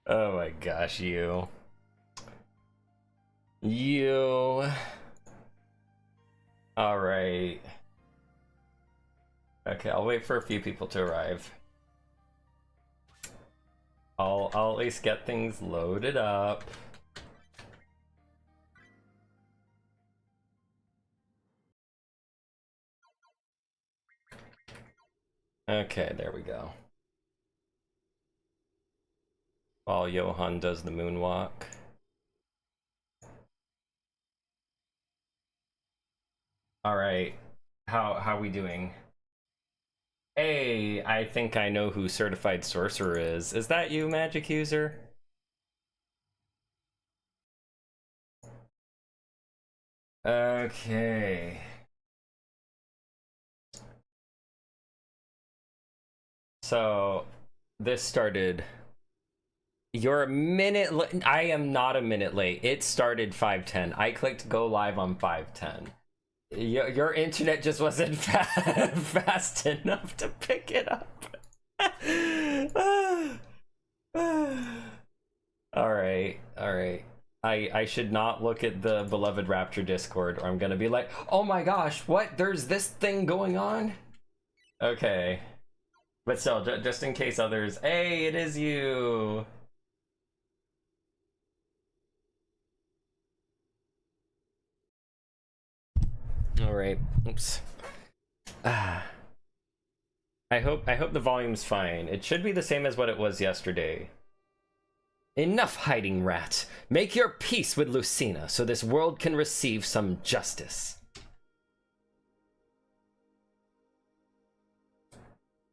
Oh my gosh, you. You. Alright. Okay, I'll wait for a few people to arrive. I'll at least get things loaded up. Okay, there we go. While Johan does the moonwalk. Alright, how we doing? Hey, I think I know who Certified Sorcerer is. Is that you, Magic User? Okay. So, this started... You're a minute late. I am not a minute late. It started 5:10. I clicked go live on 5:10. Your internet just wasn't fast enough to pick it up. Alright. I should not look at the Beloved Rapture Discord, or I'm gonna be like, oh my gosh, what? There's this thing going on? Okay. But still, just in case others... Hey, it is you! Alright, oops. I hope the volume's fine. It should be the same as what it was yesterday. Enough hiding, rat. Make your peace with Lucina so this world can receive some justice.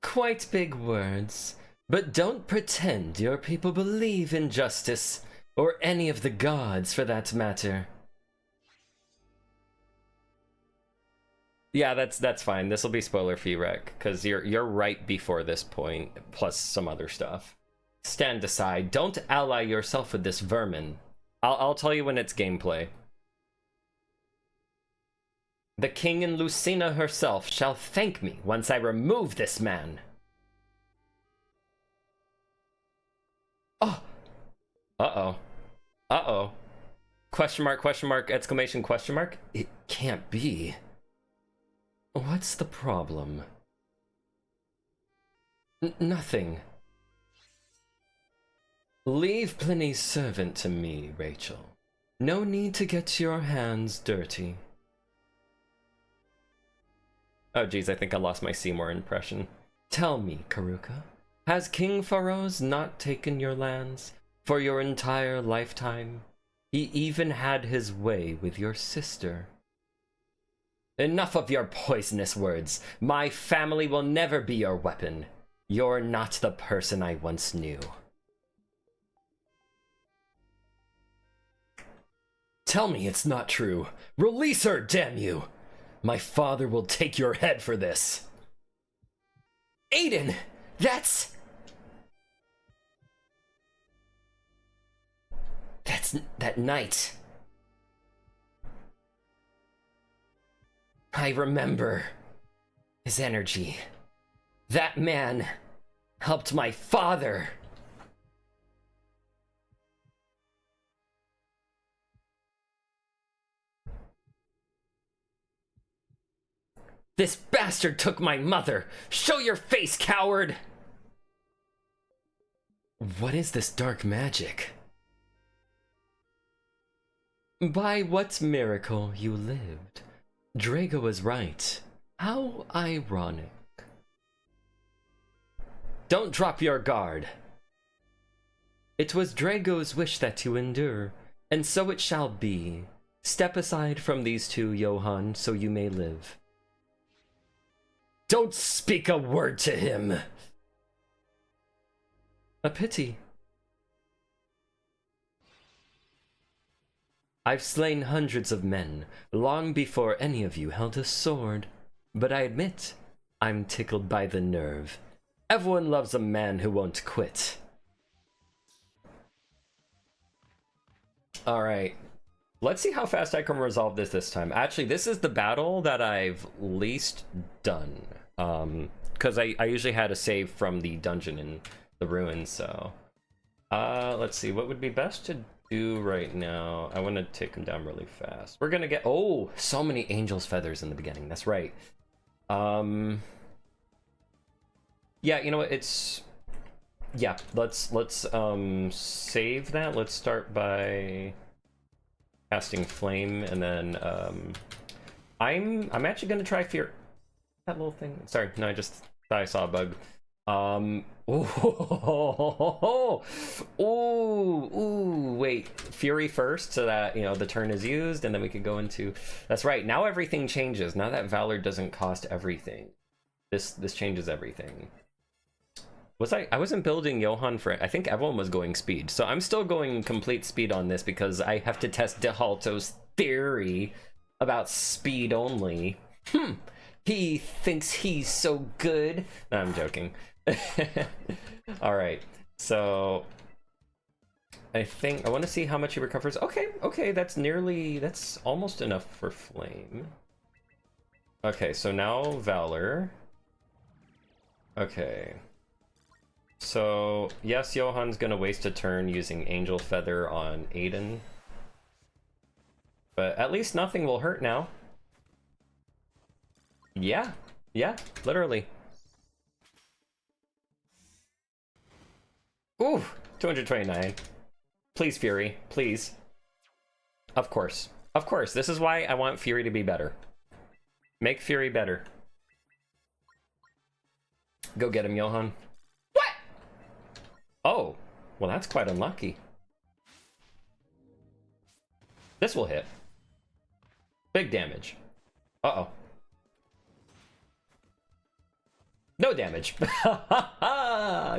Quite big words, but don't pretend your people believe in justice, or any of the gods for that matter. Yeah, that's fine. This will be spoiler-free, Rec, because you're right before this point, plus some other stuff. Stand aside. Don't ally yourself with this vermin. I'll tell you when it's gameplay. The king and Lucina herself shall thank me once I remove this man. Oh. Uh-oh. Uh-oh. Question mark, exclamation, question mark? It can't be. What's the problem? Nothing. Leave Pliny's servant to me, Rachel. No need to get your hands dirty. Oh geez, I think I lost my Seymour impression. Tell me, Karuka, has King Farouz not taken your lands for your entire lifetime? He even had his way with your sister. Enough of your poisonous words. My family will never be your weapon. You're not the person I once knew. Tell me it's not true. Release her, damn you! My father will take your head for this. Aiden! That's that night. I remember his energy. That man helped my father. This bastard took my mother. Show your face, coward! What is this dark magic? By what miracle you lived? Drago was right. How ironic. Don't drop your guard. It was Drago's wish that you endure, and so it shall be. Step aside from these two, Johan, so you may live. Don't speak a word to him! A pity. I've slain hundreds of men, long before any of you held a sword. But I admit, I'm tickled by the nerve. Everyone loves a man who won't quit. Alright. Let's see how fast I can resolve this time. Actually, this is the battle that I've least done. Because I usually had a save from the dungeon in the ruins, so... Let's see, what would be best to do right now? I want to take him down really fast. We're gonna get, oh, so many angel's feathers in the beginning. That's right. Yeah, you know what? It's, yeah. Let's save that. Let's start by casting flame, and then I'm actually gonna try fear. That little thing. Sorry, no, I just thought I saw a bug. Wait, Fury first, so that, you know, the turn is used, and then we could go into, that's right, now everything changes. Now that Valor doesn't cost everything. This changes everything. I wasn't building Johann for it. I think everyone was going speed, so I'm still going complete speed on this because I have to test DeHalto's theory about speed only. He thinks he's so good. No, I'm joking. All right, so I think I want to see how much he recovers. Okay, that's almost enough for flame. Okay, so now Valor. Okay, so yes, Johann's gonna waste a turn using Angel Feather on Aiden, but at least nothing will hurt now. Yeah, literally. Ooh, 229. Please, Fury, please. Of course. This is why I want Fury to be better. Make Fury better. Go get him, Johann. What? Oh, well, that's quite unlucky. This will hit. Big damage. Uh-oh. No damage.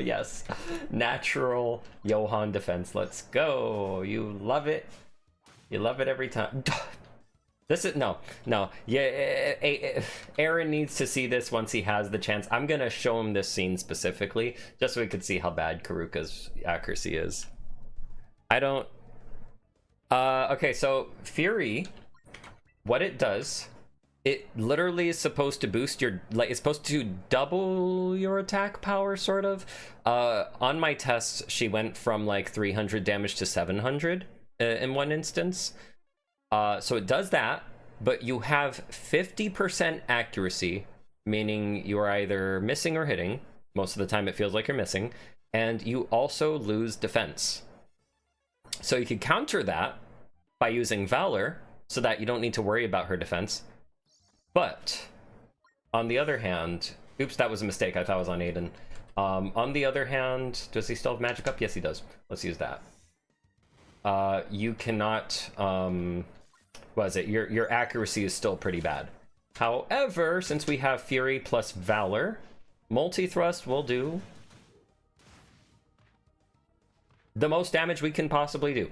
Yes. Natural Johann defense. Let's go. You love it. You love it every time. This is no. Yeah, Aaron needs to see this once he has the chance. I'm gonna show him this scene specifically, just so we could see how bad Karuka's accuracy is. I don't. Okay, so Fury, what it does, it literally is supposed to boost your, like, it's supposed to double your attack power, sort of. On my tests, she went from like 300 damage to 700 in one instance. So it does that, but you have 50% accuracy, meaning you are either missing or hitting. Most of the time it feels like you're missing. And you also lose defense. So you can counter that by using Valor, so that you don't need to worry about her defense. But on the other hand, oops, that was a mistake. I thought it was on Aiden. On the other hand, does he still have magic up? Yes, he does. Let's use that. You cannot, what is it? Your accuracy is still pretty bad. However, since we have Fury plus Valor, multi-thrust will do the most damage we can possibly do.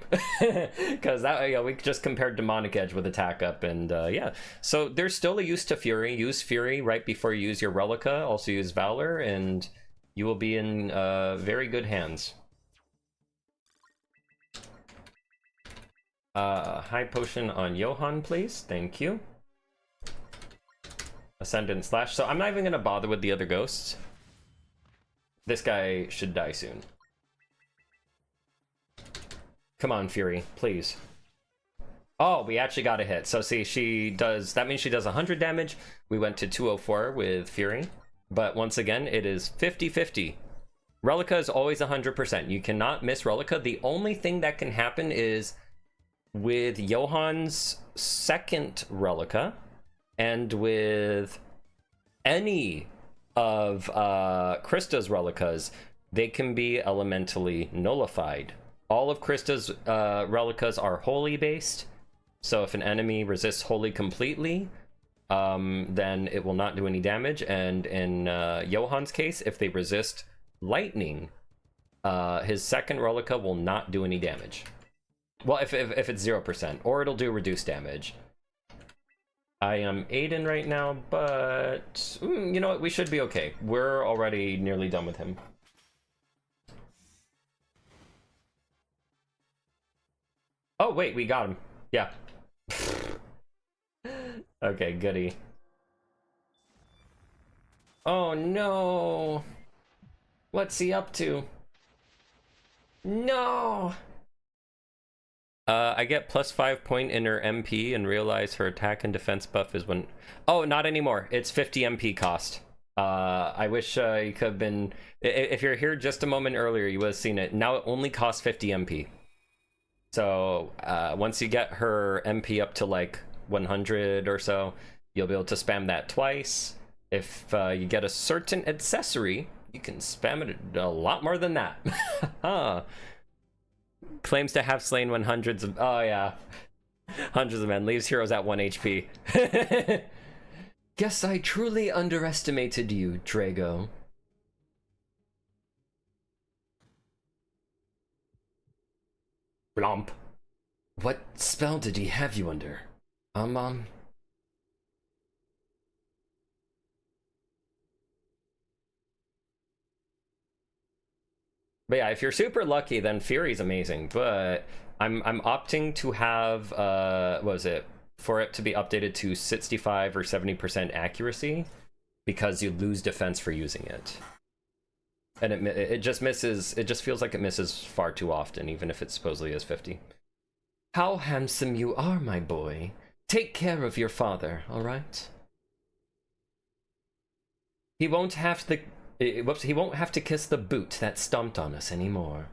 Because that, you know, we just compared Demonic Edge with attack up, and yeah. So there's still a use to Fury. Use Fury right before you use your Relica. Also use Valor, and you will be in very good hands. High potion on Johann, please. Thank you. Ascendant Slash. So I'm not even gonna bother with the other ghosts. This guy should die soon. Come on, Fury, please. Oh, we actually got a hit. So see, she does, that means she does 100 damage. We went to 204 with Fury. But once again, it is 50-50. Relica is always 100%. You cannot miss Relica. The only thing that can happen is with Johann's second Relica, and with any of Krista's Relicas, they can be elementally nullified. All of Krista's Relicas are holy based, so if an enemy resists holy completely, then it will not do any damage. And in Johann's case, if they resist lightning, his second Relica will not do any damage. Well, if it's 0%, or it'll do reduced damage. I am Aiden right now, but you know what? We should be okay. We're already nearly done with him. Oh, wait, we got him. Yeah. Okay, goody. Oh, no. What's he up to? No! I get +5 point in her MP and realize her attack and defense buff is when... Oh, not anymore. It's 50 MP cost. I wish you could have been... If you're here just a moment earlier, you would have seen it. Now it only costs 50 MP. So once you get her MP up to like 100 or so, you'll be able to spam that twice. If you get a certain accessory, you can spam it a lot more than that. Claims to have slain when hundreds of... Oh, yeah. Hundreds of men. Leaves heroes at 1 HP. Guess I truly underestimated you, Drago. Blomp. What spell did he have you under? But yeah, if you're super lucky, then Fury's amazing. But I'm opting to have what was it? For it to be updated to 65 or 70% accuracy, because you lose defense for using it. And it just misses, it just feels like it misses far too often, even if it supposedly is 50. How handsome you are, my boy. Take care of your father, alright? He won't have to... Whoops, he won't have to kiss the boot that stomped on us anymore.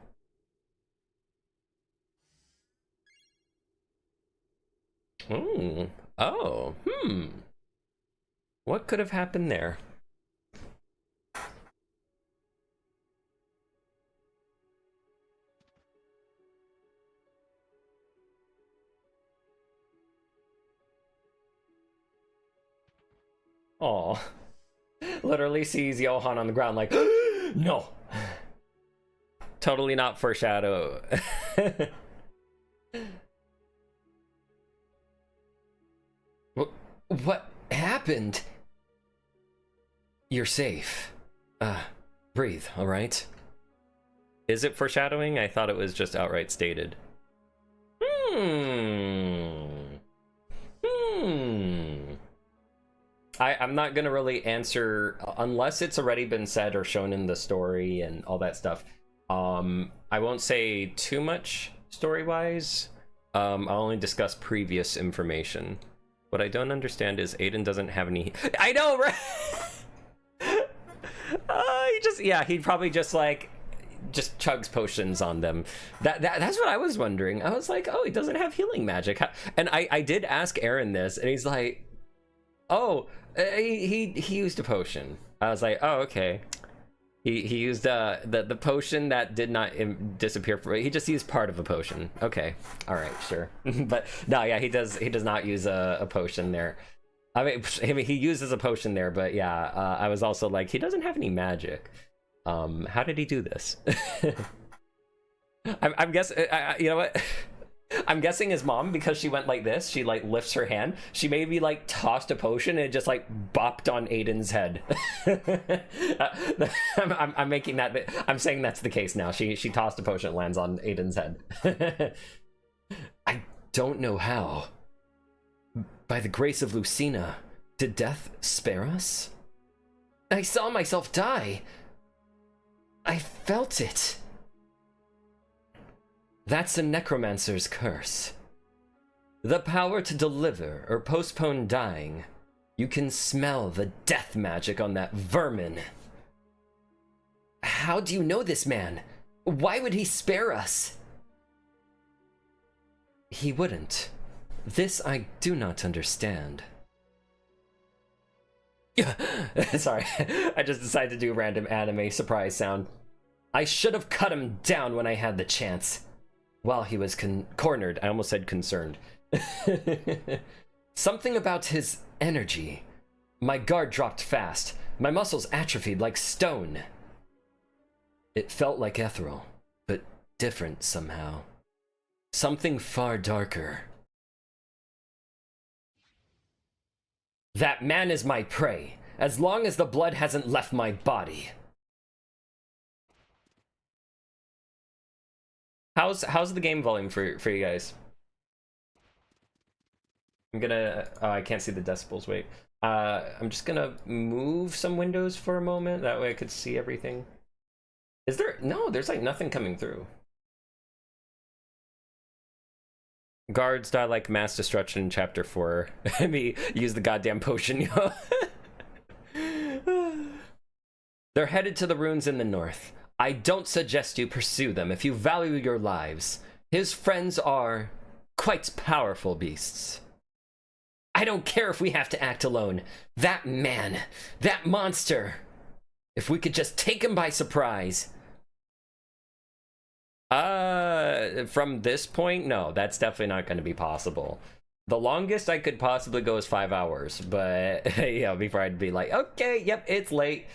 Ooh. Oh, what could have happened there? Oh, literally sees Johan on the ground like, no. Totally not foreshadow. What happened? You're safe. Breathe, all right? Is it foreshadowing? I thought it was just outright stated. I'm not gonna really answer unless it's already been said or shown in the story and all that stuff. I won't say too much story-wise. I'll only discuss previous information. What I don't understand is Aiden doesn't have any... I know, right? He probably just chugs potions on them. That's what I was wondering. I was like, oh, he doesn't have healing magic. And I did ask Aaron this, and he's like, oh, he used a potion. I was like, oh, okay. He used the potion that did not disappear. He just used part of a potion. Okay, all right, sure. But no, yeah, he does not use a potion there. I mean, he uses a potion there, but yeah, I was also like, he doesn't have any magic. How did he do this? I'm guessing. You know what? I'm guessing his mom, because she went like this, she like lifts her hand, she maybe like tossed a potion and it just like bopped on Aiden's head. I'm making that, I'm saying that's the case now. She tossed a potion, it lands on Aiden's head. I don't know how. By the grace of Lucina, did death spare us? I saw myself die. I felt it. That's a necromancer's curse. The power to deliver or postpone dying. You can smell the death magic on that vermin. How do you know this man? Why would he spare us? He wouldn't. This I do not understand. Sorry, I just decided to do a random anime surprise sound. I should have cut him down when I had the chance. While he was cornered, I almost said concerned. Something about his energy. My guard dropped fast. My muscles atrophied like stone. It felt like ethereal, but different somehow. Something far darker. That man is my prey, as long as the blood hasn't left my body. How's the game volume for you guys? I'm gonna I can't see the decibels, wait. I'm just gonna move some windows for a moment, that way I could see everything. Is there... No, there's like nothing coming through. Guards die like mass destruction in chapter 4. Me use the goddamn potion, yo. They're headed to the ruins in the north. I don't suggest you pursue them if you value your lives. His friends are quite powerful beasts. I don't care if we have to act alone. That man, that monster. If we could just take him by surprise. From this point, no, that's definitely not going to be possible. The longest I could possibly go is 5 hours, but yeah, before I'd be like, okay, yep, it's late.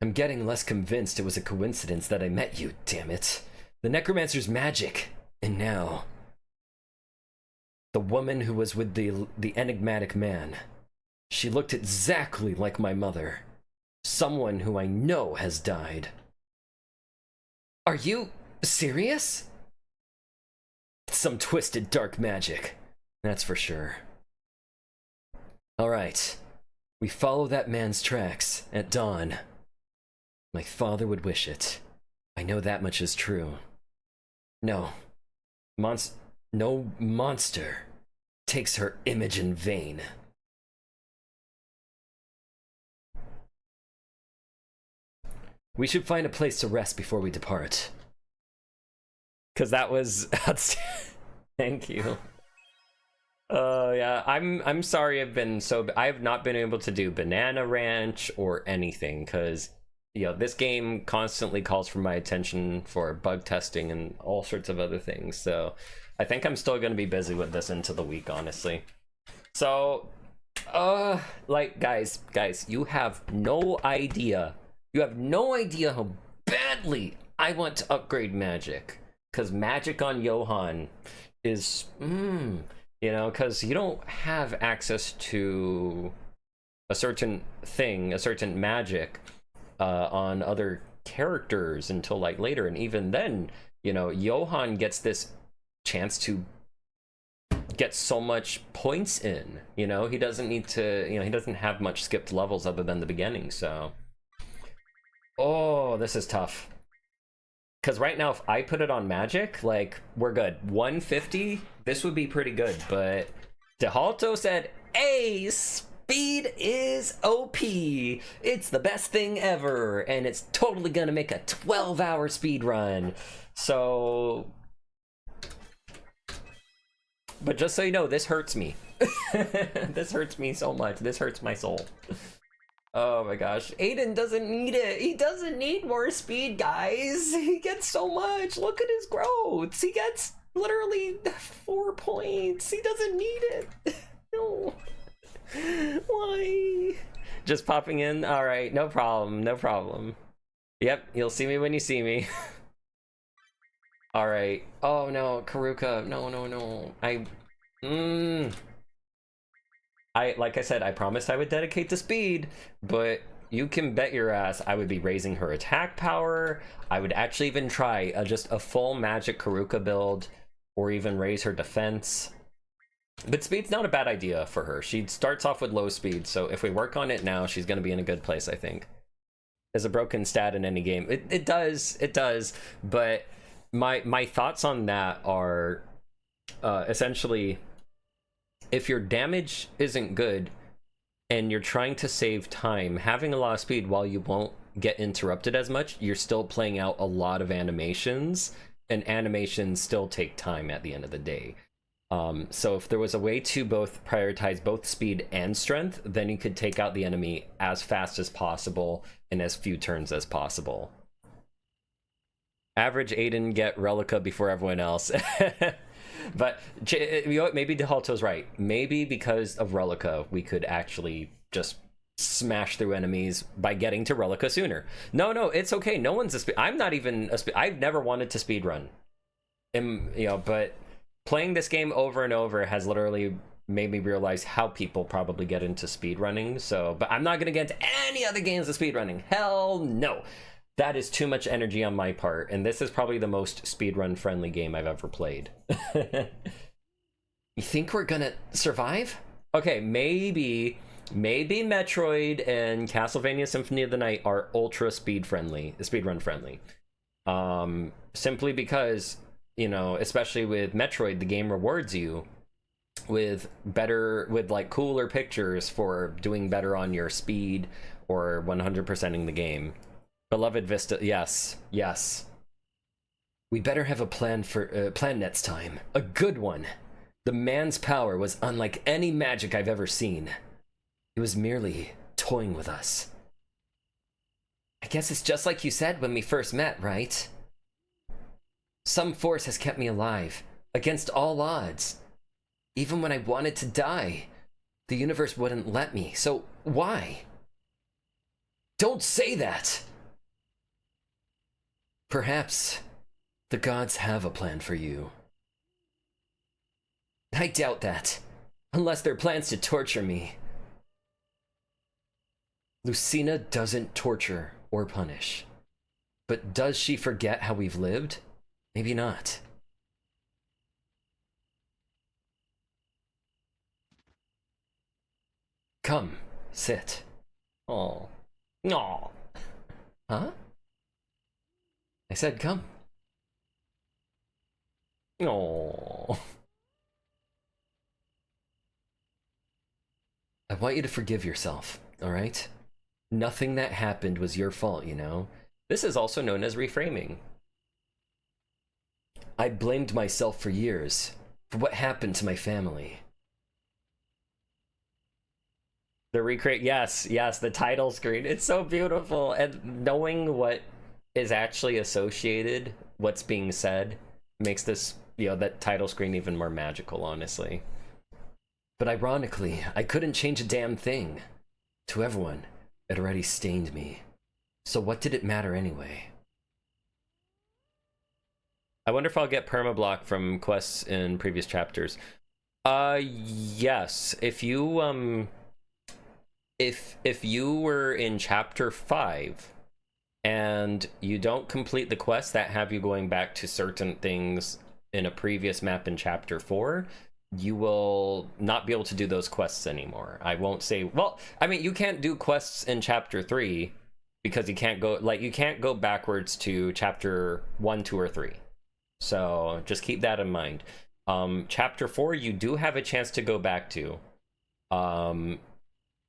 I'm getting less convinced it was a coincidence that I met you, damn it. The necromancer's magic, and now the woman who was with the enigmatic man. She looked exactly like my mother. Someone who I know has died. Are you serious? It's some twisted dark magic, that's for sure. Alright, we follow that man's tracks at dawn. My father would wish it. I know that much is true. No monster takes her image in vain. We should find a place to rest before we depart. Cause that was thank you. Yeah, I'm sorry I have not been able to do Banana Ranch or anything, because you know, this game constantly calls for my attention for bug testing and all sorts of other things. So I think I'm still going to be busy with this into the week, honestly. So, like, guys, you have no idea. You have no idea how badly I want to upgrade magic. Because magic on Johann is, you know, because you don't have access to a certain thing, a certain magic on other characters until like later. And even then, you know, Johann gets this chance to get so much points in, you know, he doesn't need to, you know, he doesn't have much skipped levels other than the beginning. So, oh, this is tough. Because right now, if I put it on magic, like, we're good. 150, this would be pretty good. But DeHalto said, hey, speed is OP. It's the best thing ever. And it's totally going to make a 12-hour speed run. So, but just so you know, this hurts me. This hurts me so much. This hurts my soul. Oh my gosh, Aiden doesn't need it. He doesn't need more speed, guys. He gets so much. Look at his growths. He gets literally 4 points. He doesn't need it. No. Why? Just popping in? All right, no problem, no problem. Yep, you'll see me when you see me. All right. Oh no, Karuka. No. Like I said, I promised I would dedicate to speed, but you can bet your ass I would be raising her attack power. I would actually even try just a full magic Karuka build, or even raise her defense. But speed's not a bad idea for her. She starts off with low speed, so if we work on it now, she's going to be in a good place, I think. There's a broken stat in any game. It does, but my thoughts on that are essentially, if your damage isn't good and you're trying to save time, having a lot of speed while you won't get interrupted as much, you're still playing out a lot of animations, and animations still take time at the end of the day. So if there was a way to both prioritize both speed and strength, then you could take out the enemy as fast as possible in as few turns as possible. Average Aiden get Relica before everyone else. But you know what? Maybe DeHalto's right. Maybe because of Relica, we could actually just smash through enemies by getting to Relica sooner. No, it's okay. No one's a speed. I'm not even a speed. I've never wanted to speed run. You know, but playing this game over and over has literally made me realize how people probably get into speed running. So, but I'm not gonna get into any other games of speed running. Hell no. That is too much energy on my part, and this is probably the most speedrun friendly game I've ever played. You think we're gonna survive? Okay, maybe Metroid and Castlevania Symphony of the Night are ultra speedrun friendly. Simply because you know, especially with Metroid, the game rewards you with better, with like cooler pictures for doing better on your speed or 100%ing the game. Beloved Vista, yes, yes. We better have a plan next time. A good one. The man's power was unlike any magic I've ever seen. He was merely toying with us. I guess it's just like you said when we first met, right? Some force has kept me alive, against all odds. Even when I wanted to die, the universe wouldn't let me, so why? Don't say that! Perhaps the gods have a plan for you. I doubt that, unless they're plans to torture me. Lucina doesn't torture or punish. But does she forget how we've lived? Maybe not. Come, sit. Oh. Aw. Huh? I said come. Oh. I want you to forgive yourself, alright? Nothing that happened was your fault, you know? This is also known as reframing. I blamed myself for years for what happened to my family. The recreate, yes, the title screen. It's so beautiful. And knowing what is actually associated, what's being said, makes this, you know, that title screen even more magical, honestly. But ironically, I couldn't change a damn thing. To everyone, it already stained me. So what did it matter anyway? I wonder if I'll get permablock from quests in previous chapters. Yes. If you, if you were in chapter 5 and you don't complete the quests that have you going back to certain things in a previous map in chapter 4, you will not be able to do those quests anymore. I won't say, well, I mean, you can't do quests in chapter 3 because you can't go, like, you can't go backwards to chapter 1, 2, or 3. So just keep that in mind. Chapter 4, you do have a chance to go back to.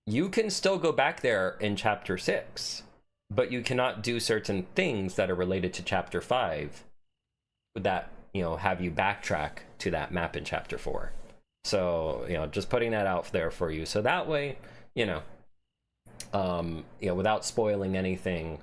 You can still go back there in chapter 6, but you cannot do certain things that are related to chapter 5 that, you know, have you backtrack to that map in chapter 4. So, you know, just putting that out there for you. So that way, you know, without spoiling anything,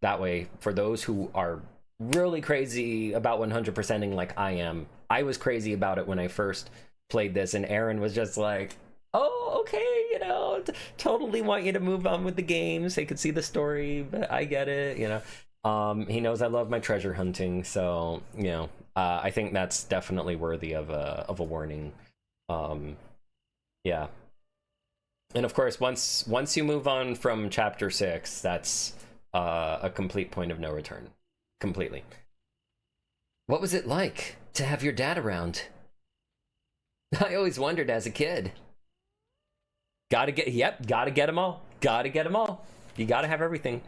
that way, for those who are really crazy about 100%ing like I am, I was crazy about it when I first played this, and Aaron was just like, oh, okay, you know, totally want you to move on with the game so you could see the story, but I get it, you know. He knows I love my treasure hunting, so, you know, I think that's definitely worthy of a warning. Yeah. And of course, once you move on from chapter 6, that's a complete point of no return. Completely. What was it like to have your dad around? I always wondered as a kid. Gotta get them all. Gotta get them all. You gotta have everything.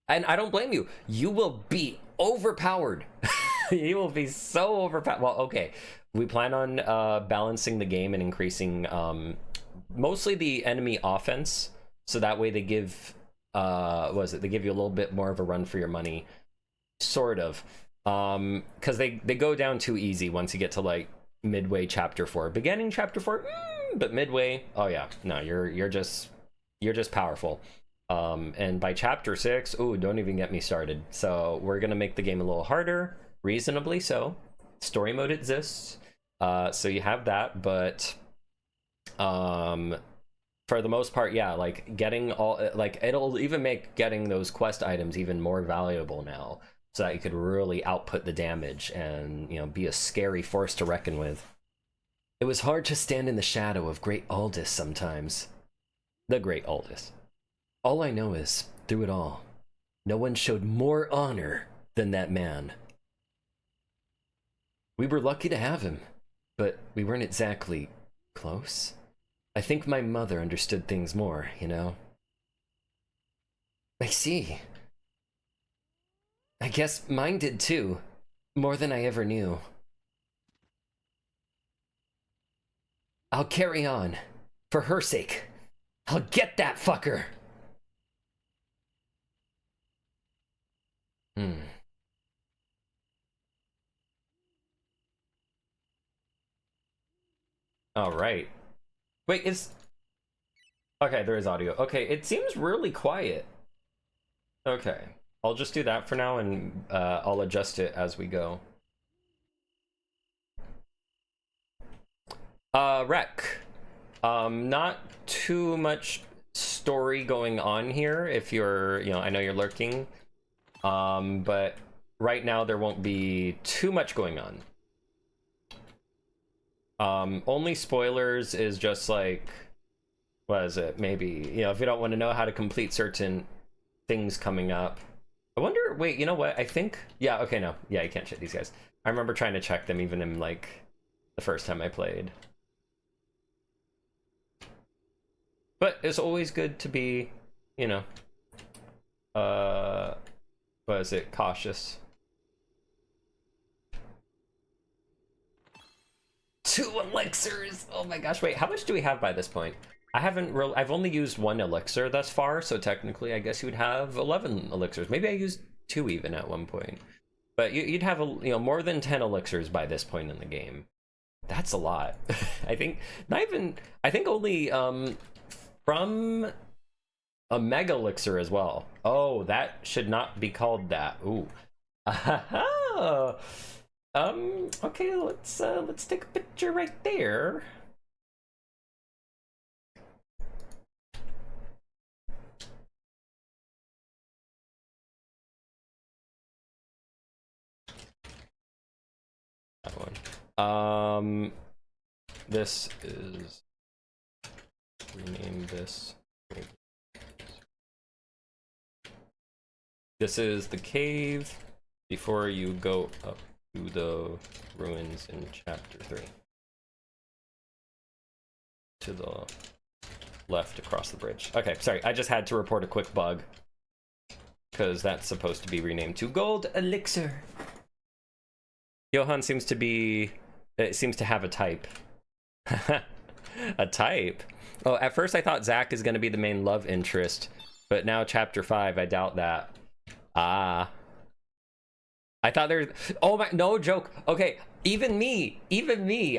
And I don't blame you. You will be overpowered. You will be so overpowered. Well, okay. We plan on balancing the game and increasing mostly the enemy offense. So that way they give, they give you a little bit more of a run for your money. Sort of. Because they go down too easy once you get to like midway chapter 4. Beginning chapter 4, but midway, oh yeah, no, you're just powerful. And by chapter 6, ooh, don't even get me started. So we're gonna make the game a little harder, reasonably so. Story mode exists, so you have that, but for the most part, yeah, like getting all, like it'll even make getting those quest items even more valuable now, so that you could really output the damage and, you know, be a scary force to reckon with. It was hard to stand in the shadow of Great Aldous sometimes. The Great Aldous. All I know is, through it all, no one showed more honor than that man. We were lucky to have him, but we weren't exactly close. I think my mother understood things more, you know? I see. I guess mine did too. More than I ever knew. I'll carry on. For her sake. I'll get that fucker! Hmm. Alright. Wait, is... Okay, there is audio. Okay, it seems really quiet. Okay. I'll just do that for now, and I'll adjust it as we go. Rec. Not too much story going on here if you're, I know you're lurking. But right now there won't be too much going on. Only spoilers is just like, what is it? Maybe, if you don't want to know how to complete certain things coming up. I wonder, wait, you know what? I think, yeah, okay, no. Yeah, you can't check these guys. I remember trying to check them even in, like, the first time I played. But it's always good to be, what is it? Cautious. 2 elixirs! Oh my gosh, wait, how much do we have by this point? I've only used 1 elixir thus far, so technically I guess you would have 11 elixirs. Maybe I used 2 even at one point. But you'd have, more than 10 elixirs by this point in the game. That's a lot. I think, I think only, from a mega elixir as well. Oh, that should not be called that. Ooh. Okay, let's take a picture right there. That one. This is, rename this. This is the cave before you go up to the ruins in chapter 3. To the left across the bridge. Okay, sorry, I just had to report a quick bug. Because that's supposed to be renamed to Gold Elixir. Johan seems to have a type. A type? Oh, at first I thought Zach is going to be the main love interest. But now chapter 5, I doubt that. Ah. I thought there... Oh my... No joke. Okay, even me,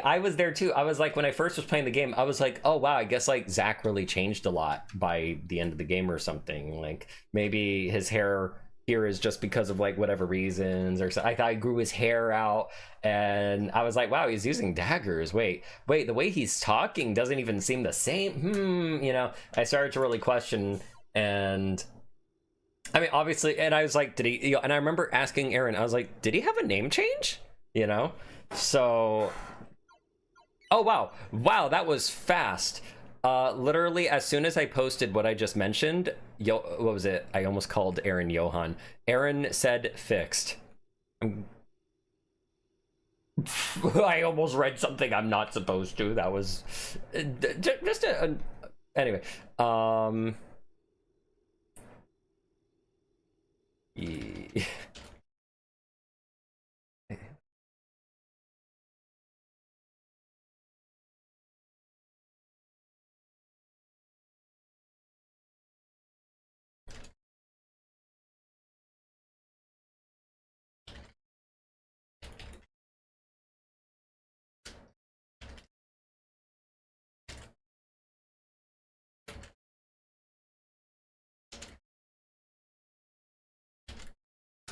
I was there too. I was like, when I first was playing the game, I was like, oh wow, I guess like Zach really changed a lot by the end of the game or something. Like maybe his hair here is just because of like whatever reasons, or so. I thought he grew his hair out, and I was like, wow, he's using daggers. Wait, the way he's talking doesn't even seem the same. I started to really question, and I mean, obviously, and I was like, did he, and I remember asking Aaron, I was like, did he have a name change? So, oh wow, that was fast. Literally as soon as I posted what I just mentioned, what was it? I almost called Aaron Johan. Aaron said fixed. I almost read something I'm not supposed to. That was just anyway. Yeah.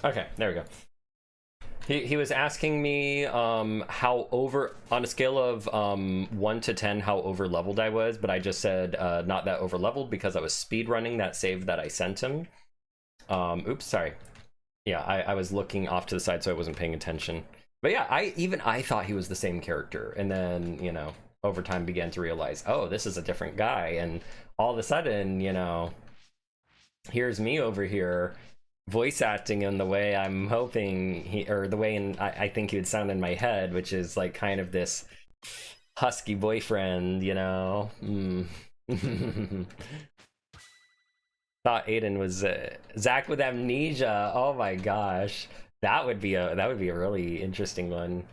Okay, there we go. He was asking me how over, on a scale of 1 to 10, how over leveled I was, but I just said not that over leveled because I was speed running that save that I sent him. Oops, sorry. Yeah, I was looking off to the side, so I wasn't paying attention. But yeah, I thought he was the same character, and then over time began to realize, oh, this is a different guy, and all of a sudden, here's me over here voice acting in the way I'm hoping or the way I think he would sound in my head, which is like kind of this husky boyfriend, Thought Aiden was Zach with amnesia. Oh my gosh. That would be a really interesting one.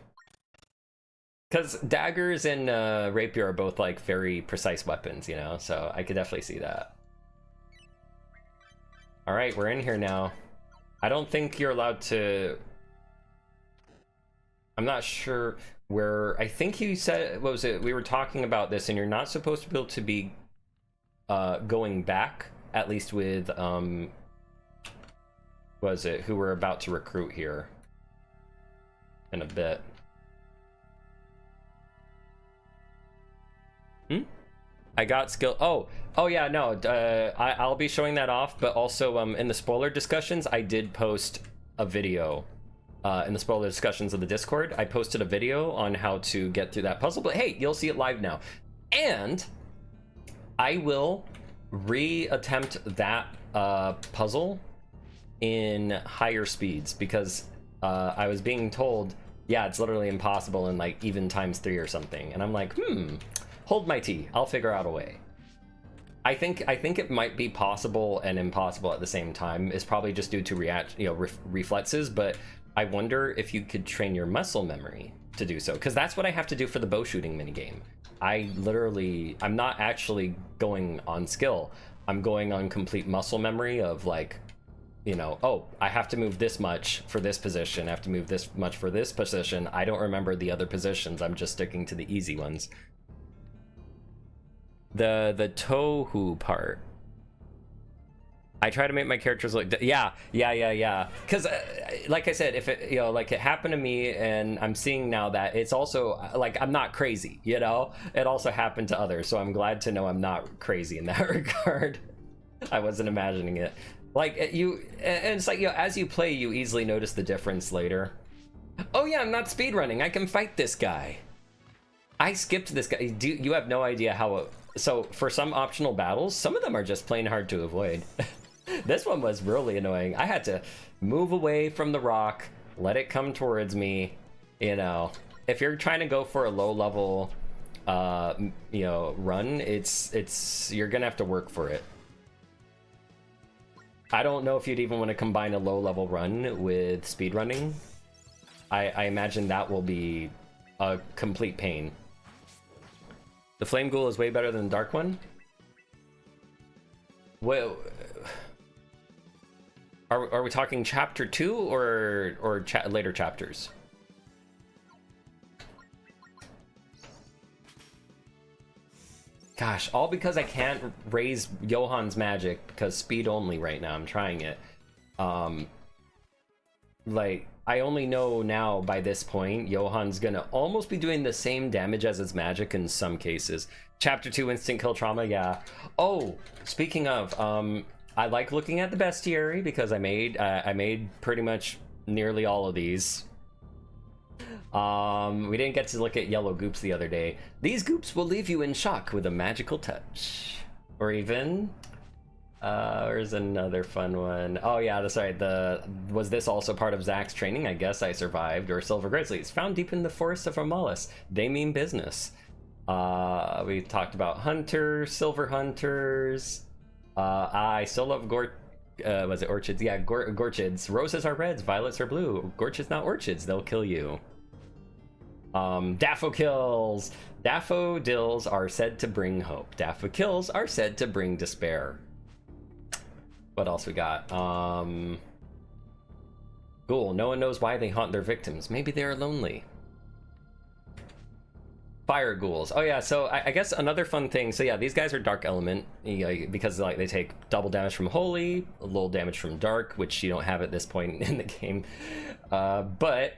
Because daggers and rapier are both like very precise weapons, you know, so I could definitely see that. All right, we're in here now. I don't think you're allowed to. I'm not sure where. I think you said, what was it? We were talking about this, and you're not supposed to be able to be going back, at least with was it who we're about to recruit here in a bit. I got skill. Oh yeah, no. I'll be showing that off, but also in the spoiler discussions, I did post a video. In the spoiler discussions of the Discord, I posted a video on how to get through that puzzle. But hey, you'll see it live now, and I will reattempt that puzzle in higher speeds because I was being told, yeah, it's literally impossible in like even ×3 or something, and I'm like, hold my tea, I'll figure out a way. I think it might be possible and impossible at the same time. It's probably just due to reflexes, but I wonder if you could train your muscle memory to do so, because that's what I have to do for the bow shooting minigame. I'm not actually going on skill. I'm going on complete muscle memory of like, you know, oh, I have to move this much for this position, I have to move this much for this position. I don't remember the other positions, I'm just sticking to the easy ones. The tohu part, I try to make my characters look yeah because like I said, if it, you know, like it happened to me, and I'm seeing now that it's also like I'm not crazy, you know, it also happened to others, so I'm glad to know I'm not crazy in that regard. I wasn't imagining it. Like and it's like, you know, as you play, you easily notice the difference later. Oh yeah, I'm not speedrunning, I can fight this guy. I skipped this guy. You have no idea how so for some optional battles, some of them are just plain hard to avoid. This one was really annoying. I had to move away from the rock, let it come towards me. You know, if you're trying to go for a low level, you know, run, you're gonna have to work for it. I don't know if you'd even want to combine a low level run with speedrunning. I imagine that will be a complete pain. The Flame Ghoul is way better than the Dark one? Well, are we talking chapter 2 or later chapters? Gosh, all because I can't raise Johan's magic because speed only right now. I'm trying it. Like, I only know now by this point, Johan's gonna almost be doing the same damage as his magic in some cases. Chapter 2, instant kill trauma, yeah. Oh, speaking of, I like looking at the bestiary because I made pretty much nearly all of these. We didn't get to look at yellow goops the other day. These goops will leave you in shock with a magical touch. Or even... there's another fun one. Oh yeah, that's right. Was this also part of Zach's training? I guess I survived. Or Silver Grizzlies, found deep in the forests of Amalis. They mean business. We talked about hunters, silver hunters. I still love was it orchids? Yeah, gorchids. Roses are reds, violets are blue. Gorchids, not orchids. They'll kill you. Daffodils. Daffodils are said to bring hope. Daffodils are said to bring despair. What else we got? Ghoul. No one knows why they haunt their victims. Maybe they are lonely. Fire ghouls. Oh yeah, so I guess another fun thing. So yeah, these guys are dark element, you know, because like they take double damage from holy, a little damage from dark, which you don't have at this point in the game. But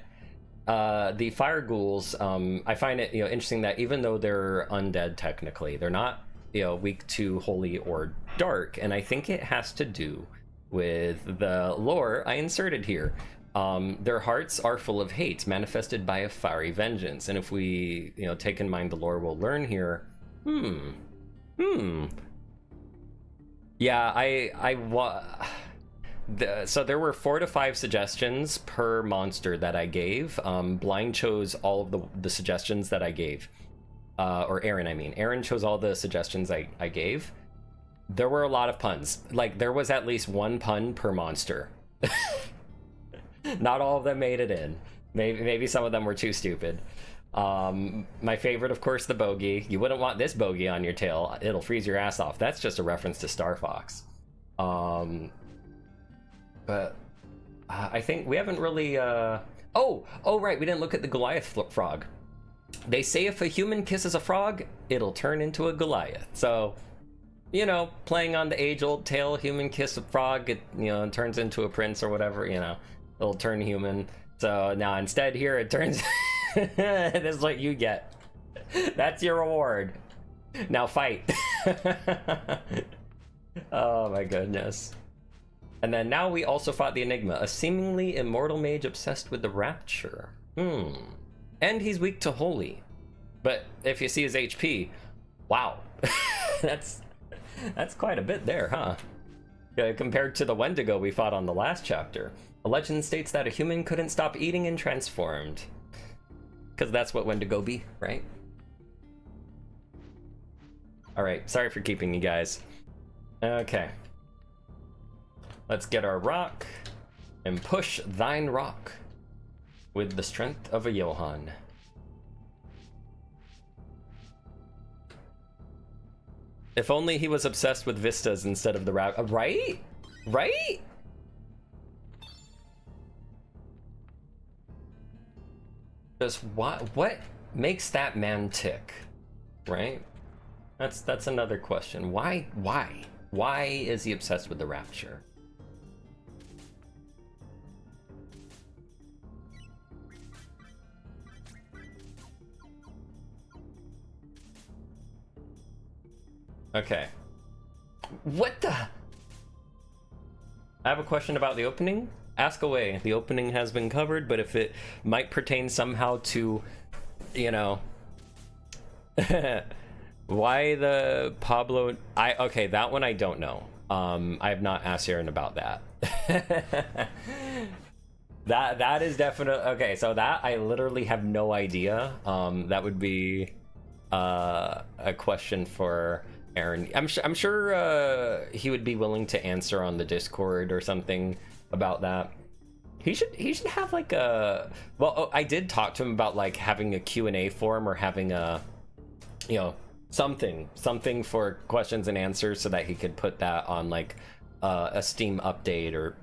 the fire ghouls, I find it, you know, interesting that even though they're undead technically, they're not, you know, weak to holy or dark, and I think it has to do with the lore I inserted here. Their hearts are full of hate, manifested by a fiery vengeance. And if we, you know, take in mind the lore we'll learn here, yeah, so there were 4 to 5 suggestions per monster that I gave. Blind chose all of the suggestions that I gave. Or Aaron, I mean. Aaron chose all the suggestions I gave. There were a lot of puns. Like, there was at least 1 pun per monster. Not all of them made it in. Maybe some of them were too stupid. My favorite, of course, the bogey. You wouldn't want this bogey on your tail. It'll freeze your ass off. That's just a reference to Star Fox. But I think we haven't really... Oh, right, we didn't look at the Goliath frog. They say if a human kisses a frog, it'll turn into a Goliath. So, you know, playing on the age-old tale, human kiss a frog, it, you know, it turns into a prince or whatever, you know. It'll turn human. So now instead here it turns... This is what you get. That's your reward. Now fight. Oh my goodness. And then now we also fought the Enigma, a seemingly immortal mage obsessed with the Rapture. And he's weak to Holy. But if you see his HP, wow. That's quite a bit there, huh? Compared to the Wendigo we fought on the last chapter. A legend states that a human couldn't stop eating and transformed. Because that's what Wendigo be, right? Alright, sorry for keeping you guys. Okay. Let's get our rock and push thine rock with the strength of a Johann. If only he was obsessed with vistas instead of the right? Right? Just what makes that man tick, right? That's another question. Why is he obsessed with the Rapture? Okay. What the? I have a question about the opening. Ask away. The opening has been covered, but if it might pertain somehow to, you know, why the Pablo... Okay, that one I don't know. I have not asked Aaron about that. That is definitely... Okay, so that I literally have no idea. That would be a question for Aaron. I'm sure he would be willing to answer on the Discord or something about that. He should have like a... Well, I did talk to him about like having a Q&A forum or having a, you know, something for questions and answers so that he could put that on like a Steam update or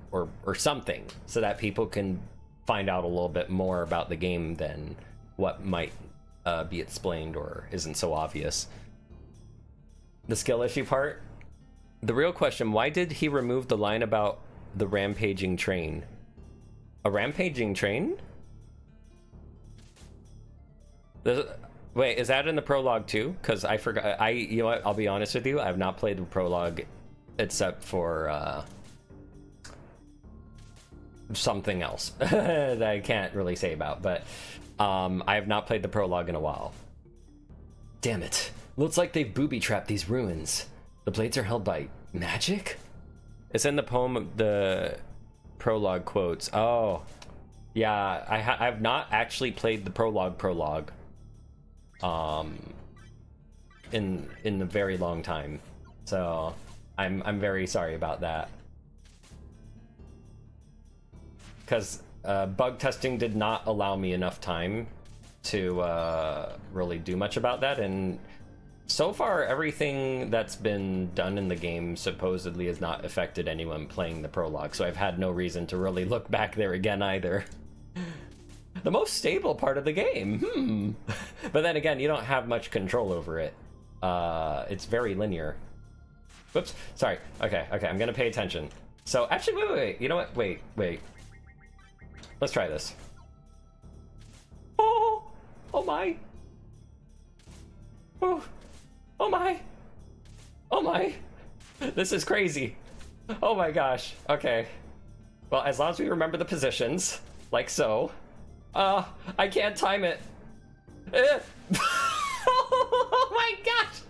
something so that people can find out a little bit more about the game than what might be explained or isn't so obvious. The skill issue part? The real question, why did he remove the line about the rampaging train? A rampaging train? Wait, is that in the prologue too? Because I forgot. You know what? I'll be honest with you. I have not played the prologue except for something else that I can't really say about. But I have not played the prologue in a while. Damn it. Looks like they've booby-trapped these ruins. The blades are held by magic? It's in the poem, the prologue quotes. Oh, yeah, I have not actually played the prologue in a very long time, so I'm very sorry about that, because bug testing did not allow me enough time to really do much about that, and so far everything that's been done in the game supposedly has not affected anyone playing the prologue, so I've had no reason to really look back there again either. The most stable part of the game. But then again, you don't have much control over it. It's very linear. Whoops, sorry. Okay, I'm gonna pay attention. So actually, wait. You know what? Wait. Let's try this. Oh my. Oh my. This is crazy. Oh my gosh. Okay. Well, as long as we remember the positions, like so. I can't time it. Oh my gosh!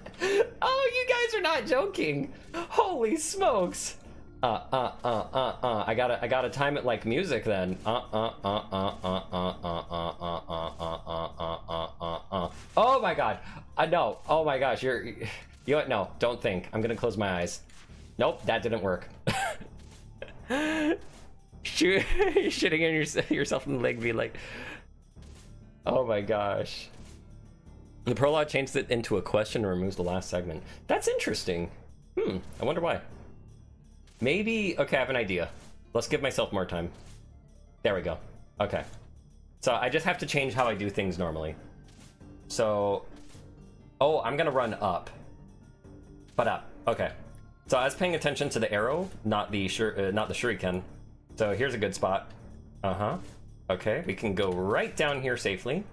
Oh, you guys are not joking. Holy smokes! I gotta time it like music then. Oh my god! No! Oh my gosh! You know what? No! Don't think. I'm gonna close my eyes. Nope, that didn't work. You're shitting in yourself in the leg, be like, oh my gosh. The prologue changes it into a question and removes the last segment. That's interesting. I wonder why. Maybe, okay, I have an idea. Let's give myself more time. There we go. Okay. So I just have to change how I do things normally. So, oh, I'm gonna run up. But up, okay. So I was paying attention to the arrow, not the shuriken. So here's a good spot. Okay, we can go right down here safely.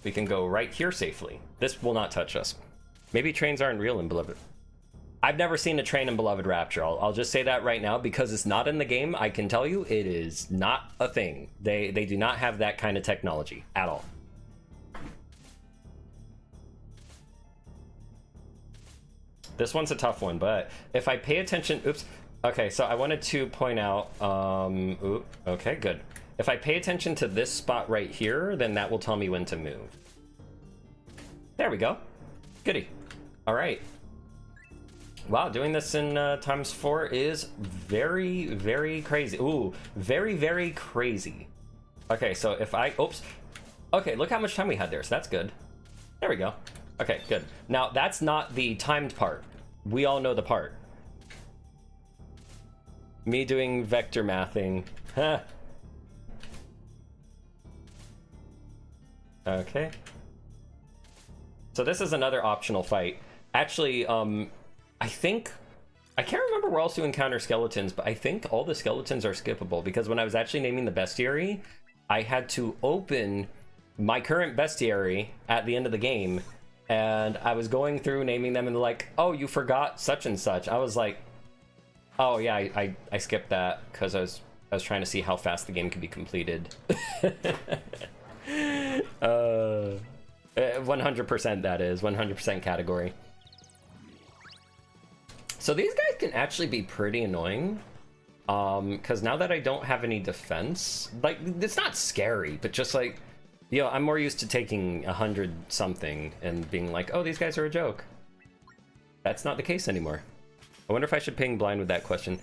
We can go right here safely. This will not touch us. Maybe trains aren't real in Beloved. I've never seen a train in Beloved Rapture. I'll just say that right now because it's not in the game. I can tell you it is not a thing. They do not have that kind of technology at all. This one's a tough one, but if I pay attention, oops. Okay, so I wanted to point out, okay, good. If I pay attention to this spot right here, then that will tell me when to move. There we go. Goody. All right. Wow, doing this in ×4 is very, very crazy. Ooh, very, very crazy. Okay, so if I, oops. Okay, look how much time we had there, so that's good. There we go. Okay, good. Now, that's not the timed part. We all know the part. Me doing vector mathing. Huh. Okay. So this is another optional fight. Actually, I think... I can't remember where else to encounter skeletons, but I think all the skeletons are skippable, because when I was actually naming the bestiary, I had to open my current bestiary at the end of the game, and I was going through naming them, and like, oh, you forgot such and such. I was like, oh yeah, I skipped that, because I was trying to see how fast the game could be completed. 100% that is, 100% category. So these guys can actually be pretty annoying, because now that I don't have any defense, like, it's not scary, but just like, you know, I'm more used to taking 100 something and being like, oh, these guys are a joke. That's not the case anymore. I wonder if I should ping blind with that question.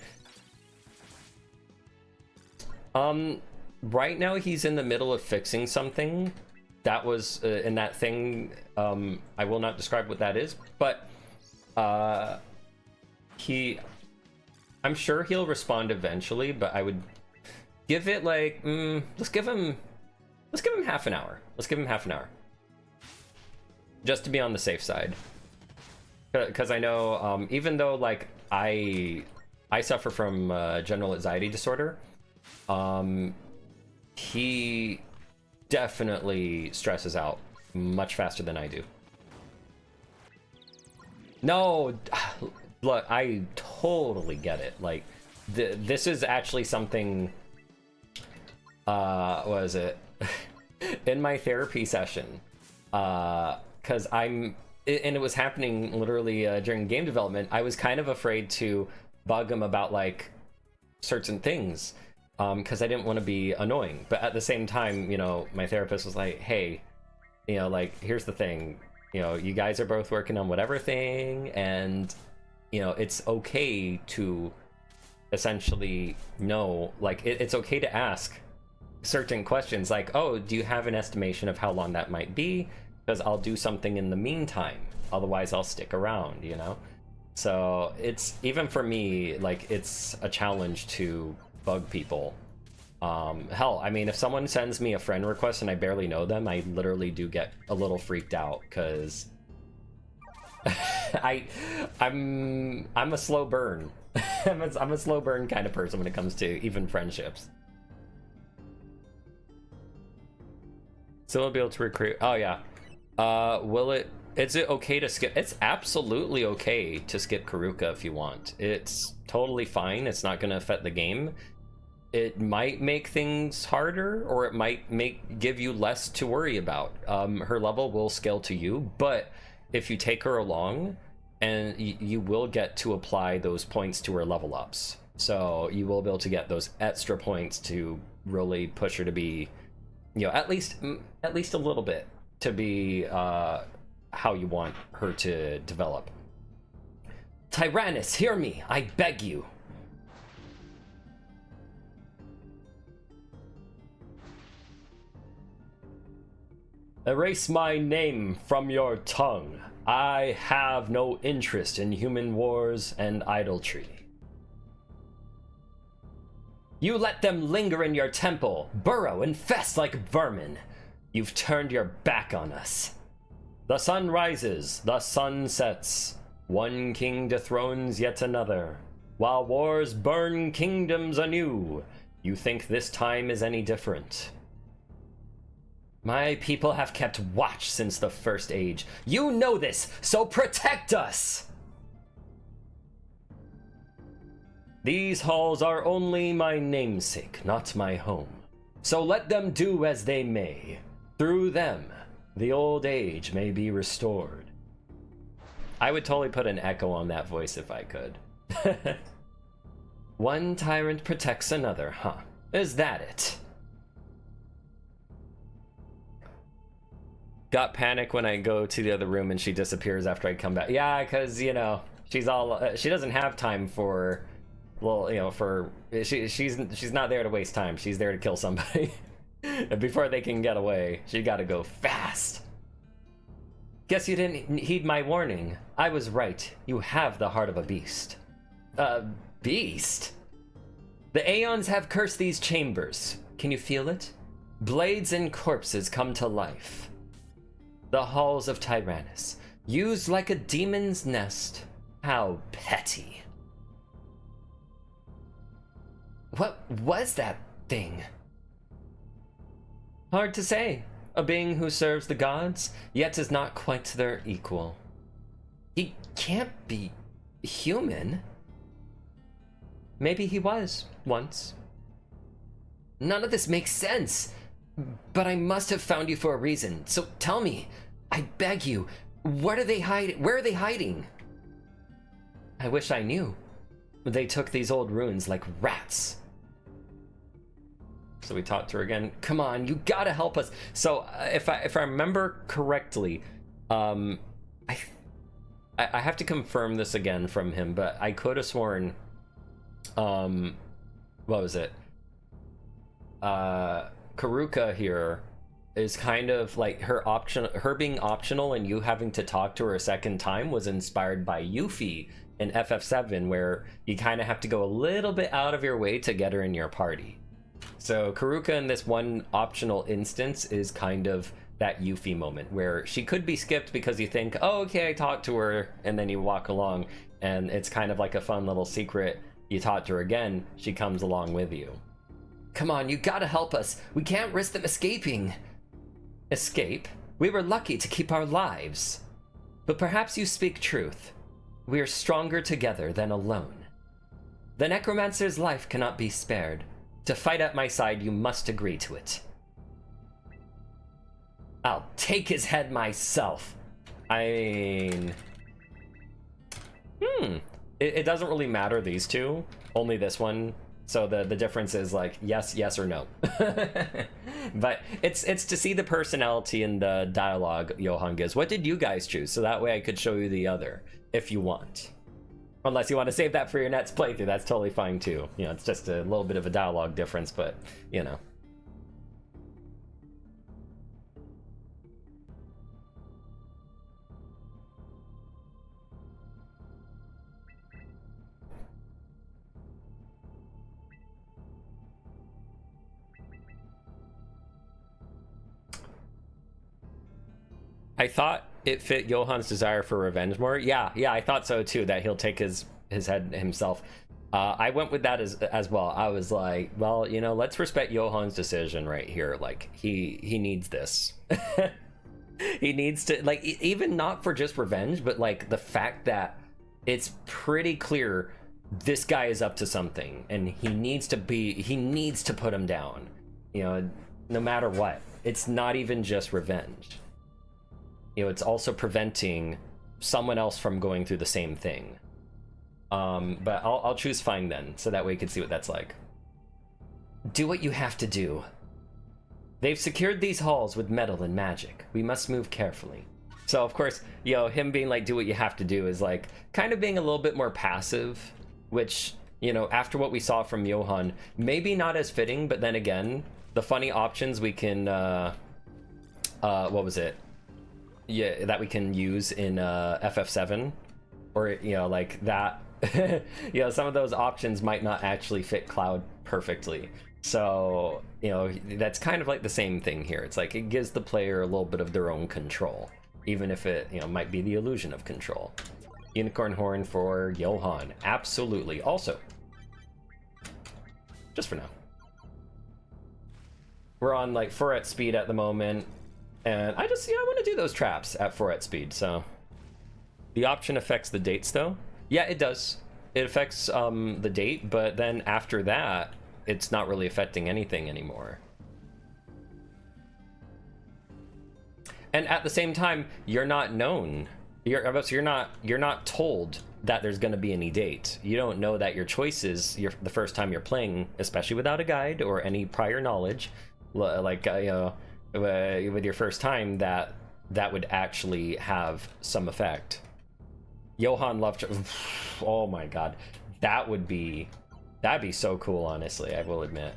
Right now he's in the middle of fixing something. That was in that thing. I will not describe what that is, but I'm sure he'll respond eventually, but I would give it like, let's give him half an hour. Let's give him half an hour. Just to be on the safe side. Because I know, even though like I suffer from general anxiety disorder, he definitely stresses out much faster than I do. No, look, I totally get it. Like, this is actually something, what is it? In my therapy session, because and it was happening literally during game development, I was kind of afraid to bug him about like certain things, because I didn't want to be annoying. But at the same time, you know, my therapist was like, hey, you know, like, here's the thing, you know, you guys are both working on whatever thing, and you know, it's okay to essentially know, like, it's okay to ask certain questions, like, oh, do you have an estimation of how long that might be? Because I'll do something in the meantime, otherwise I'll stick around, you know? So it's, even for me, like, it's a challenge to bug people. Hell, I mean, if someone sends me a friend request and I barely know them, I literally do get a little freaked out, because I'm a slow burn. I'm a slow burn kind of person when it comes to even friendships. So we'll be able to recruit. Oh yeah. Is it okay to skip? It's absolutely okay to skip Karuka if you want. It's totally fine. It's not going to affect the game. It might make things harder, or it might give you less to worry about. Her level will scale to you, but if you take her along, and you will get to apply those points to her level ups. So you will be able to get those extra points to really push her to be, you know, at least a little bit to be how you want her to develop. Tyrannus, hear me, I beg you. Erase my name from your tongue. I have no interest in human wars and idolatry. You let them linger in your temple, burrow and fest like vermin. You've turned your back on us. The sun rises, the sun sets. One king dethrones yet another. While wars burn kingdoms anew, you think this time is any different? My people have kept watch since the First Age. You know this, so protect us! These halls are only my namesake, not my home. So let them do as they may. Through them, the old age may be restored. I would totally put an echo on that voice if I could. One tyrant protects another, huh? Is that it? Got panic when I go to the other room and she disappears after I come back. Yeah, because, you know, she's all... she doesn't have time for... Well, you know, for... She's not there to waste time. She's there to kill somebody. And before they can get away, she gotta go fast. Guess you didn't heed my warning. I was right. You have the heart of a beast. Beast? The Aeons have cursed these chambers. Can you feel it? Blades and corpses come to life. The halls of Tyrannus, used like a demon's nest. How petty. What was that thing? Hard to say. A being who serves the gods, yet is not quite their equal. He can't be human. Maybe he was, once. None of this makes sense. But I must have found you for a reason, so tell me, I beg you, where are they hiding? I wish I knew. They took these old ruins like rats. So we talked to her again. Come on, you gotta help us. So if I remember correctly, I have to confirm this again from him, but I could have sworn, what was it? Karuka here is kind of like her being optional and you having to talk to her a second time was inspired by Yuffie in FF7, where you kind of have to go a little bit out of your way to get her in your party. So Karuka in this one optional instance is kind of that Yuffie moment where she could be skipped because you think, oh, okay, I talked to her, and then you walk along and it's kind of like a fun little secret. You talk to her again, she comes along with you. Come on, you gotta help us. We can't risk them escaping. Escape? We were lucky to keep our lives. But perhaps you speak truth. We are stronger together than alone. The necromancer's life cannot be spared. To fight at my side, you must agree to it. I'll take his head myself. I mean... It doesn't really matter, these two. Only this one. So the difference is like, yes, yes, or no. But it's to see the personality in the dialogue Johan gives. What did you guys choose? So that way I could show you the other, if you want. Unless you want to save that for your next playthrough, that's totally fine too. You know, it's just a little bit of a dialogue difference, but, you know. I thought it fit Johan's desire for revenge more. Yeah, I thought so too, that he'll take his head himself. I went with that as well. I was like, well, you know, let's respect Johan's decision right here. Like, he needs this. He needs to, like, even not for just revenge, but like the fact that it's pretty clear this guy is up to something and he needs to put him down, you know, no matter what. It's not even just revenge. You know, it's also preventing someone else from going through the same thing. But I'll choose fine then, so that way you can see what that's like. Do what you have to do. They've secured these halls with metal and magic. We must move carefully. So of course, you know, him being like, do what you have to do is like kind of being a little bit more passive, which, you know, after what we saw from Johan, maybe not as fitting, but then again, the funny options we can what was it? Yeah, that we can use in FF7, or you know, like that. You know, some of those options might not actually fit Cloud perfectly. So, you know, that's kind of like the same thing here. It's like it gives the player a little bit of their own control, even if it, you know, might be the illusion of control. Unicorn horn for Johann, absolutely. Also, just for now, we're on like 4 at speed at the moment, and I just, I want to do those traps at 4 at speed. So the option affects the dates though. Yeah, it does. It affects the date, but then after that, it's not really affecting anything anymore. And at the same time, you're not known. You're not told that there's going to be any date. You don't know that your choices, the first time you're playing, especially without a guide or any prior knowledge, like you know, with your first time, that would actually have some effect. Johann loved. Oh my god, that'd be so cool. Honestly, I will admit.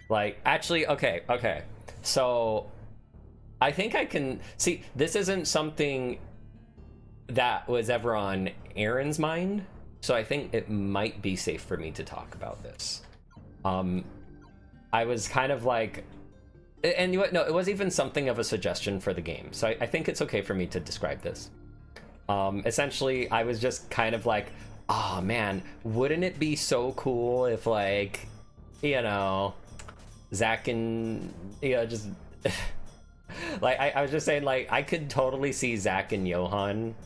Like, actually, okay. So, I think I can see. This isn't something that was ever on Aaron's mind, so I think it might be safe for me to talk about this. I was kind of like, and you know what? No, it was even something of a suggestion for the game. So I think it's okay for me to describe this. Essentially, I was just kind of like, oh man, wouldn't it be so cool if, like, you know, Zach and, you know, just like I was just saying, like, I could totally see Zach and Johann,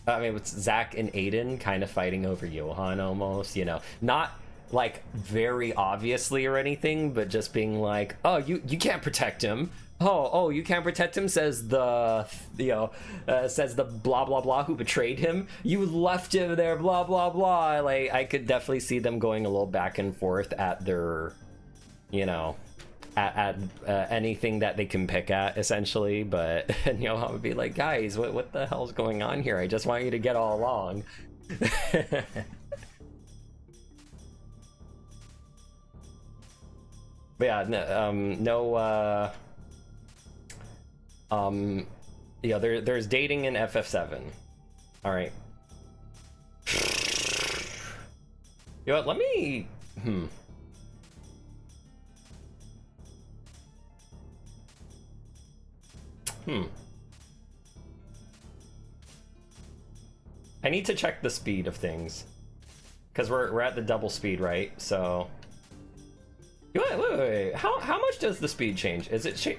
I mean, it's Zach and Aiden kind of fighting over Johann almost, you know, not like very obviously or anything, but just being like, oh, you can't protect him. Oh, you can't protect him, says the, you know, says the blah blah blah who betrayed him. You left him there, blah blah blah. Like, I could definitely see them going a little back and forth at their, you know, at anything that they can pick at, essentially. But and Johann would be like, guys, what the hell's going on here? I just want you to get all along. But yeah, you know, there's dating in FF7. All right. You know what? Let me. I need to check the speed of things, because we're at the double speed, right? So. Wait. How much does the speed change? Is it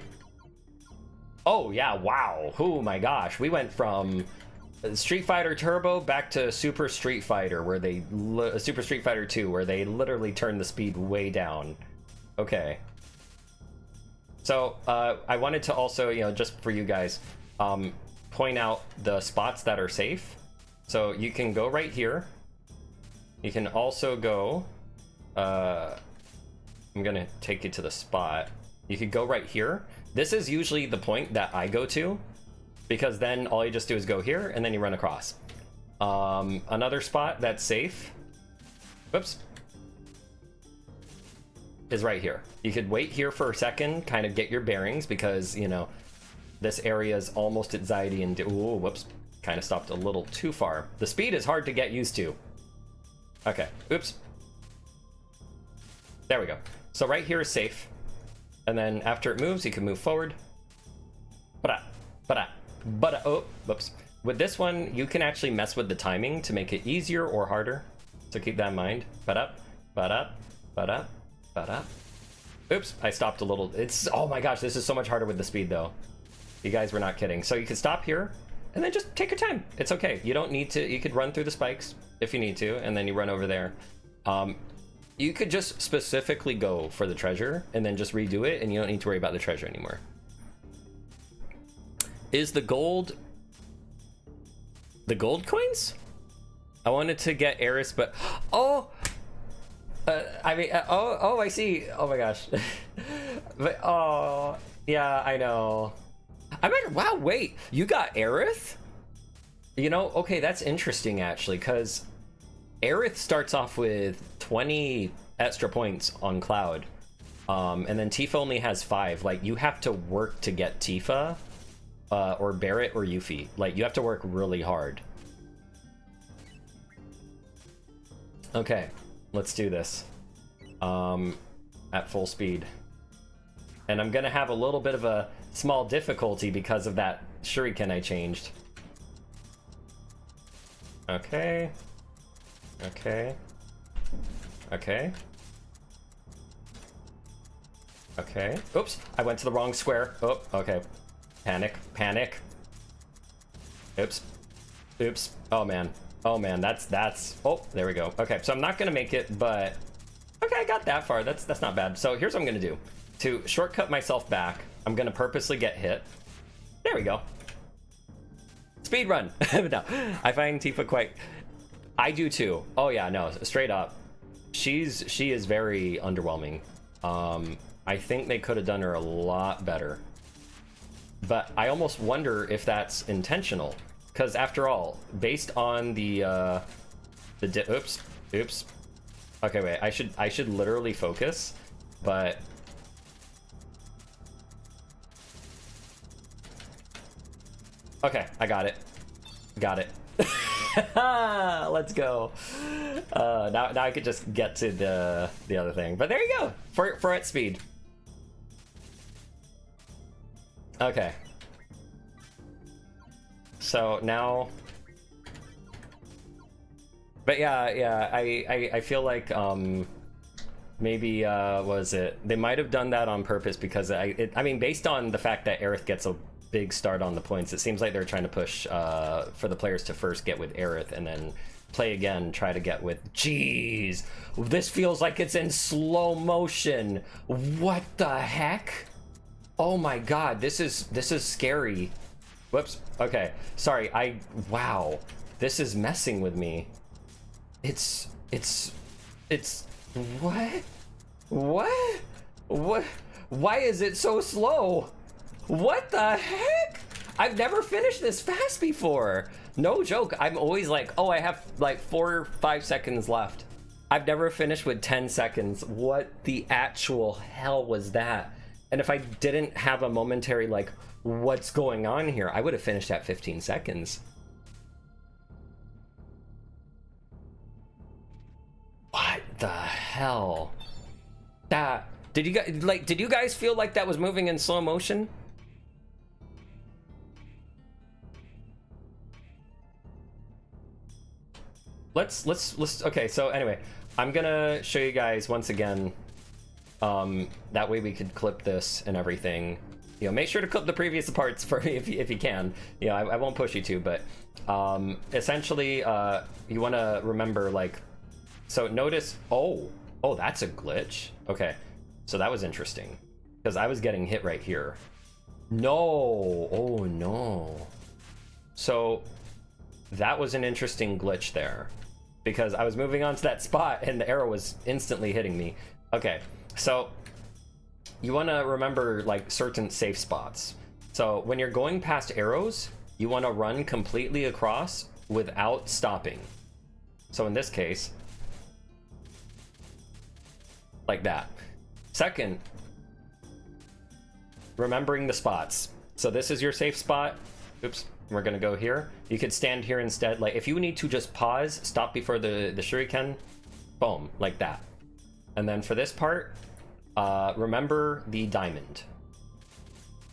Oh yeah, wow. Oh my gosh, we went from Street Fighter Turbo back to Super Street Fighter, where they Super Street Fighter 2, where they literally turned the speed way down. Okay. So I wanted to also, you know, just for you guys, point out the spots that are safe. So you can go right here. You can also go. I'm gonna take you to the spot. You could go right here. This is usually the point that I go to, because then all you just do is go here and then you run across. Another spot that's safe, whoops, is right here. You could wait here for a second, kind of get your bearings, because, you know, this area is almost at Zaidi and ooh, whoops, kind of stopped a little too far. The speed is hard to get used to. Okay, oops. There we go. So right here is safe. And then after it moves, you can move forward. Oh, whoops. With this one, you can actually mess with the timing to make it easier or harder. So keep that in mind. Oops, I stopped a little. Oh my gosh, this is so much harder with the speed though. You guys were not kidding. So you can stop here and then just take your time. It's okay. You don't need to, you could run through the spikes if you need to, and then you run over there. You could just specifically go for the treasure and then just redo it, and you don't need to worry about the treasure anymore. Is the gold coins? I wanted to get Eris, but oh, I mean, I see. Oh my gosh. But oh yeah, I know. I mean, wow, wait, you got Aerith? You know, okay, that's interesting actually, because Aerith starts off with 20 extra points on Cloud. And then Tifa only has 5. Like, you have to work to get Tifa, or Barret or Yuffie. Like, you have to work really hard. Okay, let's do this. At full speed. And I'm gonna have a little bit of a small difficulty because of that shuriken I changed. Okay. Okay. Okay. Okay. Oops, I went to the wrong square. Oh, okay. Panic, panic. Oops. Oops. Oh man. Oh man, that's oh, there we go. Okay, so I'm not gonna make it, but okay, I got that far. That's not bad. So here's what I'm gonna do. To shortcut myself back, I'm gonna purposely get hit. There we go. Speed run. No, I find Tifa quite. I do too. Oh yeah, no, straight up. She is very underwhelming. I think they could have done her a lot better. But I almost wonder if that's intentional, because after all, based on the oops. Okay, wait. I should literally focus, but. Okay, I got it. Got it. Let's go. Now I could just get to the other thing. But there you go. For at speed. Okay. So now. But yeah, I feel like maybe was it they might have done that on purpose, because I mean, based on the fact that Aerith gets a big start on the points, it seems like they're trying to push for the players to first get with Aerith and then play again, try to get with. Jeez, this feels like it's in slow motion. What the heck? Oh my god, this is scary. Whoops. Okay, sorry. Wow, this is messing with me. It's what? Why is it so slow? What the heck? I've never finished this fast before. No joke. I'm always like, oh, I have like 4 or 5 seconds left. I've never finished with 10 seconds. What the actual hell was that? And if I didn't have a momentary like, what's going on here, I would have finished at 15 seconds. What the hell? That did you guys feel like that was moving in slow motion? Let's okay, so anyway, I'm gonna show you guys once again, that way we could clip this and everything. You know, make sure to clip the previous parts for me if you can. You know, I won't push you to, but essentially you want to remember, like, so notice, oh that's a glitch. Okay, so that was interesting because I was getting hit right here. No, oh no. So that was an interesting glitch there, because I was moving on to that spot and the arrow was instantly hitting me. Okay, so you want to remember like certain safe spots. So when you're going past arrows, you want to run completely across without stopping. So in this case, like that. Second, remembering the spots. So this is your safe spot. Oops. We're gonna go here. You could stand here instead. Like if you need to just pause, stop before the shuriken, boom, like that. And then for this part, remember the diamond.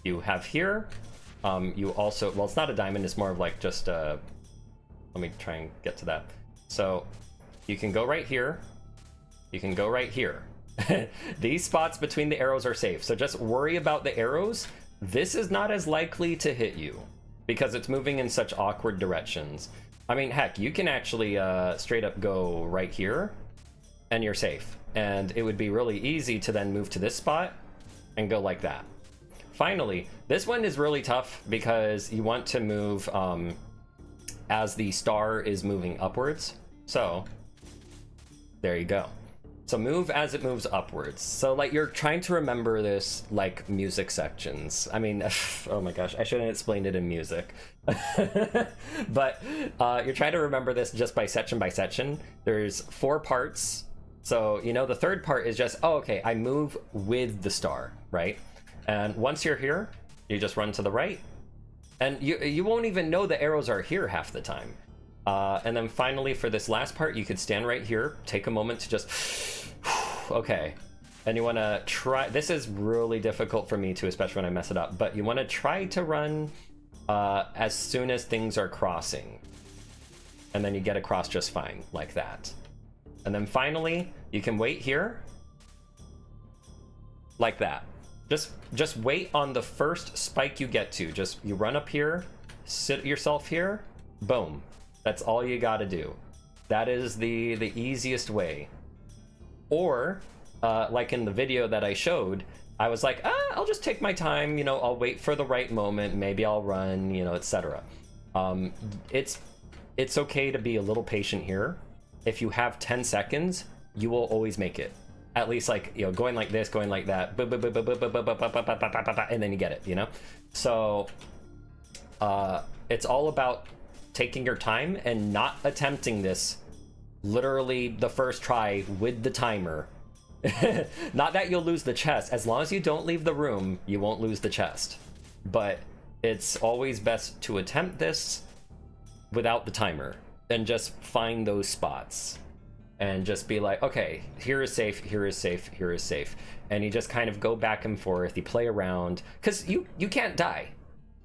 You have here. You also, well, it's not a diamond. It's more of like just let me try and get to that. So you can go right here. You can go right here. These spots between the arrows are safe. So just worry about the arrows. This is not as likely to hit you, because it's moving in such awkward directions. I mean, heck, you can actually straight up go right here and you're safe. And it would be really easy to then move to this spot and go like that. Finally, this one is really tough because you want to move as the star is moving upwards. So there you go. So move as it moves upwards. So like you're trying to remember this like music sections. I mean, oh my gosh, I shouldn't explain it in music. But you're trying to remember this just by section by section. There's 4 parts So, you know, the third part is just, oh, okay, I move with the star, right? And once you're here, you just run to the right, and you won't even know the arrows are here half the time. And then finally, for this last part, you could stand right here, take a moment to just, okay. And you want to try, this is really difficult for me too, especially when I mess it up, but you want to try to run as soon as things are crossing. And then you get across just fine, like that. And then finally, you can wait here, like that. Just wait on the first spike you get to. Just, you run up here, sit yourself here, boom. That's all you gotta do. That is the easiest way. Or, like in the video that I showed, I was like, I'll just take my time, you know, I'll wait for the right moment, maybe I'll run, you know, etc. It's okay to be a little patient here. If you have 10 seconds, you will always make it. At least, like, you know, going like this, going like that, and then you get it, you know? So, it's all about taking your time and not attempting this literally the first try with the timer. Not that you'll lose the chest. As long as you don't leave the room, you won't lose the chest. But it's always best to attempt this without the timer and just find those spots and just be like, okay, here is safe, here is safe, here is safe. And you just kind of go back and forth, you play around, because you can't die.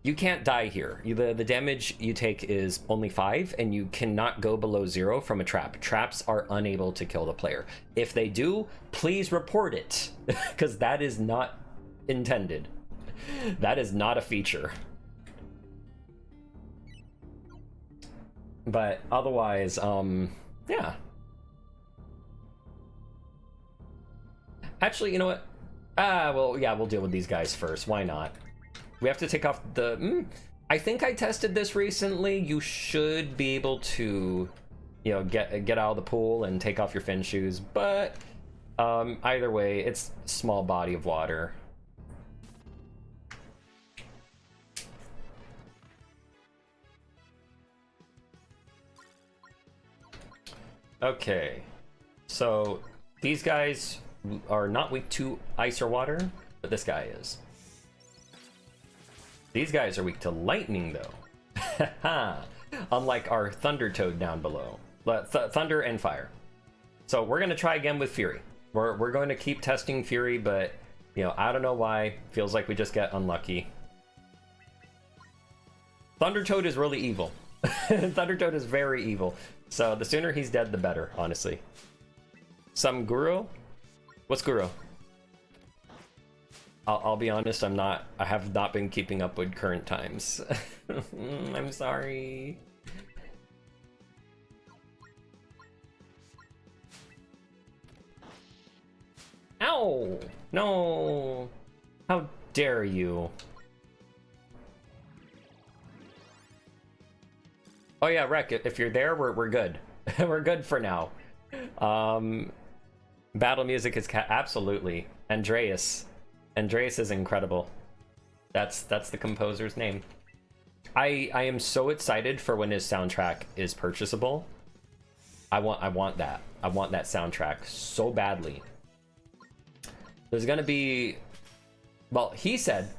You can't die here. The damage you take is only 5, and you cannot go below 0 from a trap. Traps are unable to kill the player. If they do, please report it, because that is not intended. That is not a feature. But otherwise, yeah. Actually, you know what? Well, yeah, we'll deal with these guys first. Why not? We have to take off the... I think I tested this recently. You should be able to, you know, get out of the pool and take off your fin shoes. But either way, it's a small body of water. Okay, so these guys are not weak to ice or water, but this guy is. These guys are weak to lightning, though. Unlike our Thunder Toad down below. Thunder and fire. So we're going to try again with Fury. We're going to keep testing Fury, but, you know, I don't know why. Feels like we just get unlucky. Thunder Toad is really evil. Thunder Toad is very evil. So the sooner he's dead, the better, honestly. Some Guru? What's Guru? I'll be honest, I have not been keeping up with current times. I'm sorry. Ow! No! How dare you? Oh yeah, Rek, if you're there, we're good. We're good for now. Battle music is absolutely. Andreas is incredible. That's the composer's name. I am so excited for when his soundtrack is purchasable. I want that. I want that soundtrack so badly. There's gonna be, well, he said,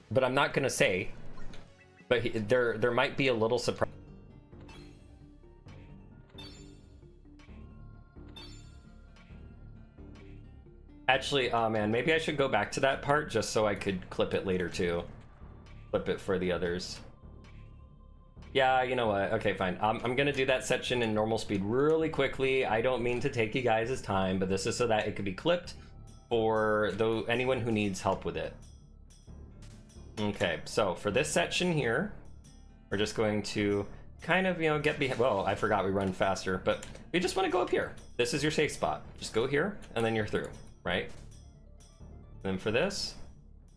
but I'm not gonna say. But there might be a little surprise. Actually, man, maybe I should go back to that part just so I could clip it later too. Clip it for the others. Yeah, you know what? Okay, fine. I'm gonna do that section in normal speed really quickly. I don't mean to take you guys' time, but this is so that it could be clipped for anyone who needs help with it. Okay, so for this section here, we're just going to kind of, you know, get behind. Well, I forgot we run faster, but you just want to go up here. This is your safe spot. Just go here, and then you're through, right? Then for this,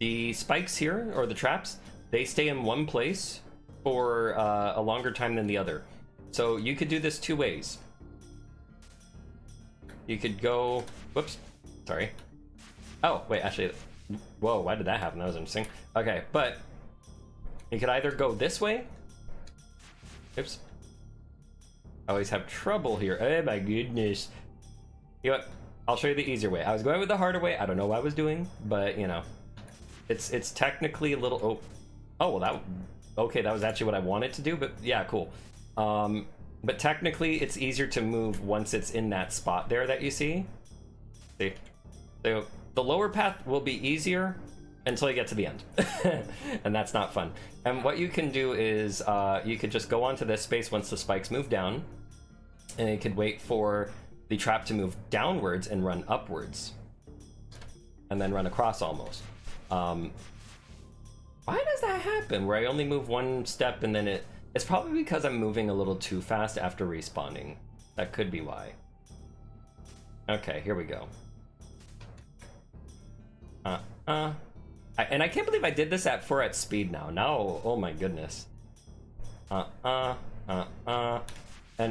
the spikes here, or the traps, they stay in one place for a longer time than the other. So you could do this 2 ways. You could go, whoops, sorry. Oh, wait, actually, whoa, why did that happen? That was interesting. Okay, but you could either go this way. Oops. I always have trouble here. Oh my goodness. You know what? I'll show you the easier way. I was going with the harder way. I don't know what I was doing, but you know, it's technically a little. Oh, well that. Okay, that was actually what I wanted to do, but yeah, cool. But technically, it's easier to move once it's in that spot there that you see. See, so the lower path will be easier until you get to the end, and that's not fun. And what you can do is you could just go onto this space once the spikes move down, and you could wait for the trap to move downwards and run upwards, and then run across almost. Why does that happen? Where I only move one step and then it's probably because I'm moving a little too fast after respawning. That could be why. Okay, here we go. And I can't believe I did this at 4 at speed now. Now, oh my goodness. And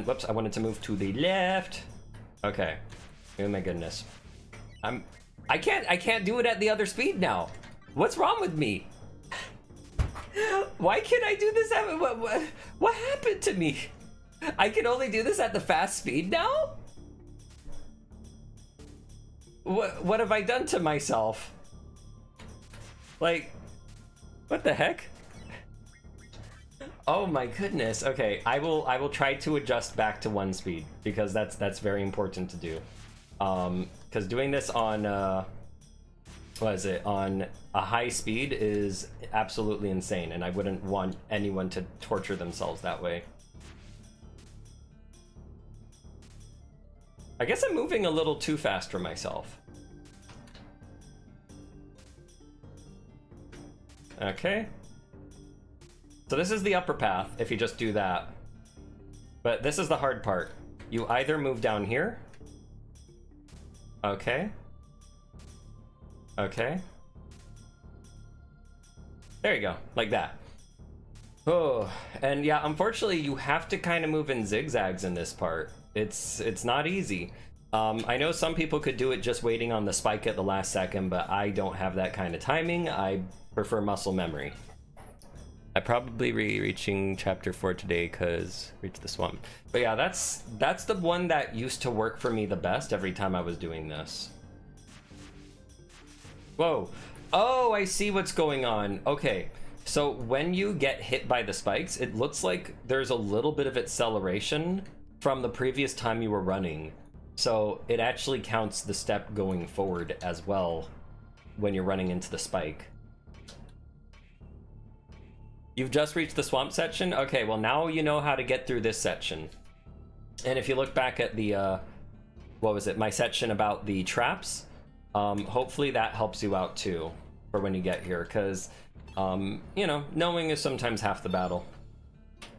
whoops, I wanted to move to the left. Okay. Oh my goodness. I can't do it at the other speed now. What's wrong with me? Why can't I do this at what happened to me? I can only do this at the fast speed now? What have I done to myself? Like, what the heck? Oh my goodness. Okay, I will try to adjust back to 1 speed because that's very important to do. Because doing this on on a high speed is absolutely insane, and I wouldn't want anyone to torture themselves that way. I guess I'm moving a little too fast for myself. Okay. So this is the upper path if you just do that. But this is the hard part. You either move down here. Okay. Okay. There you go, like that. Oh, and yeah, unfortunately you have to kind of move in zigzags in this part. It's not easy. I know some people could do it just waiting on the spike at the last second, but I don't have that kind of timing. I prefer muscle memory. I probably reaching chapter 4 today because reach the swamp. But yeah, that's the one that used to work for me the best every time I was doing this. Whoa. Oh, I see what's going on. Okay, so when you get hit by the spikes, it looks like there's a little bit of acceleration from the previous time you were running. So it actually counts the step going forward as well when you're running into the spike. You've just reached the swamp section? Okay, well now you know how to get through this section. And if you look back at the, what was it, my section about the traps, hopefully that helps you out too for when you get here, because, you know, knowing is sometimes half the battle.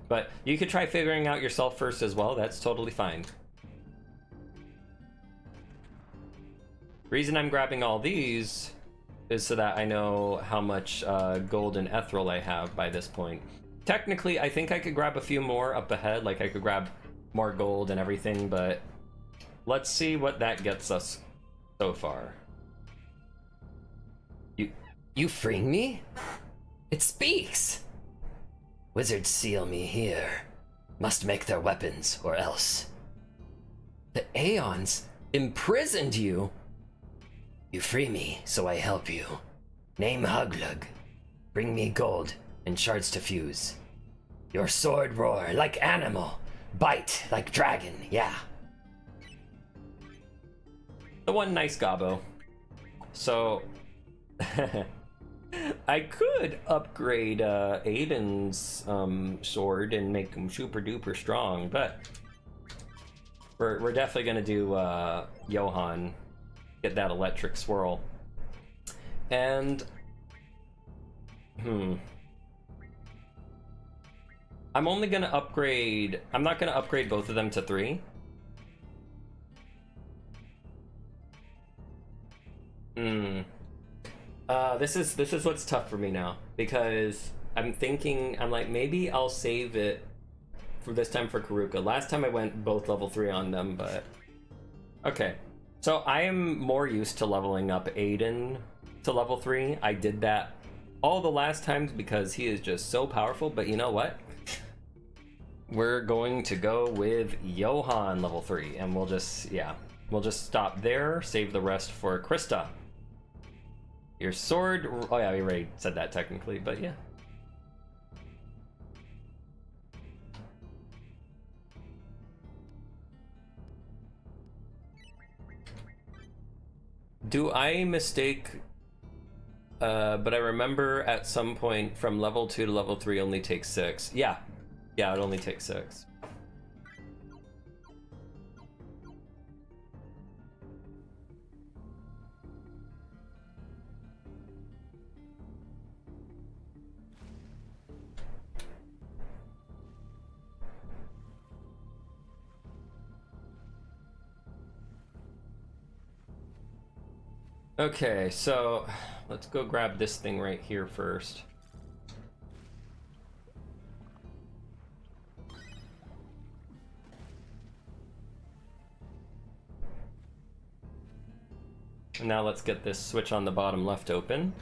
But you could try figuring out yourself first as well, that's totally fine. Reason I'm grabbing all these is so that I know how much gold and ethereal I have by this point. Technically, I think I could grab a few more up ahead, like I could grab more gold and everything, but let's see what that gets us so far. You freeing me? It speaks! Wizards seal me here. Must make their weapons, or else. The Aeons imprisoned you? You free me, so I help you. Name Huglug. Bring me gold and shards to fuse. Your sword roar like animal. Bite like dragon, yeah. The one nice gobbo. So... I could upgrade Aiden's sword and make him super duper strong, but we're definitely gonna do Johann, get that electric swirl. And I'm only gonna upgrade, I'm not gonna upgrade both of them to 3. This is what's tough for me now, because I'm thinking, I'm like, maybe I'll save it for this time for Karuka. Last time I went both level 3 on them, but okay. So I am more used to leveling up Aiden to level 3. I did that all the last times because he is just so powerful, but you know what? We're going to go with Johann level 3, and we'll just, yeah. We'll just stop there, save the rest for Krista. Your sword... Oh yeah, we already said that technically, but yeah. Do I mistake... but I remember at some point from level 2 to level 3 only takes 6. Yeah. Yeah, it only takes 6. Okay, so let's go grab this thing right here first. And now let's get this switch on the bottom left open.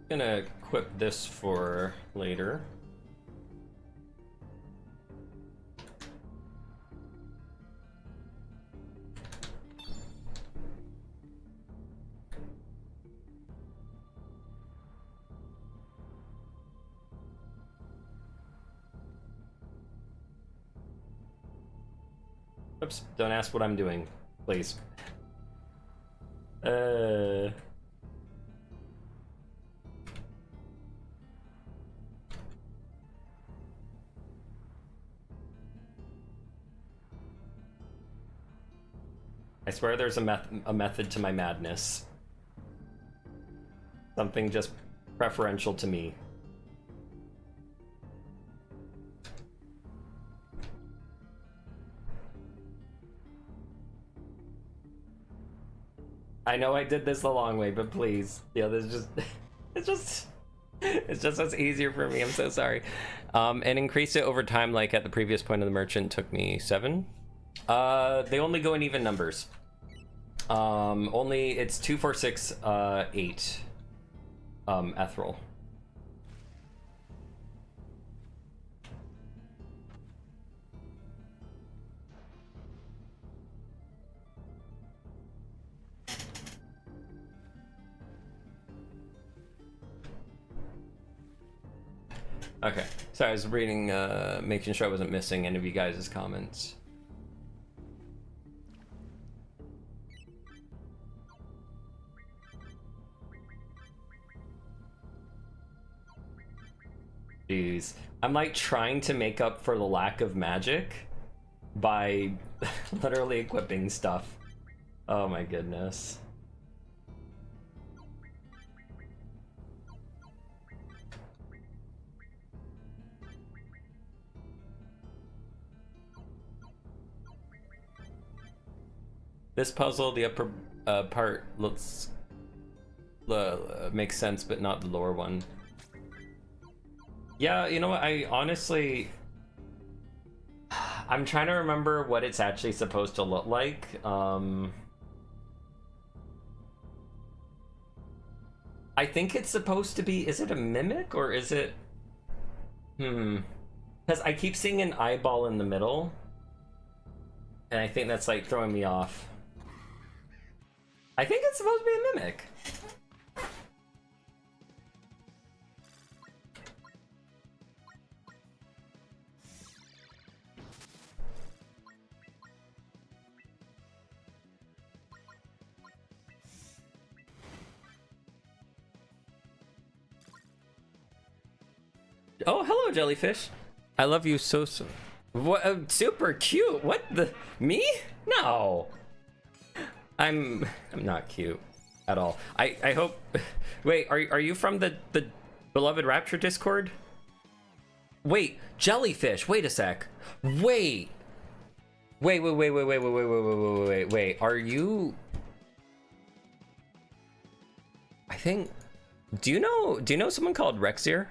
Gonna equip this for later. Oops, don't ask what I'm doing, please. I swear there's a method to my madness. Something just preferential to me. I know I did this the long way, but please. Yeah, this just... It's just what's easier for me, I'm so sorry. And increase it over time, like at the previous point of the merchant took me 7. They only go in even numbers. Only, it's 2, 4, 6, 8. Ethereal. Okay, so I was reading, making sure I wasn't missing any of you guys' comments. Jeez, I'm like trying to make up for the lack of magic by literally equipping stuff. Oh my goodness. This puzzle, the upper part looks makes sense, but not the lower one. Yeah, you know what? I honestly, I'm trying to remember what it's actually supposed to look like. I think it's supposed to be. Is it a mimic or is it? Because I keep seeing an eyeball in the middle, and I think that's like throwing me off. I think it's supposed to be a mimic. Oh, hello, jellyfish. I love you so. What? Super cute. What the? Me? No. I'm not cute at all. I hope. Wait, are you from the Beloved Rapture Discord? Wait, jellyfish. Wait a sec. Wait. Wait. Are you? I think. Do you know someone called Rexier?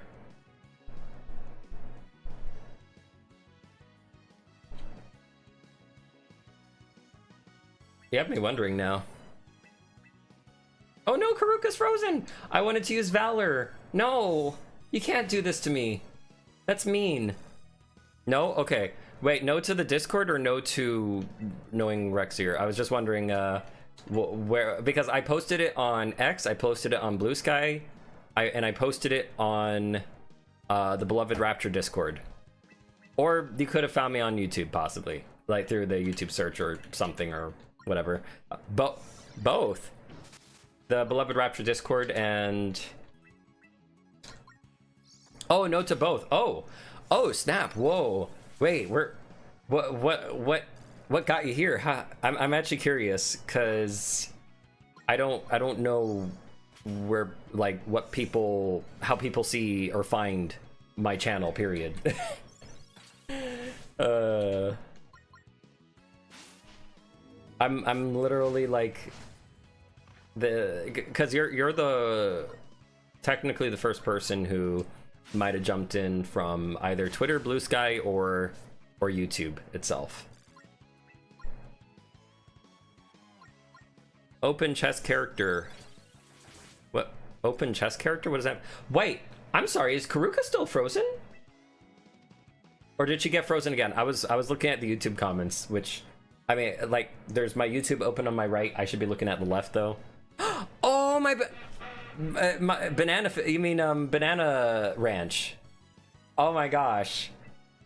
You have me wondering now. Oh no, Karuka's frozen! I wanted to use Valor. No! You can't do this to me. That's mean. No? Okay. Wait, no to the Discord or no to knowing Rexier? I was just wondering where, because I posted it on X, I posted it on Blue Sky, and I posted it on the Beloved Rapture Discord. Or you could have found me on YouTube, possibly, like through the YouTube search or something or whatever. Both the Beloved Rapture Discord and oh, no to both. Oh snap! Whoa, wait, what got you here? Huh? I'm actually curious because I don't know where, like, how people see or find my channel. Period. I'm literally like because you're technically the first person who might have jumped in from either Twitter, Blue Sky, or YouTube itself. Open chess character. What? Open chess character? What is that? Wait, I'm sorry. Is Karuka still frozen? Or did she get frozen again? I was looking at the YouTube comments, which, I mean, like, there's my YouTube open on my right. I should be looking at the left, though. Oh, my banana. You mean Banana Ranch? Oh my gosh.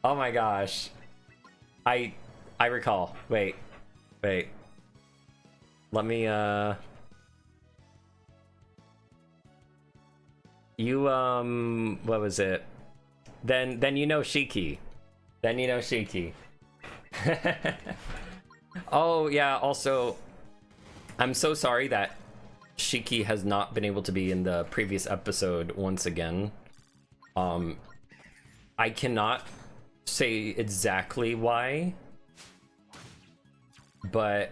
Oh my gosh. I recall. Wait. Let me you what was it? Then you know Shiki. Then you know Shiki. Oh yeah, also I'm so sorry that Shiki has not been able to be in the previous episode once again. I cannot say exactly why, but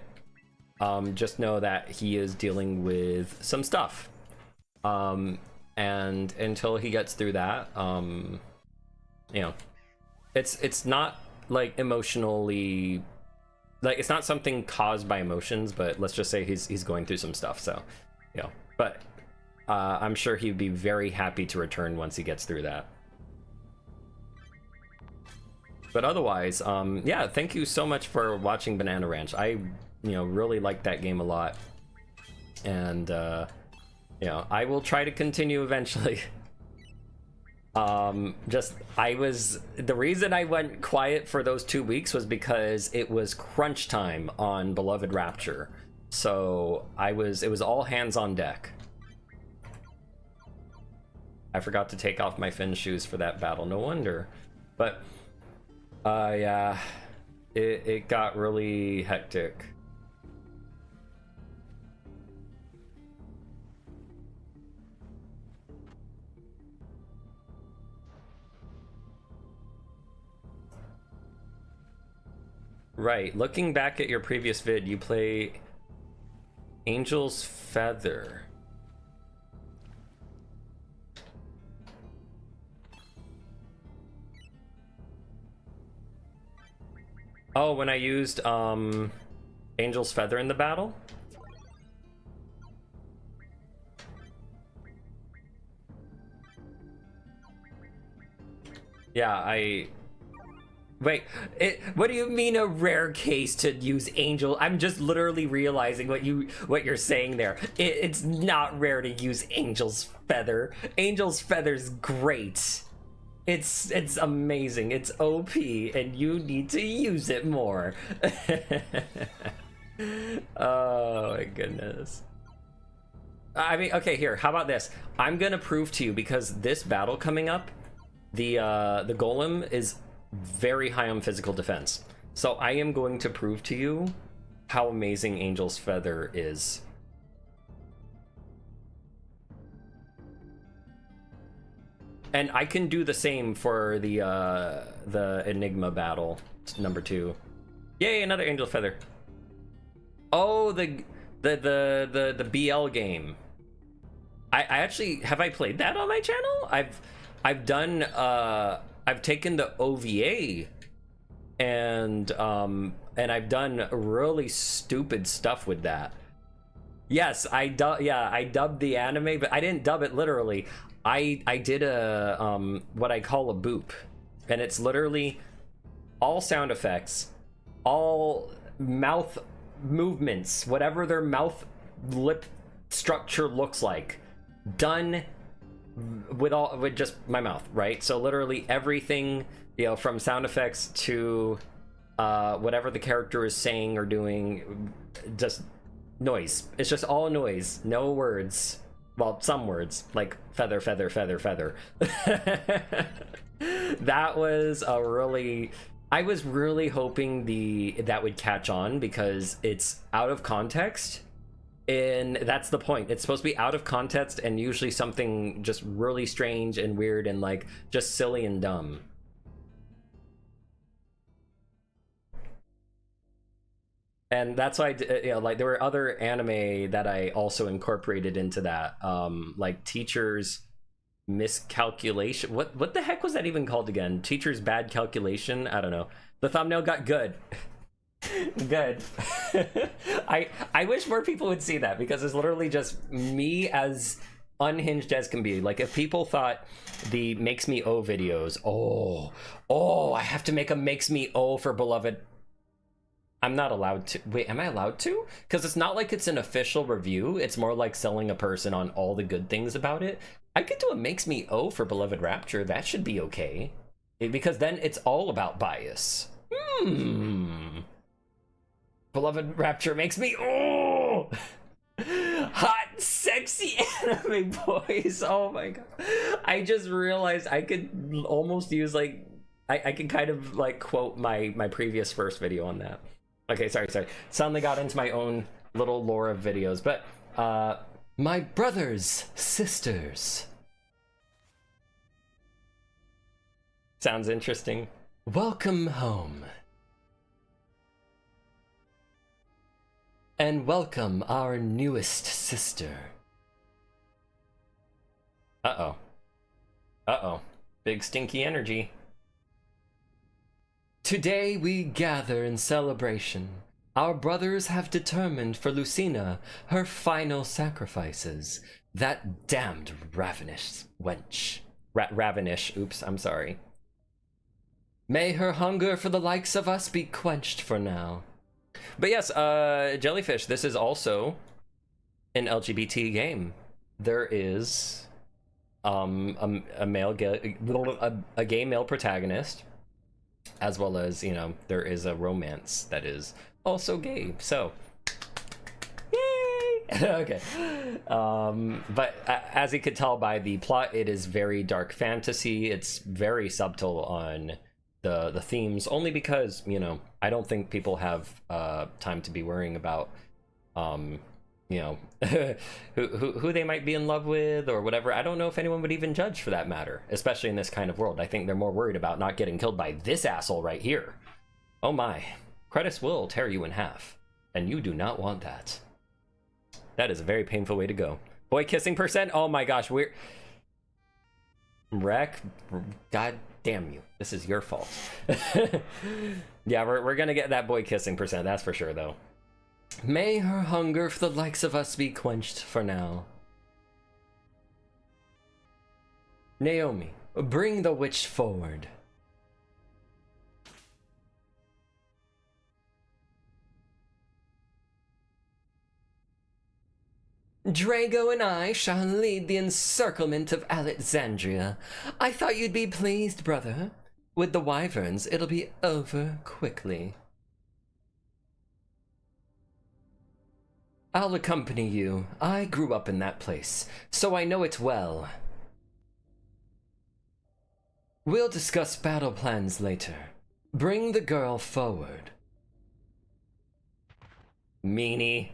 just know that he is dealing with some stuff. And until he gets through that, you know, it's not like emotionally, like it's not something caused by emotions, but let's just say he's going through some stuff. So, you know, but I'm sure he'd be very happy to return once he gets through that. But otherwise, yeah, thank you so much for watching Banana Ranch. I, really like that game a lot. And, I will try to continue eventually. The reason I went quiet for those 2 weeks was because it was crunch time on Beloved Rapture. So it was all hands on deck. I forgot to take off my Finn shoes for that battle, no wonder. But, yeah, it got really hectic. Right, looking back at your previous vid, you play Angel's Feather. Oh, when I used Angel's Feather in the battle? Yeah, Wait, what do you mean a rare case to use Angel? I'm just literally realizing what you're saying there. It's not rare to use Angel's Feather. Angel's Feather's great. It's amazing. It's OP, and you need to use it more. Oh my goodness. I mean, okay, here. How about this? I'm gonna prove to you, because this battle coming up, the golem is very high on physical defense. So I am going to prove to you how amazing Angel's Feather is. And I can do the same for the Enigma battle, number 2. Yay, another Angel Feather. Oh, the BL game. I actually, have I played that on my channel? I've done I've taken the OVA and I've done really stupid stuff with that. Yes, I dubbed the anime, but I didn't dub it literally. I did a what I call a boop, and it's literally all sound effects, all mouth movements, whatever their mouth lip structure looks like, done with just my mouth, right? So literally everything, you know, from sound effects to whatever the character is saying or doing, just noise. It's just all noise, no words. Well, some words, like feather, feather, feather, feather. That was a really... I was really hoping that would catch on, because it's out of context, and that's the point. It's supposed to be out of context and usually something just really strange and weird and like just silly and dumb. And that's why, you know, like there were other anime that I also incorporated into that, like Teacher's Miscalculation. What the heck was that even called again? Teacher's Bad Calculation? I don't know. The thumbnail got good. Good. I wish more people would see that, because it's literally just me as unhinged as can be. Like if people thought the Makes Me O videos, oh, I have to make a Makes Me O for Beloved. I'm not allowed to. Wait, am I allowed to? Because it's not like it's an official review. It's more like selling a person on all the good things about it. I could do a Makes Me O for Beloved Rapture. That should be okay. Because then it's all about bias. Beloved Rapture makes me hot, sexy anime boys. Oh my god. I just realized I could almost use like I could kind of like quote my previous first video on that. Okay, sorry. Suddenly got into my own little lore of videos, but my brothers, sisters. Sounds interesting. Welcome home. And welcome our newest sister. Uh-oh. Big stinky energy. Today we gather in celebration. Our brothers have determined for Lucina her final sacrifices. That damned Ravenish wench. Ravenish, oops, I'm sorry. May her hunger for the likes of us be quenched for now. But yes, Jellyfish, this is also an LGBT game. There is a gay male protagonist, as well as, you know, there is a romance that is also gay. So, yay! Okay. But as you could tell by the plot, it is very dark fantasy. It's very subtle on the themes, only because, you know, I don't think people have time to be worrying about you know, who they might be in love with or whatever. I don't know if anyone would even judge for that matter, especially in this kind of world. I think they're more worried about not getting killed by this asshole right here. Oh my, Credis will tear you in half, and you do not want that. That is a very painful way to go. Boy kissing percent? Oh my gosh, we're... Wreck, god damn you. This is your fault. Yeah, we're gonna get that boy kissing percent, that's for sure though. May her hunger for the likes of us be quenched for now. Naomi, bring the witch forward. Drago and I shall lead the encirclement of Alexandria. I thought you'd be pleased, brother. With the wyverns, it'll be over quickly. I'll accompany you. I grew up in that place, so I know it well. We'll discuss battle plans later. Bring the girl forward. Meanie.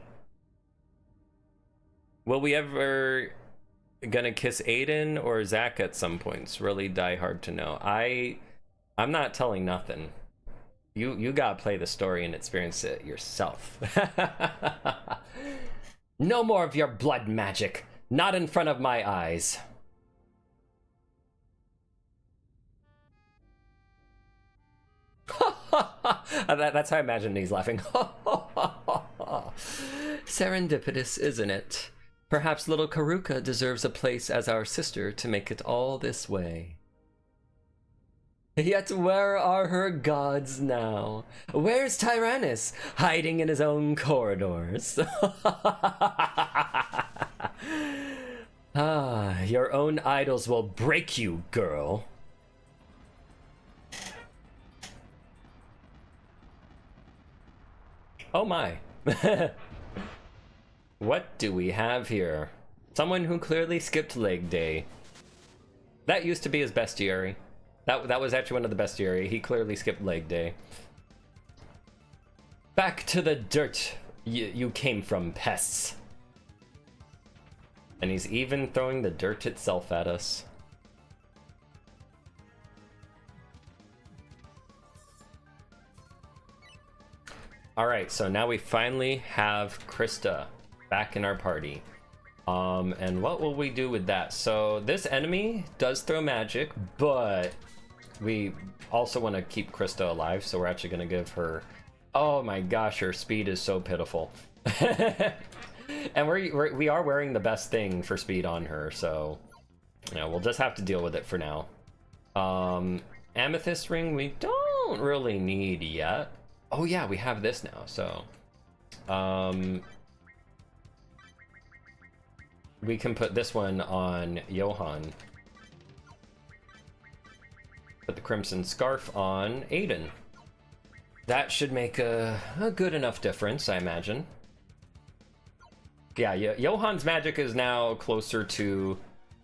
Will we ever gonna kiss Aiden or Zach at some points? Really die hard to know. I'm not telling nothing. You gotta play the story and experience it yourself. No more of your blood magic. Not in front of my eyes. That's how I imagine he's laughing. Serendipitous, isn't it? Perhaps little Karuka deserves a place as our sister to make it all this way. Yet where are her gods now? Where's Tyrannus, hiding in his own corridors? Ah, your own idols will break you, girl. Oh my. What do we have here? Someone who clearly skipped leg day. That used to be his bestiary. That was actually one of the bestiary. He clearly skipped leg day. Back to the dirt you came from, pests. And he's even throwing the dirt itself at us. Alright, so now we finally have Krista back in our party. And what will we do with that? So this enemy does throw magic, but we also want to keep Krista alive, so we're actually going to give her... Oh my gosh, her speed is so pitiful. And we are wearing the best thing for speed on her, so you know, we'll just have to deal with it for now. Amethyst ring we don't really need yet. Oh yeah, we have this now, so we can put this one on Johan. Put the crimson scarf on Aiden. That should make a good enough difference, I imagine. Yeah, Johan's magic is now closer to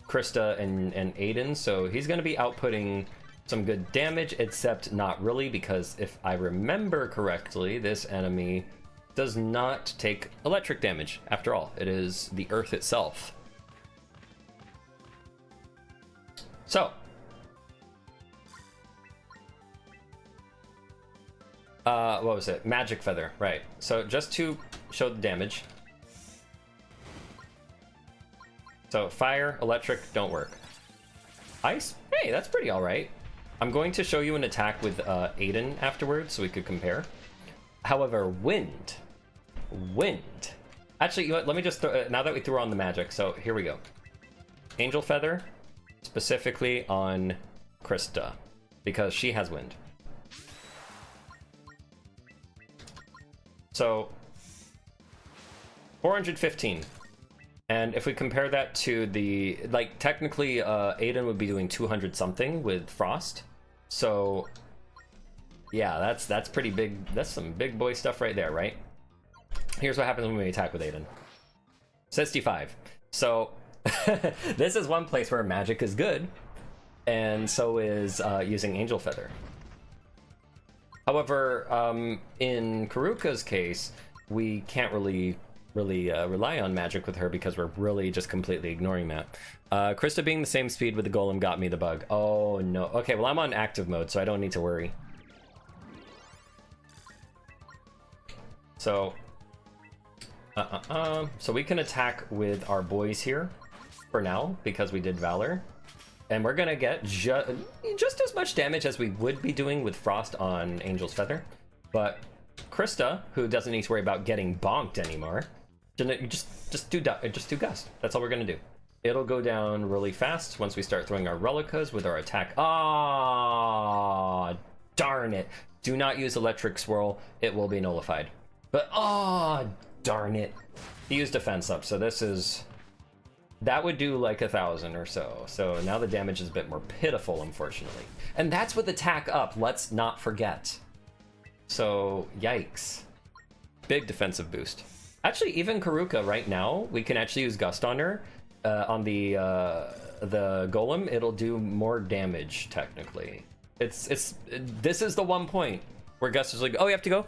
Krista and Aiden, so he's going to be outputting some good damage, except not really, because if I remember correctly, this enemy does not take electric damage. After all, it is the earth itself. So, what was it? Magic feather, right. So just to show the damage. So fire, electric, don't work. Ice? Hey, that's pretty alright. I'm going to show you an attack with Aiden afterwards so we could compare. However, wind. Actually, you know what? Let me just throw, now that we threw on the magic, so here we go. Angel feather, specifically on Krista, because she has wind. So 415. And if we compare that to the, like, technically Aiden would be doing 200 something with frost. So yeah, that's pretty big. That's some big boy stuff right there, right? Here's what happens when we attack with Aiden. 65. So this is one place where magic is good, and so is using Angel Feather. However, in Karuka's case, we can't really rely on magic with her because we're really just completely ignoring that. Krista being the same speed with the golem got me the bug. Oh no. Okay, well I'm on active mode, so I don't need to worry. So, so we can attack with our boys here for now because we did Valor. And we're gonna get just as much damage as we would be doing with Frost on Angel's Feather. But Krista, who doesn't need to worry about getting bonked anymore, just do Gust. That's all we're gonna do. It'll go down really fast once we start throwing our Relicas with our attack. Ah, darn it. Do not use Electric Swirl. It will be nullified. But, ah, darn it. He used Defense up, so this is... That would do like 1,000 or so. So now the damage is a bit more pitiful, unfortunately. And that's with attack up, let's not forget. So, yikes. Big defensive boost. Actually, even Karuka right now, we can actually use Gust on her. On the Golem, it'll do more damage, technically. This is the one point where Gust is like, oh, you have to go?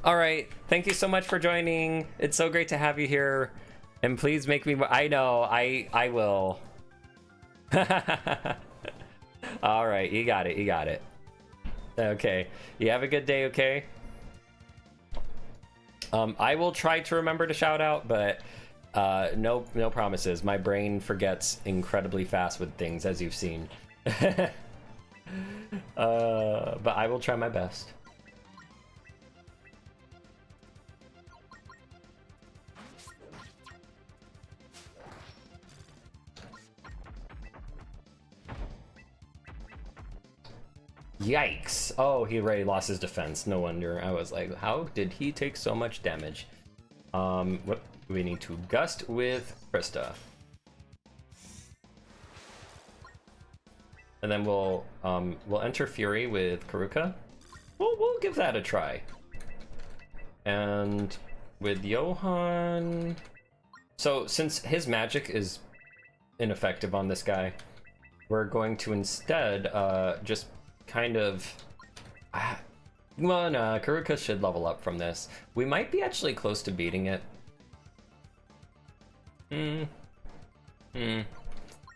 Alright, thank you so much for joining. It's so great to have you here. And please make me... I know, I will. Alright, you got it, you got it. Okay, you have a good day, okay? I will try to remember to shout out, but no promises. My brain forgets incredibly fast with things, as you've seen. But I will try my best. Yikes. Oh, he already lost his defense. No wonder. I was like, how did he take so much damage? Whoop. We need to gust with Krista. And then we'll enter Fury with Karuka. We'll give that a try. And with Johan... So, since his magic is ineffective on this guy, we're going to instead just kind of... Well, no, Karuka should level up from this. We might be actually close to beating it.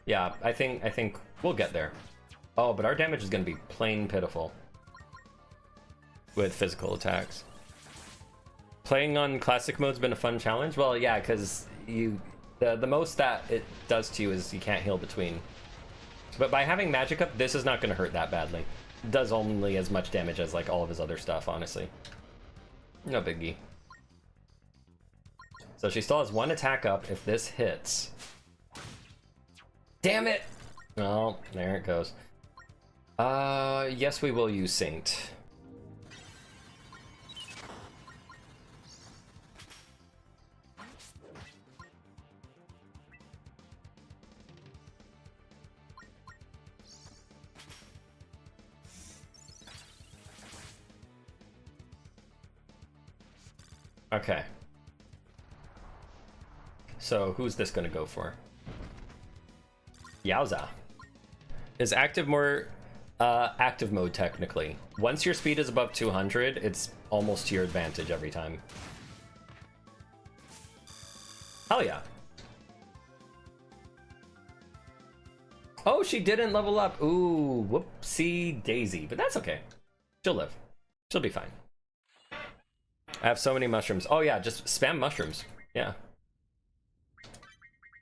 Yeah, I think we'll get there. Oh, but our damage is going to be plain pitiful with physical attacks. Playing on classic mode's been a fun challenge. Well, yeah, because the most that it does to you is you can't heal between. But by having magic up, this is not going to hurt that badly. It does only as much damage as like all of his other stuff, honestly. No biggie. So she still has one attack up if this hits. Damn it! Oh, there it goes. Yes, we will use Saint. Okay. So, who's this gonna go for? Yowza. Is active more active mode technically. Once your speed is above 200, it's almost to your advantage every time. Hell yeah. Oh, she didn't level up. Ooh, whoopsie daisy. But that's okay. She'll live. She'll be fine. I have so many mushrooms. Oh yeah, just spam mushrooms. Yeah.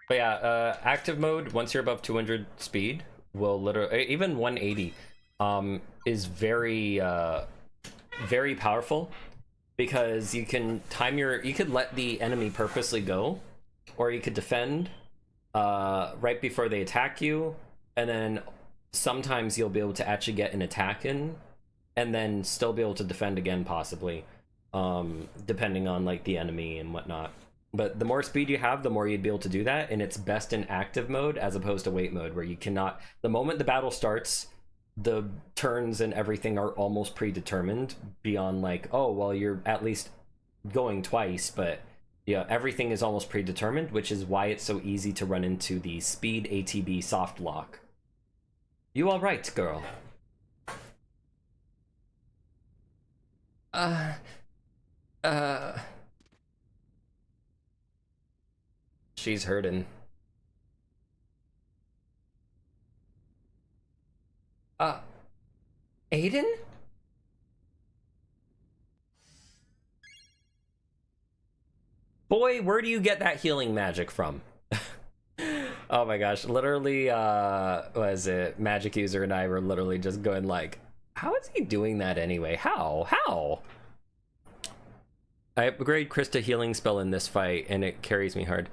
But yeah, active mode, once you're above 200 speed, will literally, even 180, is very, very powerful, because you can time you could let the enemy purposely go, or you could defend, right before they attack you, and then sometimes you'll be able to actually get an attack in, and then still be able to defend again, possibly, depending on, like, the enemy and whatnot. But the more speed you have, the more you'd be able to do that, and it's best in active mode as opposed to wait mode, where you cannot... The moment the battle starts, the turns and everything are almost predetermined beyond, like, oh, well, you're at least going twice, but yeah, everything is almost predetermined, which is why it's so easy to run into the speed ATB soft lock. You all right, girl? She's hurting. Aiden? Boy, where do you get that healing magic from? Oh my gosh, literally, was it Magic User and I were literally just going like, how is he doing that anyway? How? I upgrade Krista healing spell in this fight, and it carries me hard.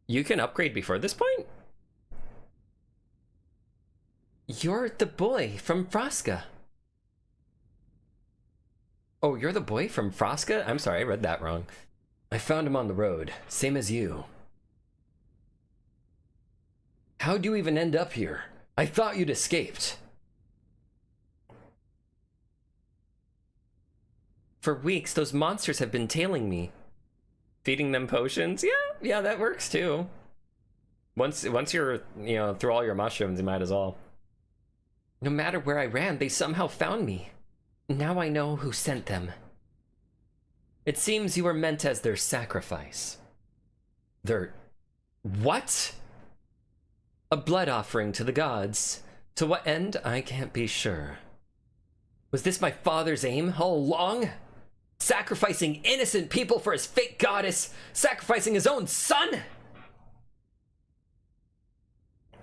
You can upgrade before this point? You're the boy from Frosca. Oh, you're the boy from Frosca? I'm sorry, I read that wrong. I found him on the road, same as you. How'd you even end up here? I thought you'd escaped. For weeks, those monsters have been tailing me. Feeding them potions? Yeah, that works too. Once you're, you know, through all your mushrooms, you might as well. No matter where I ran, they somehow found me. Now I know who sent them. It seems you were meant as their sacrifice. Their... what? A blood offering to the gods. To what end, I can't be sure. Was this my father's aim all along? Sacrificing innocent people for his fake goddess, sacrificing his own son?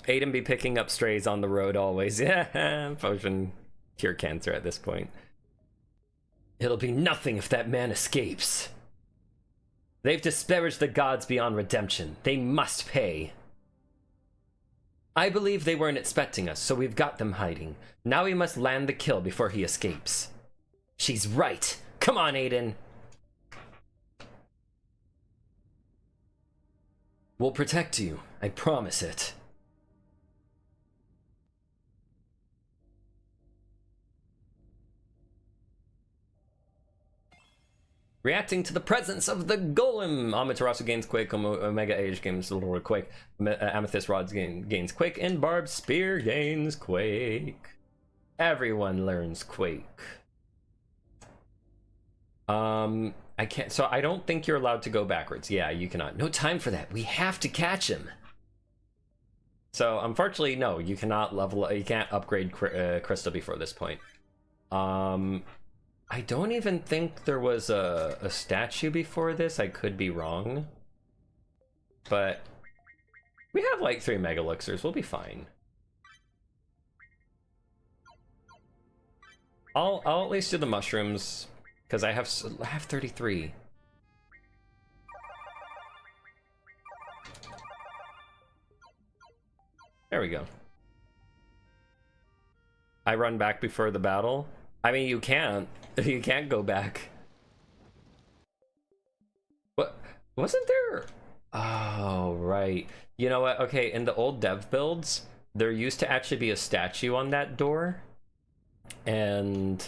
Aiden be picking up strays on the road always. Yeah, potion cure cancer at this point. It'll be nothing if that man escapes. They've disparaged the gods beyond redemption. They must pay. I believe they weren't expecting us, so we've got them hiding. Now we must land the kill before he escapes. She's right. Come on, Aiden. We'll protect you. I promise it. Reacting to the presence of the golem. Amaterasu gains Quake, Omega Age gains Little Quake, Amethyst Rods gains Quake, and Barb Spear gains Quake. Everyone learns Quake. I can't, so I don't think you're allowed to go backwards. Yeah, you cannot. No time for that. We have to catch him. So unfortunately, no, you cannot level, you can't upgrade Crystal before this point. I don't even think there was a statue before this. I could be wrong. But we have like 3 Mega Elixirs. We'll be fine. I'll at least do the mushrooms because I have 33. There we go. I run back before the battle. I mean, you can't. You can't go back. What? Wasn't there? Oh, right. You know what? Okay, in the old dev builds, there used to actually be a statue on that door. And,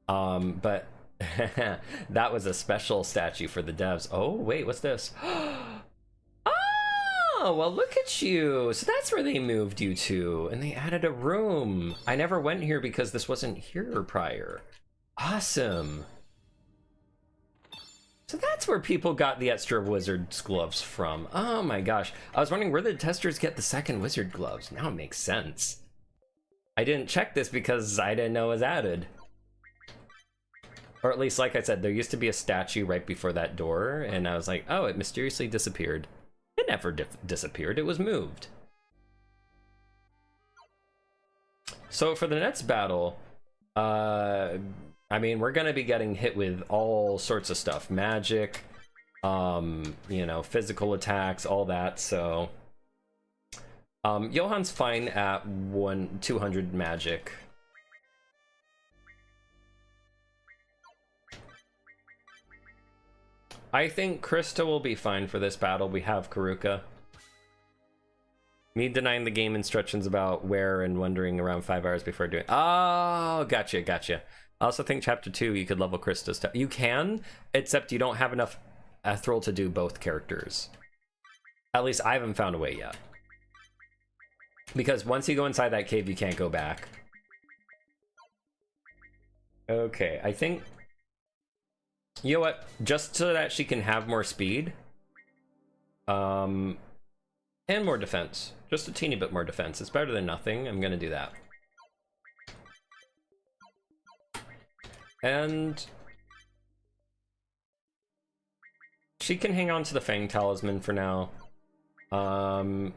but that was a special statue for the devs. Oh, wait, what's this? Oh, well, look at you. So that's where they moved you to. And they added a room. I never went here because this wasn't here prior. Awesome. So that's where people got the extra wizard's gloves from. Oh my gosh. I was wondering where the testers get the second wizard gloves. Now it makes sense. I didn't check this because I didn't know it was added. Or at least, like I said, there used to be a statue right before that door, and I was like, oh, it mysteriously disappeared. It never disappeared, it was moved. So for the next battle, I mean, we're gonna be getting hit with all sorts of stuff. Magic, you know, physical attacks, all that, so... Johan's fine at 200 magic. I think Krista will be fine for this battle. We have Karuka. Me denying the game instructions about where and wandering around 5 hours before doing... Oh, gotcha, gotcha. I also think chapter 2 you could level Krista's stuff. You can, except you don't have enough Ethereal to do both characters. At least I haven't found a way yet. Because once you go inside that cave, you can't go back. Okay, I think... You know what? Just so that she can have more speed. And more defense. Just a teeny bit more defense. It's better than nothing. I'm gonna do that. And... she can hang on to the Fang Talisman for now. I'll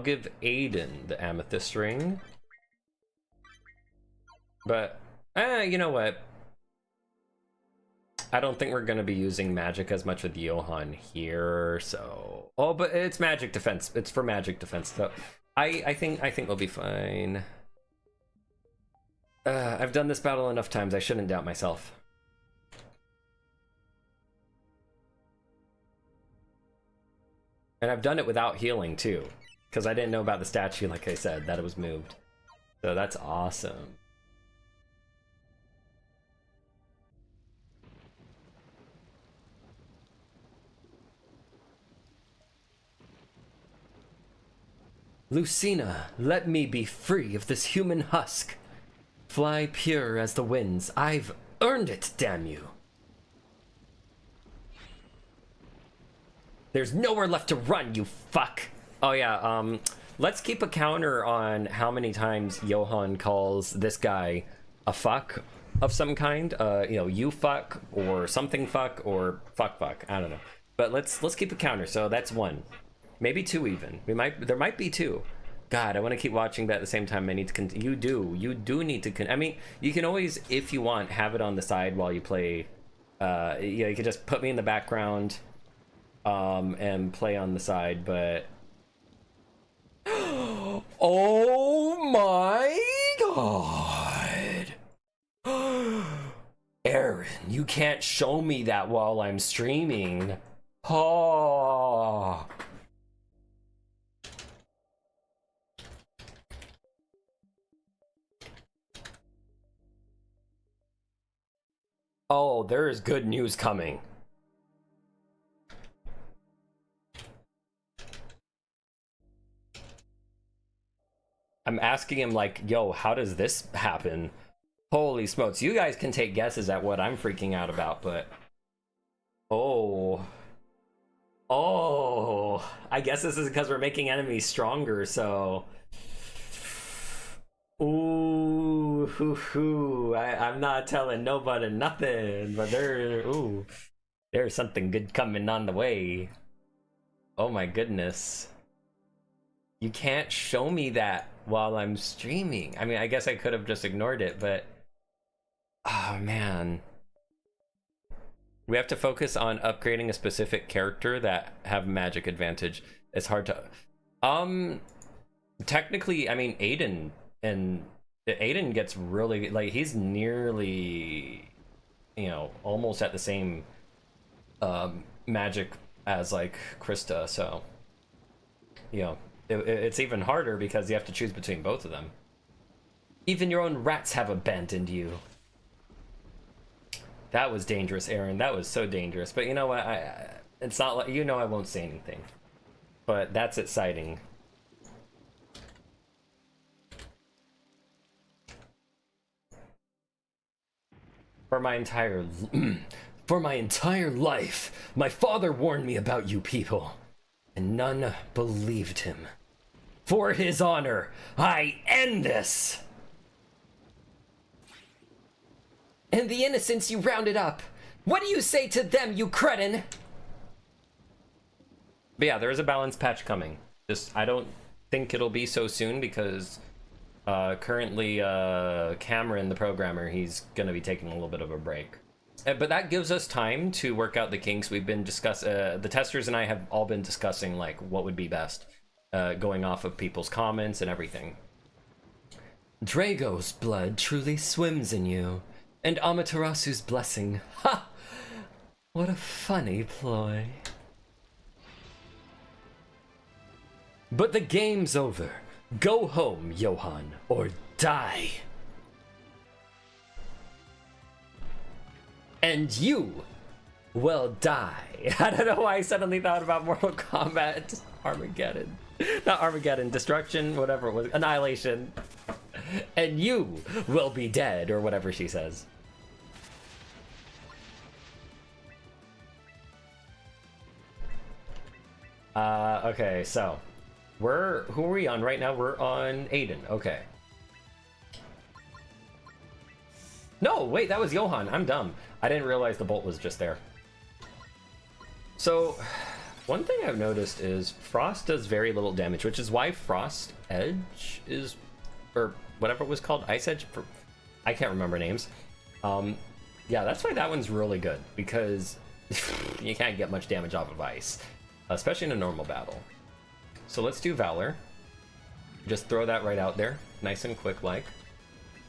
give Aiden the Amethyst Ring. But, you know what? I don't think we're going to be using magic as much with Johan here, so... Oh, but it's magic defense. It's for magic defense, so... I think we'll be fine. I've done this battle enough times, I shouldn't doubt myself. And I've done it without healing, too. Because I didn't know about the statue, like I said, that it was moved. So that's awesome. Lucina, let me be free of this human husk. Fly pure as the winds. I've earned it, damn you. There's nowhere left to run, you fuck. Oh yeah, let's keep a counter on how many times Johan calls this guy a fuck of some kind. You know, you fuck, or something fuck, or fuck. I don't know. But let's keep a counter, so that's 1. Maybe 2 even. There might be 2. God, I want to keep watching that at the same time. I need to you do need to I mean, you can always, if you want, have it on the side while you play. You know, you can just put me in the background and play on the side, but oh my god. Aaron, you can't show me that while I'm streaming. Oh. Oh, there is good news coming. I'm asking him like, yo, how does this happen? Holy smokes, you guys can take guesses at what I'm freaking out about, but... Oh. Oh. I guess this is because we're making enemies stronger, so... Ooh, hoo, hoo. I'm not telling nobody nothing, but there's something good coming on the way. Oh my goodness. You can't show me that while I'm streaming. I mean, I guess I could have just ignored it, but... Oh, man. We have to focus on upgrading a specific character that have magic advantage. It's hard to... Technically, I mean, Aiden gets really... Like, he's nearly, you know, almost at the same magic as, like, Krista, so... You know, it's even harder because you have to choose between both of them. Even your own rats have abandoned you. That was dangerous, Aaron. That was so dangerous. But you know what? It's not like, you know, I won't say anything. But that's exciting. For my entire life, my father warned me about you people, and none believed him. For his honor, I end this! And the innocents you rounded up, what do you say to them, you cretin? But yeah, there is a balance patch coming. Just, I don't think it'll be so soon because currently Cameron, the programmer, he's gonna be taking a little bit of a break. But that gives us time to work out the kinks. We've been the testers and I have all been discussing like what would be best, going off of people's comments and everything. Drago's blood truly swims in you. And Amaterasu's blessing. Ha! What a funny ploy. But the game's over. Go home, Johan, or die. And you will die. I don't know why I suddenly thought about Mortal Kombat Armageddon. Not Armageddon, Destruction, whatever it was. Annihilation. And you will be dead, or whatever she says. Okay, so who are we on right now? We're on Aiden. Okay. No, wait, that was Johan. I'm dumb. I didn't realize the bolt was just there. So, one thing I've noticed is Frost does very little damage, which is why Frost Edge is, or whatever it was called, Ice Edge, I can't remember names. Yeah, that's why that one's really good, because you can't get much damage off of ice, especially in a normal battle. So let's do Valor. Just throw that right out there, nice and quick like.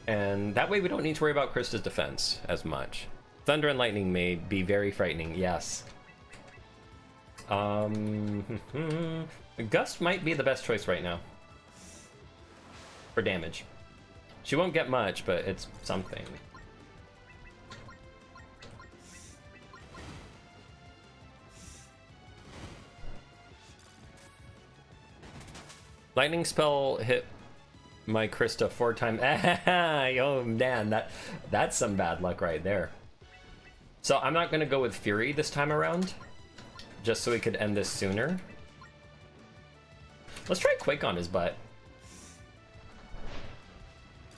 And that way we don't need to worry about Krista's defense as much. Thunder and Lightning may be very frightening, yes. Gust might be the best choice right now. For damage. She won't get much, but it's something. Lightning spell hit my Krista 4 times. Oh man, that's some bad luck right there. So I'm not gonna go with Fury this time around, just so we could end this sooner. Let's try Quake on his butt.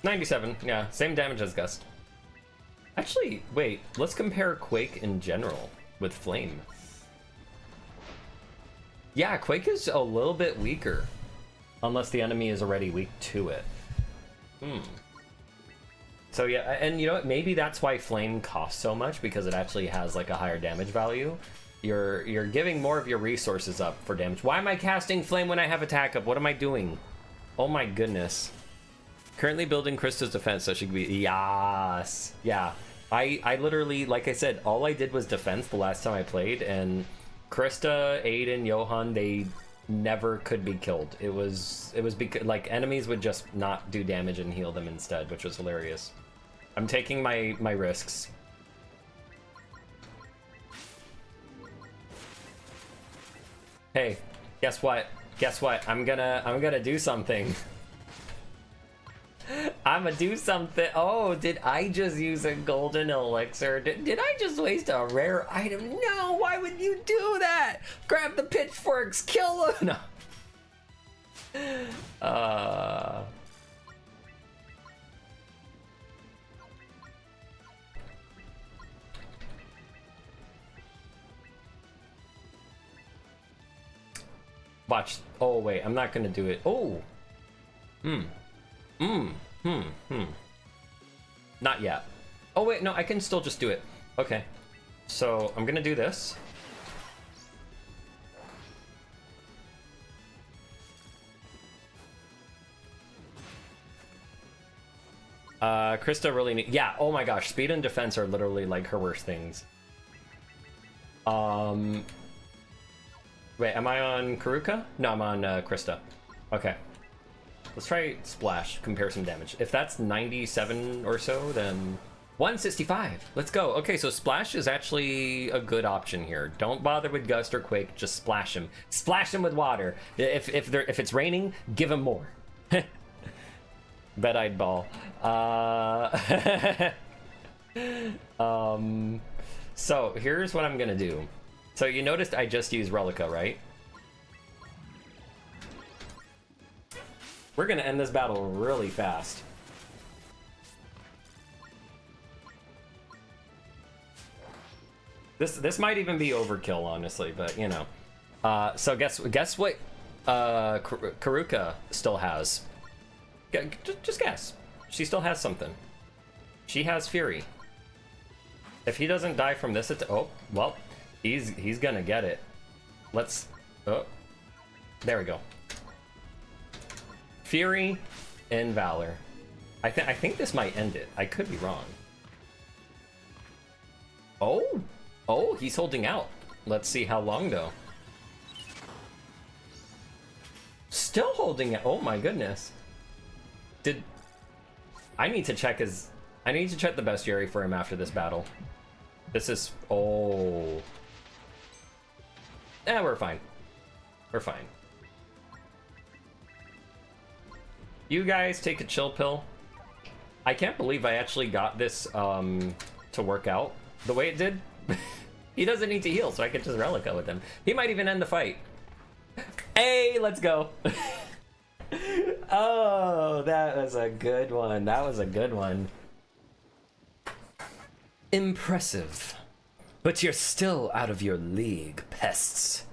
97, yeah, same damage as Gust. Actually, wait, let's compare Quake in general with Flame. Yeah, Quake is a little bit weaker. Unless the enemy is already weak to it. So yeah, and you know what? Maybe that's why Flame costs so much, because it actually has like a higher damage value. You're giving more of your resources up for damage. Why am I casting flame when I have attack up? What am I doing? Oh my goodness. Currently building Krista's defense so she can be... Yes! Yeah. I literally, like I said, all I did was defense the last time I played, and Krista, Aiden, Johan, they never could be killed. It was because, like, enemies would just not do damage and heal them instead, which was hilarious. I'm taking my risks. Hey, guess what? Guess what? I'm gonna do something. I'm gonna do something. Oh, did I just use a golden elixir? Did I just waste a rare item? No, why would you do that? Grab the pitchforks, kill them. No. Watch. Oh, wait, I'm not gonna do it. Oh. Not yet. Oh, wait, no, I can still just do it. Okay. So, I'm gonna do this. Krista really need... Yeah, oh my gosh, speed and defense are literally, like, her worst things. Wait, am I on Karuka? No, I'm on Krista. Okay. Let's try Splash, compare some damage. If that's 97 or so, then 165. Let's go. Okay, so Splash is actually a good option here. Don't bother with Gust or Quake, just splash him. Splash him with water. If it's raining, give him more. Bet-eyed ball. So here's what I'm gonna do. So you noticed I just used Relica, right? We're gonna end this battle really fast. This might even be overkill, honestly, but you know. So guess what Karuka still has? Just guess. She still has something. She has Fury. If he doesn't die from this, oh, well, he's gonna get it. Let's, oh, there we go. Fury and Valor. I think this might end it. I could be wrong. Oh, he's holding out. Let's see how long though. Still holding it. Oh my goodness. I need to check the bestiary for him after this battle. This is, oh. We're fine. We're fine. You guys take a chill pill. I can't believe I actually got this to work out the way it did. He doesn't need to heal, so I can just Relica with him. He might even end the fight. Hey, let's go. Oh, that was a good one. That was a good one. Impressive. But you're still out of your league, pests.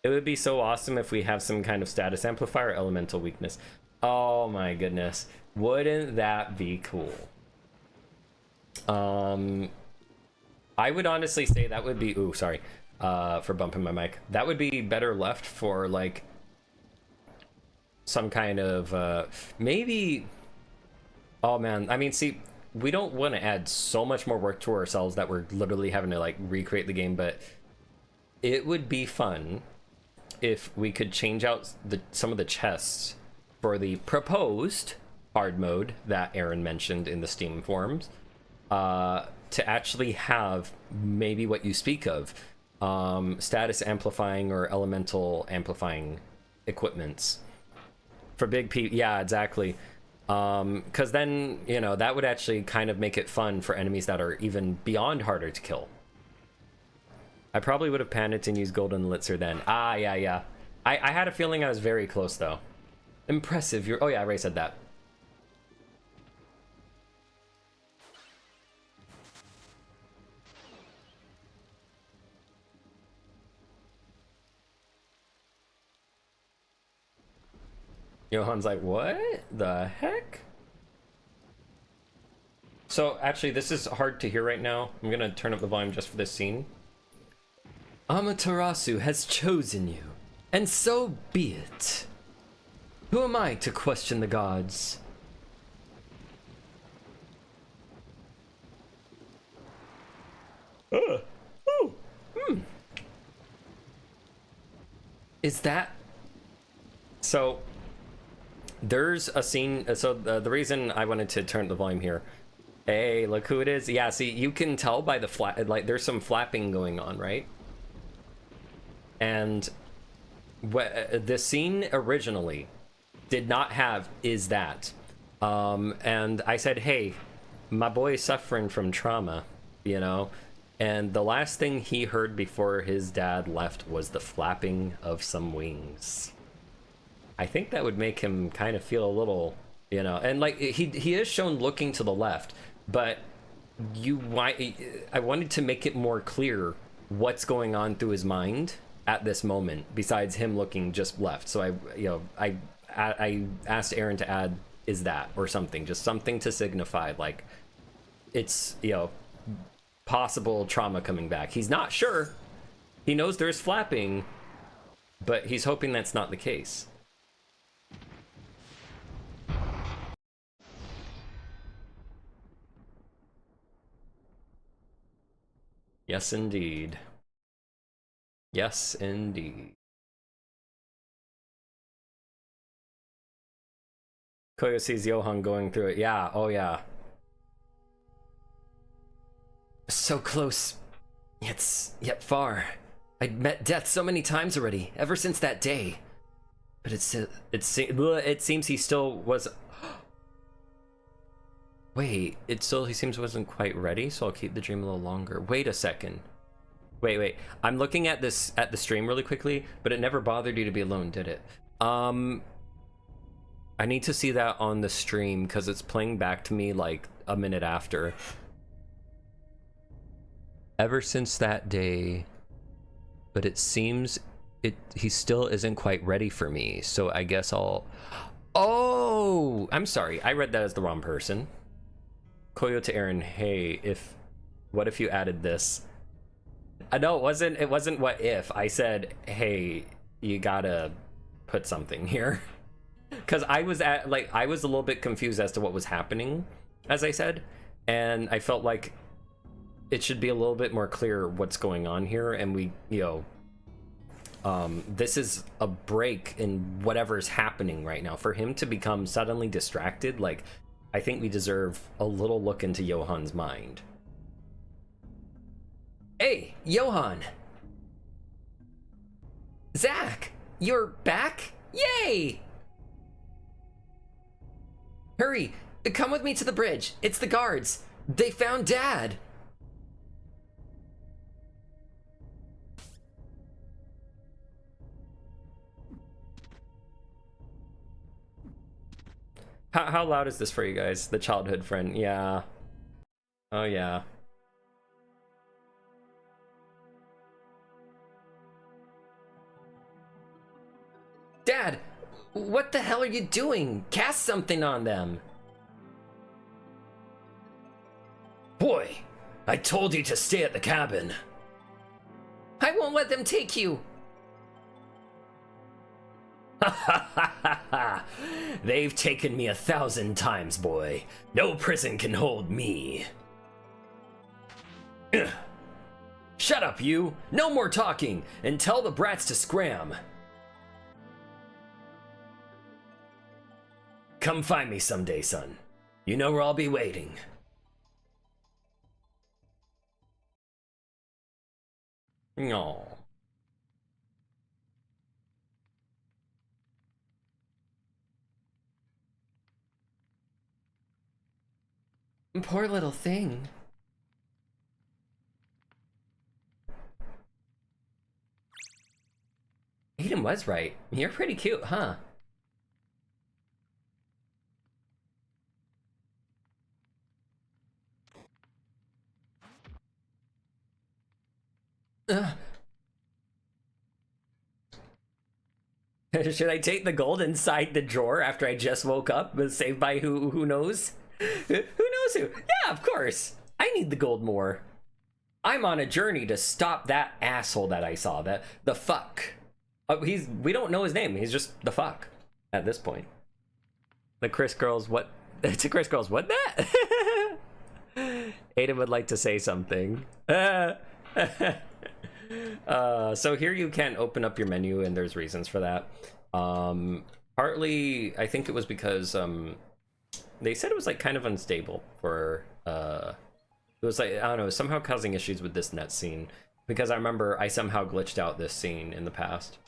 It would be so awesome if we have some kind of status amplifier, elemental weakness. Oh my goodness. Wouldn't that be cool? I would honestly say that would be... Ooh, sorry for bumping my mic. That would be better left for, like, some kind of... maybe... Oh, man. I mean, see, we don't want to add so much more work to ourselves that we're literally having to, like, recreate the game, but it would be fun if we could change out some of the chests for the proposed hard mode that Aaron mentioned in the Steam forums, to actually have maybe what you speak of, status amplifying or elemental amplifying equipments for big yeah, exactly. Because then, you know, that would actually kind of make it fun for enemies that are even beyond harder to kill. I probably would have panicked and used Golden Elixir then. Ah, yeah. I had a feeling I was very close, though. Impressive. Oh, yeah, I already said that. Johan's like, what the heck? So, actually, this is hard to hear right now. I'm going to turn up the volume just for this scene. Amaterasu has chosen you, and so be it. Who am I to question the gods? Is that... So, there's a scene... So, the reason I wanted to turn the volume here... Hey, look who it is. Yeah, see, you can tell by the like, there's some flapping going on, right? And the scene originally did not have "is that," and I said, "Hey, my boy's suffering from trauma, you know." And the last thing he heard before his dad left was the flapping of some wings. I think that would make him kind of feel a little, you know. And like he is shown looking to the left, but I wanted to make it more clear what's going on through his mind at this moment, besides him looking just left. So I asked Aaron to add "is that" or something, just something to signify like it's, you know, possible trauma coming back. He's not sure. He knows there's flapping, but he's hoping that's not the case. Yes, indeed. Yes, indeed. Koyo sees Johan going through it. Yeah, oh yeah. So close, yet far. I'd met death so many times already, ever since that day. But it seems he still was... Wait, he seems wasn't quite ready, so I'll keep the dream a little longer. Wait a second. Wait. I'm looking at the stream really quickly, but it never bothered you to be alone, did it? I need to see that on the stream because it's playing back to me like a minute after. Ever since that day, but it seems he still isn't quite ready for me, so I guess I'll... Oh! I'm sorry, I read that as the wrong person. Koyo to Aaron, hey, what if you added this? No, it wasn't what if. I said, hey, you gotta put something here. Because I was a little bit confused as to what was happening, as I said, and I felt like it should be a little bit more clear what's going on here, and we, you know, this is a break in whatever's happening right now. For him to become suddenly distracted, like, I think we deserve a little look into Johan's mind. Hey, Johan! Zach! You're back? Yay! Hurry! Come with me to the bridge. It's the guards. They found Dad! How loud is this for you guys? The childhood friend, yeah. Oh yeah. Dad, what the hell are you doing? Cast something on them. Boy, I told you to stay at the cabin. I won't let them take you. They've taken me 1,000 times, boy. No prison can hold me. Shut up, you. No more talking, and tell the brats to scram. Come find me someday, son. You know where I'll be waiting. No. Poor little thing. Aiden was right. You're pretty cute, huh? Should I take the gold inside the drawer after I just woke up? Saved by who knows? Who knows who? Yeah, of course. I need the gold more. I'm on a journey to stop that asshole that I saw. That the fuck. We don't know his name. He's just the fuck at this point. The Chris girls, what? It's a Chris girls, what that? Aiden would like to say something. So here you can't open up your menu, and there's reasons for that. Partly, I think it was because they said it was like kind of unstable for it was like, I don't know, somehow causing issues with this net scene, because I remember I somehow glitched out this scene in the past.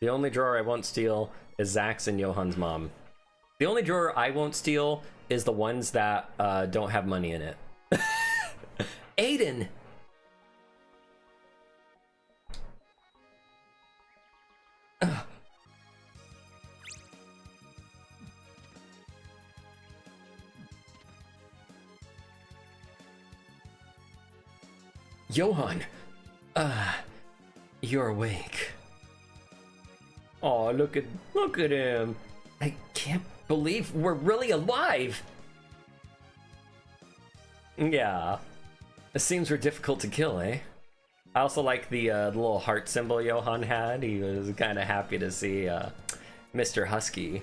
The only drawer I won't steal is Zach's and Johan's mom. The only drawer I won't steal is the ones that don't have money in it. Aiden! Johan! You're awake. Oh, look at him. I can't believe we're really alive. Yeah. The seems were difficult to kill, eh? I also like the little heart symbol Johan had. He was kind of happy to see Mr. Husky.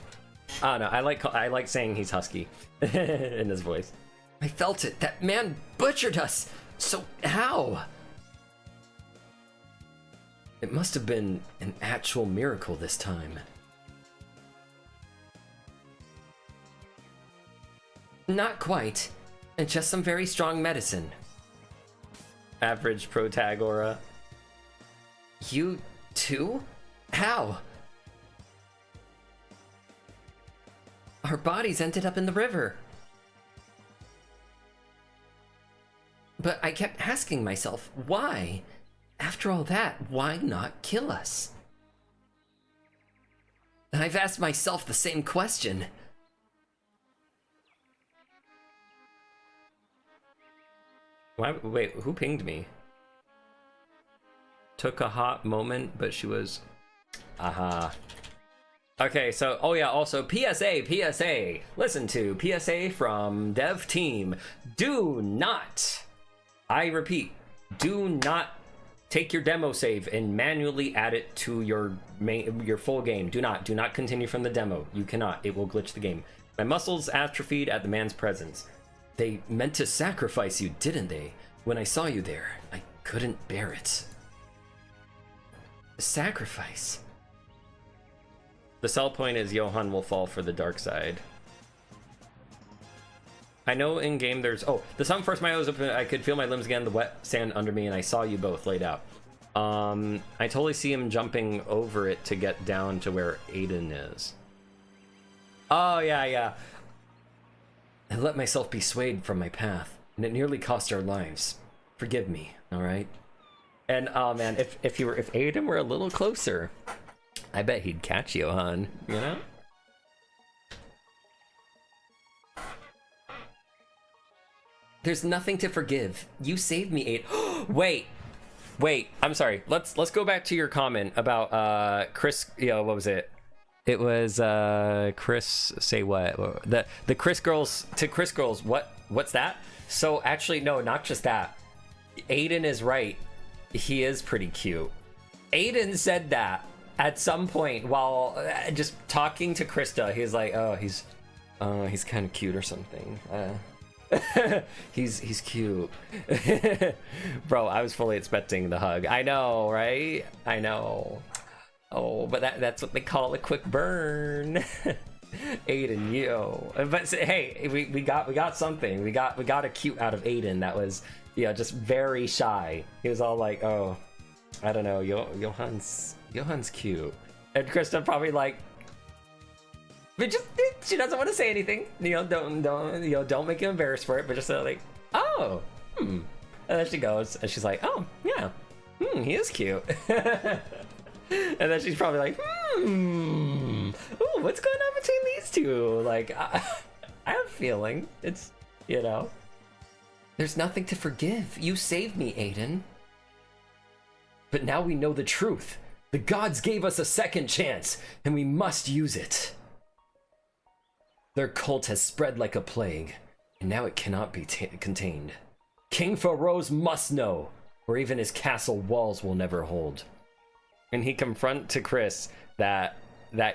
I don't know. I like saying he's husky in his voice. I felt it. That man butchered us. So how? It must have been an actual miracle this time. Not quite. And just some very strong medicine. Average Protagora. You too? How? Our bodies ended up in the river. But I kept asking myself, why? After all that, why not kill us? And I've asked myself the same question. Wait, who pinged me? Took a hot moment, but she was... Aha. Okay, so, oh yeah, also PSA. Listen to PSA from Dev Team. Do not, I repeat, do not take your demo save and manually add it to your full game. Do not continue from the demo. You cannot. It will glitch the game. My muscles atrophied at the man's presence. They meant to sacrifice you, didn't they? When I saw you there, I couldn't bear it. Sacrifice. The sell point is Johan will fall for the dark side. I know in game there's... Oh, the sun forced my eyes open. I could feel my limbs again, the wet sand under me, and I saw you both laid out. I totally see him jumping over it to get down to where Aiden is. Oh, yeah. I let myself be swayed from my path, and it nearly cost our lives. Forgive me, all right? And, oh man, if Aiden were a little closer, I bet he'd catch Johan, you know? There's nothing to forgive. You saved me, Aiden. Wait, I'm sorry. Let's go back to your comment about Chris, what was it? It was Chris say what? The Chris girls to Chris girls, what's that? So actually no, not just that. Aiden is right. He is pretty cute. Aiden said that at some point while just talking to Krista. He's like, oh, he's kind of cute or something. He's cute. Bro, I was fully expecting the hug. I know, right? I know. Oh, but that's what they call a quick burn. Aiden, yo. But hey, we got something. We got a cute out of Aiden that was, just very shy. He was all like, oh, I don't know, Johan's cute. And Krista probably like, but just she doesn't want to say anything. Don't make him embarrassed for it. But just like, oh, And then she goes, and she's like, oh yeah, he is cute. And then she's probably like, ooh, what's going on between these two? Like, I have a feeling it's, There's nothing to forgive. You saved me, Aiden. But now we know the truth. The gods gave us a second chance, and we must use it. Their cult has spread like a plague. and now it cannot be contained. King Pharaohs must know, or even his castle walls will never hold. And he confront to Chris that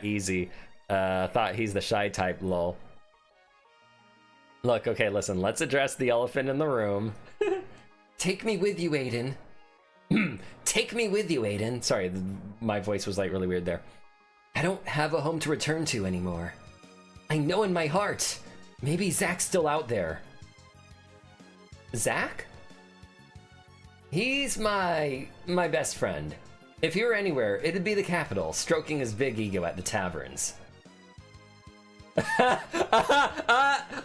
easy. Thought he's the shy type, lol. Look, okay, listen, let's address the elephant in the room. Take me with you, Aiden. Take me with you, Aiden. Sorry, my voice was like really weird there. I don't have a home to return to anymore. I know in my heart, maybe Zach's still out there. Zach? He's my best friend. If he were anywhere, it'd be the capital, stroking his big ego at the taverns.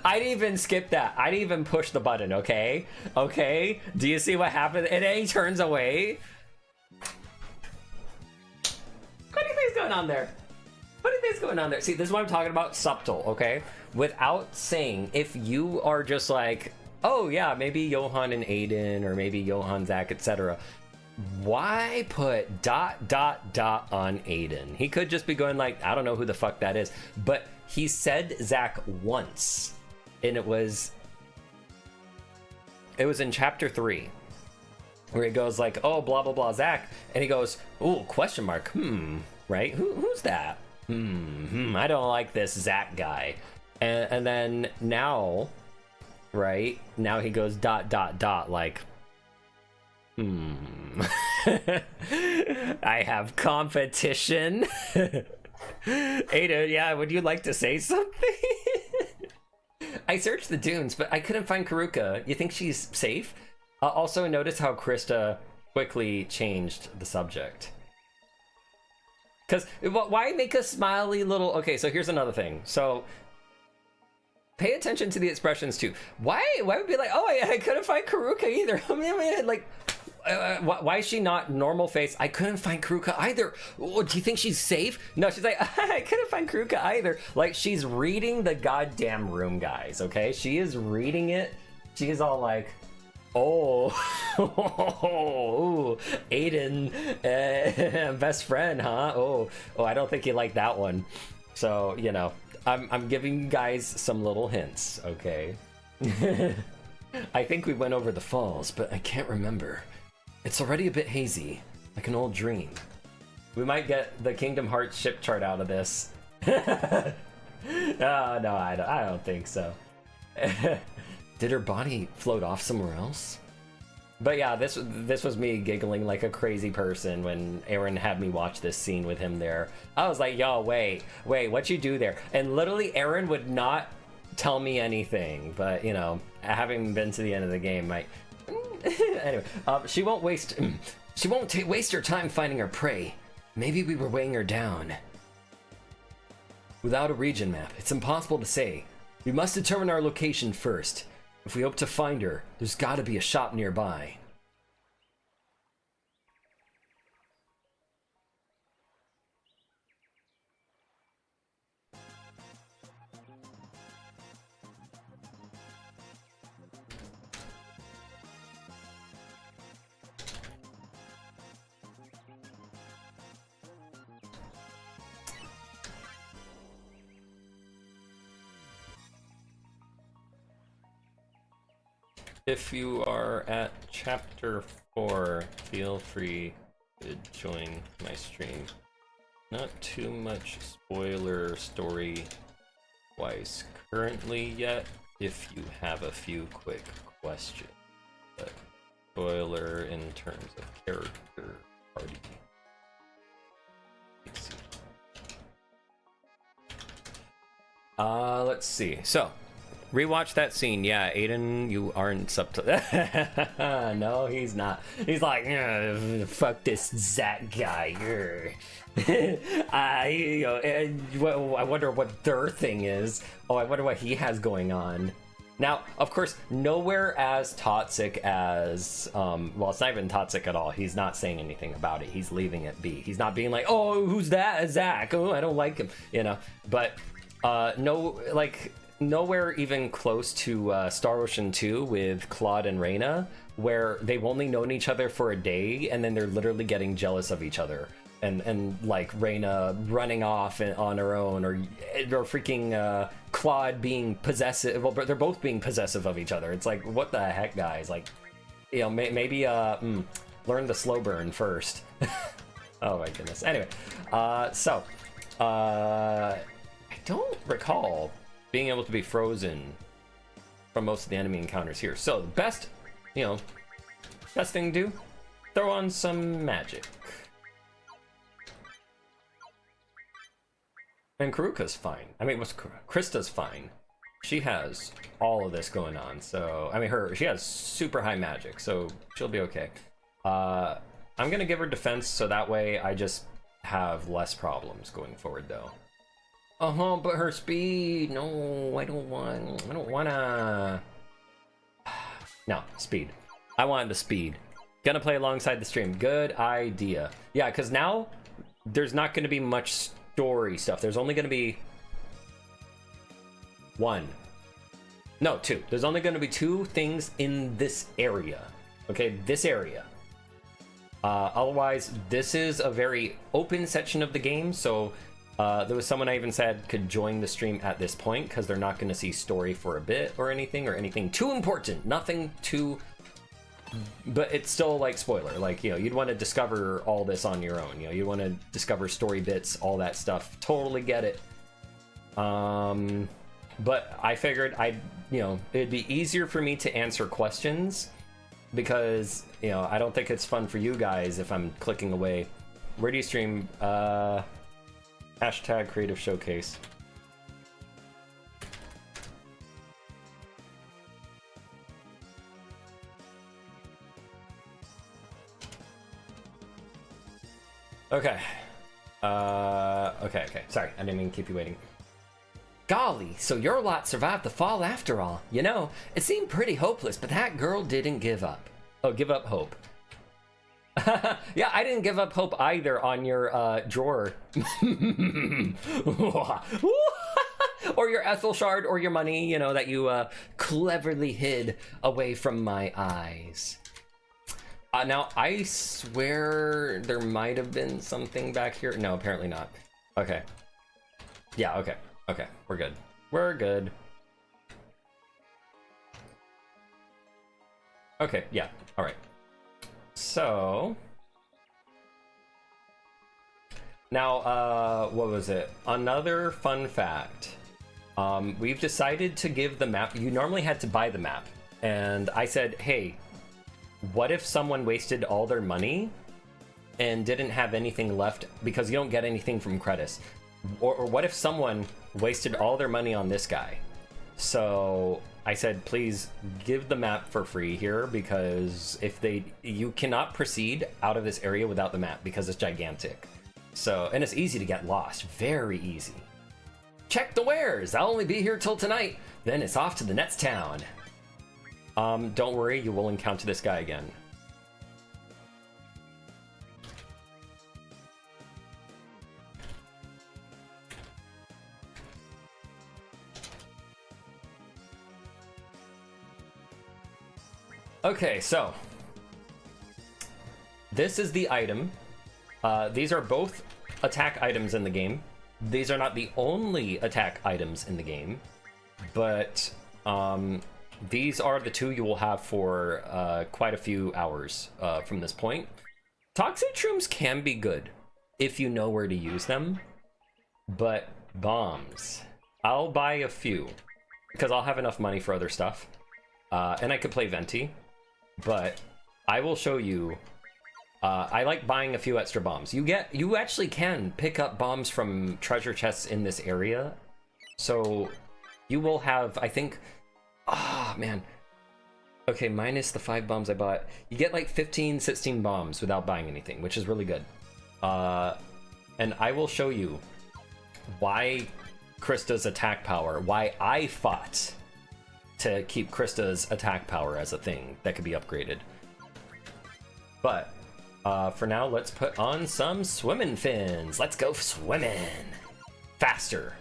I'd even skip that. I'd even push the button, okay? Okay? Do you see what happened? And then he turns away. What do you think's going on there? What do you think's going on there? See, this is what I'm talking about, subtle, okay? Without saying, if you are just like, oh yeah, maybe Johan and Aiden, or maybe Johan, Zach, etc. Why put ... on Aiden? He could just be going like, I don't know who the fuck that is. But he said Zach once, and it was in chapter 3, where he goes like, oh, blah blah blah, Zach, and he goes, ooh, question mark, right? Who's that? I don't like this Zach guy. And then now, right now he goes ... like, I have competition. Ada, yeah, would you like to say something? I searched the dunes, but I couldn't find Karuka. You think she's safe? Also, notice how Krista quickly changed the subject. Because why make a smiley little... Okay, so here's another thing. So pay attention to the expressions too. Why would it be like, oh, I couldn't find Karuka either? I mean, like... why is she not normal face? I couldn't find Karuka either. Oh, do you think she's safe? No, she's like, I couldn't find Karuka either. Like, she's reading the goddamn room, guys, okay? She is reading it. She's all like, oh, Aiden, best friend, huh? Oh, I don't think you like that one. So, you know, I'm giving you guys some little hints, okay? I think we went over the falls, but I can't remember. It's already a bit hazy, like an old dream. We might get the Kingdom Hearts ship chart out of this. No, I don't think so. Did her body float off somewhere else? But yeah, this was me giggling like a crazy person when Aaron had me watch this scene with him there. I was like, yo, wait, what you do there? And literally Aaron would not tell me anything, but you know, having been to the end of the game, anyway, she won't waste her time finding her prey. Maybe we were weighing her down. Without a region map, it's impossible to say. We must determine our location first. If we hope to find her, there's gotta be a shop nearby. If you are at chapter 4, feel free to join my stream. Not too much spoiler story-wise currently yet, if you have a few quick questions. But spoiler in terms of character party. Let's see. So, rewatch that scene. Yeah, Aiden, you aren't subtle. No, he's not. He's like, fuck this Zach guy. I wonder what their thing is. Oh, I wonder what he has going on. Now, of course, nowhere as toxic as, well, it's not even toxic at all. He's not saying anything about it. He's leaving it be. He's not being like, oh, who's that? Zach. Oh, I don't like him, you know. But, no, like, nowhere even close to Star Ocean 2 with Claude and Reyna, where they've only known each other for a day, and then they're literally getting jealous of each other. and like Reyna running off on her own, or freaking Claude being possessive. Well, they're both being possessive of each other. It's like, what the heck, guys? Like, you know, maybe learn the slow burn first. Oh my goodness. Anyway, so I don't recall being able to be frozen from most of the enemy encounters here. So the best, you know, best thing to do, throw on some magic. And Karuka's fine. I mean, Krista's fine. She has all of this going on, so I mean, she has super high magic, so she'll be okay. I'm gonna give her defense, so that way I just have less problems going forward, though. But her speed. No, I don't wanna. No, speed. I wanted the speed. Gonna play alongside the stream. Good idea. Yeah, because now there's not gonna be much story stuff. There's only gonna be two. There's only gonna be 2 things in this area. Okay, this area. Otherwise, this is a very open section of the game, so there was someone I even said could join the stream at this point, because they're not going to see story for a bit or anything too important. Nothing too... But it's still, like, spoiler. Like, you know, you'd want to discover all this on your own. You know, you'd want to discover story bits, all that stuff. Totally get it. But I figured it'd be easier for me to answer questions, because, you know, I don't think it's fun for you guys if I'm clicking away. Where do you stream? Hashtag creative showcase. Okay. Okay. Sorry, I didn't mean to keep you waiting. Golly, so your lot survived the fall after all. You know, it seemed pretty hopeless, but that girl didn't give up. Oh, give up hope. Yeah, I didn't give up hope either on your drawer. Or your Ethel shard, or your money, you know, that you cleverly hid away from my eyes. Now, I swear there might have been something back here. No, apparently not. Okay. Yeah, okay. Okay, we're good. We're good. Okay, yeah, all right. So now, what was it? Another fun fact. We've decided to give the map. You normally had to buy the map, and I said, hey, what if someone wasted all their money and didn't have anything left, because you don't get anything from credits? Or what if someone wasted all their money on this guy? So I said, please give the map for free here, because you cannot proceed out of this area without the map, because it's gigantic. So, and it's easy to get lost, very easy. Check the wares. I'll only be here till tonight. Then it's off to the next town. Don't worry, you will encounter this guy again. Okay, so this is the item. These are both attack items in the game. These are not the only attack items in the game, but these are the 2 you will have for quite a few hours from this point. Toxic shrooms can be good if you know where to use them, but bombs, I'll buy a few because I'll have enough money for other stuff, and I could play Venti. But I will show you. I like buying a few extra bombs. You actually can pick up bombs from treasure chests in this area, so you will have, I think. Man. Okay, minus the 5 bombs I bought, you get like 15, 16 bombs without buying anything, which is really good. And I will show you why Krista's attack power, why I fought to keep Krista's attack power as a thing that could be upgraded. But for now, let's put on some swimming fins. Let's go swimming faster.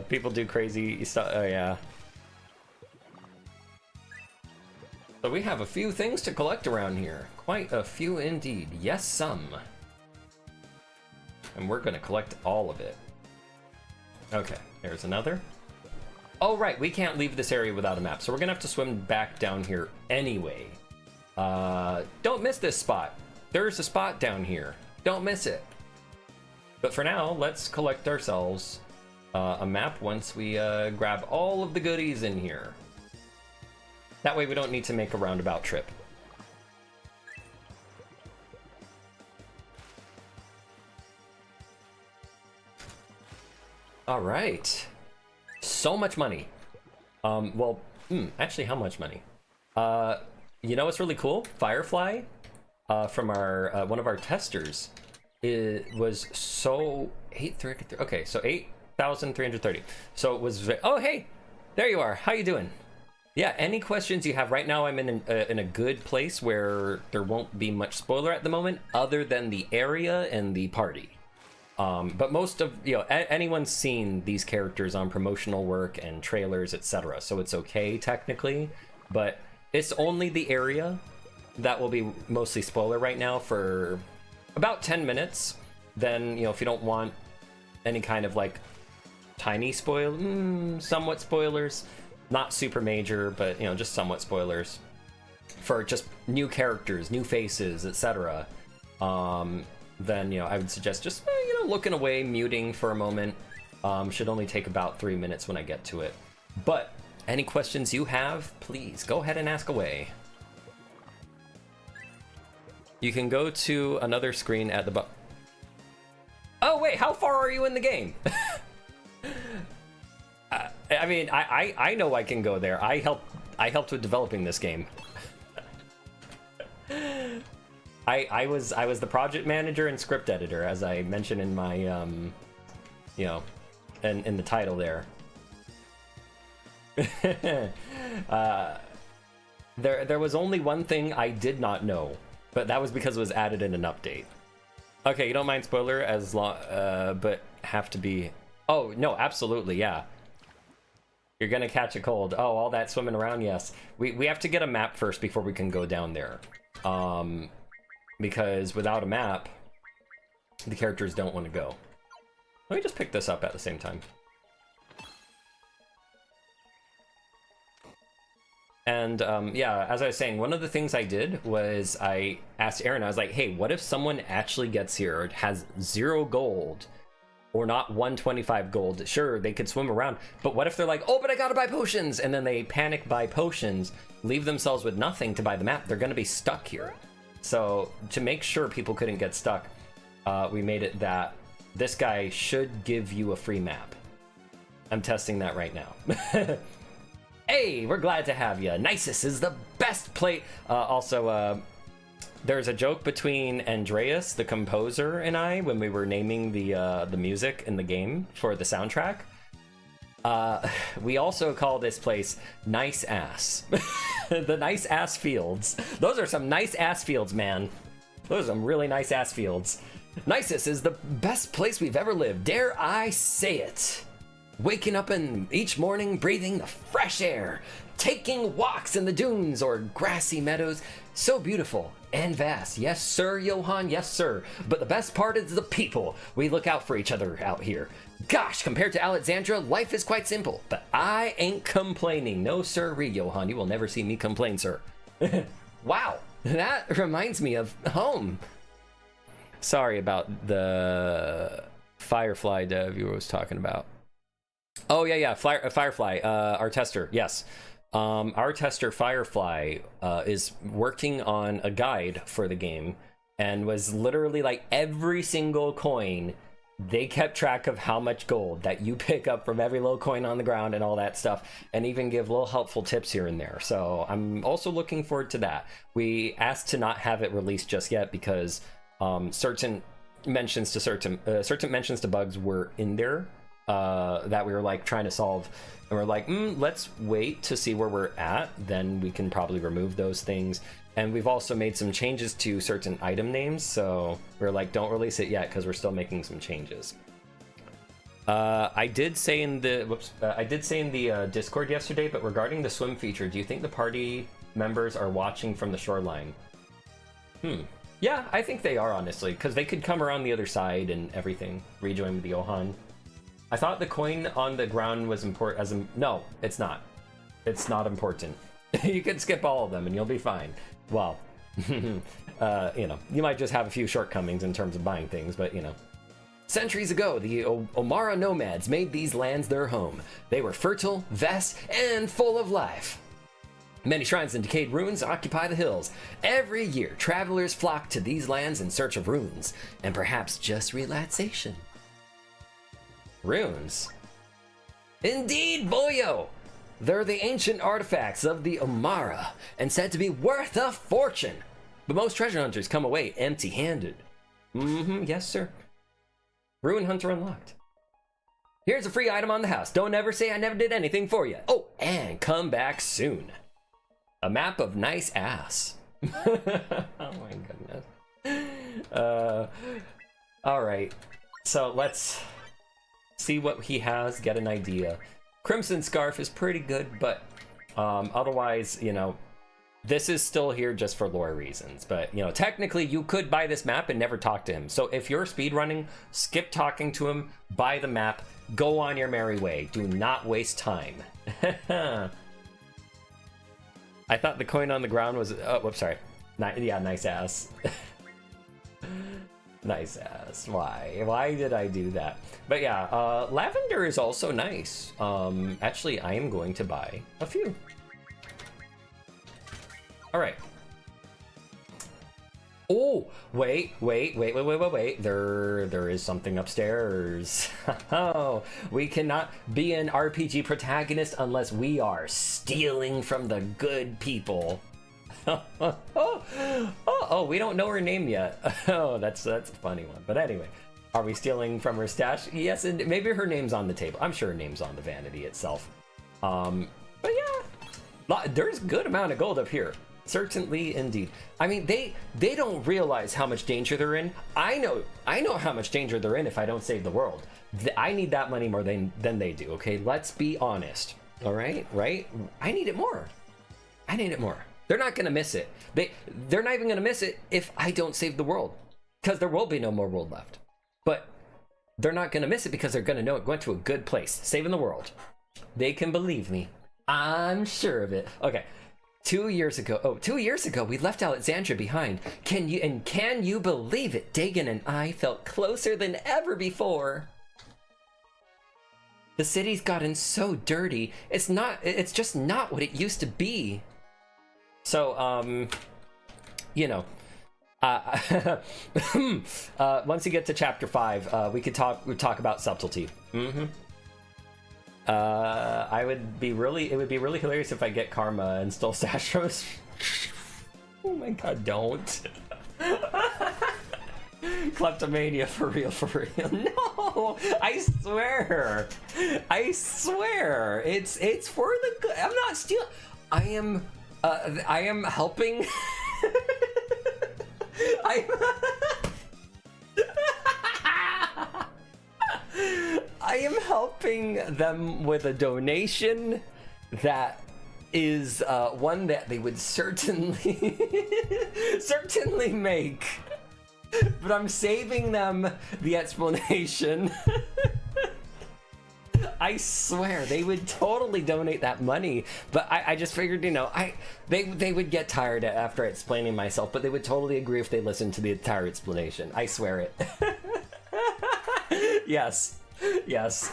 People do crazy stuff. Oh yeah. So we have a few things to collect around here. Quite a few indeed. Yes, some. And we're gonna collect all of it. Okay, there's another. Oh, right, we can't leave this area without a map, so we're gonna have to swim back down here anyway. Don't miss this spot. There's a spot down here. Don't miss it. But for now, let's collect ourselves a map once we grab all of the goodies in here. That way we don't need to make a roundabout trip. All right. So much money. Actually, how much money? You know what's really cool? Firefly, from our one of our testers, was so 833. Okay, so 8,330. So it was. Oh, hey, there you are. How you doing? Yeah. Any questions you have right now? I'm in a good place where there won't be much spoiler at the moment, other than the area and the party. But most of, anyone's seen these characters on promotional work and trailers, etc. So it's okay technically, but it's only the area that will be mostly spoiler right now for about 10 minutes. Then, if you don't want any kind of like tiny somewhat spoilers, not super major, but just somewhat spoilers for just new characters, new faces, etc. Then I would suggest just looking away, muting for a moment. Should only take about 3 minutes when I get to it. But any questions you have, please go ahead and ask away. You can go to another screen at the Oh wait, how far are you in the game? I mean, I know I can go there. I helped with developing this game. I was the project manager and script editor, as I mentioned in my in the title there. There was only one thing I did not know, but that was because it was added in an update. Okay, you don't mind spoiler as long, but have to be. Oh no, absolutely, yeah. You're gonna catch a cold. Oh, all that swimming around, yes. We have to get a map first before we can go down there. Because without a map, the characters don't want to go. Let me just pick this up at the same time. And yeah, as I was saying, one of the things I did was I asked Aaron, I was like, hey, what if someone actually gets here, has 0 gold, or not 125 gold? Sure, they could swim around, but what if they're like, oh, but I gotta buy potions, and then they panic, buy potions, leave themselves with nothing to buy the map? They're gonna be stuck here. So to make sure people couldn't get stuck, we made it that this guy should give you a free map. I'm testing that right now. Hey, we're glad to have you. Nisus is the best play. Also, there's a joke between Andreas, the composer, and I when we were naming the music in the game for the soundtrack. We also call this place Nice Ass. The Nice Ass Fields. Those are some nice ass fields, man. Those are some really nice ass fields. Nisus is the best place we've ever lived. Dare I say it? Waking up each morning, breathing the fresh air, taking walks in the dunes or grassy meadows. So beautiful and vast. Yes, sir, Johan, yes, sir. But the best part is the people. We look out for each other out here. Gosh, compared to Alexandra, life is quite simple. But I ain't complaining. No, sirree, Johan. You will never see me complain, sir. Wow, that reminds me of home. Sorry about the Firefly dev you was talking about. Oh, yeah, Firefly, our tester, yes. Our tester, Firefly, is working on a guide for the game, and was literally like every single coin, they kept track of how much gold that you pick up from every little coin on the ground and all that stuff, and even give little helpful tips here and there. So I'm also looking forward to that. We asked to not have it released just yet because certain mentions to bugs were in there. That we were like trying to solve, and we're like, let's wait to see where we're at, then we can probably remove those things. And we've also made some changes to certain item names, so we're like, don't release it yet because we're still making some changes. I did say in the Discord yesterday, but regarding the swim feature, do you think the party members are watching from the shoreline. Yeah, I think they are, honestly, because they could come around the other side and everything, rejoin with the Ohan. I thought the coin on the ground was important. No, it's not. It's not important. You can skip all of them and you'll be fine. Well, you know, you might just have a few shortcomings in terms of buying things, but you know. Centuries ago, the Omara nomads made these lands their home. They were fertile, vast, and full of life. Many shrines and decayed ruins occupy the hills. Every year, travelers flock to these lands in search of runes, and perhaps just relaxation. Runes? Indeed, boyo! They're the ancient artifacts of the Omara, and said to be worth a fortune. But most treasure hunters come away empty-handed. Yes, sir. Ruin Hunter unlocked. Here's a free item on the house. Don't ever say I never did anything for you. Oh, and come back soon. A map of nice ass. Oh my goodness. Alright. So let's see what he has, get an idea. Crimson Scarf is pretty good, but otherwise, you know, this is still here just for lore reasons. But, you know, technically you could buy this map and never talk to him. So if you're speedrunning, skip talking to him, buy the map, go on your merry way. Do not waste time. I thought the coin on the ground was... Oh, whoops, sorry. Yeah, nice ass. Nice ass. Why? Why did I do that? But yeah, lavender is also nice. Actually, I am going to buy a few. All right. Oh, wait. There is something upstairs. Oh, we cannot be an RPG protagonist unless we are stealing from the good people. Oh, we don't know her name yet. Oh, that's a funny one. But anyway, are we stealing from her stash? Yes, and maybe her name's on the table. I'm sure her name's on the vanity itself. But yeah, there's a good amount of gold up here. Certainly, indeed. I mean, they don't realize how much danger they're in. I know how much danger they're in if I don't save the world. I need that money more than they do. Okay, let's be honest. All right, right? I need it more. They're not gonna miss it. They're not even gonna miss it if I don't save the world, because there will be no more world left. But they're not gonna miss it because they're gonna know it went to a good place, saving the world. They can believe me. I'm sure of it. Okay. 2 years ago, we left Alexandria behind. Can you believe it? Dagon and I felt closer than ever before. The city's gotten so dirty. It's just not what it used to be. So, you know, once you get to chapter 5, we talk about subtlety. It would be really hilarious if I get karma and stole Sashros. Oh my god, don't. Kleptomania, for real. No, I swear. It's for the good. I'm not stealing. I am helping. I am helping them with a donation that is one that they would certainly make. But I'm saving them the explanation. I swear they would totally donate that money, but I just figured, you know, they would get tired after explaining myself, but they would totally agree if they listened to the entire explanation. I swear it. Yes,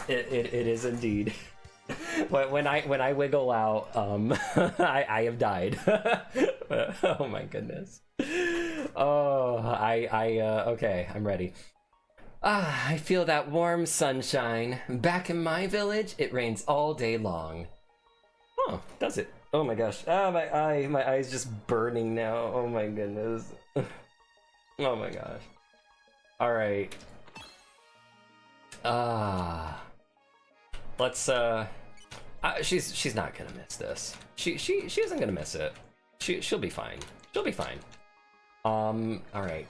it is indeed. When I wiggle out, I have died. Oh my goodness. Oh, okay, I'm ready. I feel that warm sunshine. Back in my village, it rains all day long. Oh, does it? Oh my gosh. Ah, my eye's just burning now. Oh my goodness. Oh my gosh. All right. Let's she's not gonna miss this. She isn't gonna miss it. She'll be fine. She'll be fine. All right.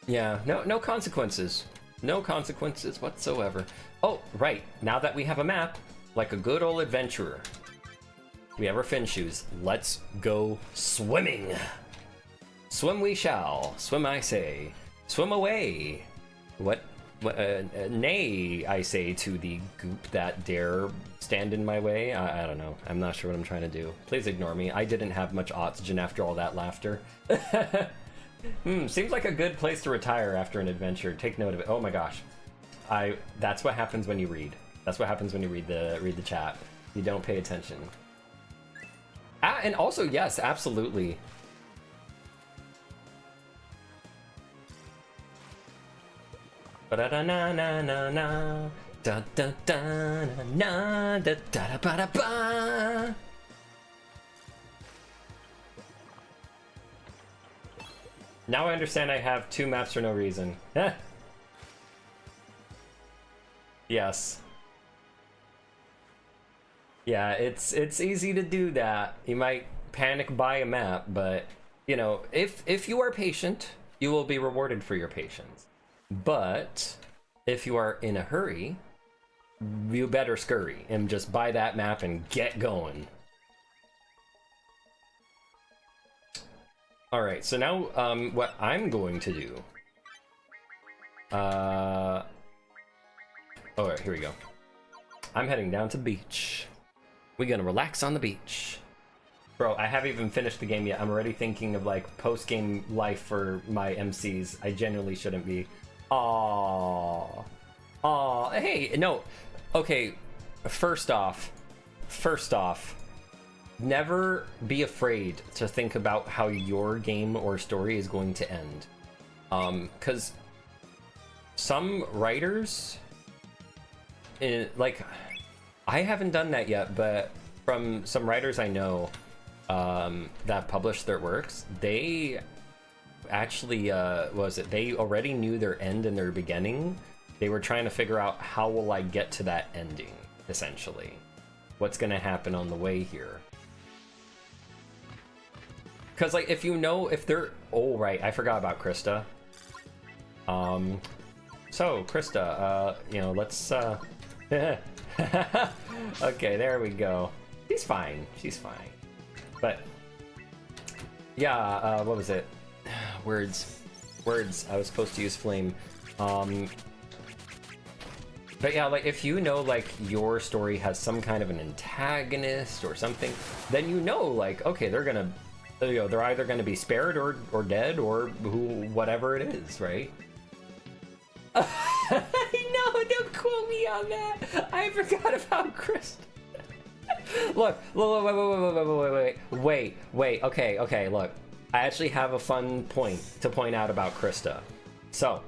Yeah, no consequences. No consequences whatsoever. Oh, right. Now that we have a map, like a good old adventurer. We have our fin shoes. Let's go swimming. Swim we shall. Swim I say. Swim away. What nay, I say to the goop that dare stand in my way. I don't know. I'm not sure what I'm trying to do. Please ignore me. I didn't have much oxygen after all that laughter. Seems like a good place to retire after an adventure. Take note of it. Oh my gosh. That's what happens when you read. That's what happens when you read the chat. You don't pay attention. And also, yes, absolutely. Ba-da-da-na-na-na-na. Da-da-da-na-na. Da-da-da-ba-da-ba. Now I understand I have 2 maps for no reason. Yes. Yeah, it's easy to do that. You might panic buy a map, but you know, if you are patient, you will be rewarded for your patience. But if you are in a hurry, you better scurry and just buy that map and get going. All right, so now what I'm going to do. All right, here we go. I'm heading down to the beach. We're gonna relax on the beach. Bro, I haven't even finished the game yet. I'm already thinking of like post-game life for my MCs. I genuinely shouldn't be. Aww. Aww. Hey, no. Okay, first off, never be afraid to think about how your game or story is going to end. Because some writers, like, I haven't done that yet, but from some writers I know that publish their works, they actually, they already knew their end and their beginning. They were trying to figure out, how will I get to that ending, essentially? What's gonna happen on the way here? Because, like, if you know, if they're... Oh, right, I forgot about Krista. So, Krista, you know, let's, okay, there we go. She's fine. She's fine. But, yeah, what was it? Words. I was supposed to use flame. But yeah, like, if you know, like, your story has some kind of an antagonist or something, then you know, like, okay, they're gonna, you know, they're either gonna be spared or dead or whatever it is, right? No, don't quote me on that. I forgot about Chris. Look, wait. Okay, look. I actually have a fun point to point out about Krista. So,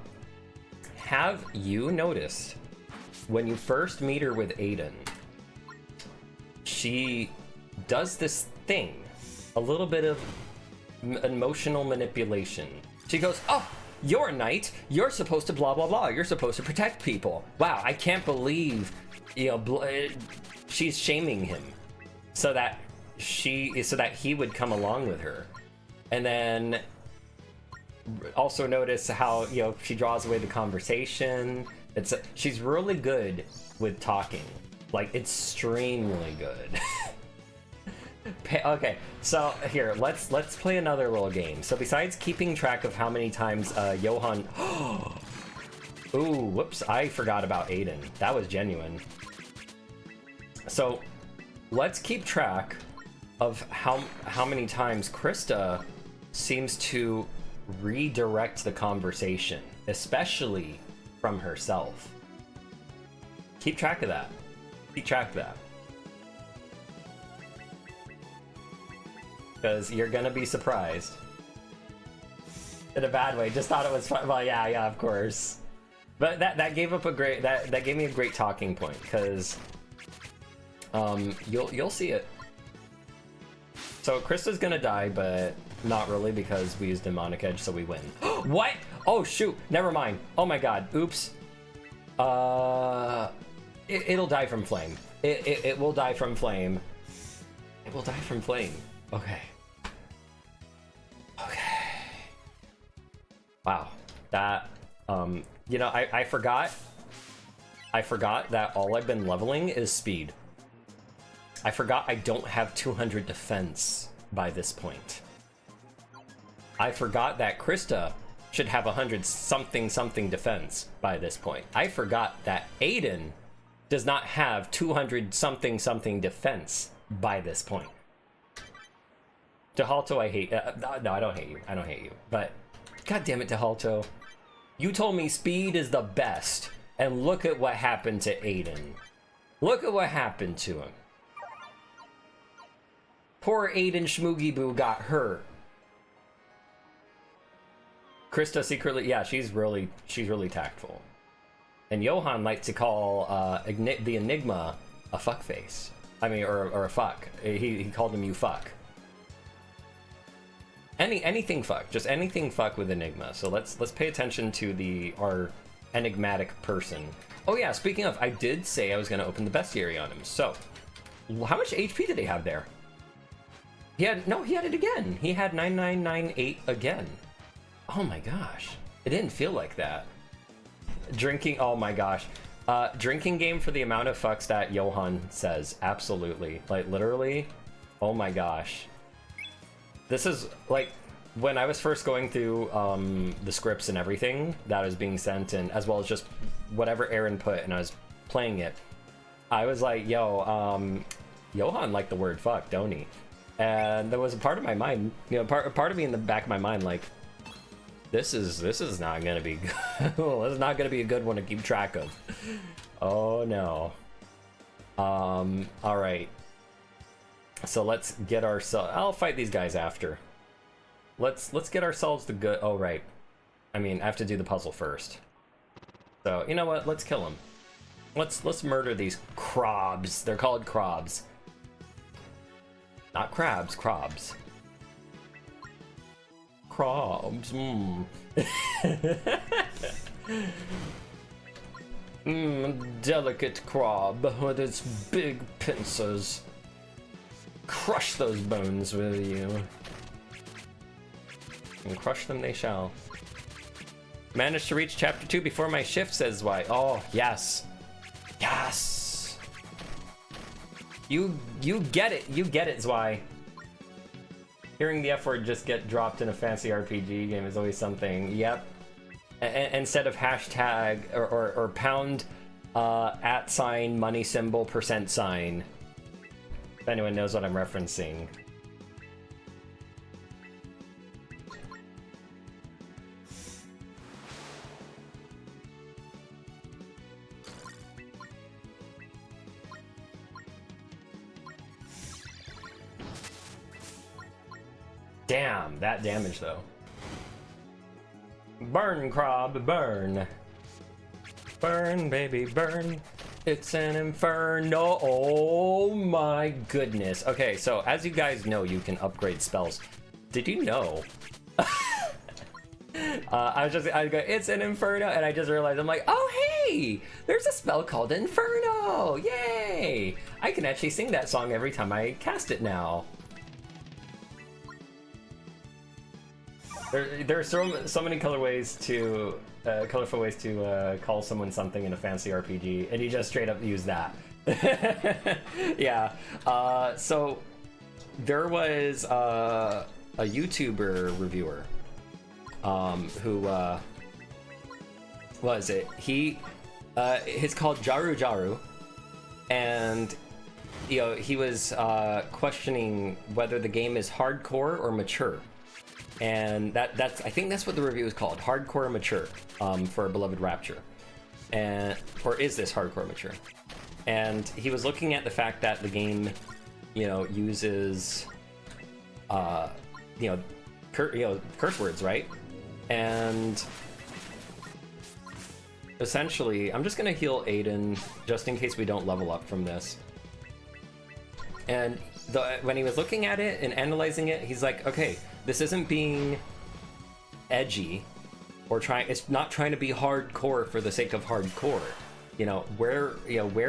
have you noticed when you first meet her with Aiden, she does this thing, a little bit of emotional manipulation. She goes, oh, you're a knight, you're supposed to blah blah blah, you're supposed to protect people. Wow, I can't believe, you know, she's shaming him so that he would come along with her. And then also notice how, you know, she draws away the conversation. She's really good with talking, like extremely good. Okay, so here, let's play another little game. So besides keeping track of how many times Johan... Ooh, whoops, I forgot about Aiden. That was genuine. So let's keep track of how many times Krista seems to redirect the conversation, especially from herself. Keep track of that. Keep track of that. Because you're gonna be surprised. In a bad way. Just thought it was fun. Well, yeah, of course. But that gave up a great that gave me a great talking point, because you'll see it. So Krista's gonna die, but not really, because we used Demonic Edge, so we win. What? Oh shoot! Never mind. Oh my god. Oops. It'll die from flame. It will die from flame. It will die from flame. Okay. Wow. That, you know, I forgot that all I've been leveling is speed. I forgot I don't have 200 defense by this point. I forgot that Krista should have 100 something something defense by this point. I forgot that Aiden does not have 200 something something defense by this point. Dehalto, I hate. No, I don't hate you. I don't hate you. But god damn it, Dehalto. You told me speed is the best, and look at what happened to Aiden. Look at what happened to him. Poor Aiden Schmoogie Boo got hurt. Krista secretly, yeah, she's really tactful. And Johan likes to call the Enigma a fuckface. I mean, or a fuck. He called him you fuck. Anything fuck, just anything fuck with Enigma. So let's pay attention to our enigmatic person. Oh yeah, speaking of, I did say I was gonna open the bestiary on him. So, how much HP did he have there? He had it again. He had 9998 again. Oh my gosh, it didn't feel like that. Drinking, oh my gosh. Drinking game for the amount of fucks that Johan says, absolutely. Like literally, oh my gosh. This is like when I was first going through the scripts and everything that was being sent, and as well as just whatever Aaron put, and I was playing it. I was like, yo, Johan liked the word fuck, don't he? And there was a part of my mind, you know, part of me in the back of my mind, like, this is not gonna be good. This is not gonna be a good one to keep track of. Oh no. All right. So let's get ourselves. I'll fight these guys after. Let's get ourselves the good. Oh right. I mean, I have to do the puzzle first. So you know what? Let's kill them. Let's murder these crobs. They're called crobs. Not crabs. Crobs. Crobs. Delicate crab with its big pincers. Crush those bones with you. And crush them they shall. Managed to reach chapter 2 before my shift, says why. Oh, yes. Yes. You get it. You get it, Zwei. Hearing the F word just get dropped in a fancy RPG game is always something. Yep. Instead of hashtag or pound @ money symbol %. If anyone knows what I'm referencing. Damn, that damage though. Burn, Crob, burn. Burn, baby, burn. It's an inferno. Oh my goodness. Okay, so as you guys know, you can upgrade spells. Did you know? I go, it's an inferno, and I just realized, I'm like, oh hey, there's a spell called Inferno. Yay! I can actually sing that song every time I cast it now. There are so many colorful ways to call someone something in a fancy RPG, and you just straight up use that. Yeah. So there was a YouTuber reviewer who was it? He's called Jaru Jaru, and you know he was questioning whether the game is hardcore or mature. And that's I think that's what the review is called, hardcore mature, for Beloved Rapture. Or is this hardcore mature? And he was looking at the fact that the game, you know, uses curse words, right? And essentially, I'm just gonna heal Aiden just in case we don't level up from this. And when he was looking at it and analyzing it, he's like, okay, this isn't being edgy or it's not trying to be hardcore for the sake of hardcore. You know, where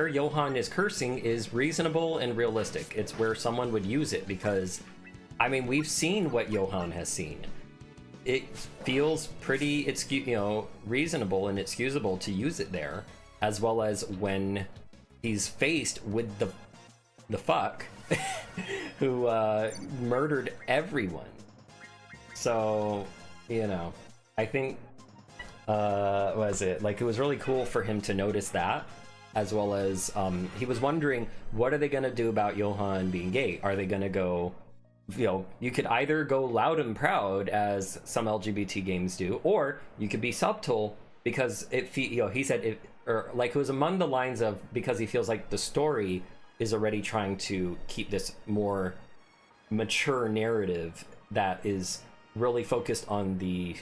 Johan is cursing is reasonable and realistic. It's where someone would use it because, I mean, we've seen what Johan has seen. It feels pretty, reasonable and excusable to use it there, as well as when he's faced with the the fuck who murdered everyone. So, you know, I think what was it? Like, it was really cool for him to notice that, as well as he was wondering, what are they gonna do about Johan being gay? Are they gonna go, you know, you could either go loud and proud as some LGBT games do, or you could be subtle because you know, he said it, or like it was among the lines of, because he feels like the story is already trying to keep this more mature narrative that is really focused on the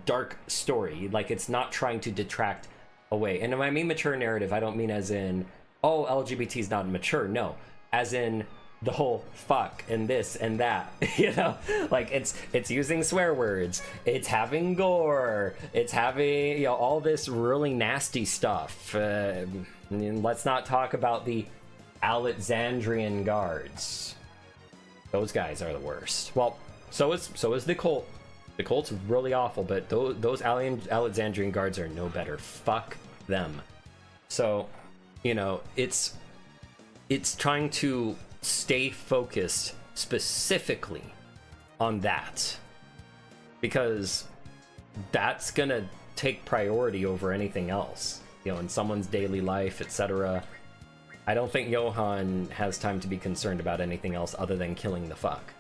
dark story. Like, it's not trying to detract away. And when I mean mature narrative, I don't mean as in, oh, LGBT is not mature. No, as in the whole fuck and this and that, you know, like it's using swear words, it's having gore, it's having, you know, all this really nasty stuff. Let's not talk about the Alexandrian guards. Those guys are the worst. Well, so is the cult. The cult's really awful, but those Alexandrian guards are no better. Fuck them. So, you know, it's trying to stay focused specifically on that, because that's gonna take priority over anything else, you know, in someone's daily life, etc. I don't think Johan has time to be concerned about anything else other than killing the fuck.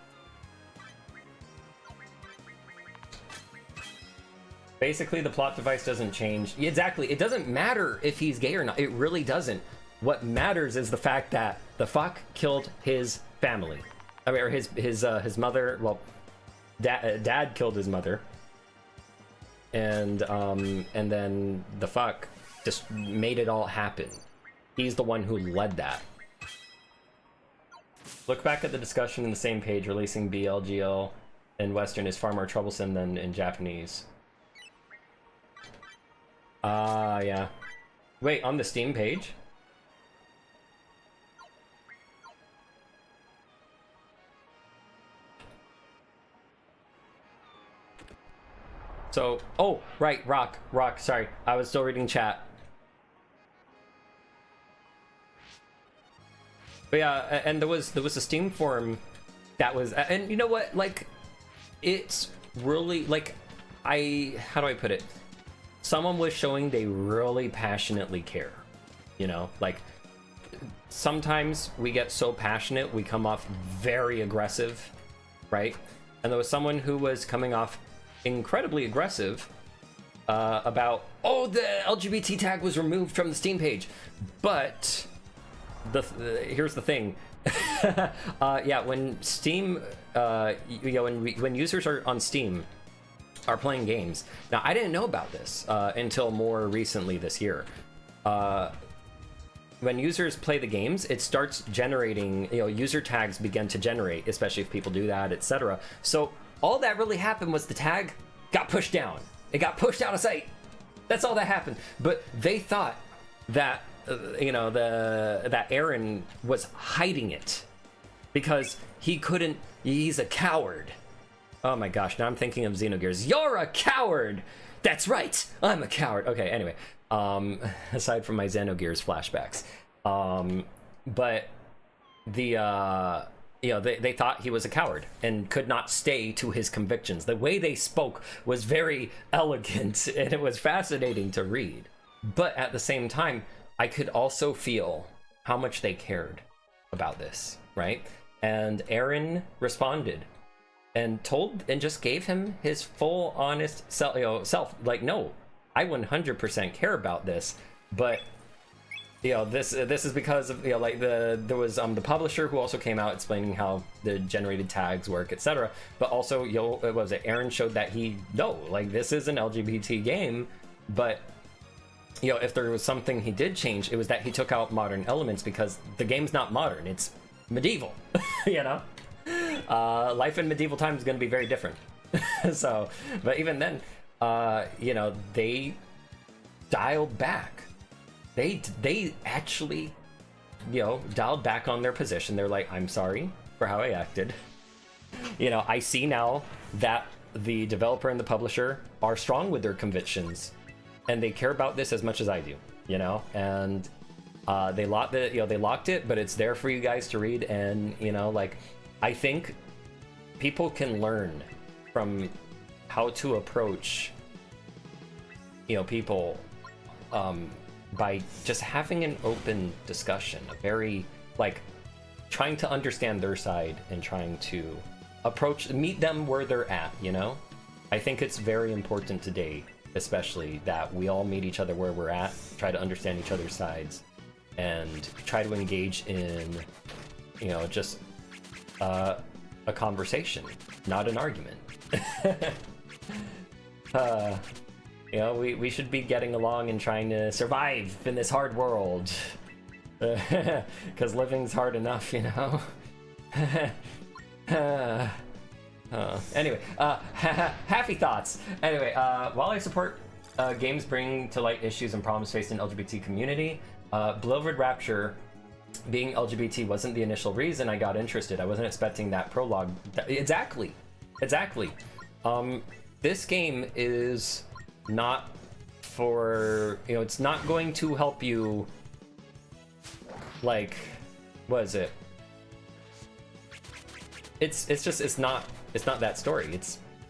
Basically, the plot device doesn't change. Exactly. It doesn't matter if he's gay or not. It really doesn't. What matters is the fact that the fuck killed his family. I mean, or his mother. Well, dad killed his mother, and then the fuck just made it all happen. He's the one who led that. Look back at the discussion in the same page. Releasing BLGL in Western is far more troublesome than in Japanese. Yeah. Wait, on the Steam page? So, oh, right, Rock, sorry. I was still reading chat. But yeah, and there was a Steam forum that was, and you know what, like, it's really, like, how do I put it? Someone was showing they really passionately care, you know, like, sometimes we get so passionate we come off very aggressive, right? And there was someone who was coming off incredibly aggressive about, oh, the LGBT tag was removed from the Steam page, but here's the thing. Yeah, when Steam, you know, when users are on Steam are playing games. Now, I didn't know about this until more recently this year. When users play the games, it starts generating, you know, user tags begin to generate, especially if people do that, etc. So all that really happened was the tag got pushed down. It got pushed out of sight. That's all that happened. But they thought that, you know, that Aaron was hiding it because he couldn't, he's a coward. Oh my gosh, now I'm thinking of Xenogears. You're a coward! That's right, I'm a coward. Okay, anyway, aside from my Xenogears flashbacks. But the, you know, they thought he was a coward and could not stay to his convictions. The way they spoke was very elegant and it was fascinating to read. But at the same time, I could also feel how much they cared about this, right? And Aaron responded and just gave him his full honest self, like, no, I 100% care about this, but you know, this is because of, you know, like, there was the publisher who also came out explaining how the generated tags work, etc. But also, you know, what was it, Aaron showed that like, this is an LGBT game, but you know, if there was something he did change, it was that he took out modern elements, because the game's not modern, it's medieval. You know, life in medieval times is going to be very different. So, but even then, you know, they dialed back. They actually, you know, dialed back on their position. They're like, I'm sorry for how I acted. You know, I see now that the developer and the publisher are strong with their convictions, and they care about this as much as I do, you know? And They locked it, but it's there for you guys to read. And like, I think people can learn from how to approach people by just having an open discussion, a very like trying to understand their side and trying to meet them where they're at. I think it's very important today, especially, that we all meet each other where we're at, try to understand each other's sides, and try to engage in just a conversation, not an argument. We should be getting along and trying to survive in this hard world. Because living's hard enough, Anyway, happy thoughts. Anyway, while I support games bring to light issues and problems faced in LGBT community, Beloved Rapture being LGBT wasn't the initial reason I got interested. I wasn't expecting that prologue. Exactly. This game is not for, it's not going to help you, like, what is it? It's not that story.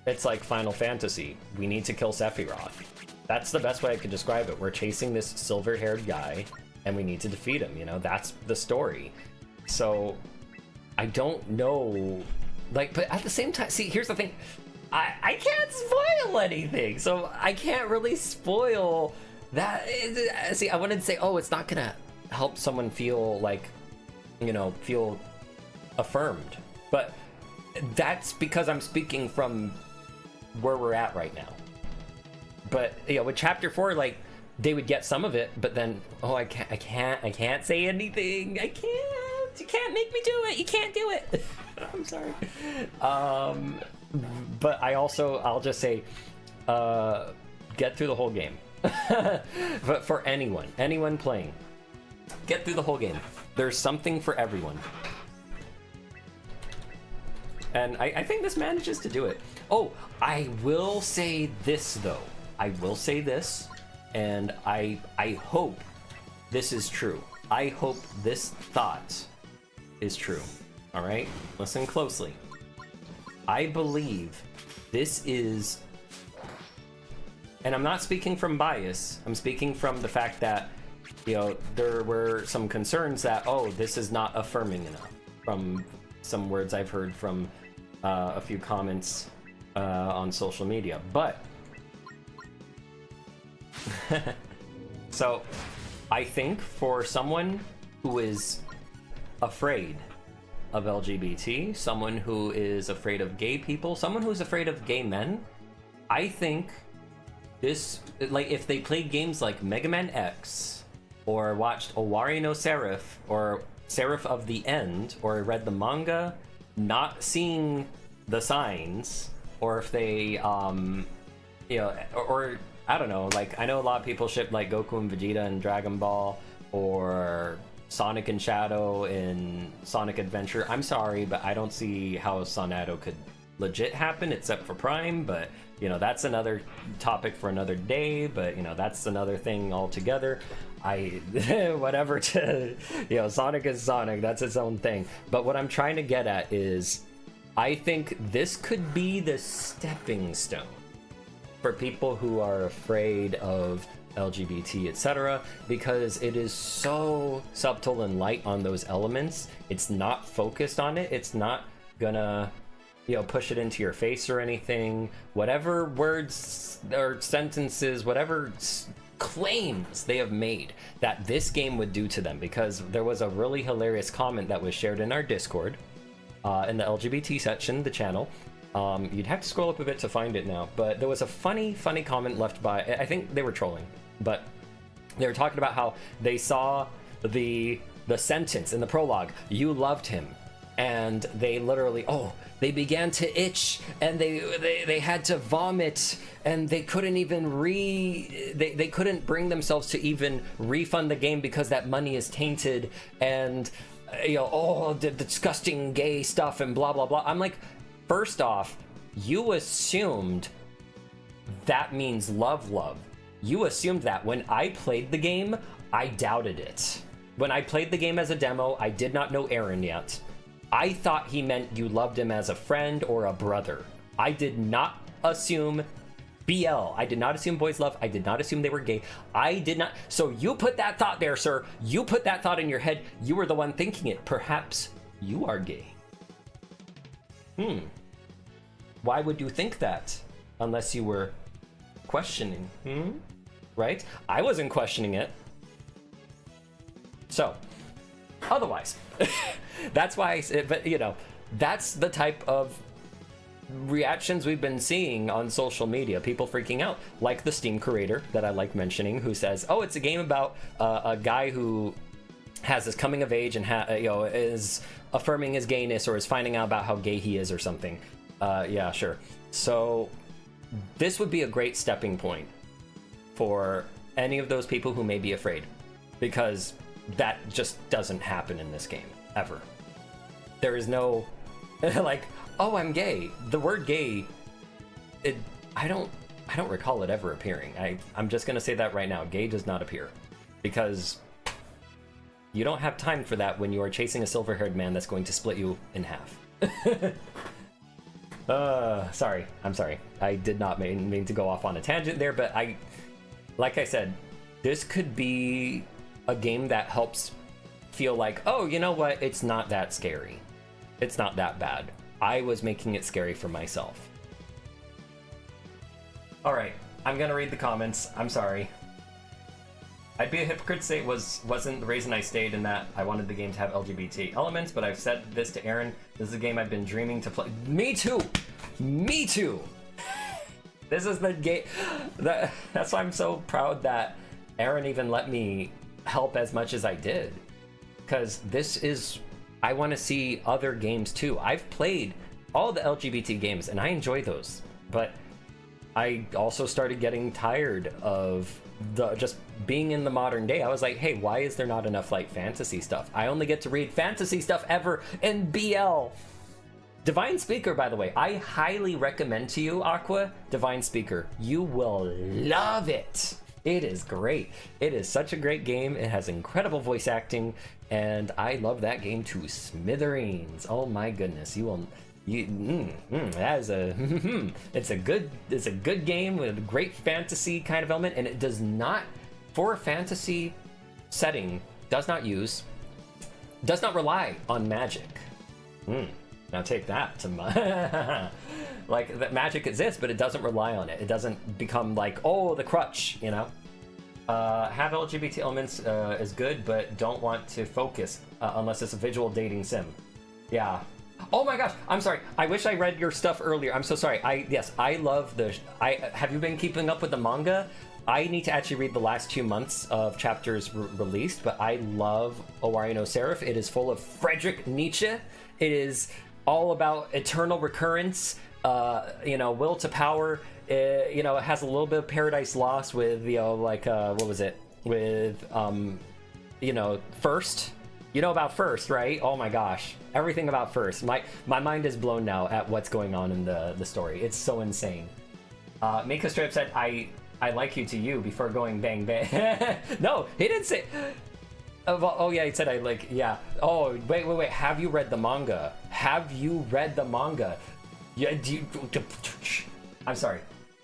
It's like Final Fantasy. We need to kill Sephiroth. That's the best way I could describe it. We're chasing this silver-haired guy, and we need to defeat him, That's the story. So, I don't know, like, but at the same time, see, here's the thing. I can't spoil anything, so I can't really spoil that. See, I wanted to say, oh, it's not gonna help someone feel like, feel affirmed. But that's because I'm speaking from where we're at right now. But with chapter 4, like, they would get some of it, but then, oh, I can't say anything. I can't. You can't make me do it. You can't do it. I'm sorry. But I'll just say, get through the whole game. But for anyone playing, get through the whole game. There's something for everyone. And I think this manages to do it. Oh, I will say this, though. I will say this, and I hope this is true. I hope this thought is true. All right? Listen closely. I believe this is, and I'm not speaking from bias, I'm speaking from the fact that, there were some concerns that, oh, this is not affirming enough, from some words I've heard from a few comments on social media. But, so, I think for someone who is afraid of LGBT, someone who is afraid of gay people, someone who's afraid of gay men, I think this, like, if they played games like Mega Man X, or watched Owari no Seraph, or Seraph of the End, or read the manga, not seeing the signs, or if they, or I don't know, like, I know a lot of people ship, like, Goku and Vegeta in Dragon Ball, or Sonic and Shadow in Sonic Adventure. I'm sorry, but I don't see how Sonado could legit happen except for Prime, but that's another topic for another day. But that's another thing altogether. Whatever to Sonic is Sonic, that's its own thing. But what I'm trying to get at is, I think this could be the stepping stone for people who are afraid of LGBT, etc., because it is so subtle and light on those elements. It's not focused on it. It's not gonna, push it into your face or anything. Whatever words or sentences, whatever claims they have made that this game would do to them, because there was a really hilarious comment that was shared in our Discord, in the LGBT section, the channel. You'd have to scroll up a bit to find it now, but there was a funny comment left by, I think they were trolling, but they were talking about how they saw the sentence in the prologue, "You loved him," and they literally, they began to itch, and they had to vomit, and they couldn't even they couldn't bring themselves to even refund the game because that money is tainted, and the disgusting gay stuff and blah blah blah. I'm like, first off, you assumed that means love. You assumed that. When I played the game, I doubted it. when I played the game as a demo, I did not know Aaron yet. I thought he meant you loved him as a friend or a brother. I did not assume BL. I did not assume boys love. I did not assume they were gay. I did not. So you put that thought there, sir. You put that thought in your head. You were the one thinking it. Perhaps you are gay. Why would you think that? Unless you were questioning. Right? I wasn't questioning it. So, otherwise, that's why I said, but you know, that's the type of reactions we've been seeing on social media. People freaking out, like the Steam creator that I like mentioning, who says, "Oh, it's a game about a guy who has this coming of age and is affirming his gayness or is finding out about how gay he is or something." Yeah, sure. So this would be a great stepping point for any of those people who may be afraid, because that just doesn't happen in this game ever. There is no like, oh, I'm gay. The word gay, I don't recall it ever appearing. I'm just gonna say that right now. Gay does not appear, because you don't have time for that when you are chasing a silver-haired man that's going to split you in half. Sorry. I'm sorry. I did not mean to go off on a tangent there, but like I said, this could be a game that helps feel like, oh, you know what? It's not that scary. It's not that bad. I was making it scary for myself. All right, I'm gonna read the comments. I'm sorry. I'd be a hypocrite to say it wasn't the reason I stayed, in that I wanted the game to have LGBT elements, but I've said this to Aaron. This is a game I've been dreaming to play. Me too. Me too. This is the game. That's why I'm so proud that Aaron even let me help as much as I did, because this is, I want to see other games too. I've played all the LGBT games and I enjoy those, but I also started getting tired of just being in the modern day. I was like, hey, why is there not enough like fantasy stuff? I only get to read fantasy stuff ever in BL. Divine Speaker, by the way, I highly recommend to you, Aqua, Divine Speaker. You will love it. It is great. It is such a great game. It has incredible voice acting, and I love that game to smithereens. Oh my goodness, that is it's a good game with a great fantasy kind of element, and it does not, for a fantasy setting, does not rely on magic. Now take that to my like, that magic exists, but it doesn't rely on it. It doesn't become like, oh, the crutch, you know? Have LGBT elements is good, but don't want to focus unless it's a visual dating sim. Yeah. Oh my gosh, I'm sorry. I wish I read your stuff earlier. I'm so sorry. I love have you been keeping up with the manga? I need to actually read the last 2 months of chapters released, but I love Owari no Seraph. It is full of Friedrich Nietzsche. It is all about eternal recurrence, will to power. It has a little bit of Paradise Lost with, what was it? With, First. You know about First, right? Oh my gosh. Everything about First. My mind is blown now at what's going on in the story. It's so insane. Mika Strip said, I like you to you before going bang bang. No, he didn't say... Oh yeah, he said I like, yeah. Oh, wait. Have you read the manga? Yeah, I'm sorry.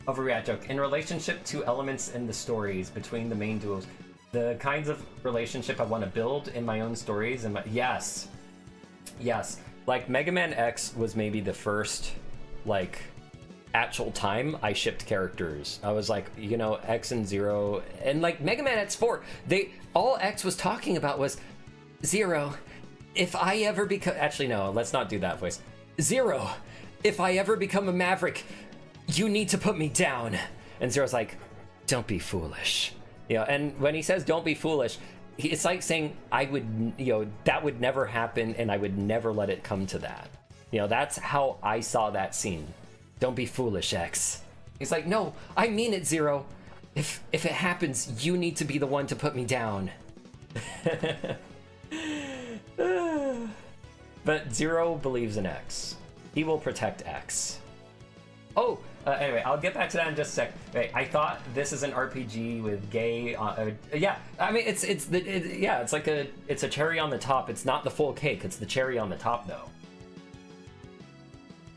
Overreact joke. In relationship to elements in the stories between the main duos, the kinds of relationship I want to build in my own stories, and yes. Like Mega Man X was maybe the first, like, actual time I shipped characters. I was like, X and Zero, and like Mega Man X4, all X was talking about was, Zero, if I ever become, actually no, let's not do that voice. Zero, if I ever become a Maverick, you need to put me down. And Zero's like, don't be foolish. And when he says don't be foolish, it's like saying that would never happen, and I would never let it come to that. That's how I saw that scene. Don't be foolish, X. He's like, no, I mean it, Zero. If it happens, you need to be the one to put me down. But Zero believes in X. He will protect X. Oh, anyway, I'll get back to that in just a sec. Wait, I thought this is an RPG with gay. Yeah, I mean it's like it's a cherry on the top. It's not the full cake. It's the cherry on the top though.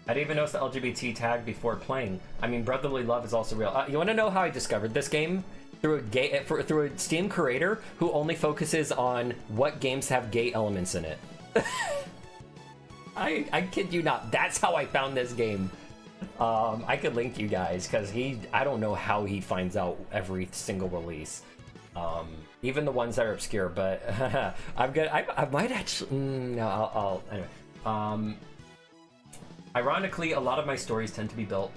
I didn't even notice the LGBT tag before playing. I mean, brotherly love is also real. You want to know how I discovered this game? Through a Steam creator who only focuses on what games have gay elements in it. I kid you not. That's how I found this game. I could link you guys because I don't know how he finds out every single release, even the ones that are obscure. But I'm good. I might actually. No, I'll anyway. Ironically, a lot of my stories tend to be built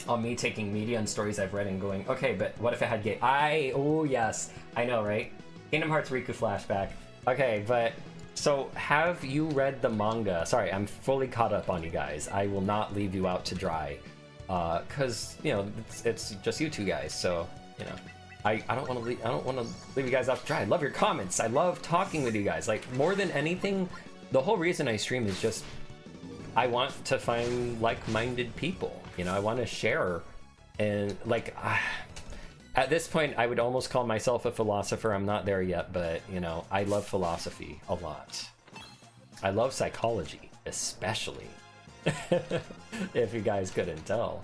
on me taking media and stories I've read and going, okay, but what if it had gay? Oh yes, I know, right? Kingdom Hearts Riku flashback. Okay, but so have you read the manga? Sorry, I'm fully caught up on you guys. I will not leave you out to dry, cause you know it's just you two guys. So you know, I don't want to leave you guys out to dry. I love your comments. I love talking with you guys. Like more than anything, the whole reason I stream is just I want to find like-minded people. You know, I want to share, and like at this point, I would almost call myself a philosopher. I'm not there yet, but you know, I love philosophy a lot. I love psychology, especially, if you guys couldn't tell.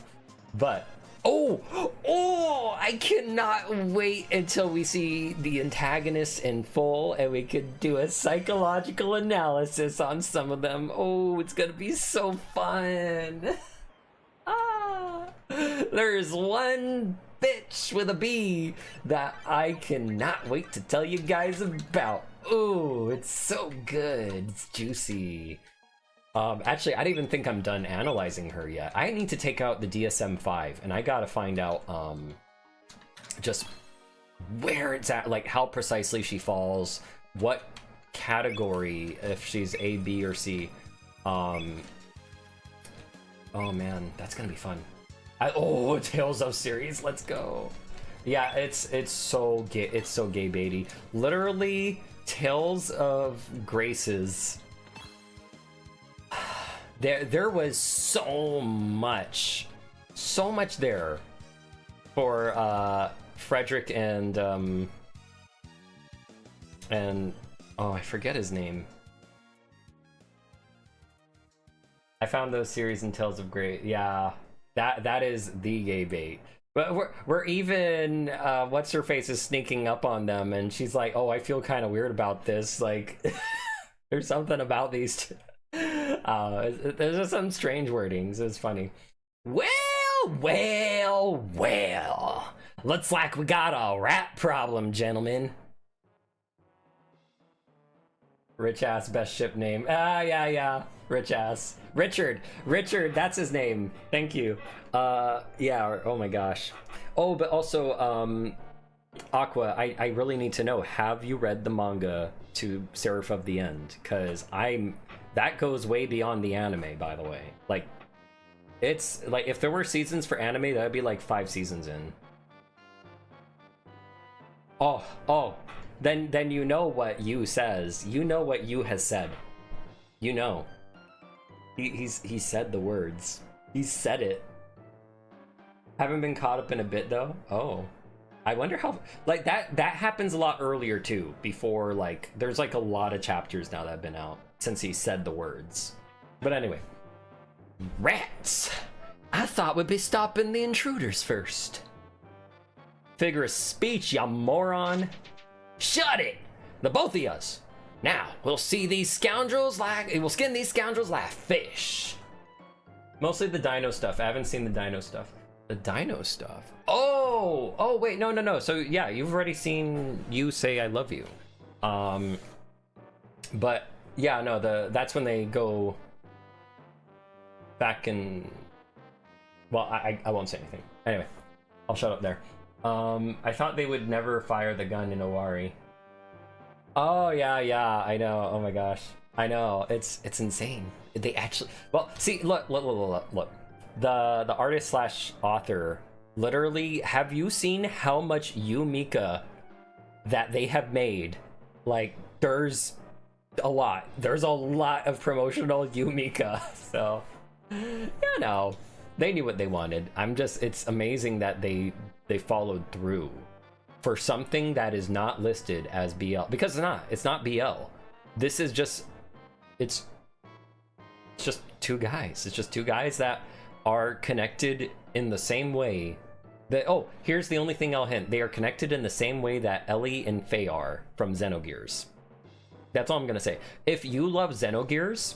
But I cannot wait until we see the antagonists in full and we could do a psychological analysis on some of them. Oh, it's gonna be so fun. There's one bitch with a B that I cannot wait to tell you guys about. Oh, it's so good. It's juicy. Actually, I don't even think I'm done analyzing her yet. I need to take out the DSM-5 and I gotta find out just where it's at, like how precisely she falls, what category, if she's A, B, or C. Oh man, that's gonna be fun. Tales of series, let's go. Yeah, it's so gay, it's so gay baity. Literally, Tales of Graces. There was so much there for Frederick and oh, I forget his name. I found those series in Tales of Grace. Yeah, that is the gay bait. But we're even what's her face is sneaking up on them, and she's like, "Oh, I feel kind of weird about this. Like, there's something about these two." There's just some strange wordings. It's funny. Well. Looks like we got a rat problem, gentlemen. Rich ass best ship name. Yeah. Rich ass. Richard, that's his name. Thank you. Yeah, oh my gosh. Oh, but also, Aqua, I really need to know, have you read the manga to Seraph of the End? Because that goes way beyond the anime, by the way. Like, it's, like, if there were seasons for anime, that would be like 5 seasons in. Oh, then you know what Yu says. You know what Yu has said. You know. He said the words. He said it. Haven't been caught up in a bit though. Oh, I wonder how. Like that happens a lot earlier too. Before like there's like a lot of chapters now that have been out since he said the words. But anyway, rats. I thought we'd be stopping the intruders first. Figure of speech, ya moron. Shut it, the both of yous. Now, we'll skin these scoundrels like fish. Mostly the dino stuff. I haven't seen the dino stuff. The dino stuff? Oh, wait, no. So, yeah, you've already seen You Say I Love You. But, yeah, no, that's when they go back and... Well, I won't say anything. Anyway, I'll shut up there. I thought they would never fire the gun in Owari. Oh yeah, I know. Oh my gosh, I know. It's insane. They actually. Well, see, look. The artist slash author. Literally, have you seen how much Yumika that they have made? Like, there's a lot. There's a lot of promotional Yumika. So, you know, They knew what they wanted. It's amazing that they followed through for something that is not listed as BL, because it's not BL. This is just, it's just two guys. It's just two guys that are connected in the same way that, oh, here's the only thing I'll hint. They are connected in the same way that Ellie and Faye are from Xenogears. That's all I'm gonna say. If you love Xenogears,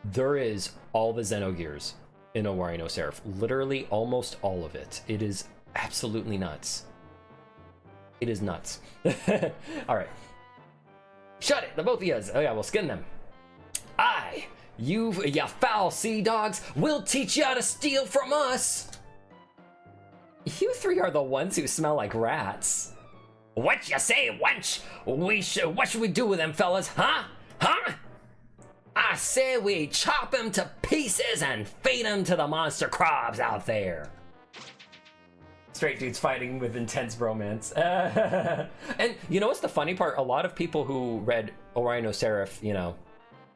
there is all the Xenogears in Owari no Seraph. Literally almost all of it. It is absolutely nuts. It is nuts. Alright. Shut it, the both of yous. Oh yeah, we'll skin them. You foul sea dogs, we'll teach you how to steal from us. You three are the ones who smell like rats. What you say, wench? What should we do with them, fellas, huh? Huh? I say we chop them to pieces and feed them to the monster crabs out there. Straight dudes fighting with intense bromance. And you know what's the funny part? A lot of people who read Owari no Seraph, you know,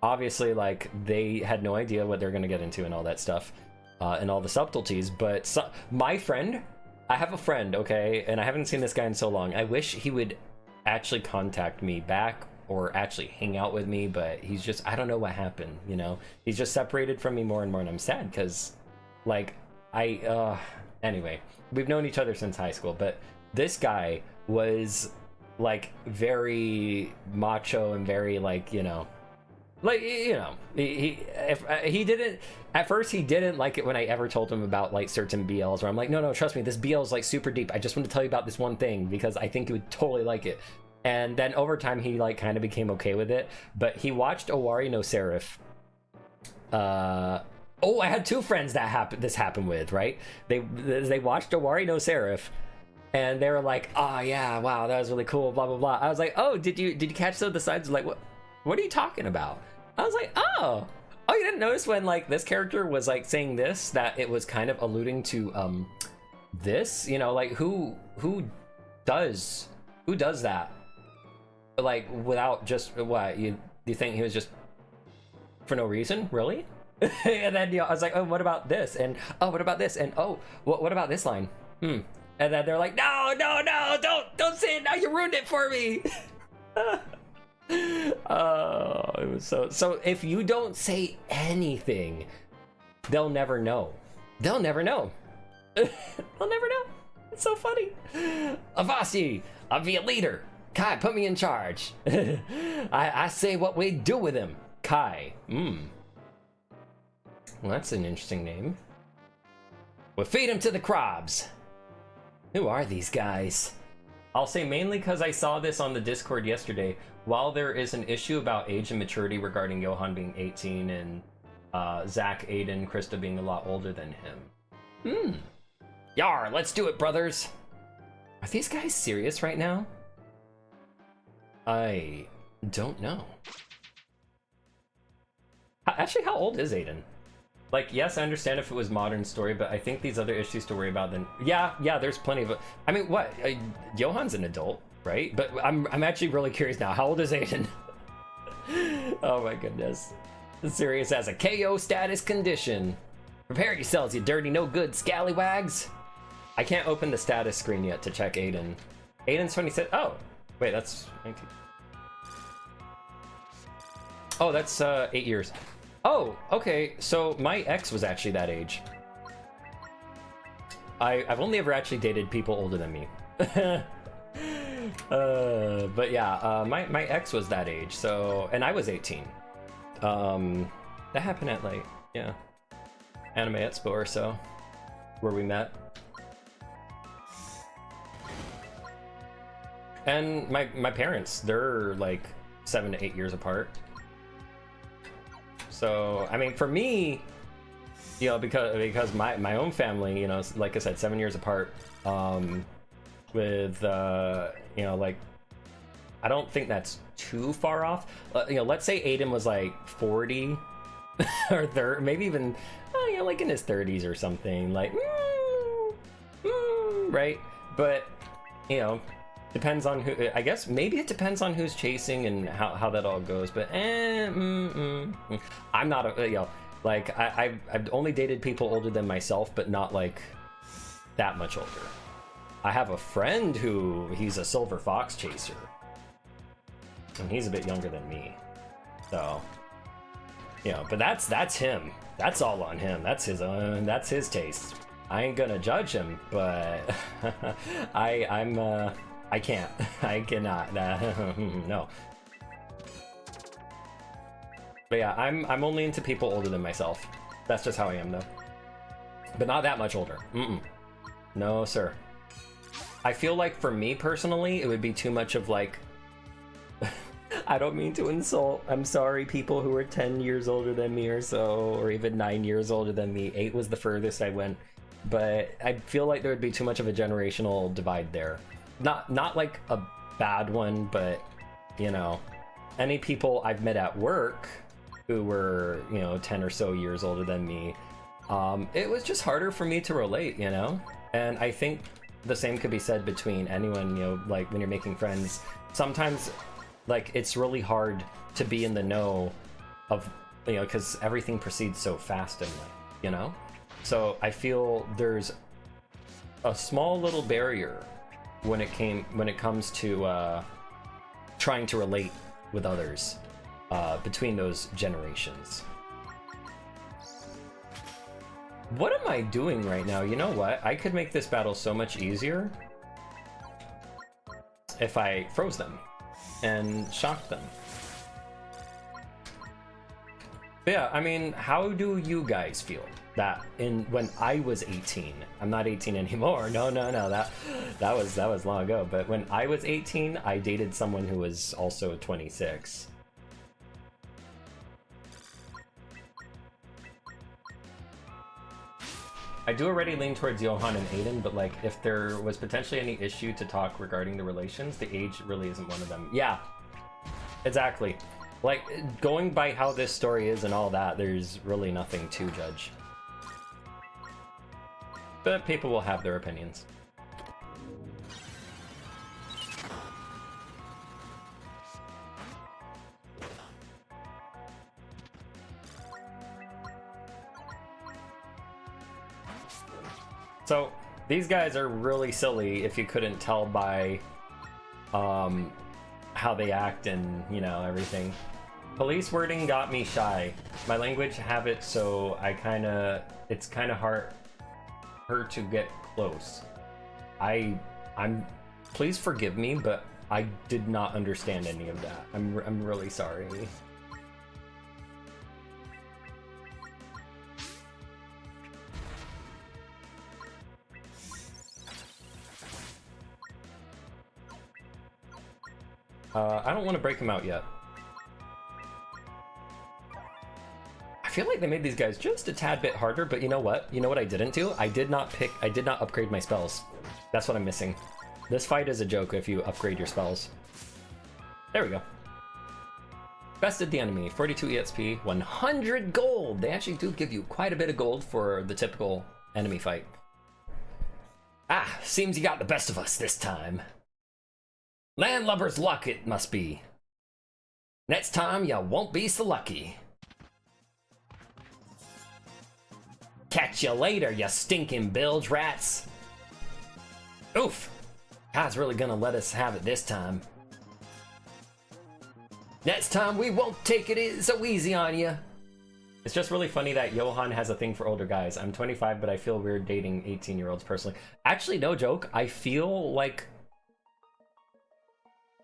obviously, like, they had no idea what they're gonna get into and all that stuff, and all the subtleties, but my friend, I have a friend, okay, and I haven't seen this guy in so long. I wish he would actually contact me back or actually hang out with me, but he's just, I don't know what happened, you know? He's just separated from me more and more, and I'm sad, because, like, anyway, we've known each other since high school, but this guy was, like, very macho and very, like, you know, like, you know, he didn't, at first he didn't like it when I ever told him about, like, certain BLs where I'm like, no, trust me, this BL is, like, super deep. I just want to tell you about this one thing because I think you would totally like it. And then over time he, like, kind of became okay with it, but he watched Owari no Seraph. Oh, I had two friends that this happened with, right? They watched Owari no Seraph and they were like, oh yeah, wow, that was really cool, blah blah blah. I was like, oh, did you catch the sides? Like, what are you talking about? I was like, oh, you didn't notice when, like, this character was, like, saying this, that it was kind of alluding to this, you know, like, who does that, like, without just, what, you think he was just for no reason, really? And then, you know, I was like, oh, what about this, and oh, what about this, and oh, what about this line? And then they're like, no, don't say it now, you ruined it for me. Oh, it was so if you don't say anything, they'll never know. They'll never know. They'll never know. It's so funny. Avasi, I'll be a leader. Kai, put me in charge. I say what we do with him. Kai. Well, that's an interesting name. We'll feed him to the crabs. Who are these guys? I'll say mainly because I saw this on the Discord yesterday. While there is an issue about age and maturity regarding Johan being 18 and Zach, Aiden, Krista being a lot older than him. Yar, let's do it, brothers. Are these guys serious right now? I don't know. Actually, how old is Aiden? Like, yes, I understand if it was modern story, but I think these other issues to worry about then. Yeah, there's plenty of. I mean, what? Johan's an adult, right? But I'm actually really curious now. How old is Aiden? Oh my goodness. Serious as a KO status condition. Prepare yourselves, you dirty, no good scallywags. I can't open the status screen yet to check Aiden. Aiden's 26. Oh, wait, that's 19. Oh, that's 8 years. Oh, okay, so my ex was actually that age. I've only ever actually dated people older than me. But yeah, my ex was that age, so, and I was 18. That happened at, like, yeah, Anime Expo or so, where we met. And my parents, they're like 7 to 8 years apart. So, I mean, for me, you know, because my own family, you know, like I said, 7 years apart, with, you know, like, I don't think that's too far off. You know, let's say Aiden was like 40 or 30, maybe even, you know, like in his 30s or something, like, right? But, you know, depends on who, I guess maybe it depends on who's chasing and how that all goes, but I'm not a, you know, Like, I've only dated people older than myself, but not like that much older. I have a friend who, he's a silver fox chaser. And he's a bit younger than me. So, you know, but that's him. That's all on him. That's his taste. I ain't gonna judge him, but I can't. I cannot. No. But yeah, I'm only into people older than myself. That's just how I am, though. But not that much older. No, sir. I feel like for me personally, it would be too much of like... I don't mean to insult. I'm sorry, people who are 10 years older than me or so, or even 9 years older than me. 8 was the furthest I went. But I feel like there would be too much of a generational divide there. Not like a bad one, but, you know, any people I've met at work who were, you know, 10 or so years older than me, it was just harder for me to relate, you know? And I think the same could be said between anyone, you know, like when you're making friends. Sometimes, like, it's really hard to be in the know of, you know, because everything proceeds so fast in life, you know? So I feel there's a small little barrier when it comes to trying to relate with others between those generations. What am I doing right now? You know what? I could make this battle so much easier if I froze them and shocked them. But yeah, I mean, how do you guys feel that when I was 18? I'm not 18 anymore. No, that was long ago. But when I was 18, I dated someone who was also 26. I do already lean towards Johan and Aiden, but like if there was potentially any issue to talk regarding the relations, the age really isn't one of them. Yeah, exactly. Like, going by how this story is and all that, there's really nothing to judge. But people will have their opinions. So, these guys are really silly if you couldn't tell by how they act and, you know, everything. Police wording got me shy. My language habit, so it's kind of hard to get close. Please forgive me, but I did not understand any of that. I'm really sorry. I don't want to break him out yet. I feel like they made these guys just a tad bit harder, but you know what? You know what I didn't do? I did not upgrade my spells. That's what I'm missing. This fight is a joke if you upgrade your spells. There we go. Bested the enemy, 42 EXP, 100 gold! They actually do give you quite a bit of gold for the typical enemy fight. Ah, seems you got the best of us this time. Landlubber's luck it must be. Next time you won't be so lucky. Catch you later, you stinking bilge rats. Oof. God's really gonna let us have it this time. Next time we won't take it so easy on you. It's just really funny that Johan has a thing for older guys. I'm 25, but I feel weird dating 18-year-olds personally. Actually, no joke. I feel like...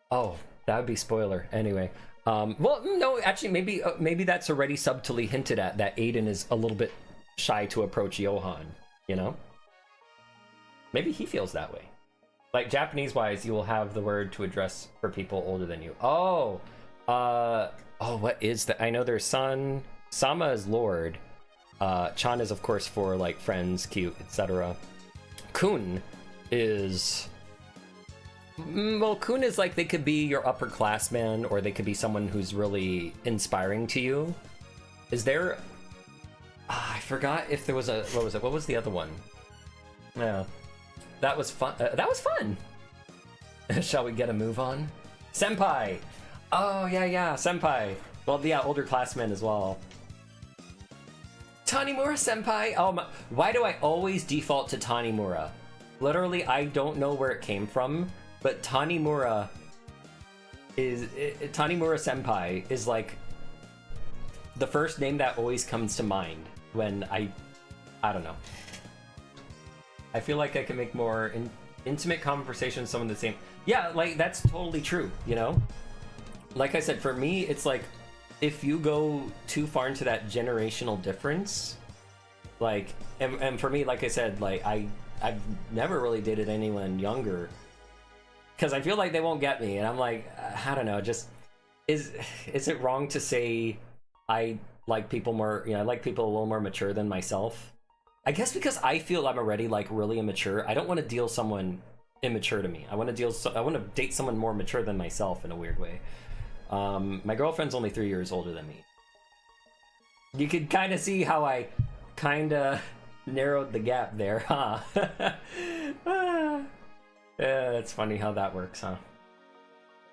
Oh, that would be spoiler. Anyway. Well, no, actually, maybe that's already subtly hinted at, that Aiden is a little bit shy to approach Johan, you know? Maybe he feels that way. Like, Japanese-wise, you will have the word to address for people older than you. Oh, what is that? I know there's Son. Sama is Lord. Chan is, of course, for, like, friends, cute, etc. Kun is... Well, Kun is like, they could be your upperclassman, or they could be someone who's really inspiring to you. Is there... I forgot if there was a... What was it? What was the other one? Yeah. That was fun. That was fun! Shall we get a move on? Senpai! Oh, yeah, Senpai! Well, yeah, older classmen as well. Tanimura senpai. Oh my, why do I always default to Tanimura? Literally, I don't know where it came from, but Tanimura senpai is like the first name that always comes to mind when I don't know. I feel like I can make more intimate conversations with someone the same. Yeah, like that's totally true, you know? Like I said, for me, it's like if you go too far into that generational difference, like, and for me, like I said, like I've never really dated anyone younger because I feel like they won't get me, and I'm like, I don't know, just is it wrong to say I like people more, you know, I like people a little more mature than myself? I guess because I feel I'm already like really immature. I don't want to deal someone immature to me. I want to date someone more mature than myself in a weird way. My girlfriend's only 3 years older than me. You could kind of see how I kind of narrowed the gap there, huh? Yeah, it's funny how that works, huh?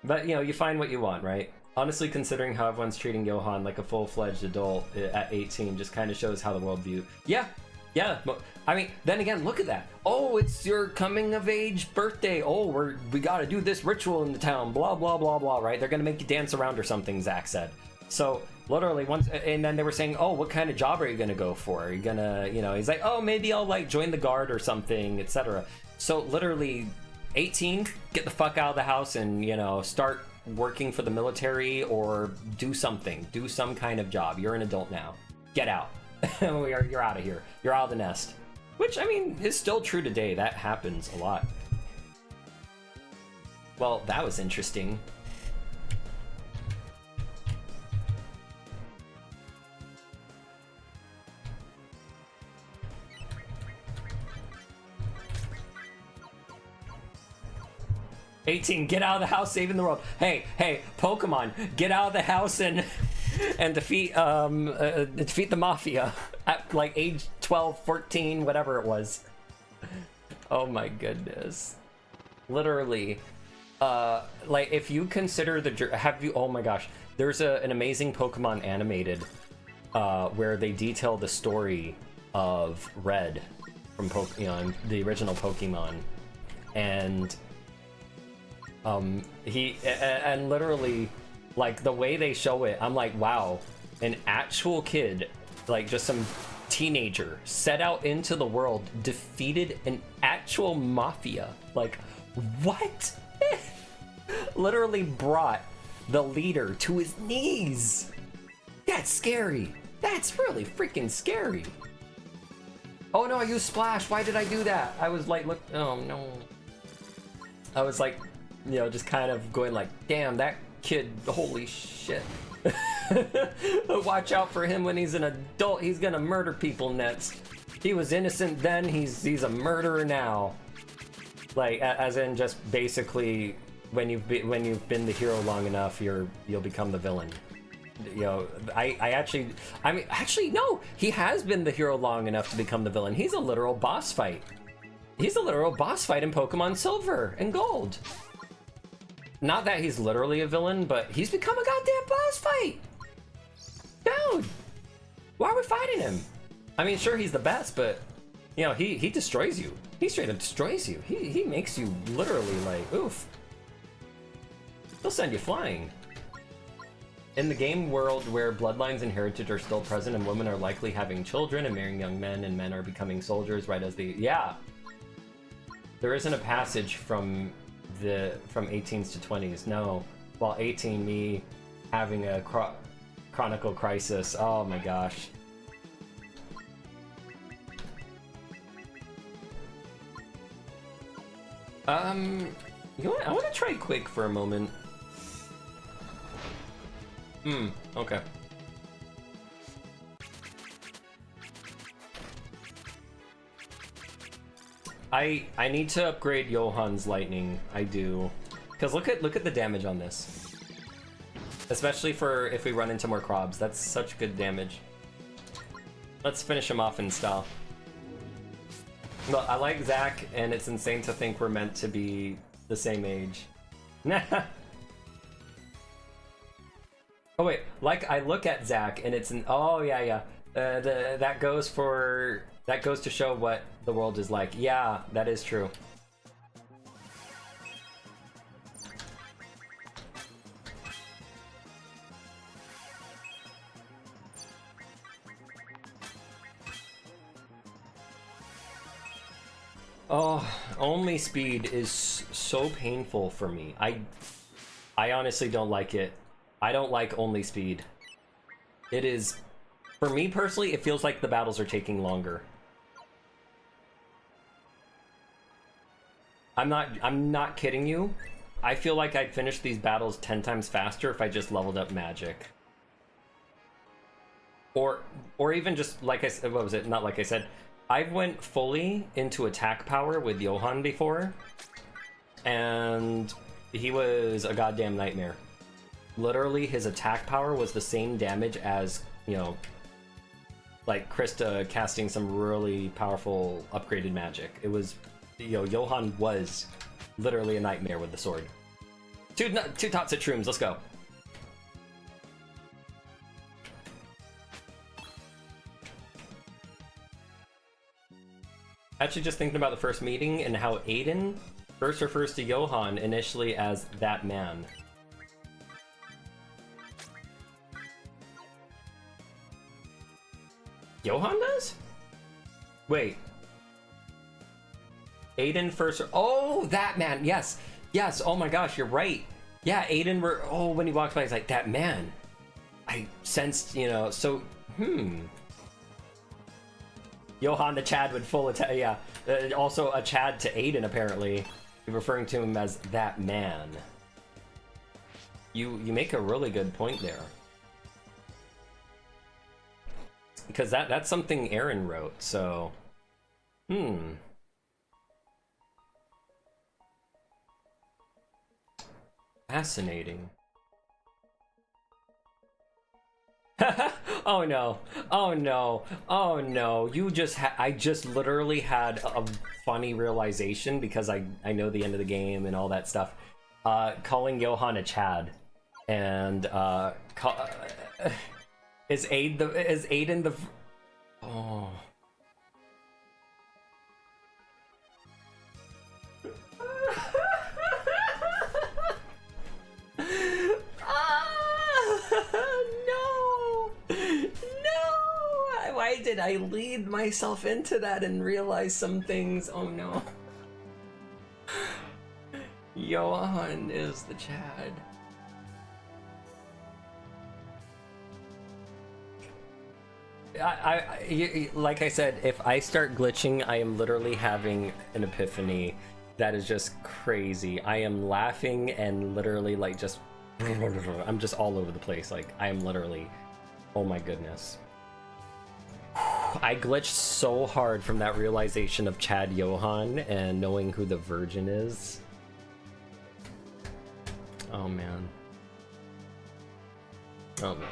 But, you know, you find what you want, right? Honestly, considering how everyone's treating Johan like a full-fledged adult at 18 just kind of shows how the world view. Yeah, I mean, then again, look at that. Oh, it's your coming-of-age birthday. Oh, we gotta do this ritual in the town. Blah, blah, blah, blah, right? They're gonna make you dance around or something, Zach said. So, literally, once, and then they were saying, oh, what kind of job are you gonna go for? Are you gonna, you know, he's like, oh, maybe I'll, like, join the guard or something, etc. So, literally, 18, get the fuck out of the house and, you know, start working for the military or do something. Do some kind of job. You're an adult now. Get out. You're out of here. You're out of the nest. Which, I mean, is still true today. That happens a lot. Well, that was interesting. "18, get out of the house, saving the world." Hey, Pokemon, get out of the house and defeat the mafia at like age 12, 14, whatever it was. Oh my goodness. Literally, like if you consider oh my gosh, there's an amazing Pokemon animated where they detail the story of Red from the original Pokemon, and and literally, like the way they show it, I'm like, wow, an actual kid, like just some teenager, set out into the world, defeated an actual mafia. Like, what? Literally brought the leader to his knees. That's scary. That's really freaking scary. Oh no, I used Splash. Why did I do that? I was like, look, oh no. I was like, you know, just kind of going like, damn, that kid, holy shit. Watch out for him when he's an adult. He's gonna murder people next. He was innocent then, he's a murderer now. Like, as in just basically, when you've been the hero long enough, you'll become the villain. You know, I mean, actually, no, he has been the hero long enough to become the villain. He's a literal boss fight. He's a literal boss fight in Pokemon Silver and Gold. Not that he's literally a villain, but he's become a goddamn boss fight! Dude! Why are we fighting him? I mean, sure, he's the best, but, you know, he destroys you. He straight up destroys you. He makes you literally, like, oof. He'll send you flying. In the game world where bloodlines and heritage are still present and women are likely having children and marrying young men and men are becoming soldiers right as the... Yeah! There isn't a passage from 18s to 20s. No. While 18, me having a chronicle crisis. Oh my gosh. You know what? I want to try Quick for a moment. Okay. I need to upgrade Johan's lightning. I do. Because look at the damage on this. Especially for if we run into more Krobs. That's such good damage. Let's finish him off in style. Well, I like Zach, and it's insane to think we're meant to be the same age. Oh wait, like I look at Zach and it's oh yeah. That goes to show what the world is like. Yeah, that is true. Oh, only speed is so painful for me. I honestly don't like it. I don't like only speed. It is, for me personally, it feels like the battles are taking longer. I'm not kidding you. I feel like I'd finish these battles 10 times faster if I just leveled up magic. Or even just like I said, what was it? Not like I said. I've went fully into attack power with Johann before, and he was a goddamn nightmare. Literally, his attack power was the same damage as, you know, like Krista casting some really powerful upgraded magic. It was, you know, Johann was literally a nightmare with the sword. Two tots at shrooms, let's go. Actually, just thinking about the first meeting and how Aiden first refers to Johann initially as that man. Johann does? Wait. Aiden first... Oh, that man! Yes! Yes, oh my gosh, you're right! Yeah, Aiden oh, when he walked by, he's like, that man! I sensed, you know, so... Johann the Chad with full attack, yeah. Also a Chad to Aiden, apparently. Referring to him as that man. You make a really good point there. Because that's something Aaron wrote, so... Fascinating. Oh no, oh no, oh no, I just literally had a funny realization because I know the end of the game and all that stuff. Calling Johann a Chad, and is Aiden the... Oh. Why did I lead myself into that and realize some things? Oh no. Johann is the Chad. Like I said, if I start glitching, I am literally having an epiphany. That is just crazy. I am laughing and literally like just... I'm just all over the place. Like, I am literally... Oh my goodness. I glitched so hard from that realization of Chad Johann and knowing who the Virgin is. Oh man. Oh man.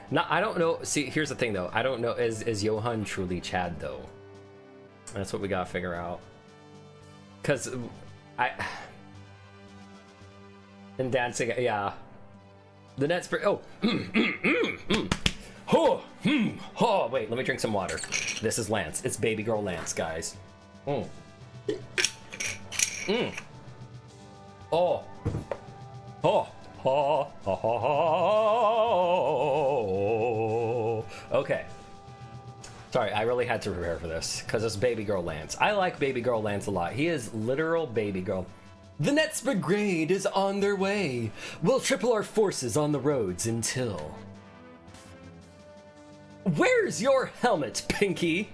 No, I don't know. See, here's the thing though. I don't know. Is Johann truly Chad though? That's what we gotta figure out. Cause and dancing, yeah. The net's oh. Oh, wait, let me drink some water. This is Lance. It's baby girl Lance, guys. Oh. Oh. Oh. Oh. Oh. Okay. Sorry, I really had to prepare for this because it's baby girl Lance. I like baby girl Lance a lot. He is literal baby girl. The Nets Brigade is on their way. We'll triple our forces on the roads until... Where's your helmet, Pinky?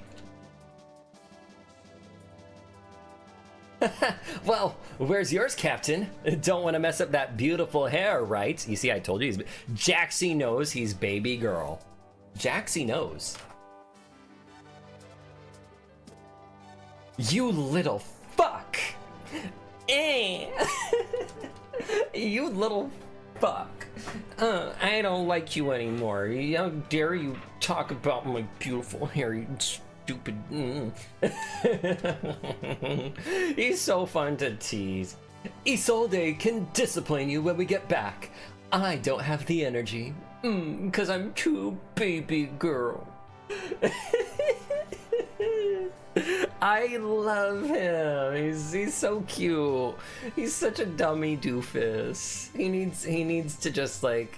Well, where's yours, Captain? Don't want to mess up that beautiful hair, right? You see, I told you. Jaxie knows he's baby girl. Jaxie knows. You little fuck. You little fuck. I don't like you anymore. How dare you talk about my beautiful hair, you stupid... He's so fun to tease. Isolde can discipline you when we get back. I don't have the energy. Because I'm too baby girl. I love him. He's so cute. He's such a dummy doofus. He needs to just like,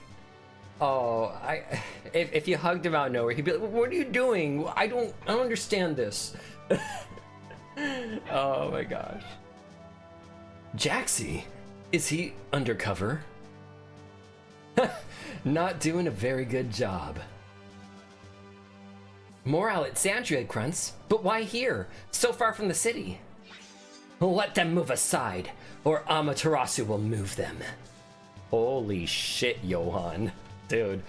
oh, if you hugged him out of nowhere, he'd be like, "What are you doing? I don't understand this." Oh my gosh. Jaxie, is he undercover? Not doing a very good job. More Alexandria grunts, but why here? So far from the city. Let them move aside, or Amaterasu will move them. Holy shit, Johan. Dude.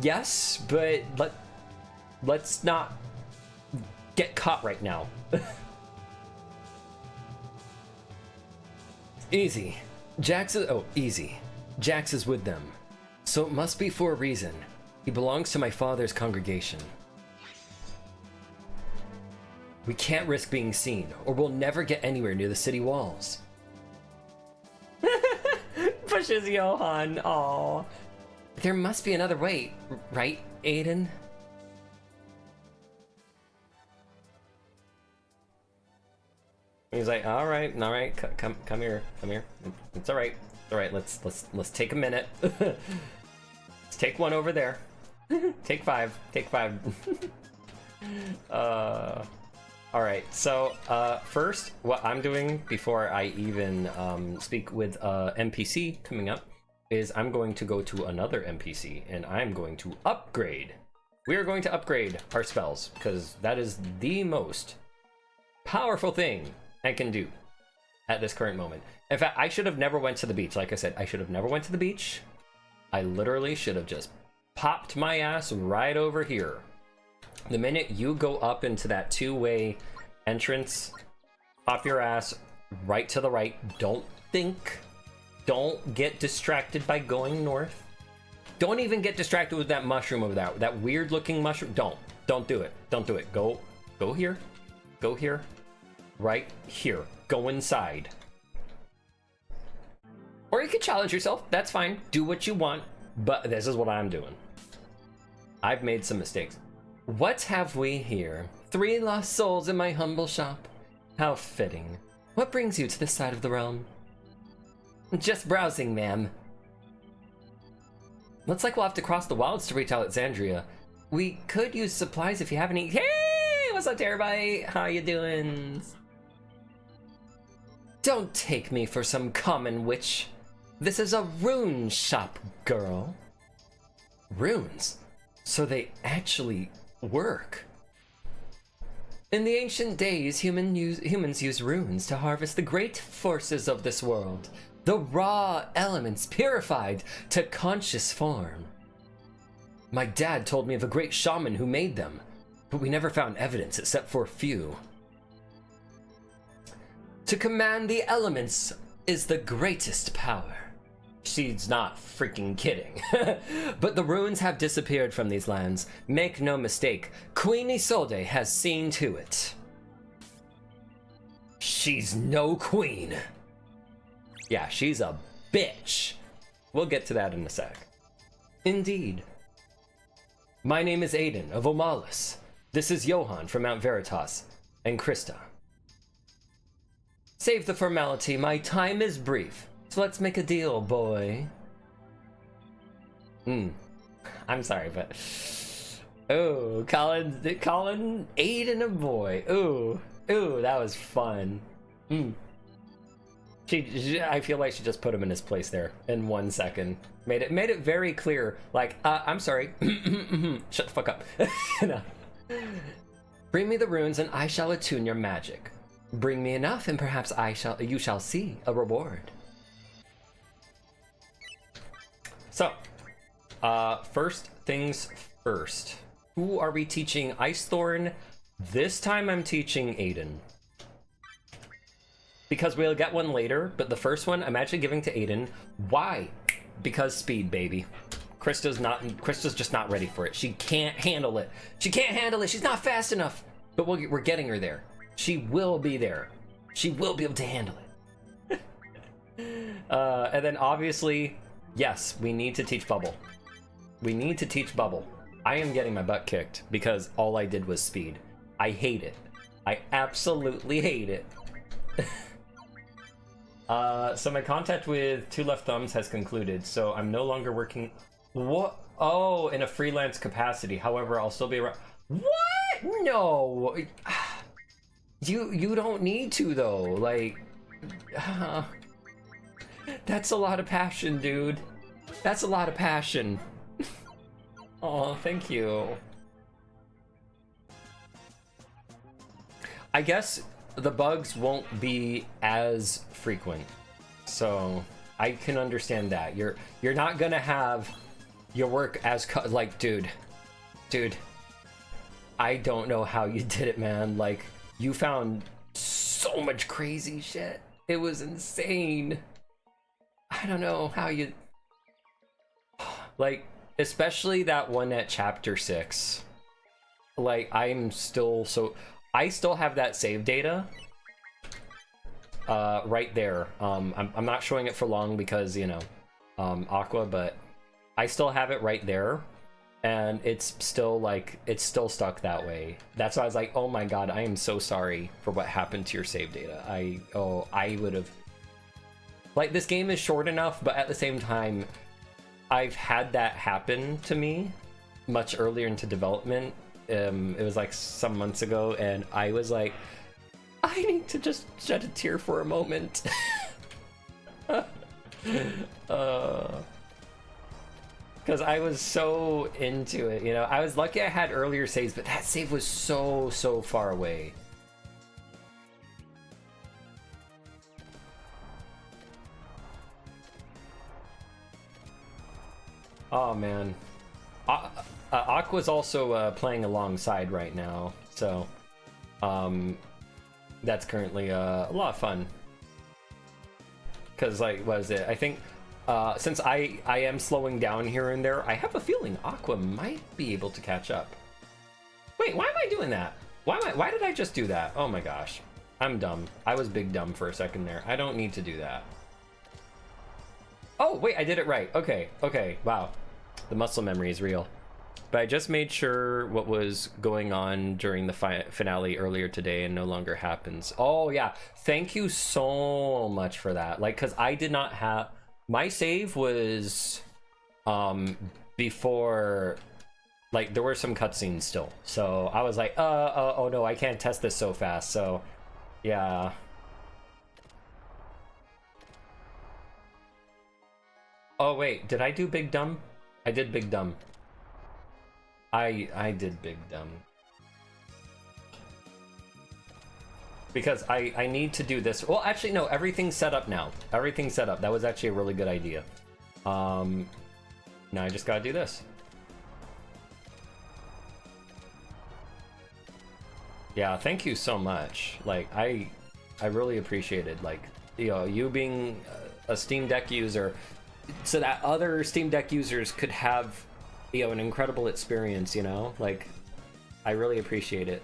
Yes, but let's not get caught right now. Easy. Easy. Jax is with them. So it must be for a reason. He belongs to my father's congregation. We can't risk being seen, or we'll never get anywhere near the city walls. Pushes Johan. Aww. There must be another way, right, Aiden? He's like, all right, come here. It's all right. Let's take a minute. Let's take one over there. Take five. All right, so first, what I'm doing before I even speak with NPC coming up is I'm going to go to another NPC and I'm going to upgrade. We are going to upgrade our spells because that is the most powerful thing I can do at this current moment. In fact, I should have never went to the beach. Like I said, I should have never went to the beach. I literally should have just popped my ass right over here. The minute you go up into that two-way entrance, pop your ass right to the right. Don't think. Don't get distracted by going north. Don't even get distracted with that mushroom over there. That weird-looking mushroom. Don't do it. Don't do it. Go here. Go here. Right here. Go inside. Or you could challenge yourself. That's fine. Do what you want. But this is what I'm doing. I've made some mistakes. What have we here? 3 lost souls in my humble shop. How fitting. What brings you to this side of the realm? Just browsing, ma'am. Looks like we'll have to cross the wilds to reach Alexandria. We could use supplies if you have any. Hey! What's up, everybody? How you doing? Don't take me for some common witch. This is a rune shop, girl. Runes? So they actually work. In the ancient days, humans used runes to harvest the great forces of this world, the raw elements purified to conscious form. My dad told me of a great shaman who made them, but we never found evidence except for a few. To command the elements is the greatest power. She's not freaking kidding. But the runes have disappeared from these lands. Make no mistake, Queen Isolde has seen to it. She's no queen. Yeah, she's a bitch. We'll get to that in a sec. Indeed. My name is Aiden of Omalis. This is Johan from Mount Veritas, and Krista. Save the formality, my time is brief. So let's make a deal, boy. I'm sorry, but... Oh, calling Aiden a boy. Ooh, that was fun. I feel like she just put him in his place there in 1 second. Made it very clear, like, I'm sorry. Shut the fuck up. No. Bring me the runes and I shall attune your magic. Bring me enough and perhaps you shall see a reward. So, first things first. Who are we teaching? Icethorn. This time I'm teaching Aiden. Because we'll get one later, but the first one I'm actually giving to Aiden. Why? Because speed, baby. Krista's just not ready for it. She can't handle it. She's not fast enough. But we're getting her there. She will be there. She will be able to handle it. And then obviously, Yes, we need to teach Bubble. We need to teach Bubble. I am getting my butt kicked because all I did was speed. I hate it. I absolutely hate it. So my contact with Two Left Thumbs has concluded, so I'm no longer working... What? Oh, in a freelance capacity. However, I'll still be around... What? No! You don't need to, though. Like... That's a lot of passion, dude. That's a lot of passion. Oh, thank you. I guess the bugs won't be as frequent, so I can understand that. You're not gonna have your work as like, dude, I don't know how you did it, man. Like, you found so much crazy shit. It was insane. I don't know how you, like, especially that one at chapter 6. Like, I'm still so... I still have that save data right there. I'm not showing it for long because, you know, Aqua, but I still have it right there. And it's still, like, it's still stuck that way. That's why I was like, oh my god, I am so sorry for what happened to your save data. I would have... Like, this game is short enough, but at the same time, I've had that happen to me much earlier into development. It was like some months ago, and I was like, I need to just shed a tear for a moment. Because I was so into it, you know. I was lucky I had earlier saves, but that save was so far away. Oh man, Aqua's also playing alongside right now, so that's currently a lot of fun. Because, like, what is it? I think since I am slowing down here and there, I have a feeling Aqua might be able to catch up. Wait, why am I doing that? Why did I just do that? Oh my gosh, I'm dumb. I was big dumb for a second there. I don't need to do that. Oh, wait, I did it right. Okay, wow. The muscle memory is real. But I just made sure what was going on during the finale earlier today and no longer happens. Oh, yeah. Thank you so much for that. Like, because I did not have... My save was before... Like, there were some cutscenes still. So I was like, oh no, I can't test this so fast. So, yeah... Oh wait, did I do Big Dumb? I did Big Dumb. I did Big Dumb. Because I need to do this. Well, actually, no, everything's set up now. Everything's set up. That was actually a really good idea. Now I just gotta do this. Yeah, thank you so much. Like, I really appreciate it. Like, you know, you being a Steam Deck user, so that other Steam Deck users could have, you know, an incredible experience, you know? Like, I really appreciate it.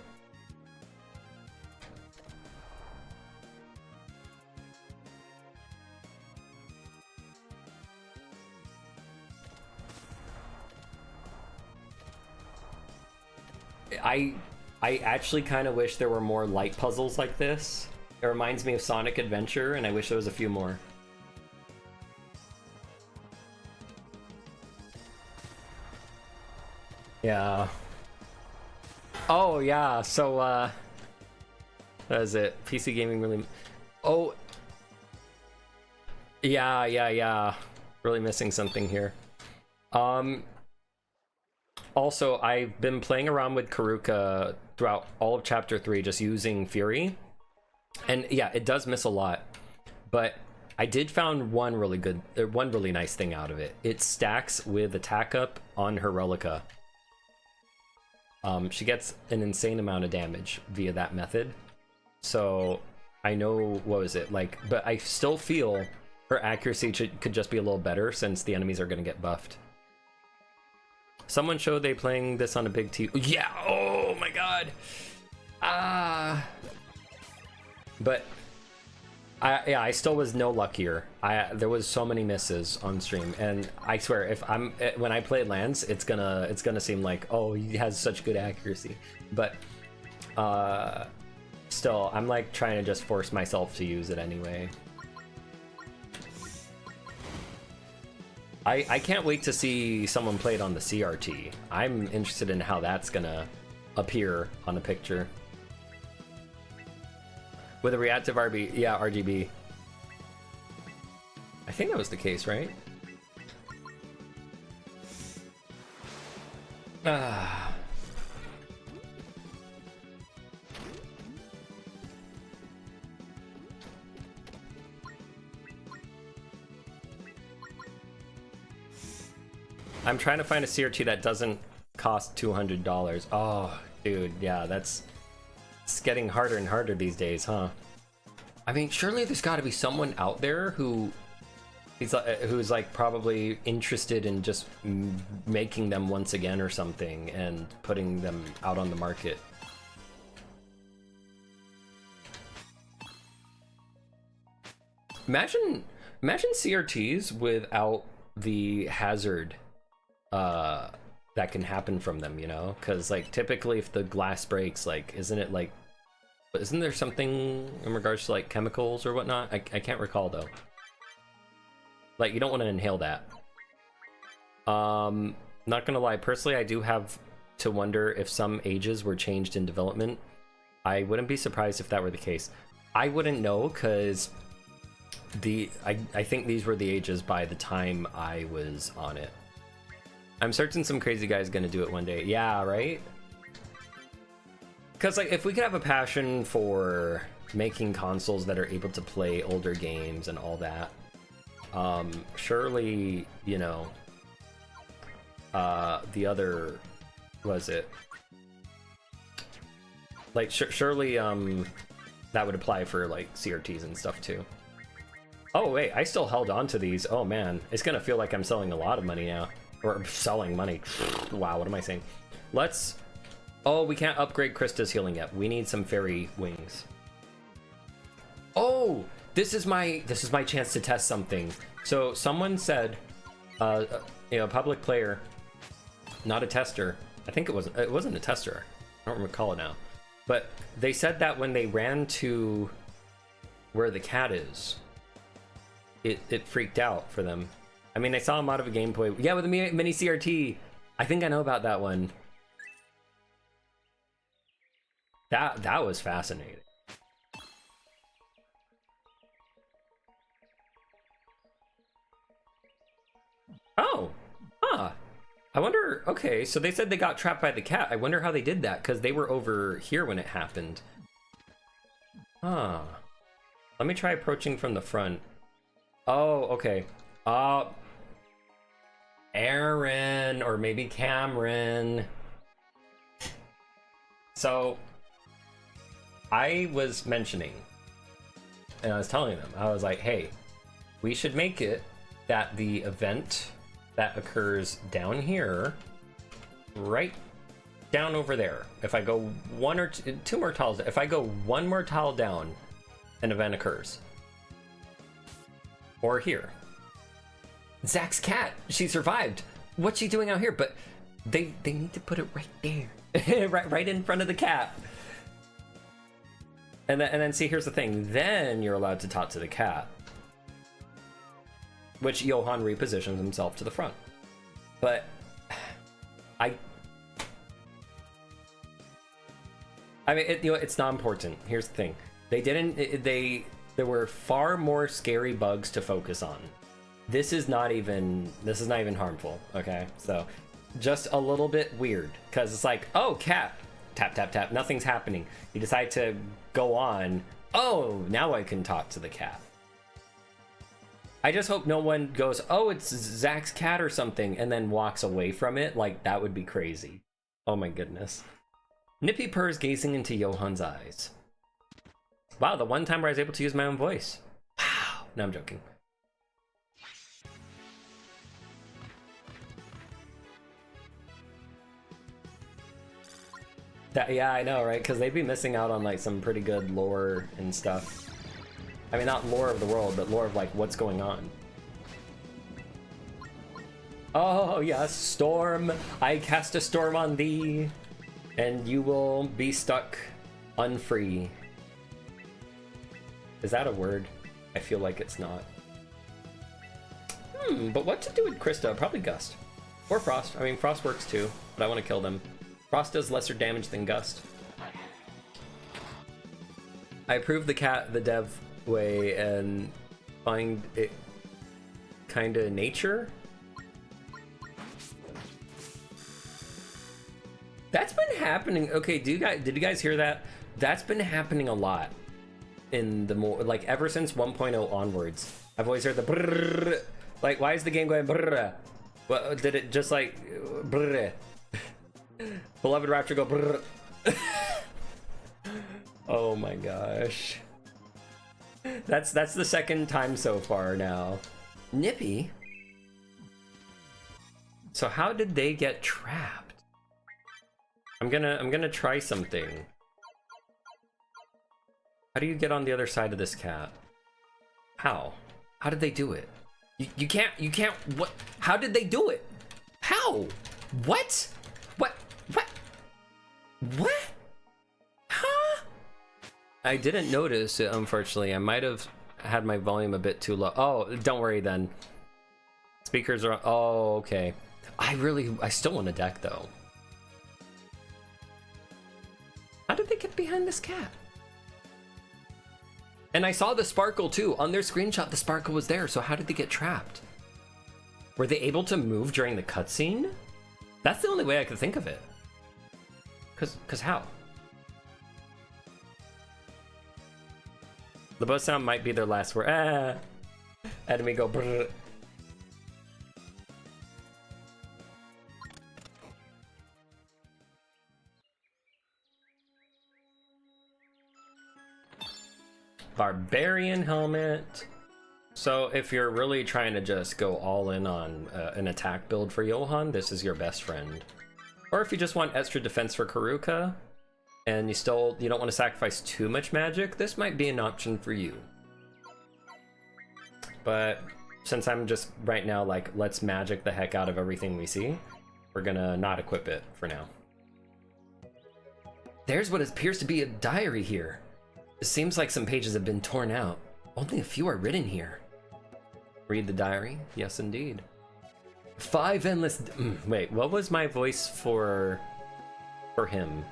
I actually kind of wish there were more light puzzles like this. It reminds me of Sonic Adventure, and I wish there was a few more. Yeah. Oh, yeah, so, that is it. PC gaming really... Oh! Yeah. Really missing something here. Also, I've been playing around with Karuka throughout all of Chapter 3, just using Fury. And yeah, it does miss a lot. But I did found one really nice thing out of it. It stacks with attack up on her Relica. She gets an insane amount of damage via that method. So I know, what was it, like, but I still feel her accuracy could just be a little better since the enemies are going to get buffed. Someone showed they playing this on a big TV. Yeah, oh my god. But Yeah, I still was no luckier. There was so many misses on stream, and I swear, when I play lands, it's gonna seem like, oh, he has such good accuracy, but still, I'm like trying to just force myself to use it anyway. I can't wait to see someone play it on the CRT. I'm interested in how that's gonna appear on a picture. With a reactive RGB. I think that was the case, right? I'm trying to find a CRT that doesn't cost $200. Oh, dude, yeah, it's getting harder and harder these days, huh? I mean, surely there's got to be someone out there who's like probably interested in just making them once again or something and putting them out on the market. Imagine CRTs without the hazard that can happen from them, you know? Because like typically if the glass breaks, like isn't there something in regards to like chemicals or whatnot? I can't recall though. Like you don't want to inhale that. Not gonna lie, personally I do have to wonder if some ages were changed in development. I wouldn't be surprised if that were the case. I wouldn't know because I think these were the ages by the time I was on it. I'm certain some crazy guy's gonna do it one day. Yeah, right? Because like if we could have a passion for making consoles that are able to play older games and all that, surely, you know, the other, was it? Like surely that would apply for like CRTs and stuff too. Oh wait, I still held on to these. Oh man, it's gonna feel like I'm selling a lot of money now. Or selling money. Wow, what am I saying? Let's... Oh, we can't upgrade Krista's healing yet. We need some fairy wings. Oh, this is my chance to test something. So someone said, you know, public player, not a tester. I think it wasn't a tester. I don't recall it now. But they said that when they ran to where the cat is, it freaked out for them. I mean, I saw him out of a gameplay. Yeah, with a mini CRT. I think I know about that one. That was fascinating. Oh, huh. I wonder, okay, so they said they got trapped by the cat. I wonder how they did that, because they were over here when it happened. Huh. Let me try approaching from the front. Oh, okay. Aaron, or maybe Cameron. So, I was mentioning, and I was telling them, I was like, hey, we should make it that the event that occurs down here, right down over there, if I go one or two more tiles, if I go one more tile down, an event occurs. Or here. Zach's cat, she survived. What's she doing out here? But they need to put it right there. right in front of the cat. And then see, here's the thing. Then you're allowed to talk to the cat. Which Johan repositions himself to the front. But I mean, it's not important. Here's the thing. There were far more scary bugs to focus on. This is not even harmful, okay? So just a little bit weird, because it's like, oh, cat, tap tap tap, nothing's happening. You decide to go on. Oh, now I can talk to the cat. I just hope no one goes, oh, it's Zach's cat or something, and then walks away from it. Like, that would be crazy. Oh my goodness. Nippy purrs gazing into Johan's eyes. Wow, the one time where I was able to use my own voice. Wow. No, I'm joking. Yeah, I know, right? Because they'd be missing out on like some pretty good lore and stuff. I mean, not lore of the world, but lore of like what's going on. Oh yes, storm. I cast a storm on thee, and you will be stuck unfree. Is that a word? I feel like it's not. But what to do with Krista? Probably Gust. Or Frost. I mean, Frost works too, but I want to kill them. Frost does lesser damage than Gust. I approve the cat the dev way and find it kinda nature. That's been happening. Okay, did you guys hear that? That's been happening a lot in the more, like, ever since 1.0 onwards. I've always heard the brrrr. Like, why is the game going brrrr? What did it just like brrrr? Beloved Rapture go brrrr. Oh my gosh. That's the second time so far now. Nippy? So how did they get trapped? I'm gonna try something. How do you get on the other side of this cat? How? How did they do it? You can't, what? How did they do it? How? What? What? Huh? I didn't notice it, unfortunately. I might have had my volume a bit too low. Oh, don't worry then. Speakers are, oh, okay. I still want a deck though. How did they get behind this cat? And I saw the sparkle too. On their screenshot, the sparkle was there. So how did they get trapped? Were they able to move during the cutscene? That's the only way I could think of it. Cause how? The buzz sound might be their last word. Ah! Enemy go brrr. Barbarian helmet. So if you're really trying to just go all in on an attack build for Johann, this is your best friend. Or if you just want extra defense for Karuka, and you don't want to sacrifice too much magic, this might be an option for you. But since I'm just right now like, let's magic the heck out of everything we see, we're gonna not equip it for now. There's what appears to be a diary here. It seems like some pages have been torn out. Only a few are written here. Read the diary? Yes, indeed. 5 endless... wait, what was my voice for him?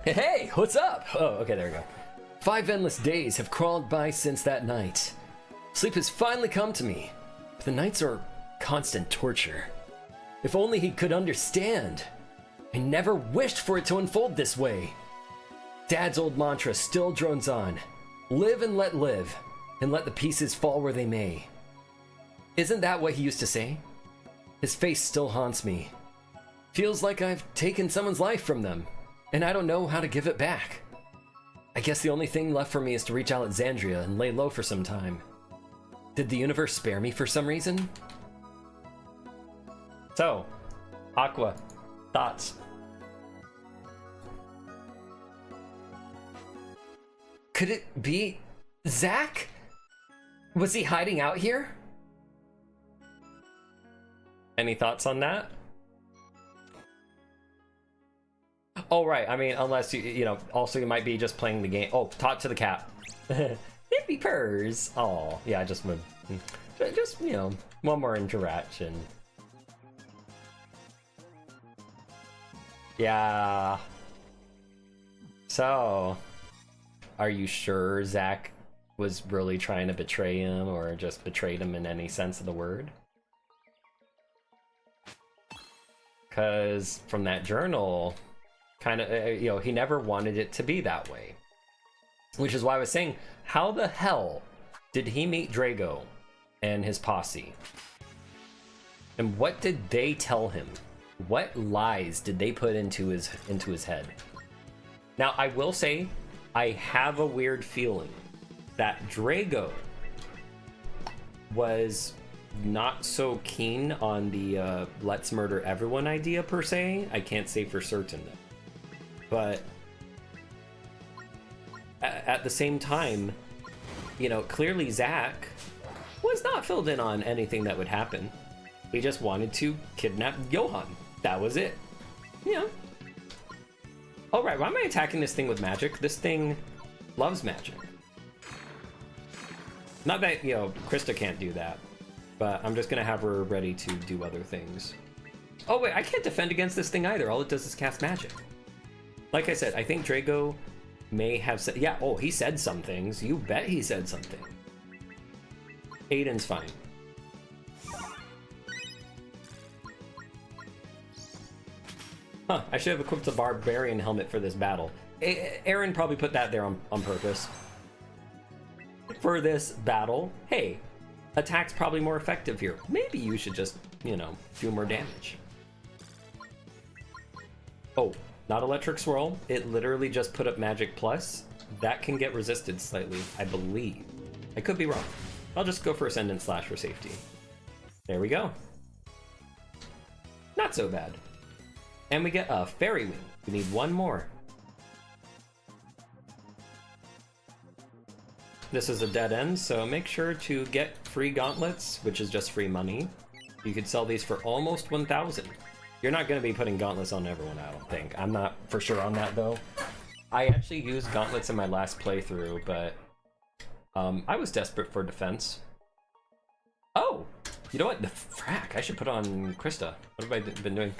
Hey, what's up? Oh, okay, there we go. 5 endless days have crawled by since that night. Sleep has finally come to me, but the nights are constant torture. If only he could understand. I never wished for it to unfold this way. Dad's old mantra still drones on. Live and let live, and let the pieces fall where they may. Isn't that what he used to say? His face still haunts me. Feels like I've taken someone's life from them, and I don't know how to give it back. I guess the only thing left for me is to reach Alexandria and lay low for some time. Did the universe spare me for some reason? So, Aqua, thoughts? Could it be Zach? Was he hiding out here? Any thoughts on that? Oh, right. I mean, unless you know, also you might be just playing the game. Oh, talk to the cat. Hippie purrs. Oh, yeah, I just would. Just, you know, one more interaction. Yeah. So, are you sure Zach was really trying to betray him, or just betrayed him in any sense of the word? Because from that journal, kind of, you know, he never wanted it to be that way. Which is why I was saying, how the hell did he meet Drago and his posse? And what did they tell him? What lies did they put into his head? Now, I will say, I have a weird feeling that Drago was not so keen on the let's murder everyone idea per se. I can't say for certain, but at the same time, you know, clearly Zack was not filled in on anything that would happen. He just wanted to kidnap Johann. That was it. Yeah. Oh, right. Why am I attacking this thing with magic? This thing loves magic. Not that, you know, Krista can't do that, but I'm just going to have her ready to do other things. Oh, wait. I can't defend against this thing either. All it does is cast magic. Like I said, I think Drago may have said... Yeah, oh, he said some things. You bet he said something. Aiden's fine. Huh, I should have equipped the Barbarian helmet for this battle. Aaron probably put that there on purpose. For this battle, hey, attack's probably more effective here. Maybe you should just, you know, do more damage. Oh, not Electric Swirl. It literally just put up Magic Plus. That can get resisted slightly, I believe. I could be wrong. I'll just go for Ascendant Slash for safety. There we go. Not so bad. And we get a Fairy Wing. We need one more. This is a dead end, so make sure to get free gauntlets, which is just free money. You could sell these for almost 1,000. You're not going to be putting gauntlets on everyone, I don't think. I'm not for sure on that, though. I actually used gauntlets in my last playthrough, but I was desperate for defense. Oh! You know what? The frack, I should put on Krista. What have I been doing?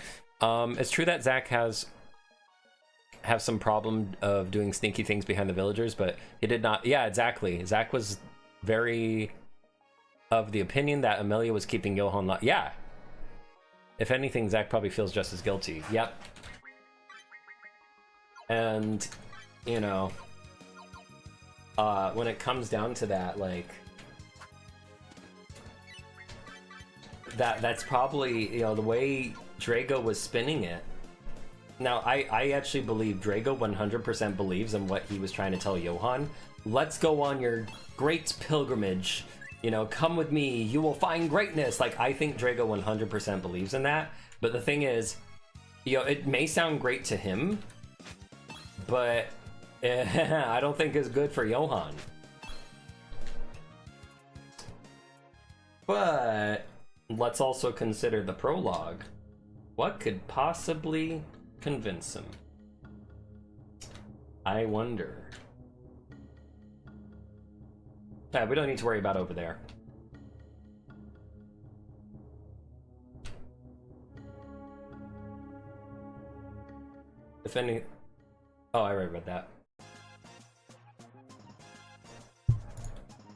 It's true that Zack have some problem of doing sneaky things behind the villagers, but he did not. Yeah, exactly. Zack was very of the opinion that Amelia was keeping Johann locked. Yeah. If anything, Zack probably feels just as guilty. Yep. And, you know, when it comes down to that, like, that's probably, you know, the way Drago was spinning it. Now, I actually believe Drago 100% believes in what he was trying to tell Johann. Let's go on your great pilgrimage. You know, come with me, you will find greatness. Like, I think Drago 100% believes in that. But the thing is, you know, it may sound great to him, but I don't think it's good for Johann. But let's also consider the prologue. What could possibly convince him? I wonder. Yeah, we don't need to worry about over there. If any... Oh, I already read that.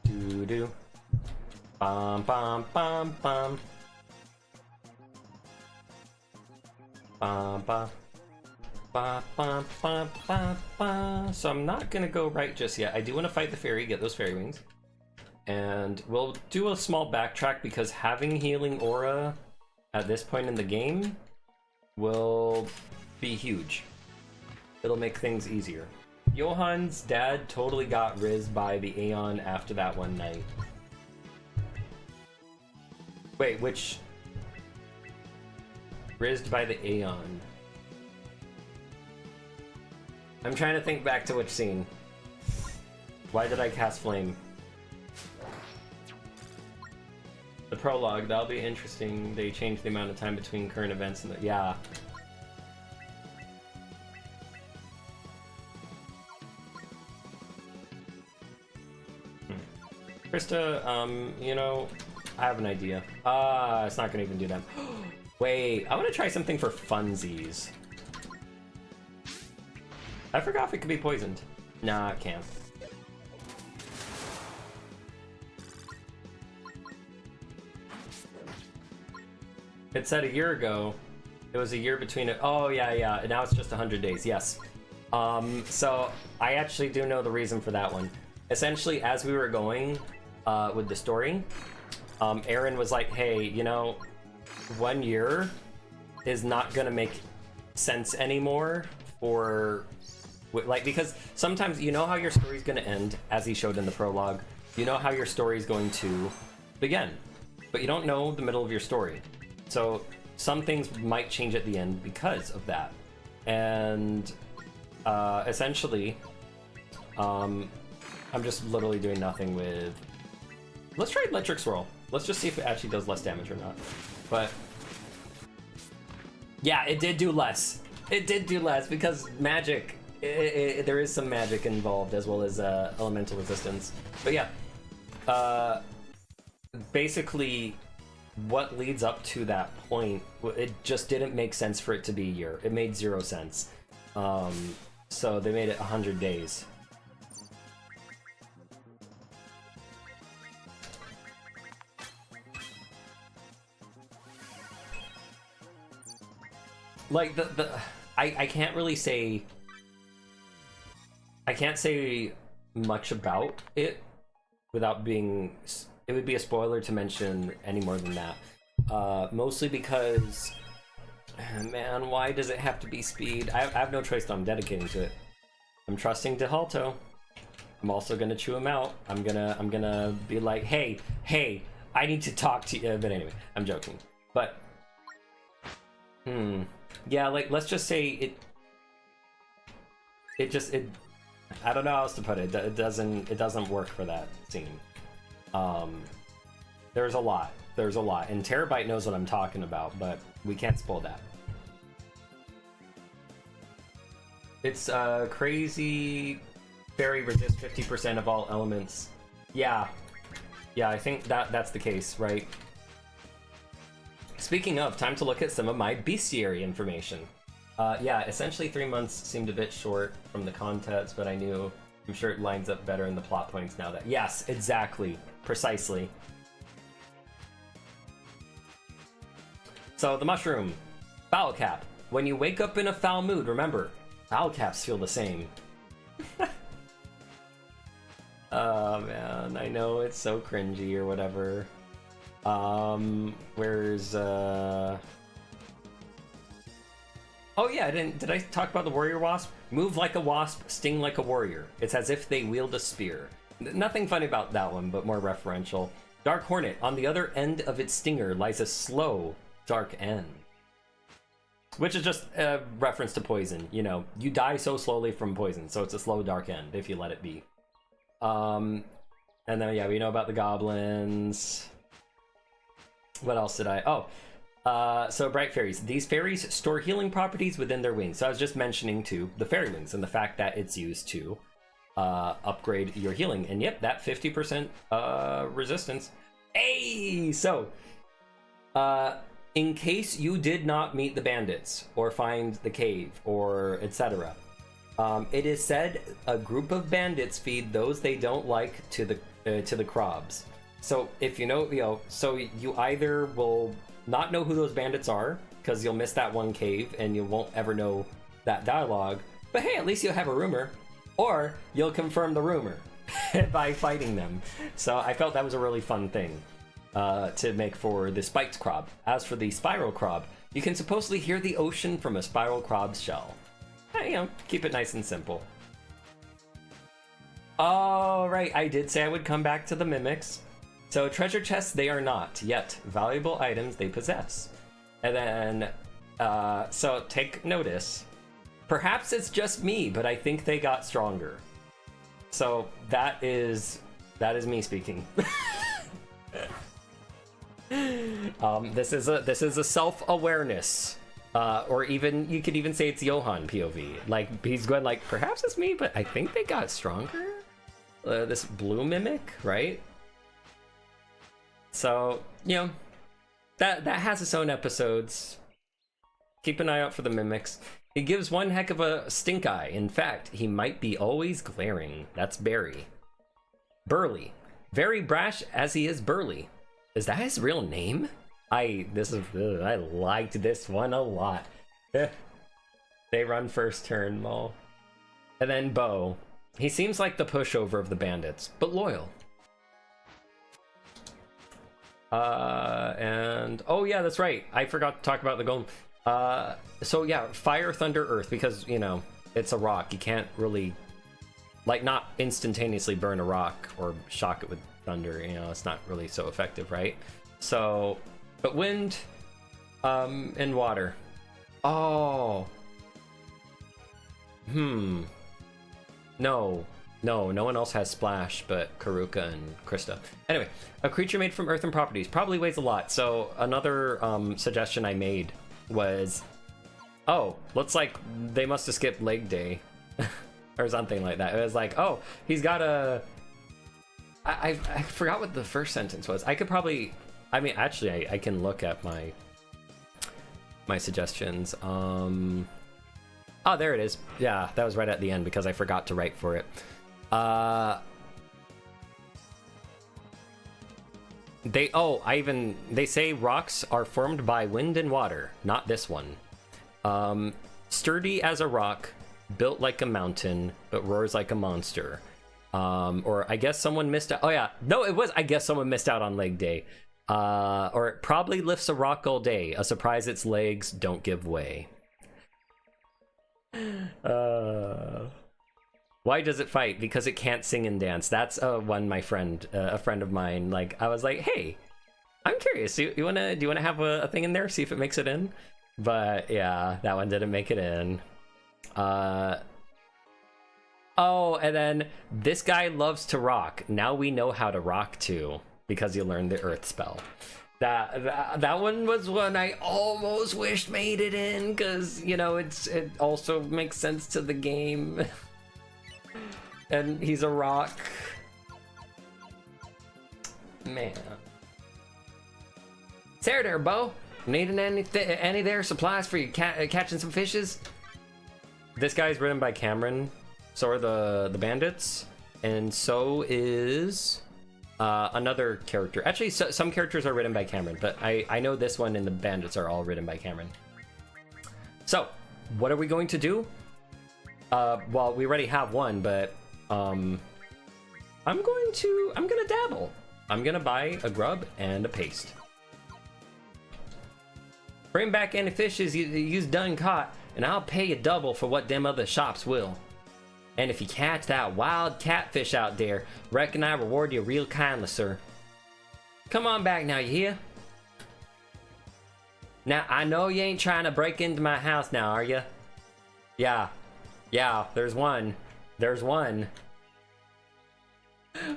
Doo-doo. Bum, bum, bum, bum. Ba, ba, ba, ba, ba, ba, ba. So I'm not gonna go right just yet. I do want to fight the fairy, get those fairy wings. And we'll do a small backtrack because having healing aura at this point in the game will be huge. It'll make things easier. Johann's dad totally got rizzed by the Aeon after that one night. Wait, which... Rizzed by the Aeon. I'm trying to think back to which scene. Why did I cast Flame? The prologue, that'll be interesting. They changed the amount of time between current events and the... Yeah. Krista, you know, I have an idea. It's not gonna even do that. Wait, I want to try something for funsies. I forgot if it could be poisoned. Nah, it can't. It said a year ago. It was a year between it. Oh, yeah, yeah. And now it's just 100 days. Yes. So I actually do know the reason for that one. Essentially, as we were going with the story, Aaron was like, hey, you know, 1 year is not gonna make sense anymore for like, because sometimes you know how your story's gonna end, as he showed in the prologue. You know how your story is going to begin, but you don't know the middle of your story. So some things might change at the end because of that. And essentially, I'm just literally doing nothing with... Let's try Electric Swirl. Let's just see if it actually does less damage or not. But... yeah, it did do less. It did do less because magic. There is some magic involved as well as elemental resistance. But yeah, basically what leads up to that point, it just didn't make sense for it to be a year. It made 0 sense. So they made it 100 days. Like I can't really say, I can't say much about it without being, it would be a spoiler to mention any more than that. Mostly because, man, why does it have to be speed? I have no choice, I'm dedicating to it. I'm trusting Dehalto. I'm also gonna chew him out. I'm gonna be like, hey, I need to talk to you. But anyway, I'm joking. But, yeah, like, let's just say it I don't know how else to put it. It doesn't work for that scene. There's a lot, and Terabyte knows what I'm talking about, but we can't spoil that. It's crazy fairy resist 50% of all elements. Yeah, I think that's the case, right? Speaking of, time to look at some of my bestiary information. Yeah, essentially 3 months seemed a bit short from the context, but I'm sure it lines up better in the plot points now that... Yes, exactly. Precisely. So, the mushroom. Foul cap. When you wake up in a foul mood, remember, foul caps feel the same. Oh, man. I know, it's so cringy or whatever. Where's, Oh yeah, did I talk about the warrior wasp? Move like a wasp, sting like a warrior. It's as if they wield a spear. Nothing funny about that one, but more referential. Dark hornet. On the other end of its stinger lies a slow, dark end. Which is just a reference to poison. You know, you die so slowly from poison, so it's a slow, dark end if you let it be. And then, yeah, we know about the goblins. What else did I... Oh, so bright fairies. These fairies store healing properties within their wings. So I was just mentioning, too, the fairy wings and the fact that it's used to upgrade your healing. And yep, that 50% resistance. Hey! So, in case you did not meet the bandits or find the cave or etc., it is said a group of bandits feed those they don't like to the crobs. So if you know, so you either will not know who those bandits are because you'll miss that one cave and you won't ever know that dialogue, but hey, at least you'll have a rumor, or you'll confirm the rumor by fighting them. So I felt that was a really fun thing to make for the spiked crab. As for the spiral crab, you can supposedly hear the ocean from a spiral crab's shell. You know, keep it nice and simple. All right, I did say I would come back to the mimics. So treasure chests, they are not, yet valuable items they possess. And then, so take notice. Perhaps it's just me, but I think they got stronger. So that is me speaking. This is a self-awareness, or even you could even say it's Johan POV. Like he's going like, perhaps it's me, but I think they got stronger. This blue mimic, right? So, you know, that has its own episodes. Keep an eye out for the mimics. He gives one heck of a stink eye. In fact, he might be always glaring. That's Barry. Burly. Very brash as he is burly. Is that his real name? I liked this one a lot. They run first turn, Mo. And then Bo. He seems like the pushover of the bandits, but loyal. And oh yeah, that's right. I forgot to talk about the golem. So yeah, fire, thunder, earth, because you know it's a rock. You can't really, like, not instantaneously burn a rock or shock it with thunder. You know, it's not really so effective, right? So, but wind, and water. Oh, no. No, no one else has Splash but Karuka and Krista. Anyway, a creature made from earthen properties probably weighs a lot. So another suggestion I made was, oh, looks like they must have skipped leg day or something like that. It was like, oh, he's got a... I forgot what the first sentence was. I could probably... I mean, actually, I can look at my suggestions. Oh, there it is. Yeah, that was right at the end because I forgot to write for it. They say rocks are formed by wind and water, not this one. Sturdy as a rock, built like a mountain, but roars like a monster. Or I guess someone missed out. Oh yeah, no, it was, I guess someone missed out on leg day. Or it probably lifts a rock all day. A surprise its legs don't give way. Why does it fight? Because it can't sing and dance. That's one my friend, a friend of mine. Like I was like, hey, I'm curious. Do you wanna have a thing in there? See if it makes it in. But yeah, that one didn't make it in. Oh, and then this guy loves to rock. Now we know how to rock too because you learned the Earth spell. That one was one I almost wished made it in because, you know, it also makes sense to the game. And he's a rock. Man. Sarah there, Bo. Needing any there supplies for you catching some fishes? This guy's written by Cameron. So are the bandits. And so is... another character. Actually, some characters are written by Cameron, but I know this one and the bandits are all written by Cameron. So, what are we going to do? Well, we already have one, but I'm gonna dabble. I'm gonna buy a grub and a paste. Bring back any fishes you's done caught, and I'll pay you double for what them other shops will. And if you catch that wild catfish out there, reckon I reward you real kindly, sir. Come on back now, you hear? Now, I know you ain't trying to break into my house now, are you? Yeah, there's one. There's one.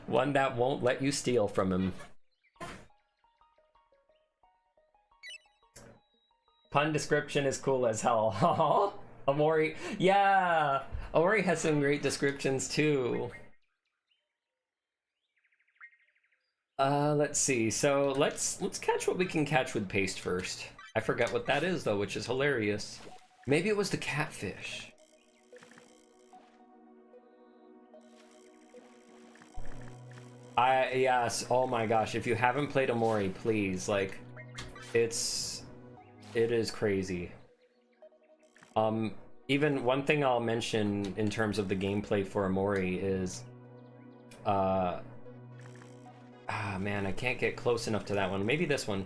One that won't let you steal from him. Pun description is cool as hell. Amori, yeah! Ori has some great descriptions too. Let's see. So let's catch what we can catch with paste first. I forgot what that is though, which is hilarious. Maybe it was the catfish. Yes. Oh my gosh! If you haven't played Amori, please, like, it is crazy. Even one thing I'll mention in terms of the gameplay for Amori is, man, I can't get close enough to that one. Maybe this one.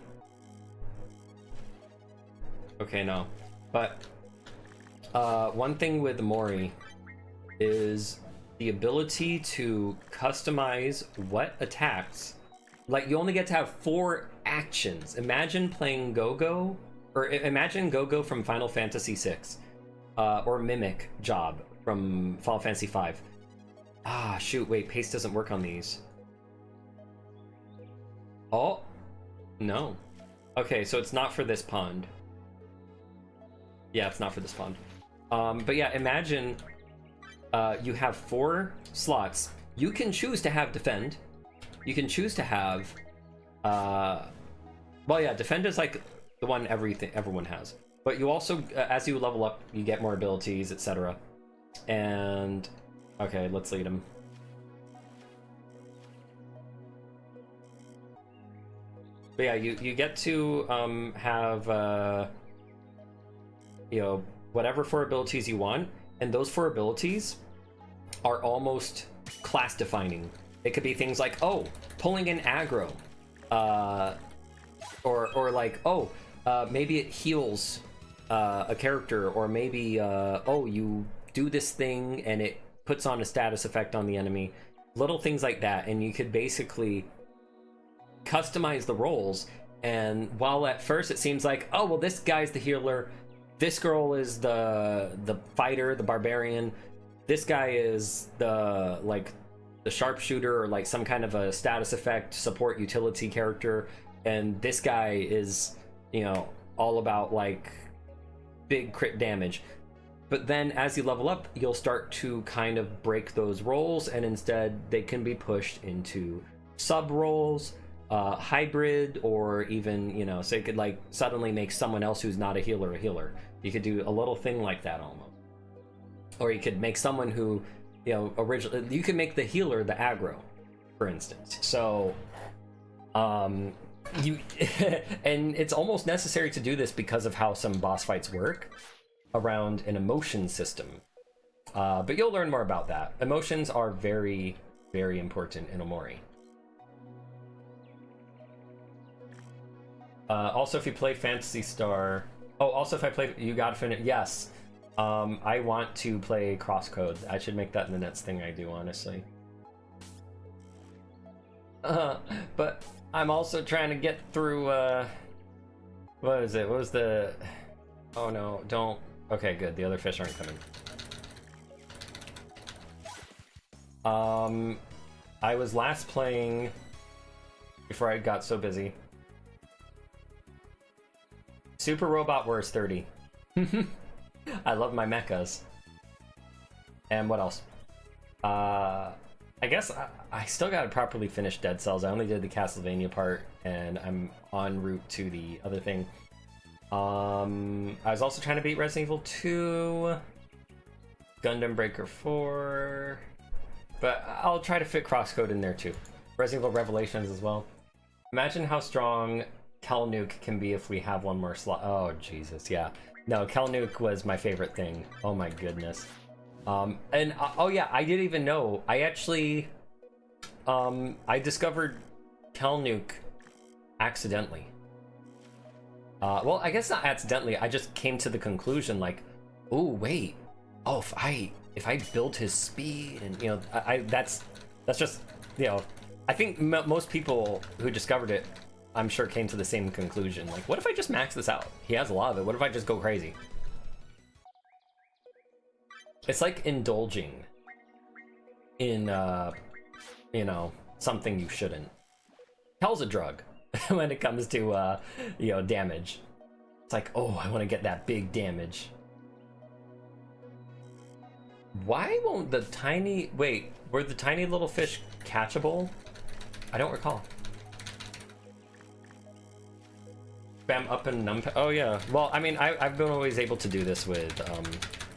Okay, no. But, one thing with Amori is the ability to customize what attacks. Like, you only get to have 4 actions. Imagine playing Go-Go, or imagine Go-Go from Final Fantasy VI. Or Mimic Job from Final Fantasy V. Ah, shoot, wait, paste doesn't work on these. Oh, no. Okay, so it's not for this pond. Yeah, it's not for this pond. But yeah, imagine you have 4 slots. You can choose to have Defend. You can choose to have... well, yeah, Defend is like the one everyone has. But you also, as you level up, you get more abilities, etc. And, okay, let's lead him. But yeah, you get to have, you know, whatever 4 abilities you want, and those 4 abilities are almost class defining. It could be things like, oh, pulling in aggro, or like, oh, maybe it heals a character, or maybe oh, you do this thing and it puts on a status effect on the enemy. Little things like that, and you could basically customize the roles. And while at first it seems like, oh well, this guy's the healer, this girl is the fighter, the barbarian, this guy is the like the sharpshooter or like some kind of a status effect support utility character, and this guy is, you know, all about like big crit damage. But then as you level up, you'll start to kind of break those roles, and instead they can be pushed into sub roles, hybrid, or even, you know, so you could like suddenly make someone else who's not a healer a healer. You could do a little thing like that almost. Or you could make someone who, you know, originally, you can make the healer the aggro, for instance. So, you, and it's almost necessary to do this because of how some boss fights work around an emotion system. But you'll learn more about that. Emotions are very, very important in Omori. Also, if you play Phantasy Star... Oh, also if I play... You gotta finish... Yes. I want to play Crosscode. I should make that the next thing I do, honestly. But I'm also trying to get through... What is it? What was the... Oh no, don't... Okay, good. The other fish aren't coming. I was last playing... Before I got so busy. Super Robot Wars 30. I love my mechas. And what else? I guess I still gotta properly finish Dead Cells. I only did the Castlevania part, and I'm en route to the other thing. I was also trying to beat Resident Evil 2, Gundam Breaker 4, but I'll try to fit Crosscode in there too. Resident Evil Revelations as well. Imagine how strong Kel Nuke can be if we have one more slot. Oh, Jesus, yeah. No, Kel Nuke was my favorite thing. Oh my goodness. And oh yeah, I didn't even know. I actually, I discovered Kel Nuke accidentally. Well, I guess not accidentally. I just came to the conclusion like, oh wait, oh if I build his speed and, you know, that's just, you know, I think most people who discovered it, I'm sure, came to the same conclusion. Like, what if I just max this out? He has a lot of it. What if I just go crazy? It's like indulging in, you know, something you shouldn't. Hell's a drug when it comes to, you know, damage. It's like, oh, I want to get that big damage. Why won't the tiny... Wait, were the tiny little fish catchable? I don't recall. Spam up and numpad. Oh yeah. Well, I mean, I've been always able to do this with.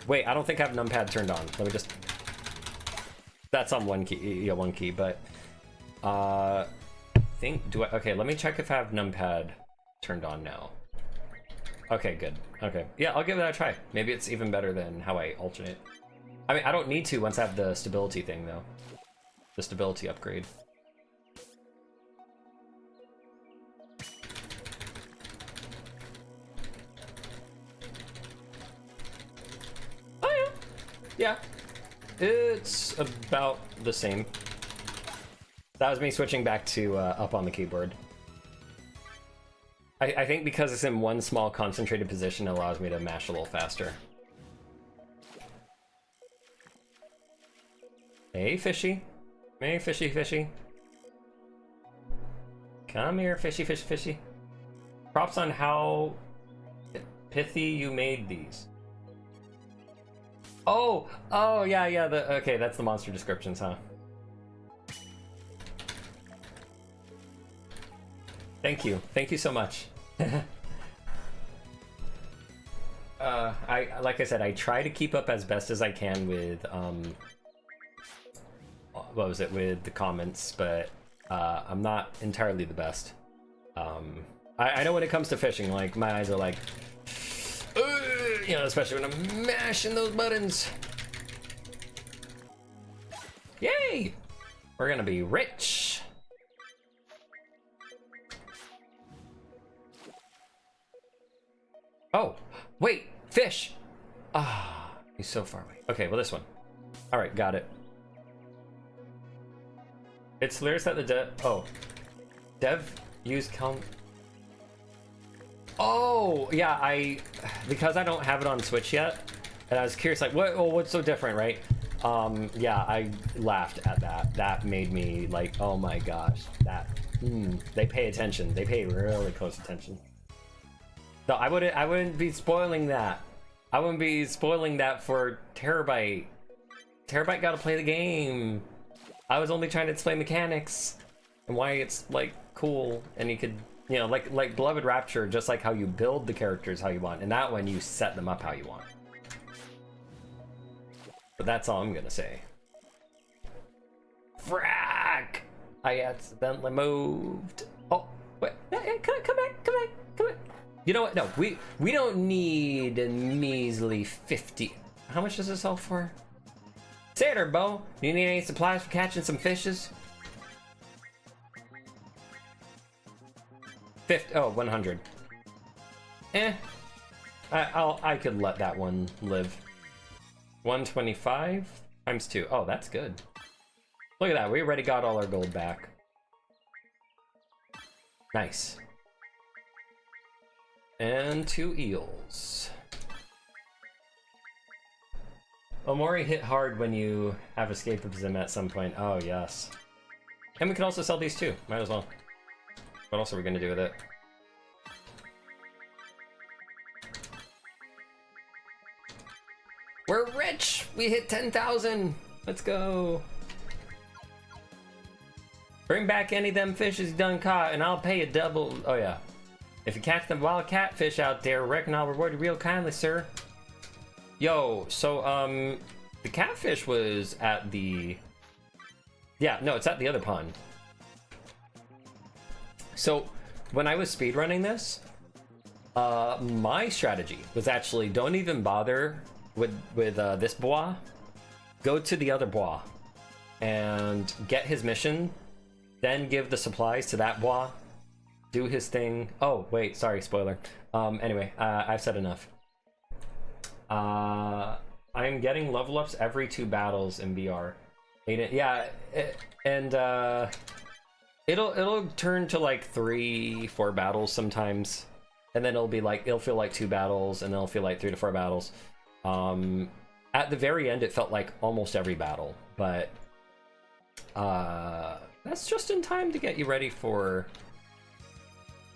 Wait, I don't think I have numpad turned on. Let me just. That's on one key. Yeah, one key. But do I? Okay, let me check if I have numpad turned on now. Okay, good. Okay, yeah, I'll give that a try. Maybe it's even better than how I alternate. I mean, I don't need to once I have the stability thing though. The stability upgrade. Yeah, it's about the same. That was me switching back to up on the keyboard. I think because it's in one small concentrated position, it allows me to mash a little faster. Hey, fishy. Hey, fishy, fishy. Come here, fishy, fishy, fishy. Props on how pithy you made these. Oh, yeah, okay, that's the monster descriptions, huh? Thank you so much. Like I said, I try to keep up as best as I can with, what was it, with the comments, but, I'm not entirely the best. I know when it comes to fishing, like, my eyes are like, you know, especially when I'm mashing those buttons. Yay! We're gonna be rich. Oh, wait, fish! Ah, he's so far away. Okay, well, this one. All right, got it. It's hilarious that the dev used Oh, yeah, because I don't have it on Switch yet, and I was curious, like, what's so different, right? Yeah, I laughed at that. That made me like, oh my gosh, that, they pay attention. They pay really close attention. No, I wouldn't be spoiling that. I wouldn't be spoiling that for Terabyte. Terabyte gotta play the game. I was only trying to explain mechanics and why it's like cool, and you could, you know, like Beloved Rapture, just like how you build the characters how you want, and that one you set them up how you want. But that's all I'm gonna say. Frack! I accidentally moved. Oh, wait, come back. You know what? No, we don't need a measly 50. How much does this sell for? Say there, Bo. Do you need any supplies for catching some fishes? 50. Oh, 100. I could let that one live. 125 times 2. Oh, that's good. Look at that. We already got all our gold back. Nice. And 2 eels. Omori hit hard when you have escapism at some point. Oh, yes. And we can also sell these too. Might as well. What else are we going to do with it? We're rich! We hit 10,000! Let's go! Bring back any of them fishes you done caught, and I'll pay a double. Oh, yeah. If you catch them wild catfish out there, reckon I'll reward you real kindly, sir. Yo, so, the catfish was at the... Yeah, no, it's at the other pond. So, when I was speedrunning this, my strategy was actually don't even bother with this bois. Go to the other bois and get his mission, then give the supplies to that bois, do his thing. Oh, wait, sorry, spoiler. Anyway, I've said enough. I'm getting level ups every 2 battles in BR. Yeah, and it'll turn to like 3-4 battles sometimes, and then it'll feel like 2 battles, and then it'll feel like 3 to 4 battles. At the very end, it felt like almost every battle, but that's just in time to get you ready for,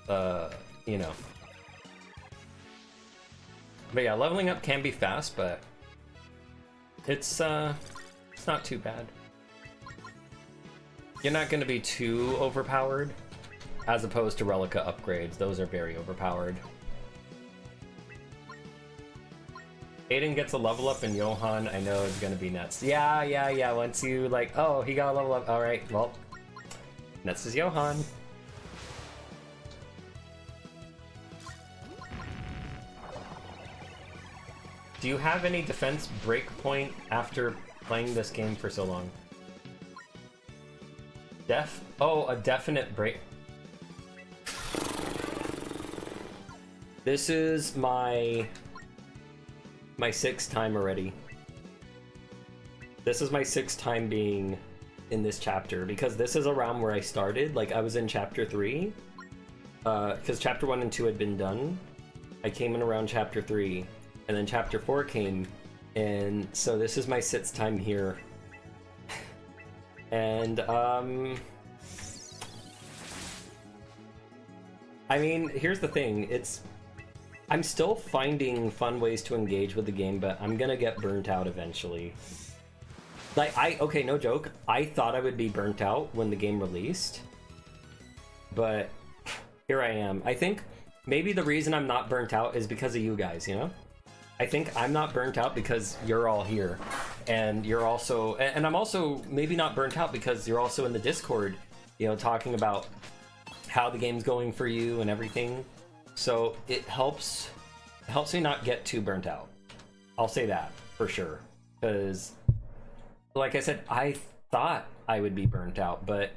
you know. But yeah, leveling up can be fast, but it's not too bad. You're not going to be too overpowered, as opposed to Relica upgrades. Those are very overpowered. Aiden gets a level up, and Johan, I know, is going to be nuts. Yeah. Once you, like, oh, he got a level up. All right, well, next is Johan. Do you have any defense breakpoint after playing this game for so long? Oh, a definite break. This is my 6th time already. This is my 6th time being in this chapter, because this is around where I started. Like, I was in chapter 3, because chapter 1 and 2 had been done. I came in around chapter 3, and then chapter 4 came, and so this is my 6th time here. And, I mean, here's the thing, I'm still finding fun ways to engage with the game, but I'm gonna get burnt out eventually. Like, okay, no joke, I thought I would be burnt out when the game released, but here I am. I think maybe the reason I'm not burnt out is because of you guys, you know? I think I'm not burnt out because you're all here, and you're also, and I'm also maybe not burnt out because you're also in the Discord, you know, talking about how the game's going for you and everything. So it helps me not get too burnt out. I'll say that for sure, because like I said, I thought I would be burnt out, but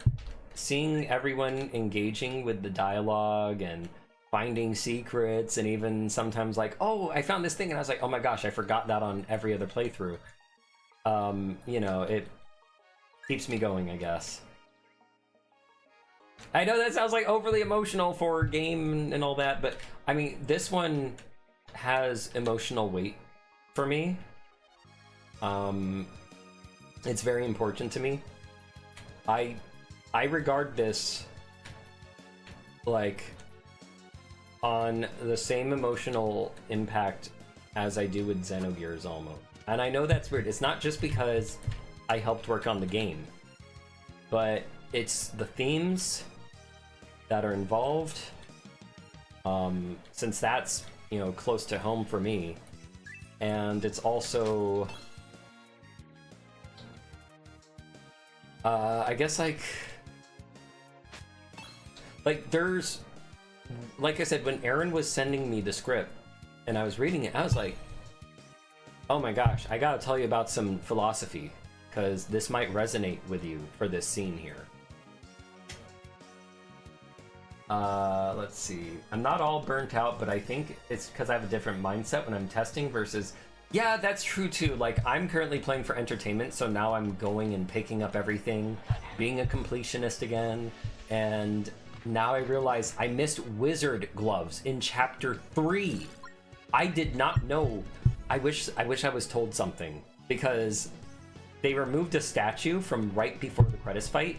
seeing everyone engaging with the dialogue and finding secrets, and even sometimes like, oh, I found this thing, and I was like, oh my gosh, I forgot that on every other playthrough. You know, it keeps me going, I guess. I know that sounds like overly emotional for a game and all that, but I mean, this one has emotional weight for me. It's very important to me. I regard this like on the same emotional impact as I do with Xenogears almost. And I know that's weird. It's not just because I helped work on the game, but it's the themes that are involved. Since that's, you know, close to home for me, and it's also I guess like there's, like I said, when Aaron was sending me the script and I was reading it, I was like, oh my gosh, I gotta tell you about some philosophy, because this might resonate with you for this scene here. Let's see. I'm not all burnt out, but I think it's because I have a different mindset when I'm testing versus... Yeah, that's true too. Like, I'm currently playing for entertainment, so now I'm going and picking up everything, being a completionist again, and now I realize I missed wizard gloves in chapter 3. I did not know. I wish I was told something, because they removed a statue from right before the credits fight,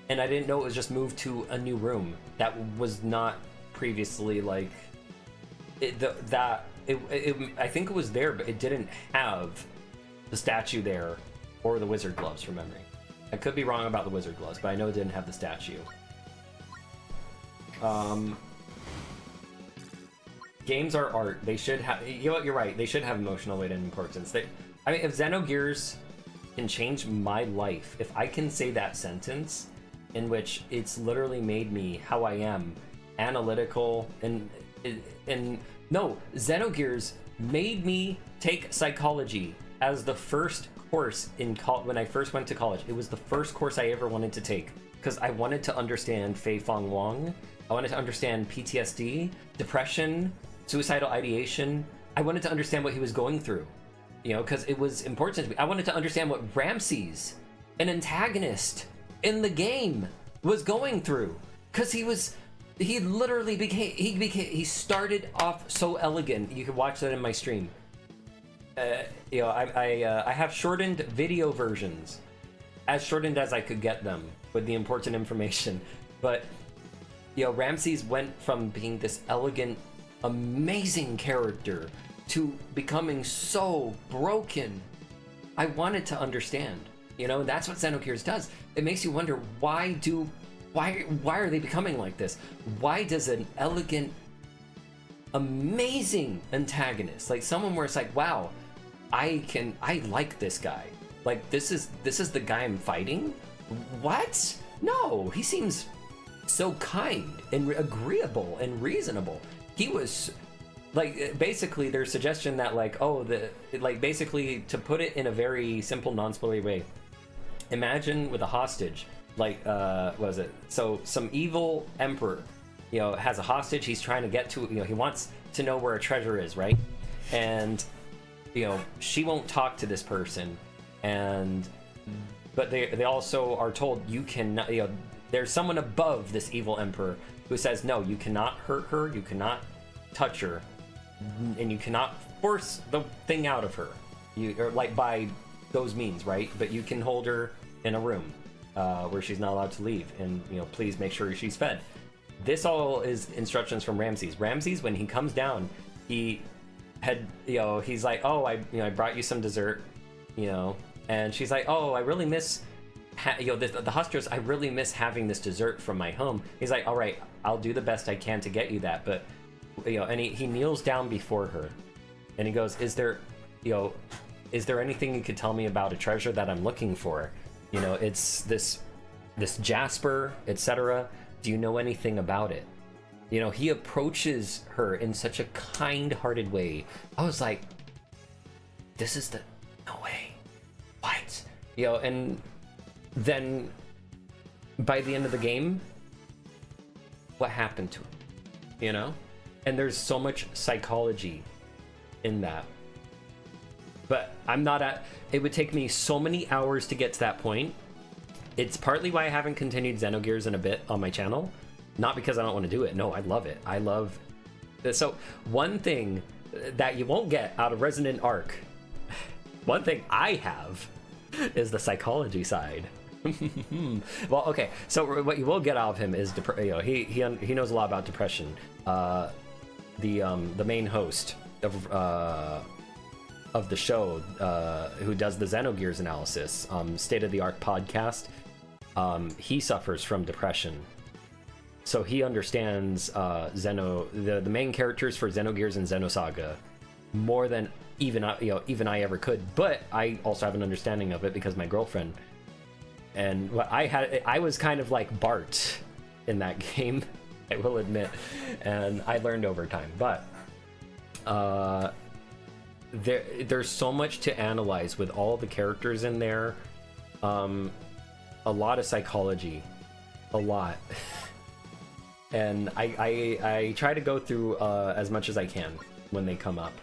and I didn't know it was just moved to a new room that was not previously like I think it was there, but it didn't have the statue there or the wizard gloves from memory. I could be wrong about the wizard gloves, but I know it didn't have the statue. Games are art. They should have, you know what, you're right, they should have emotional weight and importance. I mean, if Xenogears can change my life, if I can say that sentence, in which it's literally made me how I am, analytical, and no, Xenogears made me take psychology as the first course in when I first went to college. It was the first course I ever wanted to take, because I wanted to understand Fei Fong Wong. I wanted to understand PTSD, depression, suicidal ideation. I wanted to understand what he was going through, you know, because it was important to me. I wanted to understand what Ramses, an antagonist in the game, was going through, because he literally he started off so elegant. You can watch that in my stream. You know, I have shortened video versions, as shortened as I could get them, with the important information. But you know, Ramses went from being this elegant, amazing character to becoming so broken. I wanted to understand, you know, and that's what Xenogears does. It makes you wonder, why are they becoming like this? Why does an elegant, amazing antagonist, like someone where it's like, wow, I like this guy. Like, this is the guy I'm fighting? What? No, he seems so kind and agreeable and reasonable. He was like, basically their suggestion that like, oh, basically, to put it in a very simple, non-spoilery way, imagine with a hostage, like what was it? So some evil emperor, you know, has a hostage. He's trying to get to, you know, he wants to know where a treasure is, right? And you know, she won't talk to this person, but they also are told, you cannot, you know, there's someone above this evil emperor who says, no, you cannot hurt her, you cannot touch her, and you cannot force the thing out of her, or like by those means, right? But you can hold her in a room where she's not allowed to leave, and you know, please make sure she's fed. This all is instructions from Ramses. Ramses, when he comes down, he had, you know, he's like, oh, I brought you some dessert, you know, and she's like, oh, I really miss, you know, the hostage, I really miss having this dessert from my home. He's like, all right, I'll do the best I can to get you that, but you know, and he kneels down before her, and he goes, is there anything you could tell me about a treasure that I'm looking for? You know, it's this jasper, etc. Do you know anything about it? You know, he approaches her in such a kind-hearted way. I was like, this is no way. What? You know, and then by the end of the game, what happened to him? You know? And there's so much psychology in that. But I'm not at... It would take me so many hours to get to that point. It's partly why I haven't continued Xenogears in a bit on my channel. Not because I don't want to do it. No, I love it. I love... So, one thing that you won't get out of Resident Arc, one thing I have, is the psychology side. Well, okay. So what you will get out of him is he knows a lot about depression. The main host of the show, who does the Xenogears analysis, State of the Art podcast, he suffers from depression. So he understands the main characters for Xenogears and Xenosaga more than even I ever could. But I also have an understanding of it because my girlfriend, and what I was kind of like Bart in that game, I will admit, and I learned over time. But there's so much to analyze with all the characters in there. A lot of psychology, a lot. And I try to go through as much as I can when they come up.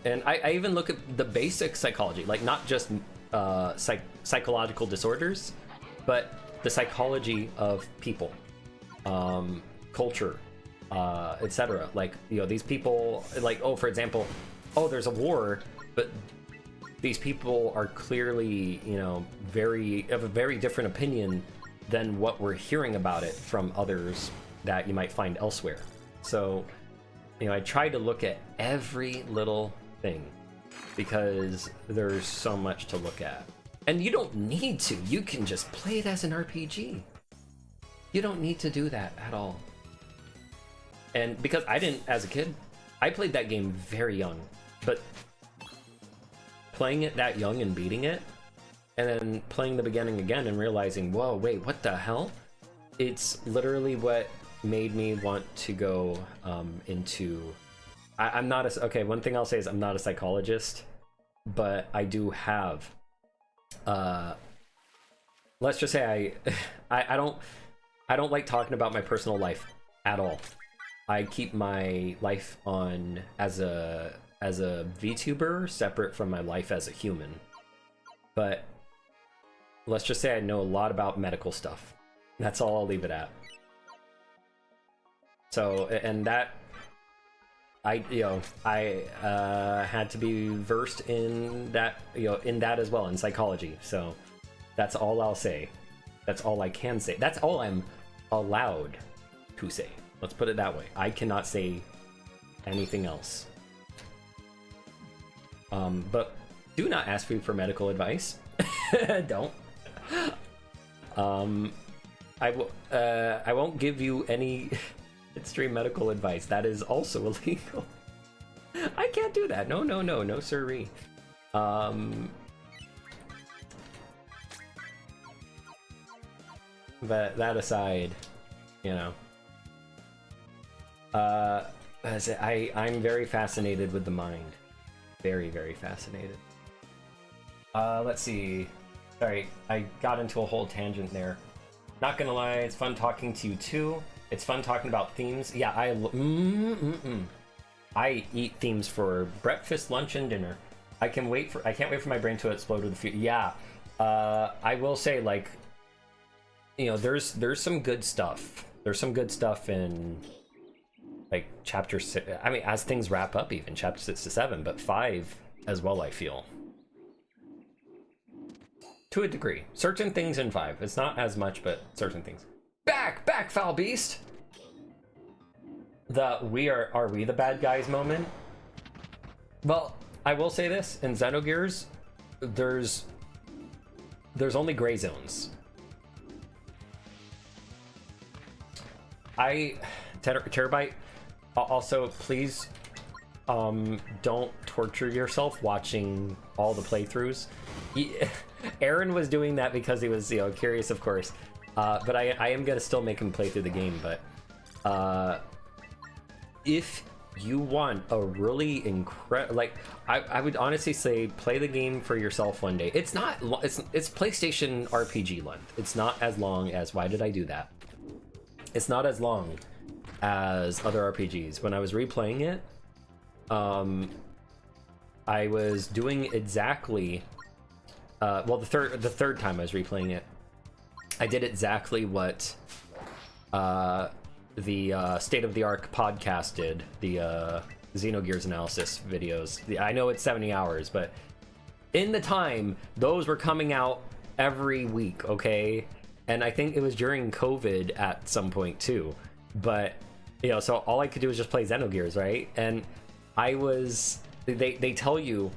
And I even look at the basic psychology, like not just psychological disorders, but the psychology of people, culture, etc. Like, these people, like, for example, there's a war, but these people are clearly, have a very different opinion than what we're hearing about it from others that you might find elsewhere. So, I try to look at every little thing because there's so much to look at. And you don't need to. You can just play it as an RPG. You don't need to do that at all. And because I didn't, as a kid, I played that game very young, but playing it that young and beating it, and then playing the beginning again and realizing, whoa, wait, what the hell? It's literally what made me want to go into... I'm not a... Okay, one thing I'll say is I'm not a psychologist, but I do have... let's just say I don't like talking about my personal life at all. I keep my life on as a VTuber separate from my life as a human. But let's just say I know a lot about medical stuff. That's all I'll leave it at. So, and that I had to be versed in that, as well, in psychology. So that's all I'll say. That's all I can say. That's all I'm allowed to say. Let's put it that way. I cannot say anything else. But do not ask me for medical advice. Don't. I won't give you any extreme medical advice. That is also illegal. I can't do that. No, sirree. But that aside, I'm very fascinated with the mind. Very, very fascinated. Let's see. Sorry, I got into a whole tangent there. Not gonna lie, it's fun talking to you too. It's fun talking about themes. Yeah, I eat themes for breakfast, lunch, and dinner. I can't wait for my brain to explode with the future. Yeah, I will say, like, there's some good stuff. There's some good stuff in, like, chapter 6. I mean, as things wrap up, even chapter 6 to 7, but 5 as well, I feel. To a degree. Certain things in 5. It's not as much, but certain things. Back, foul beast! The are we the bad guys moment? Well, I will say this. In Xenogears, there's only gray zones. Terabyte, also, please, don't torture yourself watching all the playthroughs. Aaron was doing that because he was, curious, of course. But I am gonna still make him play through the game. But if you want a really incredible, like, I would honestly say play the game for yourself one day. It's not, it's PlayStation RPG length. It's not as long as, why did I do that? It's not as long as other RPGs. When I was replaying it, I was doing exactly, well, the third time I was replaying it, I did exactly what the State of the Art podcast did, the Xenogears analysis videos. I know it's 70 hours, but in the time, those were coming out every week, okay? And I think it was during COVID at some point too. But, you know, so all I could do was just play Xenogears, right? And I was... They tell you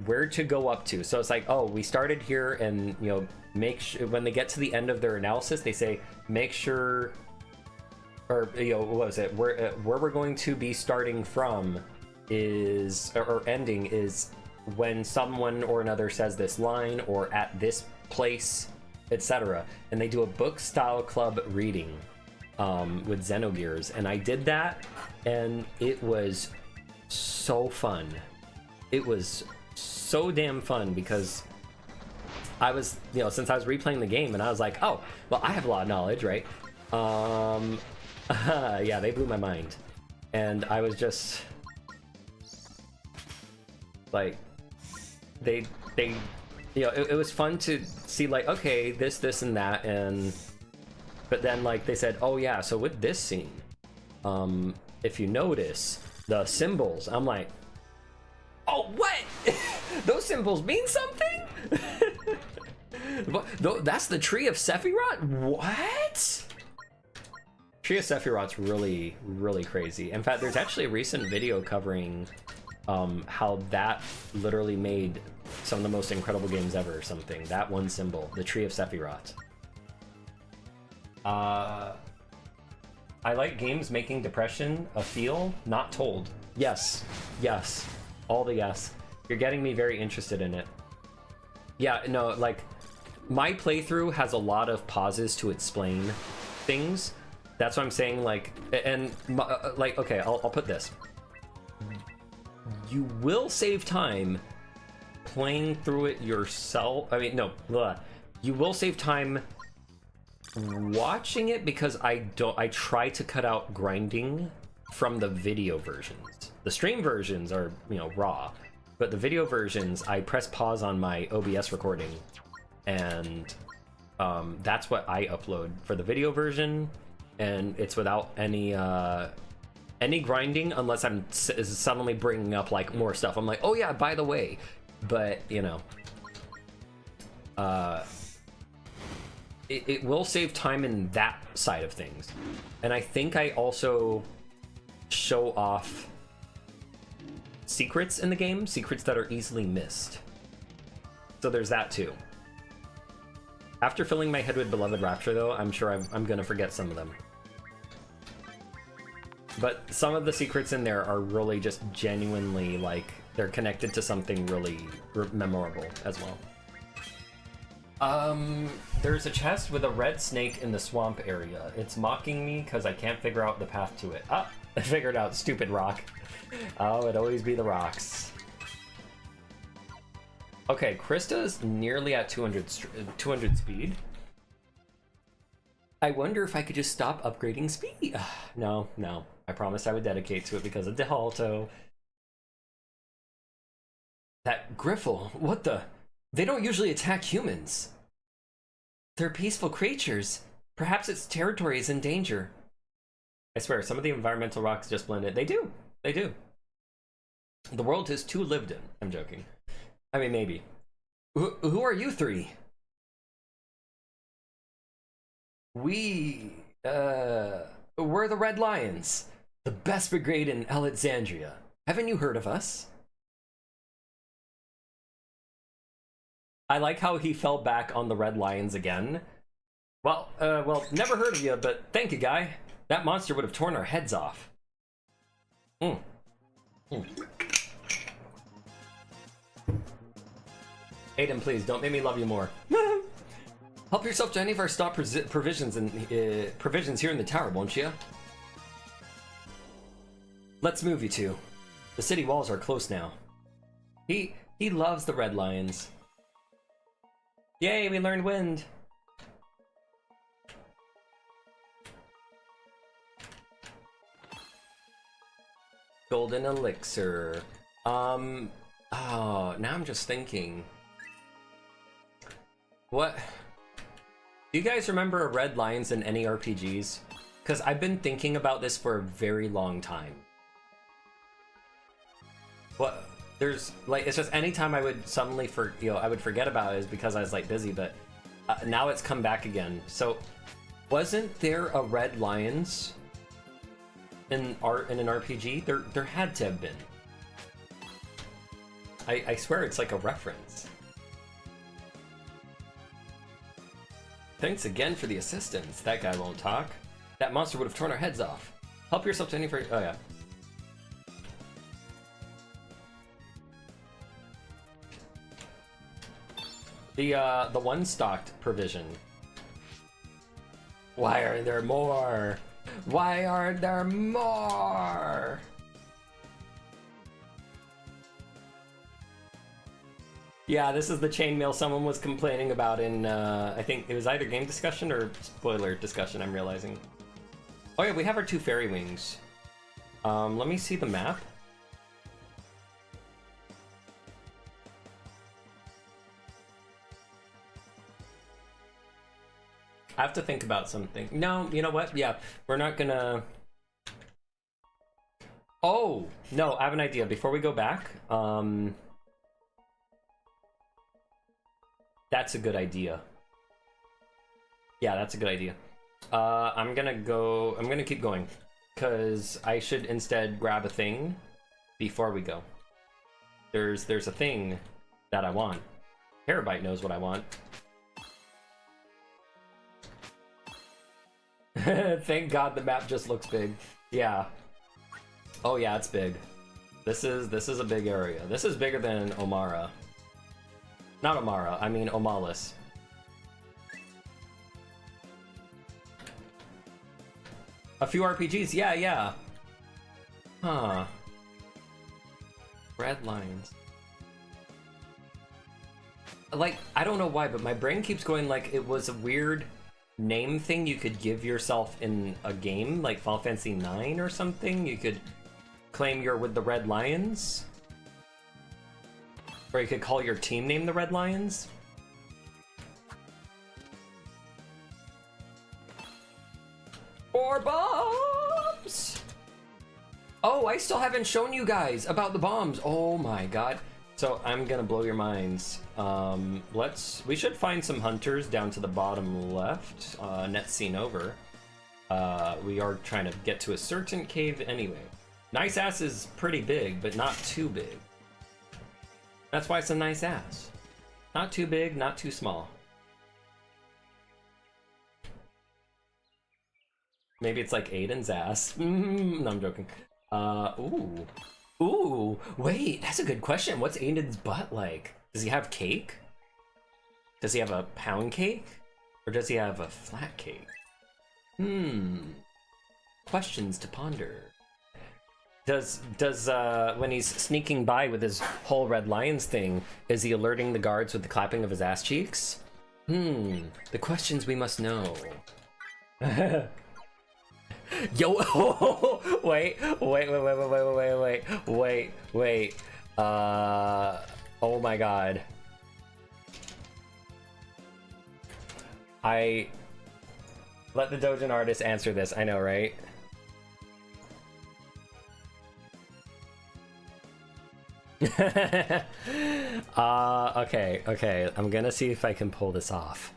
where to go up to. So it's like, oh, we started here, and, you know, make sure... When they get to the end of their analysis, they say, make sure... Or, you know, what was it? Where we're going to be starting from is... Or ending is... when someone or another says this line, or at this place, etc. And they do a book style club reading with Xenogears, and I did that, and it was so fun. It was so damn fun, because I was, you know, since I was replaying the game, and I was like, oh, well, I have a lot of knowledge, right? Yeah, they blew my mind. And I was just like, they you know, it was fun to see, like, okay, this and that, and but then, like, they said, oh yeah, so with this scene, if you notice the symbols, I'm like, oh, what? Those symbols mean something? That's the tree of Sephiroth? What? Tree of Sephiroth's really, really crazy. In fact, there's actually a recent video covering how that literally made some of the most incredible games ever or something. That one symbol, the Tree of Sephiroth. I like games making depression a feel, not told. Yes, yes, all the yes. You're getting me very interested in it. Yeah, no, like, my playthrough has a lot of pauses to explain things. That's what I'm saying, like, and, like, okay, I'll put this. You will save time playing through it yourself. I mean, no, blah. You will save time watching it, because I try to cut out grinding from the video versions. The stream versions are, you know, raw, but the video versions, I press pause on my OBS recording, and that's what I upload for the video version, and it's without any grinding, unless I'm suddenly bringing up, like, more stuff. I'm like, oh yeah, by the way, but, you know, it will save time in that side of things. And I think I also show off secrets in the game, secrets that are easily missed. So there's that too. After filling my head with Beloved Rapture, though, I'm sure I'm gonna forget some of them. But some of the secrets in there are really just genuinely, like, they're connected to something really memorable as well. There's a chest with a red snake in the swamp area. It's mocking me because I can't figure out the path to it. Ah, I figured out, stupid rock. Oh, it'd always be the rocks. Okay, Krista's nearly at 200 speed. I wonder if I could just stop upgrading speed. No, no. I promised I would dedicate to it because of Dehalto. That Griffle, what the? They don't usually attack humans. They're peaceful creatures. Perhaps its territory is in danger. I swear, some of the environmental rocks just blend in. They do. They do. The world is too lived in. I'm joking. I mean, maybe. Who are you three? We're the Red Lions. The best brigade in Alexandria. Haven't you heard of us? I like how he fell back on the Red Lions again. Well, never heard of you, but thank you, guy. That monster would have torn our heads off. Aiden, please, don't make me love you more. Help yourself to any of our stock provisions here in the tower, won't you? Let's move, you two. The city walls are close now. He loves the Red Lions. Yay, we learned wind. Golden elixir. Oh, now I'm just thinking. What? Do you guys remember Red Lions in any RPGs? Because I've been thinking about this for a very long time. What? There's like, it's just anytime I would suddenly I would forget about it is because I was like busy, but now it's come back again. So wasn't there a Red Lions in an RPG? There had to have been. I swear it's like a reference. Thanks again for the assistance. That guy won't talk. That monster would have torn our heads off. Help yourself to any free. Oh yeah. The one-stocked provision. Why are there more? Why aren't there more? Yeah, this is the chainmail someone was complaining about in, I think it was either game discussion or spoiler discussion, I'm realizing. Oh yeah, we have our 2 fairy wings. Let me see the map. I have to think about something. No, you know what? Yeah, we're not gonna... Oh! No, I have an idea. Before we go back, that's a good idea. Yeah, that's a good idea. I'm gonna keep going. Because I should instead grab a thing before we go. There's a thing that I want. Terabyte knows what I want. Thank God the map just looks big. Yeah. Oh yeah, it's big. This is a big area. This is bigger than Omara. Not Omara, I mean Omalis. A few RPGs, yeah. Huh. Red Lions. Like, I don't know why, but my brain keeps going like it was a weird name thing you could give yourself in a game, like Final Fantasy 9 or something. You could claim you're with the Red Lions. Or you could call your team name the Red Lions. Or bombs! Oh, I still haven't shown you guys about the bombs. Oh my god. So I'm gonna blow your minds. We should find some hunters down to the bottom left. Net scene over. We are trying to get to a certain cave anyway. Nice ass is pretty big, but not too big. That's why it's a nice ass. Not too big, not too small. Maybe it's like Aiden's ass. No, I'm joking. Ooh, wait, that's a good question. What's Aiden's butt like? Does he have cake? Does he have a pound cake? Or does he have a flat cake? Questions to ponder. Does when he's sneaking by with his whole Red Lions thing, is he alerting the guards with the clapping of his ass cheeks? The questions we must know. Yo, wait. Oh my god. Let the Dojin artist answer this, I know, right? Okay, I'm gonna see if I can pull this off.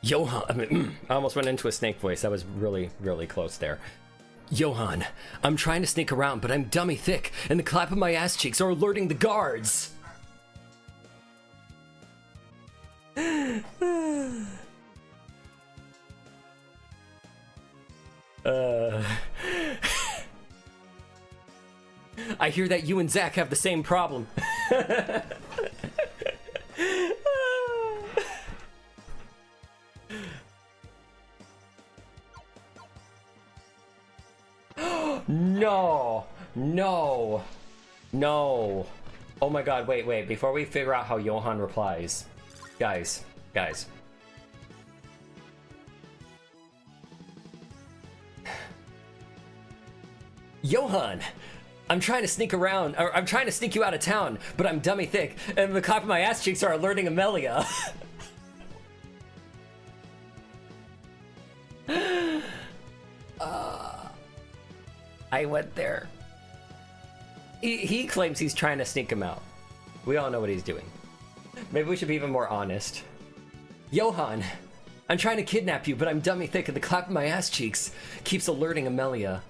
Johan, I almost went into a snake voice. That was really, really close there. Johan, I'm trying to sneak around, but I'm dummy thick, and the clap of my ass cheeks are alerting the guards. I hear that you and Zach have the same problem. No. Oh my god, wait. Before we figure out how Johan replies. Guys. Johan, I'm trying to sneak around, or I'm trying to sneak you out of town, but I'm dummy thick, and the clap of my ass cheeks are alerting Amelia. I went there. He claims he's trying to sneak him out. We all know what he's doing. Maybe we should be even more honest. Johan, I'm trying to kidnap you, but I'm dummy thick and the clap of my ass cheeks keeps alerting Amelia.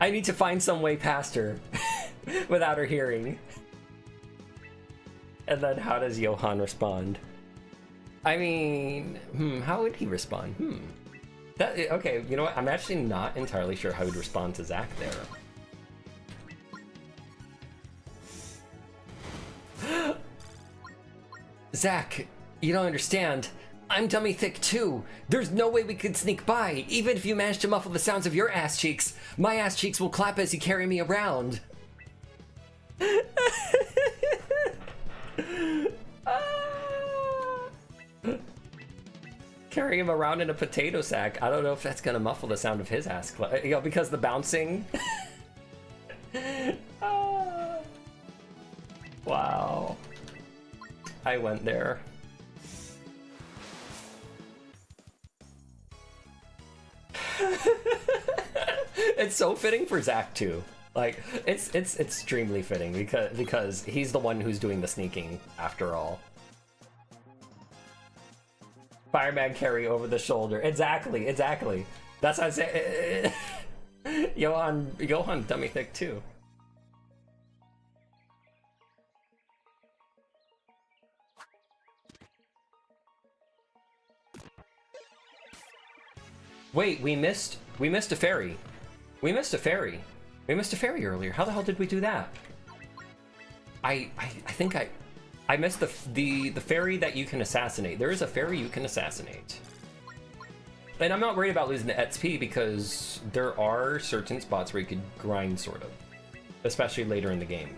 I need to find some way past her without her hearing. And then how does Johan respond? I mean, how would he respond? Okay, you know what? I'm actually not entirely sure how he'd respond to Zach there. Zach, you don't understand. I'm dummy thick too. There's no way we could sneak by. Even if you manage to muffle the sounds of your ass cheeks, my ass cheeks will clap as you carry me around. Carrying him around in a potato sack. I don't know if that's gonna muffle the sound of his ass clap. You know, because the bouncing. Wow. I went there. It's so fitting for Zach too. Like it's extremely fitting because he's the one who's doing the sneaking after all. Fireman carry over the shoulder. Exactly. That's what I say. Johan dummy thick too. Wait, we missed a ferry. We missed a ferry earlier. How the hell did we do that? I think I missed the ferry that you can assassinate. There is a ferry you can assassinate. And I'm not worried about losing the XP because there are certain spots where you could grind, sort of. Especially later in the game.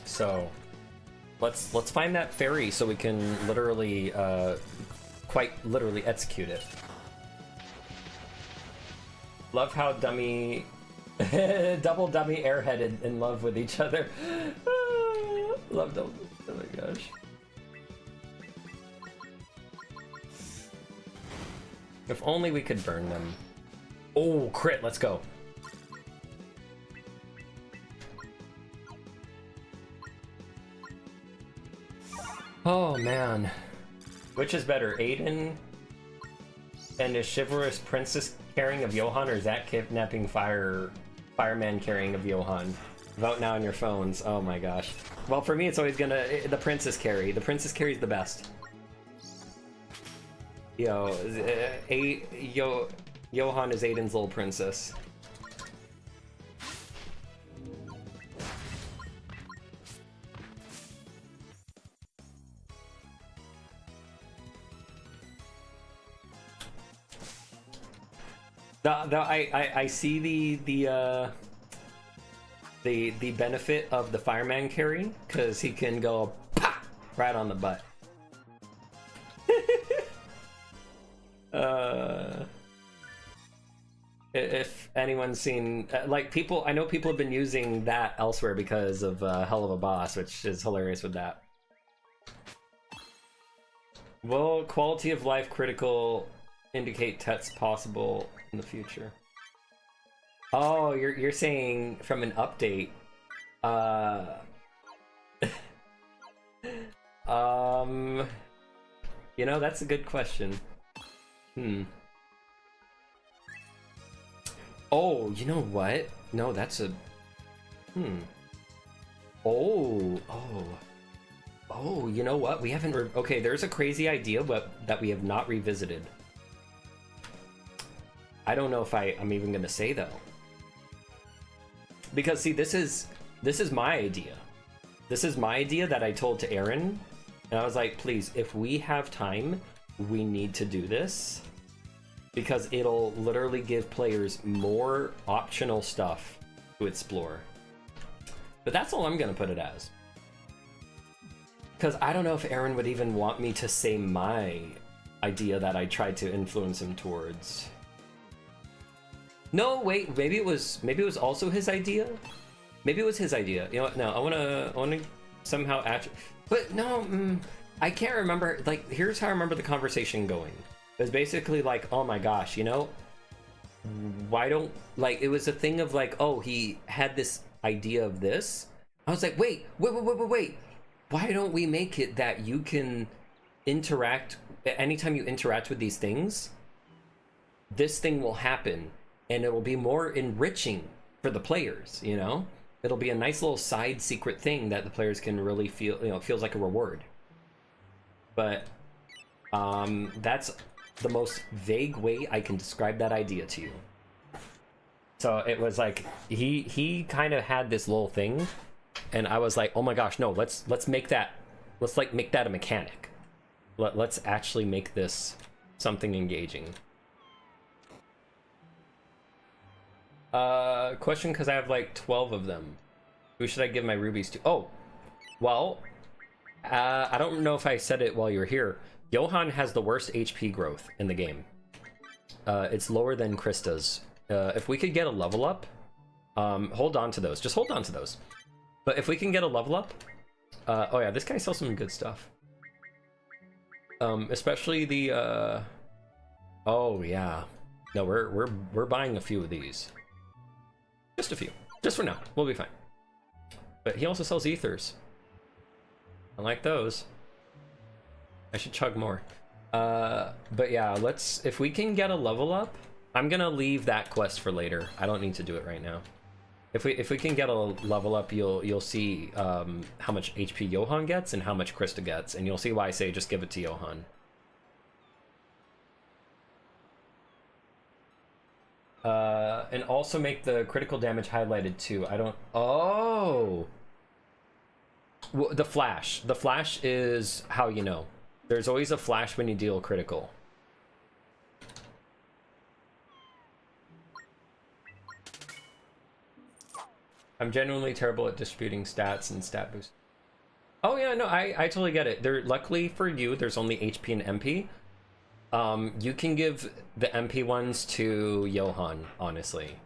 So let's find that ferry so we can literally quite literally execute it. Love how dummy double dummy airheaded in love with each other. Love double. Oh my gosh. If only we could burn them. Oh, crit, let's go. Oh man. Which is better, Aiden and a chivalrous princess carrying of Johan, or Zach kidnapping fireman carrying of Johan? Vote now on your phones. Oh my gosh. Well, for me, it's always gonna the princess carry. The princess carry's the best. Johan is Aiden's little princess. I see the benefit of the fireman carry because he can go pop right on the butt. If anyone's seen like people, I know people have been using that elsewhere because of Hell of a Boss, which is hilarious with that. Will quality of life critical indicate TET's possible in the future? Oh, you're saying from an update. You know, that's a good question. Oh, you know what? No, that's a Oh, you know what? We haven't okay, there's a crazy idea that we have not revisited. I don't know if I'm even gonna say though. Because see, this is my idea. This is my idea that I told to Aaron, and I was like, please, if we have time, we need to do this because it'll literally give players more optional stuff to explore. But that's all I'm gonna put it as. Because I don't know if Aaron would even want me to say my idea that I tried to influence him towards. No, wait, maybe it was also his idea? Maybe it was his idea. You know what? No, I wanna somehow but no, I can't remember. Like, here's how I remember the conversation going. It was basically like, oh my gosh, you know, why don't, like, it was a thing of like, oh, he had this idea of this. I was like, wait, why don't we make it that you can interact anytime you interact with these things, this thing will happen, and it will be more enriching for the players, you know? It'll be a nice little side secret thing that the players can really feel, you know, it feels like a reward. But that's the most vague way I can describe that idea to you. So it was like he kind of had this little thing, and I was like, oh my gosh, no, let's make that, let's like make that a mechanic. Let's actually make this something engaging. Question, because I have like 12 of them. Who should I give my rubies to? Oh, well, I don't know if I said it while you were here. Johan has the worst HP growth in the game. It's lower than Krista's. If we could get a level up, hold on to those. Just hold on to those. But if we can get a level up, oh yeah, this guy sells some good stuff. Especially the, oh yeah. No, we're buying a few of these. Just a few. Just for now. We'll be fine. But he also sells ethers. I like those. I should chug more. But yeah, let's, if we can get a level up, I'm gonna leave that quest for later. I don't need to do it right now. If we can get a level up, you'll see how much HP Johan gets and how much Krista gets, and you'll see why I say just give it to Johan. And also make the critical damage highlighted too. I don't. Oh, well, the flash. The flash is how you know. There's always a flash when you deal critical. I'm genuinely terrible at distributing stats and stat boosts. Oh yeah, no, I totally get it. Luckily for you, there's only HP and MP. You can give the MP ones to Johan, honestly,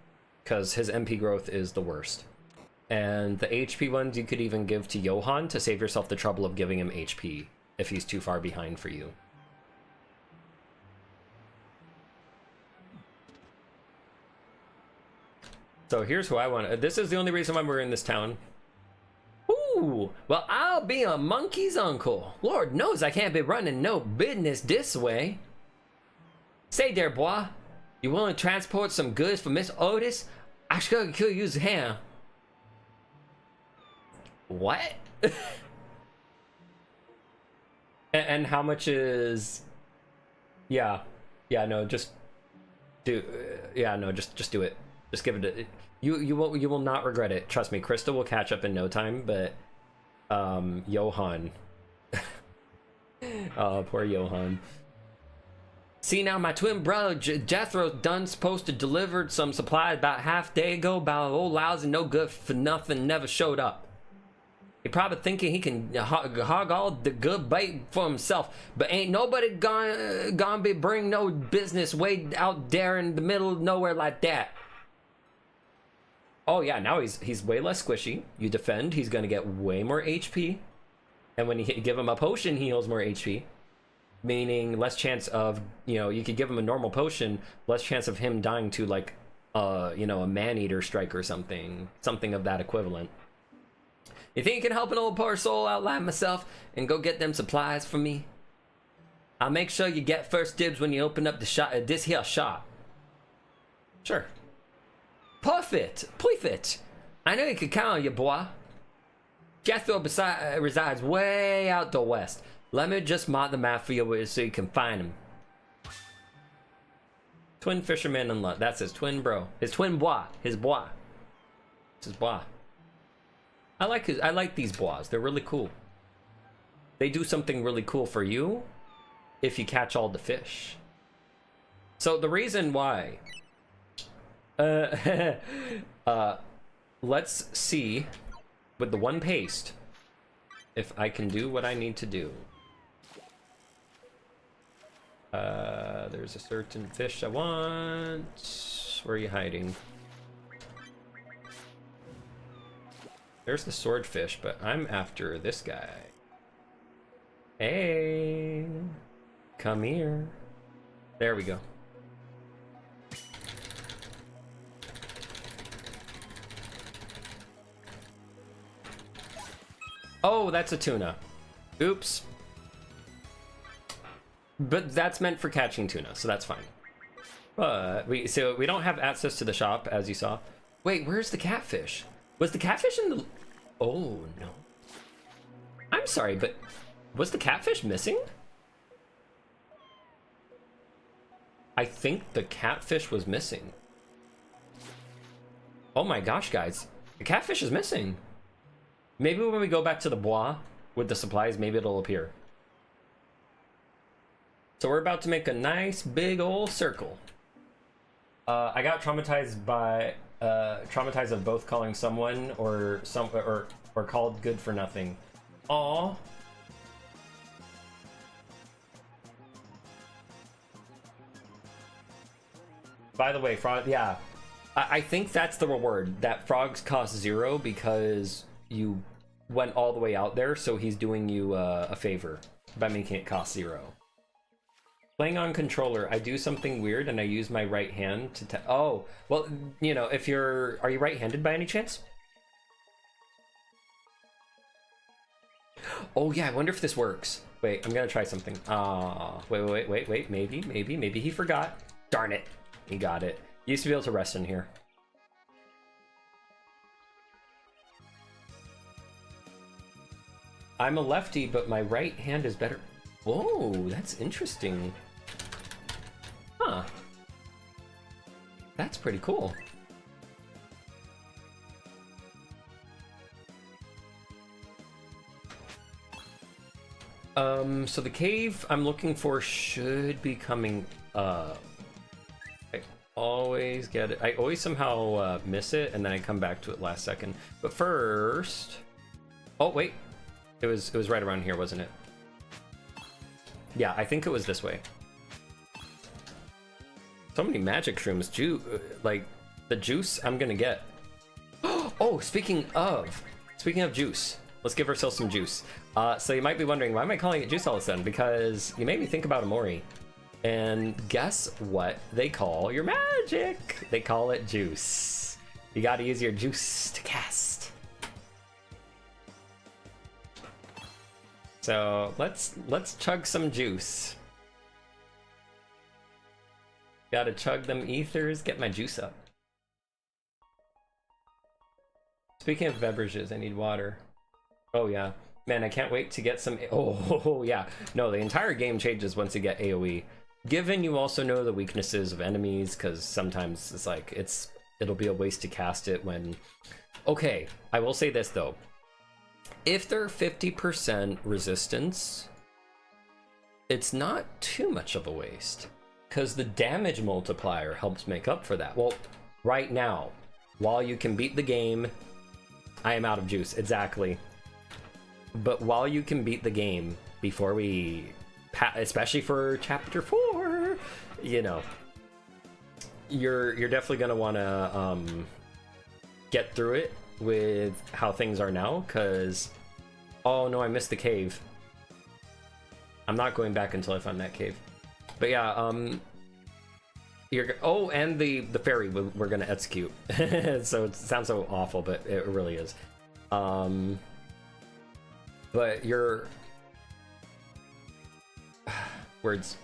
because his MP growth is the worst. And the HP ones you could even give to Johan to save yourself the trouble of giving him HP if he's too far behind for you. So here's who I want. This is the only reason why we're in this town. Ooh, well, I'll be a monkey's uncle. Lord knows I can't be running no business this way. Say there, boy, you willing to transport some goods for Miss Otis? I could use a hand. What? and how much is? Yeah, no, just do. Yeah, no, just do it. Just give it a, you will not regret it. Trust me, Krista will catch up in no time, but Johan. Oh, poor Johan. See now, my twin brother Jethro done supposed to delivered some supplies about half day ago, about old lousy no good for nothing never showed up. He probably thinking he can hog all the good bait for himself, but ain't nobody gonna be bring no business way out there in the middle of nowhere like that. Oh yeah, now he's way less squishy. You defend, he's gonna get way more HP. And when you give him a potion, he heals more HP. Meaning less chance of, you know, you could give him a normal potion, less chance of him dying to like, you know, a man-eater strike or something. Something of that equivalent. You think you can help an old poor soul out like myself and go get them supplies for me? I'll make sure you get first dibs when you open up the shop, this here shop. Sure. Perfect. I know you can count on you, boy. Jethro resides way out the west. Let me just mark the map for you so you can find him. Twin fisherman and that's his twin bro. His twin boy. His boy. It's his boy. I like these bois. They're really cool. They do something really cool for you if you catch all the fish. So the reason why let's see with the one paste if I can do what I need to do. There's a certain fish I want. Where are you hiding? There's the swordfish, but I'm after this guy. Hey, come here. There we go. Oh, that's a tuna. Oops. But that's meant for catching tuna, so that's fine. But we don't have access to the shop, as you saw. Wait, where's the catfish? Was the catfish in the... Oh, no. I'm sorry, but was the catfish missing? I think the catfish was missing. Oh my gosh, guys. The catfish is missing. Maybe when we go back to the bois with the supplies, maybe it'll appear. So we're about to make a nice big old circle. I got traumatized of both calling someone or called good for nothing. Aw. By the way, frog, yeah. I think that's the reward. That frogs cost 0 because you went all the way out there, so he's doing you a favor by making it cost 0. Playing on controller, I do something weird and I use my right hand to oh, well, you know, if you're... Are you right-handed by any chance? Oh yeah, I wonder if this works. Wait, I'm gonna try something. Wait, maybe he forgot. Darn it. He got it. Used to be able to rest in here. I'm a lefty, but my right hand is better. Whoa, that's interesting. Huh. That's pretty cool. So the cave I'm looking for should be coming up. I always get it. I always somehow miss it, and then I come back to it last second. But first... Oh, wait. It was right around here, wasn't it? Yeah, I think it was this way. So many magic shrooms. Like, the juice I'm gonna get. Oh, speaking of juice. Let's give ourselves some juice. So you might be wondering, why am I calling it juice all of a sudden? Because you made me think about Amori. And guess what they call your magic? They call it juice. You gotta use your juice to cast. So let's chug some juice. Gotta chug them ethers, get my juice up. Speaking of beverages, I need water. Oh yeah. Man, I can't wait to get some... Oh yeah. No, the entire game changes once you get AoE. Given you also know the weaknesses of enemies, because sometimes it's like, it'll be a waste to cast it when... Okay, I will say this though. If they're 50% resistance, it's not too much of a waste, because the damage multiplier helps make up for that. Well, right now, while you can beat the game, I am out of juice, exactly. But while you can beat the game, before we, especially for chapter 4, you know, you're definitely gonna want to get through it with how things are now, because oh no, I missed the cave. I'm not going back until I find that cave. But yeah, oh, and the fairy we're gonna execute. So it sounds so awful, but it really is. But your words.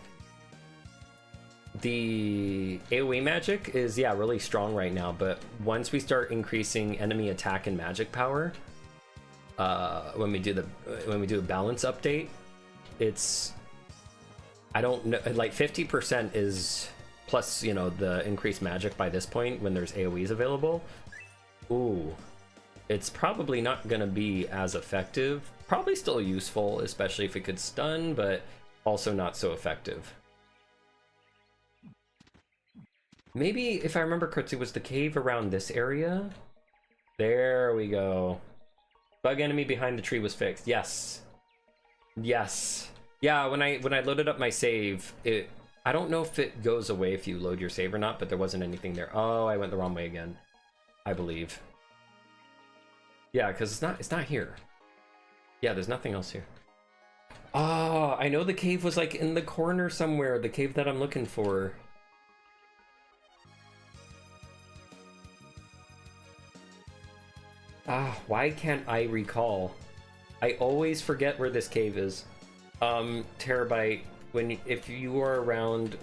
The AoE magic is, yeah, really strong right now, but once we start increasing enemy attack and magic power, when we do a balance update, it's, I don't know, like 50% is plus, you know, the increased magic by this point when there's AoEs available. Ooh, it's probably not gonna be as effective. Probably still useful, especially if it could stun, but also not so effective. Maybe, if I remember correctly, was the cave around this area? There we go. Bug enemy behind the tree was fixed. Yes. Yes. Yeah, when I loaded up my save, I don't know if it goes away if you load your save or not, but there wasn't anything there. Oh, I went the wrong way again, I believe. Yeah, because it's not here. Yeah, there's nothing else here. Oh, I know the cave was like in the corner somewhere, the cave that I'm looking for. Ah, why can't I recall? I always forget where this cave is. Terabyte, if you were around,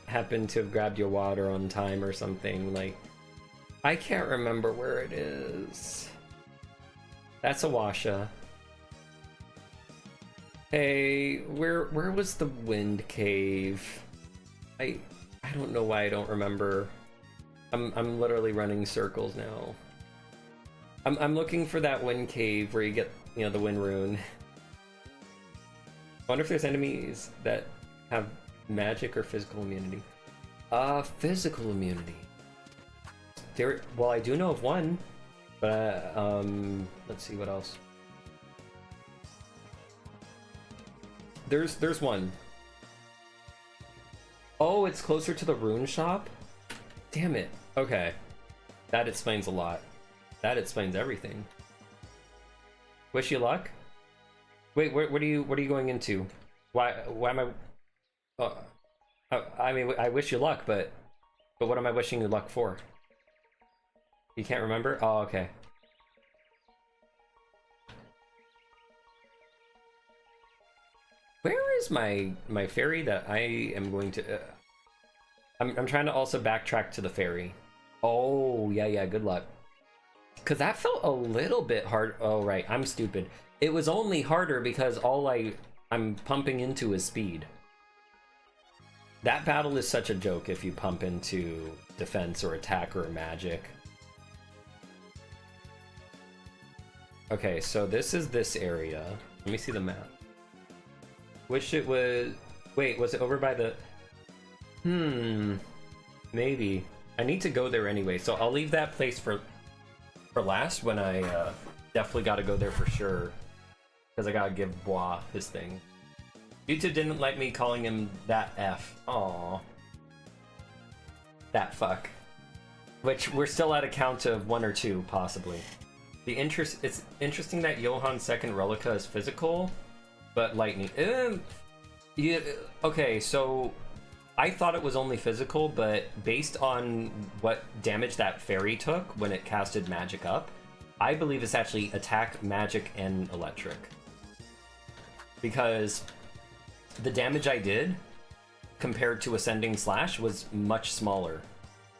happen to have grabbed your water on time or something, like, I can't remember where it is. That's a Washa. Hey, where was the wind cave? I don't know why I don't remember. I'm literally running circles now. I'm looking for that wind cave where you get, you know, the wind rune. I wonder if there's enemies that have magic or physical immunity. Physical immunity. Well, I do know of one, but let's see what else. There's one. Oh, it's closer to the rune shop? Damn it. Okay. That explains a lot. That explains everything. Wish you luck? Wait, what are you going into? Why am I I mean, I wish you luck, but what am I wishing you luck for? You can't remember? Oh, okay. Where is my ferry that I am going to I'm trying to also backtrack to the ferry. Oh, yeah, good luck. Cause that felt a little bit hard. Oh, right, I'm stupid. It was only harder because all I'm pumping into is speed. That battle is such a joke if you pump into defense or attack or magic. Okay, so this is this area. Let me see the map. Wish it was... Wait, was it over by the... Maybe. I need to go there anyway, so I'll leave that place for last when I definitely gotta go there for sure. Because I gotta give Bois his thing. YouTube didn't like me calling him that F. Aww. That fuck. Which we're still at a count of 1 or 2, possibly. It's interesting that Johan's second Relica is physical, but lightning. Yeah, okay, so I thought it was only physical, but based on what damage that fairy took when it casted magic up, I believe it's actually attack, magic, and electric. Because the damage I did compared to Ascending Slash was much smaller,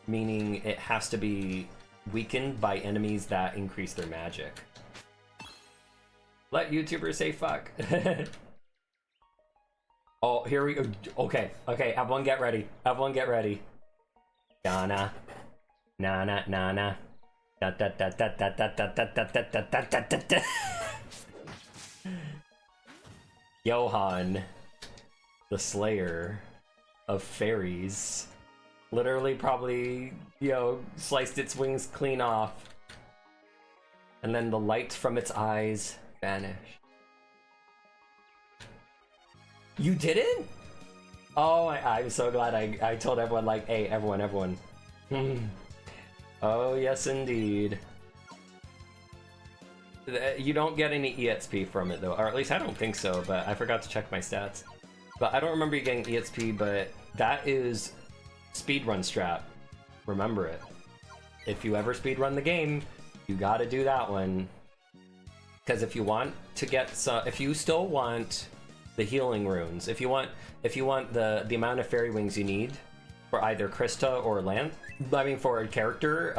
meaning it has to be weakened by enemies that increase their magic. Let YouTubers say fuck. Oh, here we go. Okay, everyone get ready. Everyone get ready. Dana. Nana, nana. Da da da da da da da da da da da da da da. Johan, the Slayer of Fairies, literally probably, you know, sliced its wings clean off. And then the light from its eyes vanished. You didn't? Oh, I'm so glad I told everyone, like, hey, everyone. Oh, yes, indeed. You don't get any EXP from it, though. Or at least I don't think so, but I forgot to check my stats. But I don't remember you getting EXP, but that is speedrun strat. Remember it. If you ever speedrun the game, you gotta do that one. Because if you want to get some... If you still want the healing runes, if you want the amount of fairy wings you need for either Krista or Lance, I mean for a character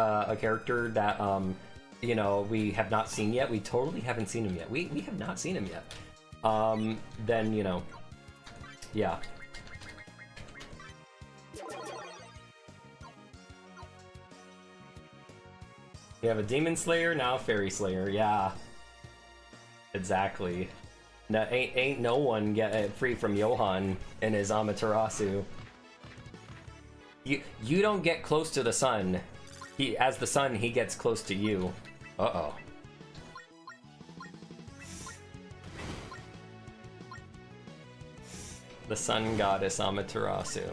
that you know, we have not seen yet. We totally haven't seen him yet. We have not seen him yet. Then, you know, yeah. You have a Demon Slayer, now Fairy Slayer, yeah. Exactly. No, ain't no one get free from Johan and his Amaterasu. You don't get close to the sun. As the sun, he gets close to you. Uh-oh. The sun goddess Amaterasu.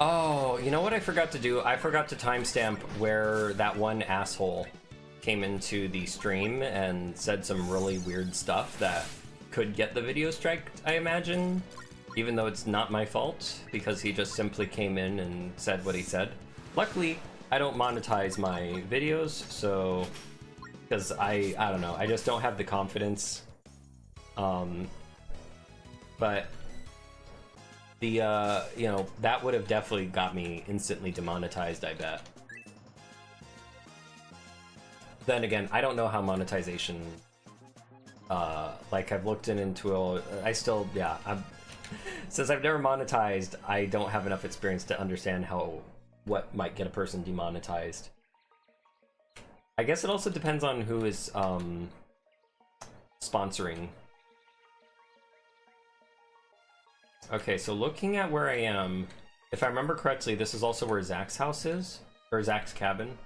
Oh, you know what I forgot to do? I forgot to timestamp where that one asshole came into the stream and said some really weird stuff that could get the video striked, I imagine. Even though it's not my fault, because he just simply came in and said what he said. Luckily, I don't monetize my videos, so... Because I don't know, I just don't have the confidence. But... the, you know, that would have definitely got me instantly demonetized, I bet. Then again, I don't know how monetization... like, I've looked into it, I still, yeah, since I've never monetized, I don't have enough experience to understand what might get a person demonetized. I guess it also depends on who is, sponsoring. Okay, so looking at where I am, if I remember correctly, this is also where Zach's house is, or Zach's cabin.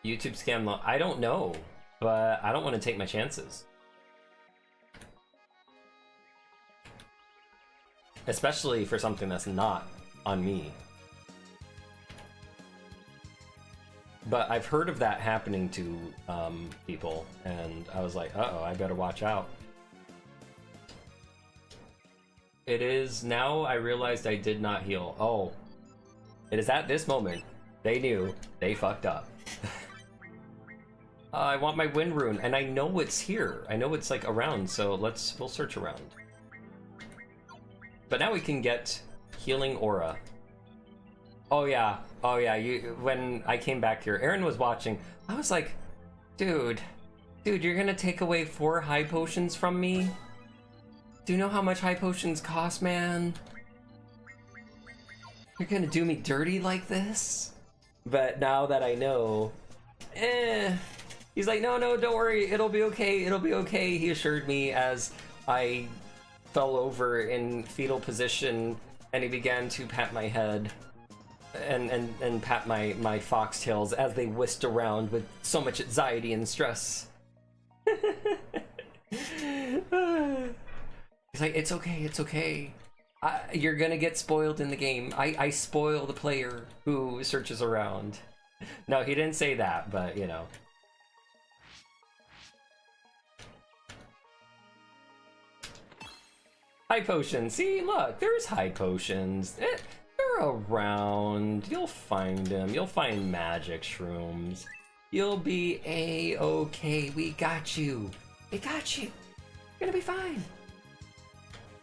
YouTube scam, I don't know, but I don't want to take my chances. Especially for something that's not on me. But I've heard of that happening to people, and I was like, uh-oh, I better watch out. It is now I realized I did not heal. Oh, it is at this moment they knew they fucked up. I want my wind rune, and I know it's here. I know it's like around, so we'll search around. But now we can get healing aura. Oh yeah, when I came back here, Aaron was watching. I was like, dude, you're gonna take away 4 high potions from me? Do you know how much high potions cost, man? You're gonna do me dirty like this? But now that I know, he's like, no, don't worry, it'll be okay, he assured me as I fell over in fetal position and he began to pat my head and pat my foxtails as they whisked around with so much anxiety and stress. He's like, it's okay. You're gonna get spoiled in the game. I spoil the player who searches around. No, he didn't say that, but you know. High potions. See, look, there's high potions. They're around. You'll find them. You'll find magic shrooms. You'll be A-okay. We got you. We got you. You're gonna be fine.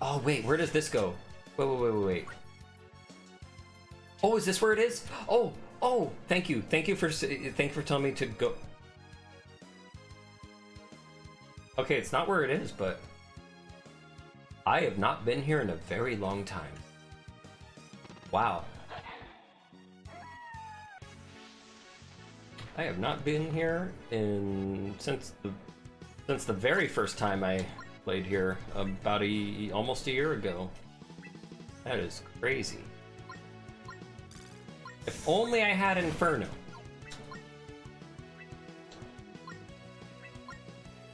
Oh, wait, where does this go? Wait. Oh, is this where it is? Oh, thank you. Thank you for telling me to go. Okay, it's not where it is, but I have not been here in a very long time. Wow. I have not been here since the very first time I played here about almost a year ago. That is crazy. If only I had Inferno.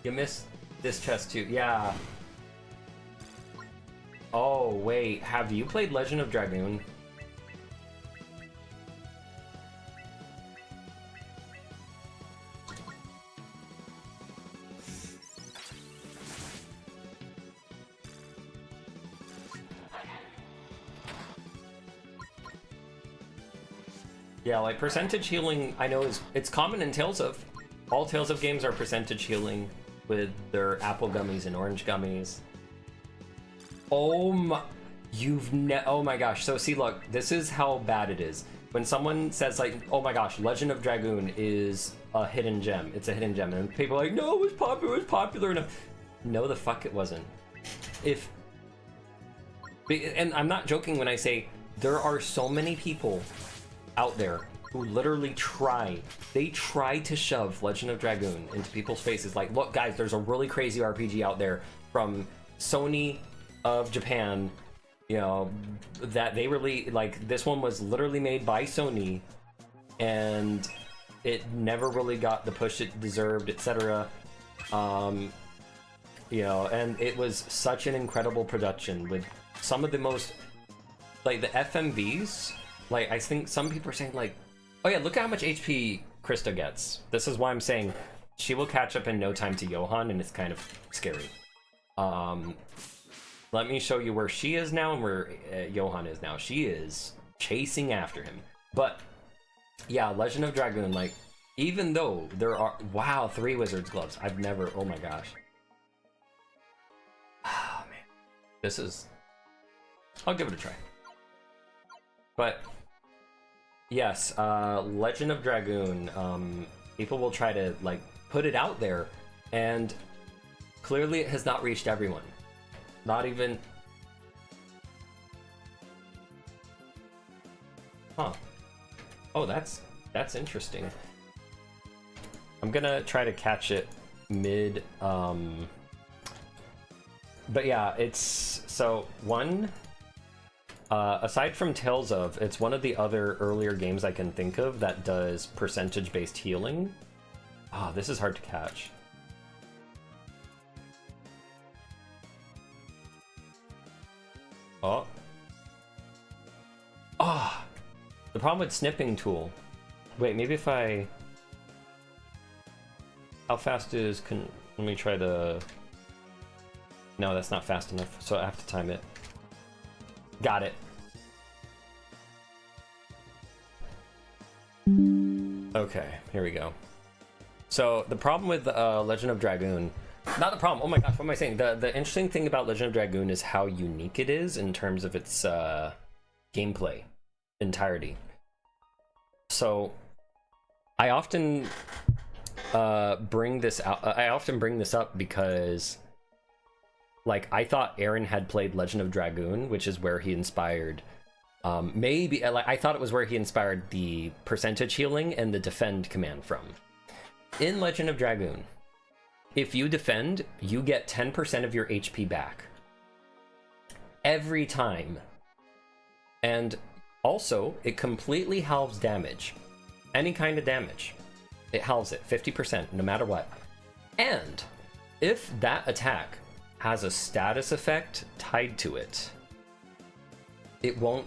You missed this chest too. Yeah. Oh, wait. Have you played Legend of Dragoon? Yeah, like percentage healing, I know it's common in Tales of. All Tales of games are percentage healing with their apple gummies and orange gummies. Oh my, oh my gosh. So see, look, this is how bad it is. When someone says like, oh my gosh, Legend of Dragoon is a hidden gem. It's a hidden gem. And people are like, no, it was popular enough. No, the fuck it wasn't. And I'm not joking when I say there are so many people out there who literally try to shove Legend of Dragoon into people's faces. Like, look guys, there's a really crazy RPG out there from Sony of Japan, you know, that they really, like, this one was literally made by Sony and it never really got the push it deserved, etc. You know, and it was such an incredible production with some of the most, like, the FMVs, like, I think some people are saying, like, oh yeah, look at how much HP Krista gets. This is why I'm saying she will catch up in no time to Johan, and it's kind of scary. Let me show you where she is now and where Johan is now. She is chasing after him. But, yeah, Legend of Dragoon, like, even though there are... Wow, 3 Wizard's Gloves. I've never... Oh my gosh. Oh, man. This is... I'll give it a try. But, yes, Legend of Dragoon, people will try to, like, put it out there, and clearly it has not reached everyone. Not even... Huh. Oh, that's interesting. I'm gonna try to catch it mid, but yeah, it's... So, one... aside from Tales of, it's one of the other earlier games I can think of that does percentage-based healing. Ah, this is hard to catch. Oh. Ah! The problem with snipping tool. Wait, maybe if I... How fast is... Let me try the... No, that's not fast enough, so I have to time it. Got it. Okay, here we go. So, the problem with Legend of Dragoon... Not the problem, oh my gosh, what am I saying? The interesting thing about Legend of Dragoon is how unique it is in terms of its gameplay entirety. So, I often bring this up because, like, I thought Aaron had played Legend of Dragoon, which is where he inspired, maybe, like, I thought it was where he inspired the percentage healing and the defend command from. In Legend of Dragoon, if you defend, you get 10% of your HP back. Every time. And also, it completely halves damage. Any kind of damage. It halves it, 50%, no matter what. And if that attack has a status effect tied to it, it won't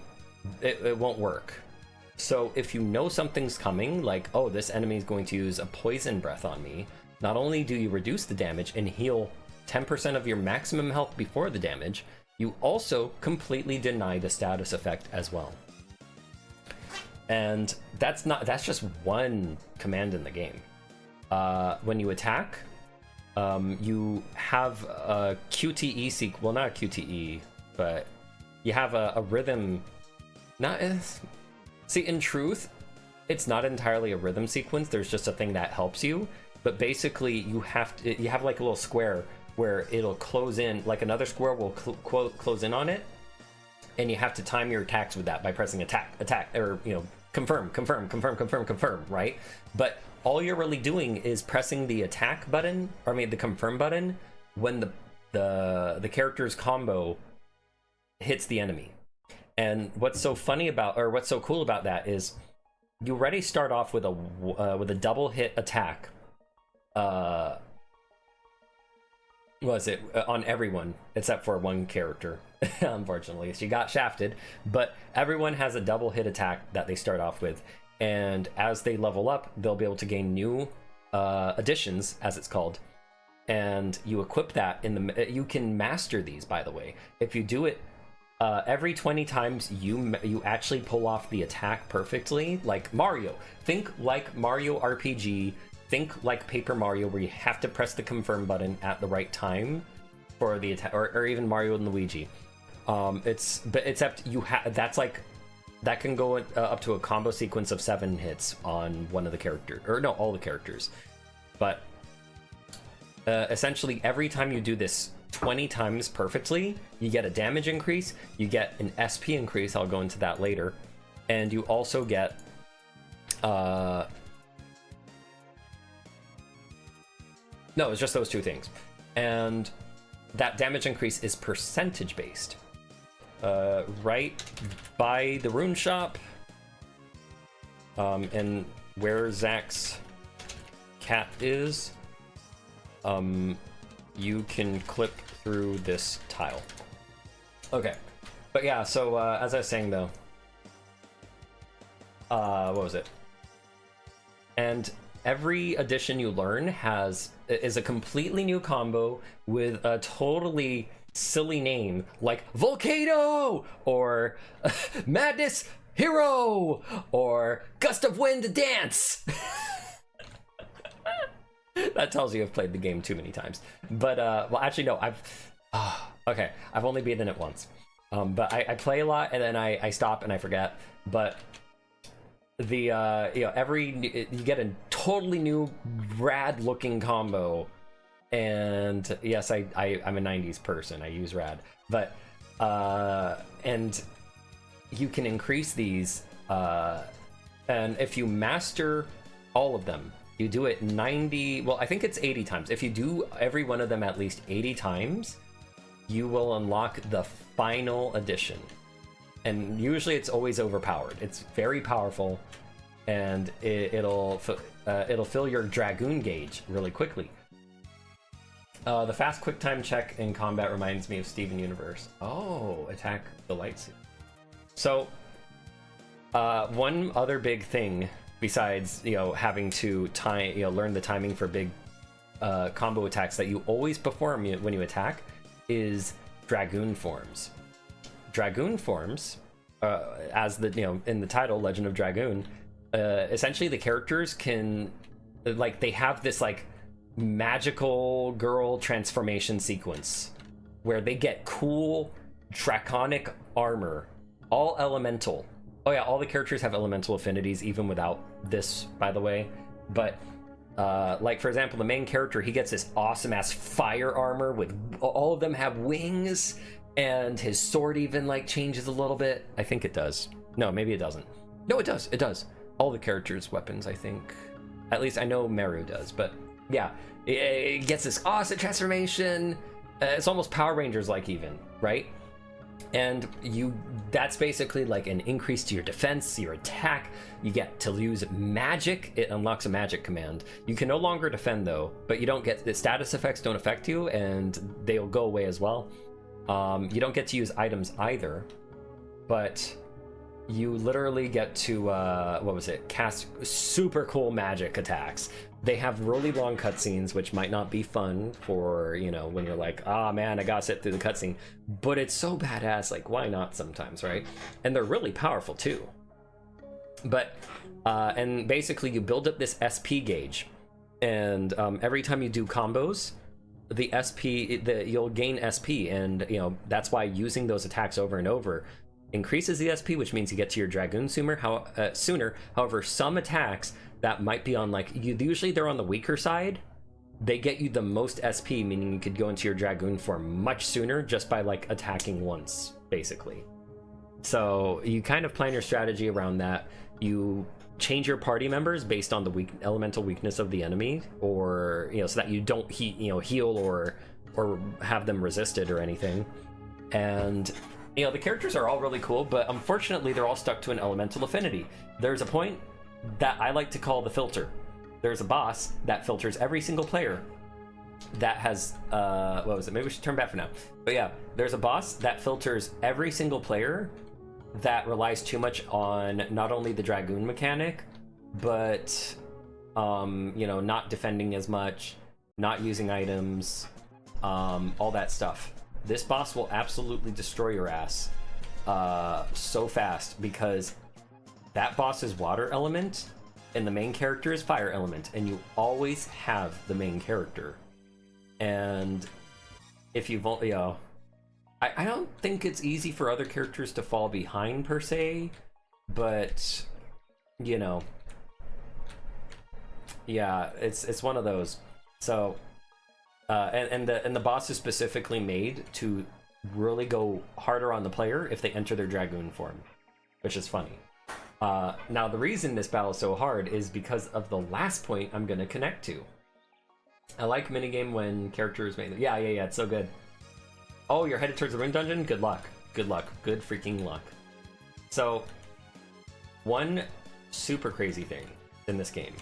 work. So if you know something's coming, like, oh, this enemy is going to use a poison breath on me, not only do you reduce the damage and heal 10% of your maximum health before the damage, you also completely deny the status effect as well. And that's just one command in the game. When you attack, you have a QTE well, not a QTE, but you have a rhythm. See, in truth, it's not entirely a rhythm sequence. There's just a thing that helps you. But basically, you have like a little square where it'll close in, like another square will close in on it, and you have to time your attacks with that by pressing attack, or, you know, confirm, right? But all you're really doing is pressing the attack button, or I mean the confirm button, when the character's combo hits the enemy. And what's so funny about, or what's so cool about that is, you already start off with a double hit attack. Was it on everyone except for one character? Unfortunately, she got shafted, but everyone has a double hit attack that they start off with, and as they level up, they'll be able to gain new additions, as it's called, and you equip that in the. You can master these, by the way, if you do it every 20 times. You actually pull off the attack perfectly, like Mario. Think like Mario RPG. Think like Paper Mario, where you have to press the confirm button at the right time for the attack, or even Mario and Luigi. Except that's like, that can go up to a combo sequence of 7 hits on one of the characters, or no, all the characters. But essentially, every time you do this 20 times perfectly, you get a damage increase, you get an SP increase. I'll go into that later, and you also get no, it's just those two things. And that damage increase is percentage based. Right by the rune shop, and where Zach's cat is, you can clip through this tile. Okay, But yeah, so as I was saying though, what was it? And every addition you learn is a completely new combo with a totally silly name like Volcano or Madness Hero or Gust of Wind Dance. That tells you I've played the game too many times. But well, actually no, okay, I've only beaten it once. But I play a lot and then I stop and I forget. But the you know, you get a totally new rad looking combo, and yes, I'm a 90s person, I use rad, but and you can increase these, and if you master all of them, you do it 90, well I think it's 80 times. If you do every one of them at least 80 times, you will unlock the final edition. And usually it's always overpowered. It's very powerful, and it'll fill your Dragoon gauge really quickly. The fast quick time check in combat reminds me of Steven Universe. Oh, attack the light suit. So, one other big thing besides having to learn the timing for big combo attacks that you always perform when you attack is Dragoon forms. Dragoon forms, as in the title, Legend of Dragoon, essentially the characters can, they have this magical girl transformation sequence where they get cool draconic armor, all elemental. Oh yeah, all the characters have elemental affinities even without this, by the way. But for example, the main character, he gets this awesome ass fire armor with all of them have wings. And his sword even changes a little bit. I think it does. No, maybe it doesn't. No, it does. It does. All the characters' weapons, I think. At least I know Meru does. But yeah, it gets this awesome transformation. It's almost Power Rangers-like even, right? And that's basically an increase to your defense, your attack. You get to use magic. It unlocks a magic command. You can no longer defend though, but you don't get the status effects don't affect you, and they'll go away as well. You don't get to use items either, but you literally get to cast super cool magic attacks. They have really long cutscenes, which might not be fun for when you're like, ah man, I gotta sit through the cutscene, but it's so badass, why not sometimes, right? And they're really powerful too. But and basically you build up this SP gauge, and every time you do combos, the SP, you'll gain SP, and that's why using those attacks over and over increases the SP, which means you get to your Dragoon sooner. However, some attacks that might be on usually they're on the weaker side, they get you the most SP, meaning you could go into your Dragoon form much sooner just by attacking once, basically. So you kind of plan your strategy around that. You change your party members based on the elemental weakness of the enemy, or so that you don't heal or have them resisted or anything. And the characters are all really cool, but unfortunately they're all stuck to an elemental affinity. There's a point that I like to call the filter. There's a boss that filters every single player that has what was it? Maybe we should turn back for now. But yeah, there's a boss that filters every single player that relies too much on not only the Dragoon mechanic, but not defending as much, not using items, all that stuff. This boss will absolutely destroy your ass so fast, because that boss is water element and the main character is fire element, and you always have the main character. And if you've I don't think it's easy for other characters to fall behind per se, but yeah, it's one of those. So and the boss is specifically made to really go harder on the player if they enter their Dragoon form, which is funny. Now the reason this battle is so hard is because of the last point I'm gonna connect to. I like minigame when characters make yeah, it's so good. Oh, you're headed towards the Rune Dungeon? Good luck. Good luck. Good freaking luck. So, one super crazy thing in this game,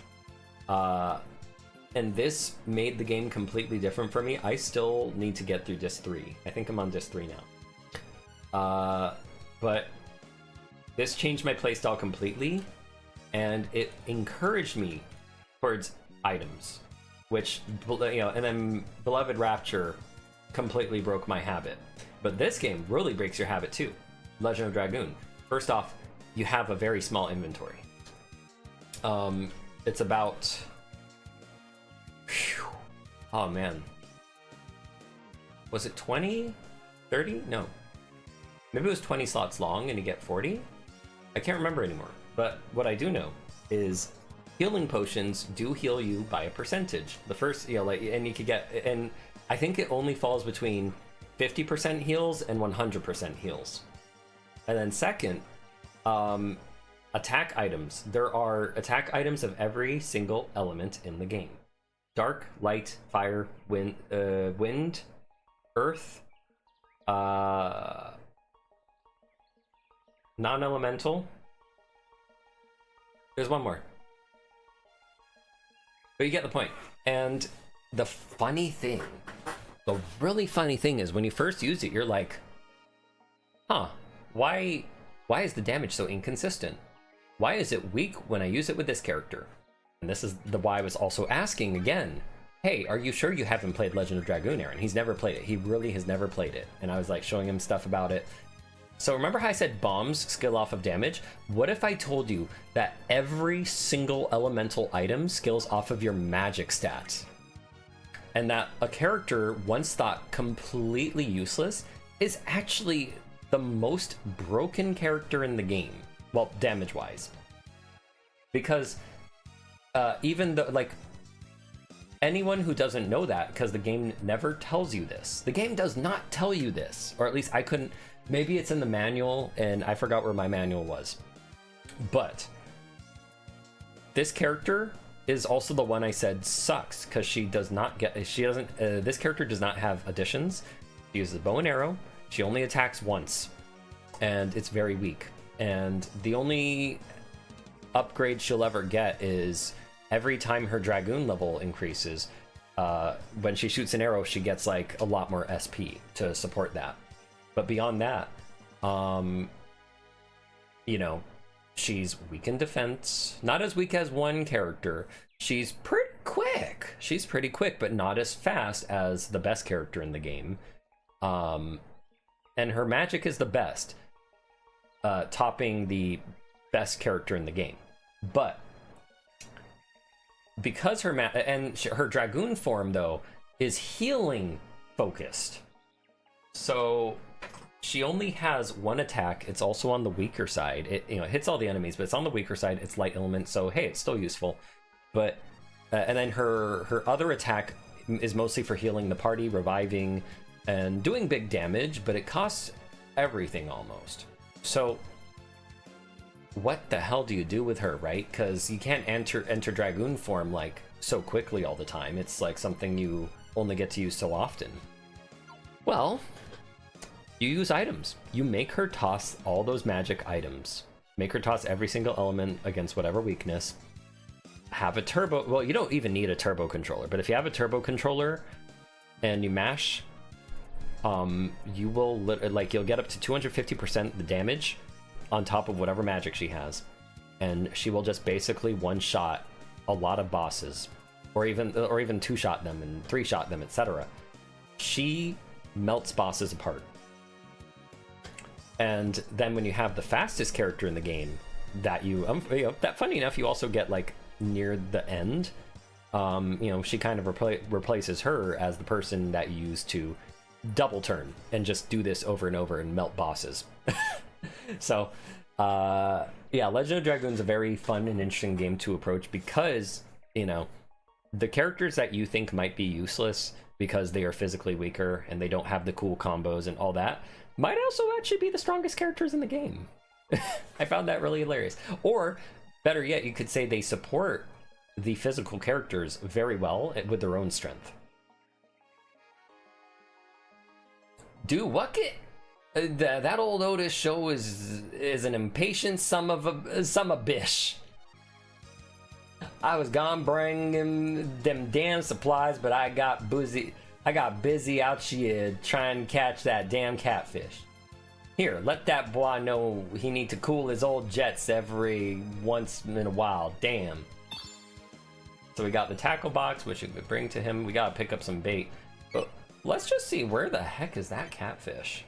and this made the game completely different for me. I still need to get through Disc 3. I think I'm on Disc 3 now. But this changed my playstyle completely, and it encouraged me towards items, which, and then Beloved Rapture completely broke my habit. But this game really breaks your habit too. Legend of Dragoon. First off, you have a very small inventory. It's about... Whew, oh man. Was it 20? 30? No. Maybe it was 20 slots long and you get 40? I can't remember anymore. But what I do know is healing potions do heal you by a percentage. The first, and you could get, and I think it only falls between 50% heals and 100% heals. And then second, attack items. There are attack items of every single element in the game. Dark, light, fire, wind, earth, non-elemental. There's one more. But you get the point. And the funny thing, the really funny thing is when you first use it, you're like, huh, why is the damage so inconsistent? Why is it weak when I use it with this character? And this is why I was also asking again, hey, are you sure you haven't played Legend of Dragoon, Aaron? He's never played it. He really has never played it. And I was like showing him stuff about it. So remember how I said bombs skill off of damage? What if I told you that every single elemental item skills off of your magic stats? And that a character once thought completely useless is actually the most broken character in the game. Well, damage-wise. Because even though, like, anyone who doesn't know that, because the game never tells you this. The game does not tell you this. Or at least I couldn't. Maybe it's in the manual, and I forgot where my manual was. But this character is also the one I said sucks, because she doesn't, this character does not have additions. She uses a bow and arrow. She only attacks once, and it's very weak. And the only upgrade she'll ever get is every time her Dragoon level increases, when she shoots an arrow, she gets like a lot more SP to support that. But beyond that, she's weak in defense. Not as weak as one character. She's pretty quick. She's pretty quick, but not as fast as the best character in the game. And her magic is the best, topping the best character in the game. But because her Dragoon form, though, is healing focused. So she only has one attack. It's also on the weaker side. It hits all the enemies, but it's on the weaker side. It's light element, so hey, it's still useful. But and then her other attack is mostly for healing the party, reviving, and doing big damage. But it costs everything almost. So what the hell do you do with her, right? Because you can't enter Dragoon form like so quickly all the time. It's like something you only get to use so often. Well, you use items. You make her toss all those magic items. Make her toss every single element against whatever weakness. Have a turbo. Well, you don't even need a turbo controller, but if you have a turbo controller and you mash, you will you'll get up to 250% the damage on top of whatever magic she has, and she will just basically one-shot a lot of bosses, or even two-shot them and three-shot them, etc. She melts bosses apart. And then when you have the fastest character in the game, that that funny enough, you also get like near the end. She kind of replaces her as the person that you use to double turn and just do this over and over and melt bosses. So, yeah, Legend of Dragoon is a very fun and interesting game to approach because, the characters that you think might be useless because they are physically weaker and they don't have the cool combos and all that might also actually be the strongest characters in the game. I found that really hilarious. Or, better yet, you could say they support the physical characters very well with their own strength. Dude, what that old Otis show is an impatient son of a bish. I was gone bringing them damn supplies, but I got busy out here trying to catch that damn catfish. Here, let that boy know he need to cool his old jets every once in a while. Damn. So we got the tackle box, which we could bring to him. We gotta pick up some bait. But let's just see, where the heck is that catfish?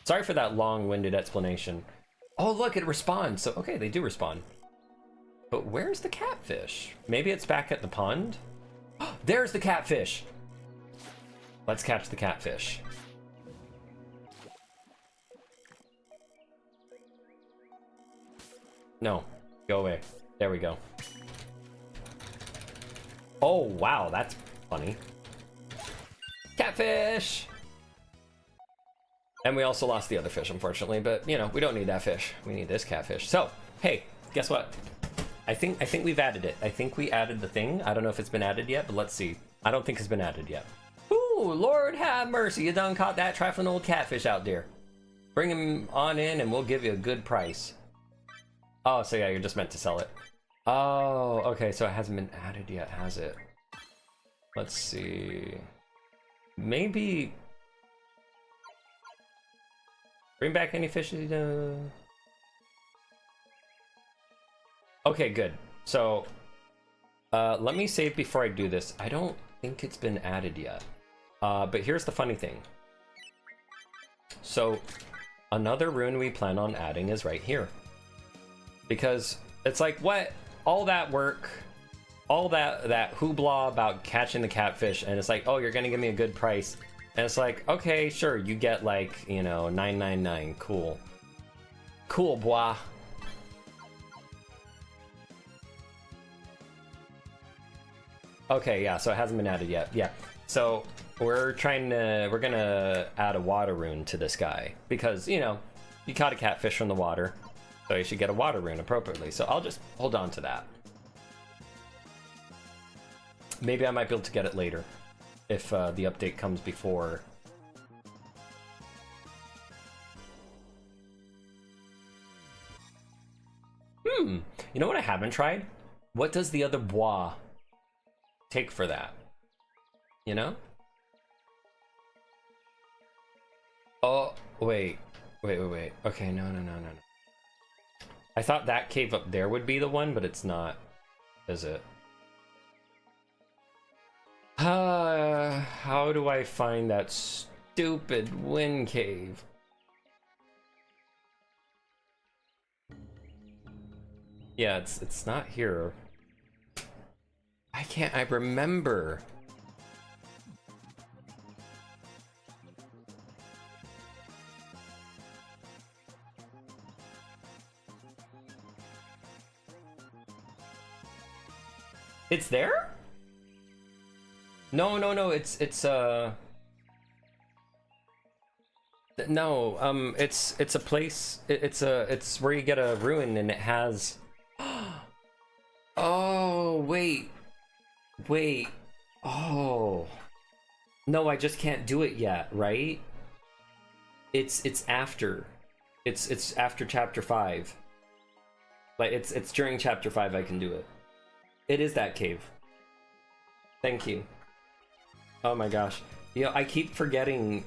Sorry for that long-winded explanation. Oh, look, it responds. So, okay, they do respond. But where's the catfish? Maybe it's back at the pond? There's the catfish! Let's catch the catfish. No, go away. There we go. Oh, wow, that's funny. Catfish! And we also lost the other fish, unfortunately, but, you know, we don't need that fish. We need this catfish. So, hey, guess what? I think we've added it. I think we added the thing. I don't know if it's been added yet, but let's see. I don't think it's been added yet. Ooh, Lord have mercy. You done caught that trifling old catfish out there. Bring him on in and we'll give you a good price. Oh, so yeah, you're just meant to sell it. Oh, okay, so it hasn't been added yet, has it? Let's see. Maybe... Bring back any fishes? Okay, good. So, let me save before I do this. I don't think it's been added yet. But here's the funny thing. So, another rune we plan on adding is right here. Because it's like, what? All that work, all that hoopla about catching the catfish, and it's like, oh, you're gonna give me a good price. And it's like, okay, sure, you get like, you know, $9.99. Cool. Cool, boy. Okay, yeah, so it hasn't been added yet. Yeah. So we're gonna add a water rune to this guy because, you know, you caught a catfish from the water, so you should get a water rune appropriately. So I'll just hold on to that. Maybe I might be able to get it later if the update comes before. You know what I haven't tried? What does the other bois take for that? You know? Oh, wait. Okay, no. I thought that cave up there would be the one, but it's not, is it? How do I find that stupid wind cave? Yeah, it's not here. I remember. It's there? No, it's no, it's a place, it's where you get a ruin and it has oh, wait. Oh. No, I just can't do it yet, right? It's after. It's after chapter 5. Like it's during chapter 5 I can do it. It is that cave. Thank you. Oh my gosh. You know, I keep forgetting.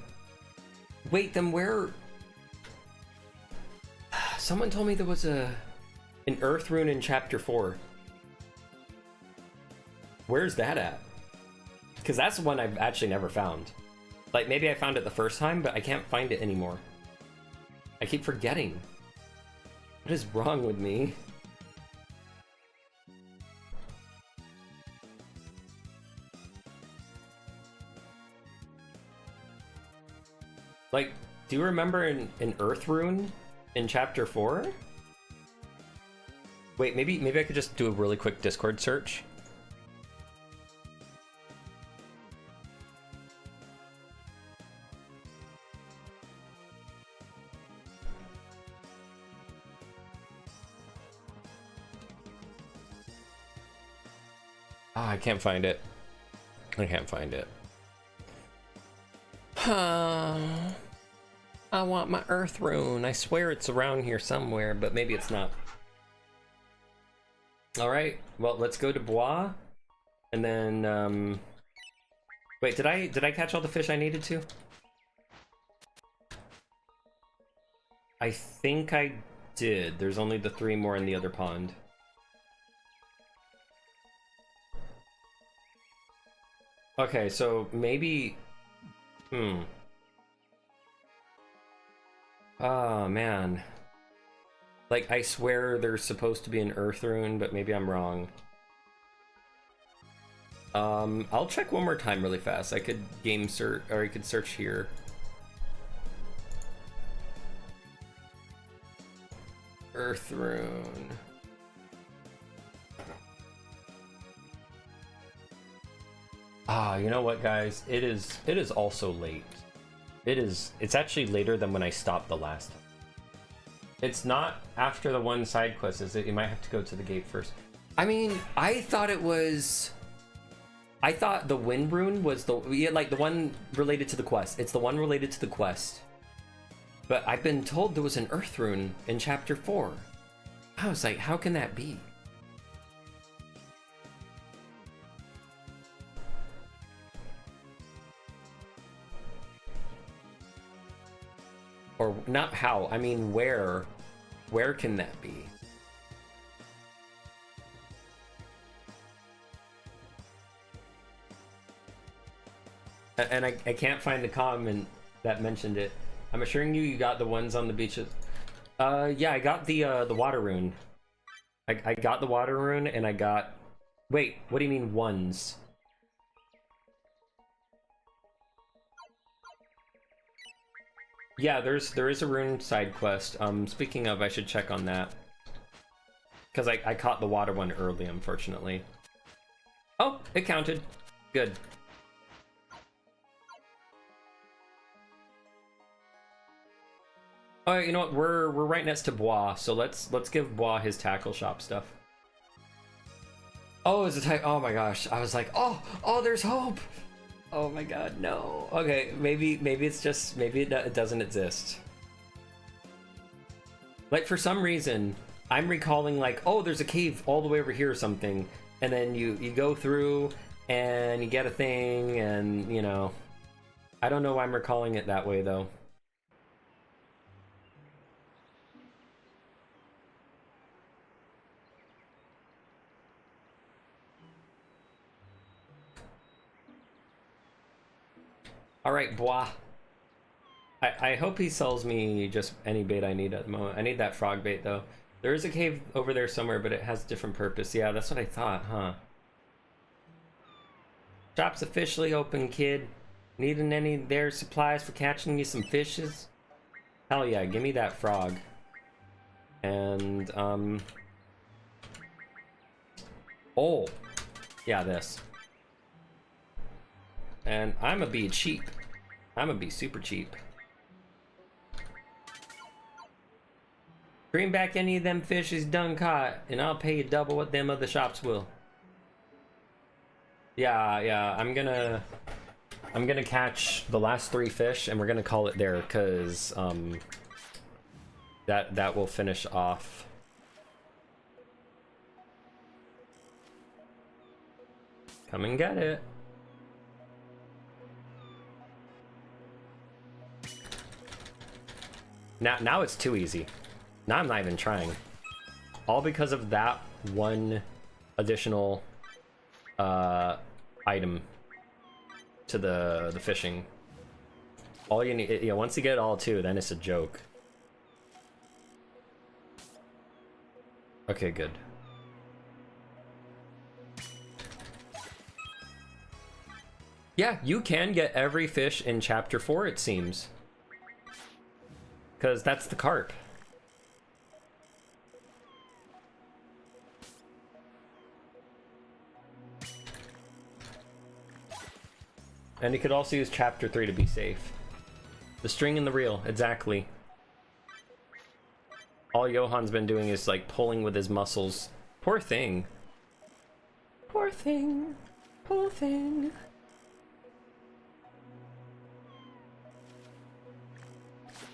Wait, then where? Someone told me there was an earth rune in chapter 4. Where's that at? Because that's the one I've actually never found. Like, maybe I found it the first time, but I can't find it anymore. I keep forgetting. What is wrong with me? Like, do you remember an earth rune in chapter 4? Wait, maybe I could just do a really quick Discord search. I can't find it. I can't find it. I want my earth rune. I swear it's around here somewhere, but maybe it's not. Alright, well, let's go to Bois. And then, wait, did I catch all the fish I needed to? I think I did. There's only the 3 more in the other pond. Okay, so maybe... Oh, man. Like, I swear there's supposed to be an earth rune, but maybe I'm wrong. I'll check one more time really fast. I could game search, or I could search here. Earth rune. Ah, you know what, guys? It is also late. It's actually later than when I stopped the last time. It's not after the one side quest, is it? You might have to go to the gate first. I mean, I thought the wind rune was the one related to the quest. It's the one related to the quest. But I've been told there was an earth rune in chapter 4. I was like, how can that be? Or not how, I mean where? Where can that be? And I can't find the comment that mentioned it. I'm assuring you got the ones on the beaches. Yeah, I got the water rune. I got the water rune and I got... Wait, what do you mean ones? Yeah, there is a rune side quest. Speaking of, I should check on that. Because I caught the water one early, unfortunately. Oh, it counted. Good. Oh, you know what? We're right next to Bois, so let's give Bois his tackle shop stuff. Oh, is it type? Oh my gosh! I was like, oh, there's hope. Oh my god, no. Okay, maybe it's just it doesn't exist. Like for some reason, I'm recalling like, oh, there's a cave all the way over here or something, and then you go through and you get a thing, and you know, I don't know why I'm recalling it that way though. All right, Bois. I hope he sells me just any bait I need at the moment. I need that frog bait though. There is a cave over there somewhere, but it has a different purpose. Yeah, that's what I thought, huh? Shop's officially open, kid. Needing any of their supplies for catching you some fishes? Hell yeah, give me that frog. And, oh, yeah, this. And I'ma be cheap. I'ma be super cheap. Bring back any of them fishes done caught, and I'll pay you double what them other shops will. Yeah, I'm gonna catch the last 3 fish, and we're gonna call it there, cause that will finish off. Come and get it. Now it's too easy. Now I'm not even trying. All because of that one additional item to the fishing. All you need, once you get it all too, then it's a joke. Okay, good. Yeah, you can get every fish in chapter 4, it seems. Because that's the carp. And you could also use chapter 3 to be safe. The string and the reel, exactly. All Johan's been doing is like pulling with his muscles. Poor thing. Poor thing. Poor thing.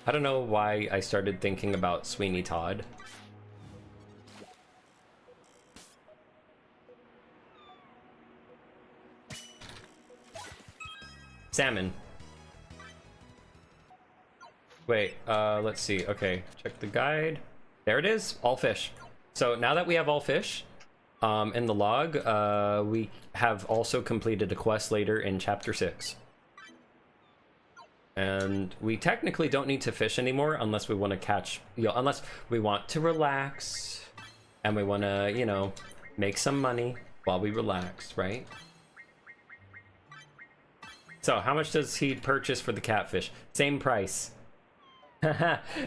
I don't know why I started thinking about Sweeney Todd. Salmon. Wait, let's see. Okay, check the guide. There it is, all fish. So now that we have all fish, in the log, we have also completed a quest later in chapter 6. And we technically don't need to fish anymore unless we want to catch, unless we want to relax and we want to, make some money while we relax, right? So how much does he purchase for the catfish? Same price.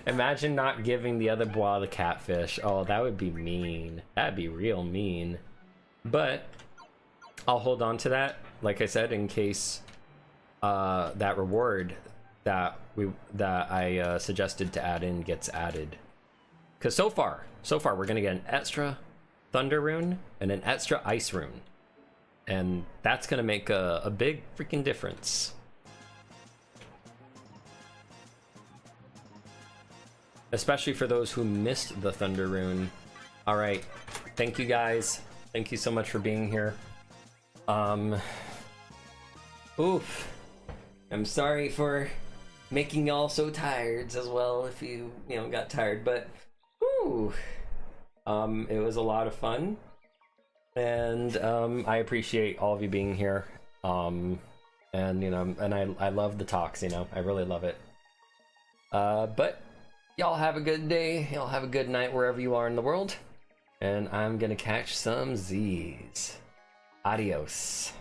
Imagine not giving the other bois the catfish. Oh, that would be mean. That'd be real mean. But I'll hold on to that, like I said, in case that reward that I suggested to add in gets added. Because so far we're gonna get an extra thunder rune and an extra ice rune, and that's gonna make a big freaking difference. Especially for those who missed the thunder rune. All right, thank you guys. Thank you so much for being here. Oof. I'm sorry for making y'all so tired as well if you got tired, but whew, it was a lot of fun, and I appreciate all of you being here. And I love the talks, I really love it. But y'all have a good day, y'all have a good night wherever you are in the world, and I'm gonna catch some Z's. Adios.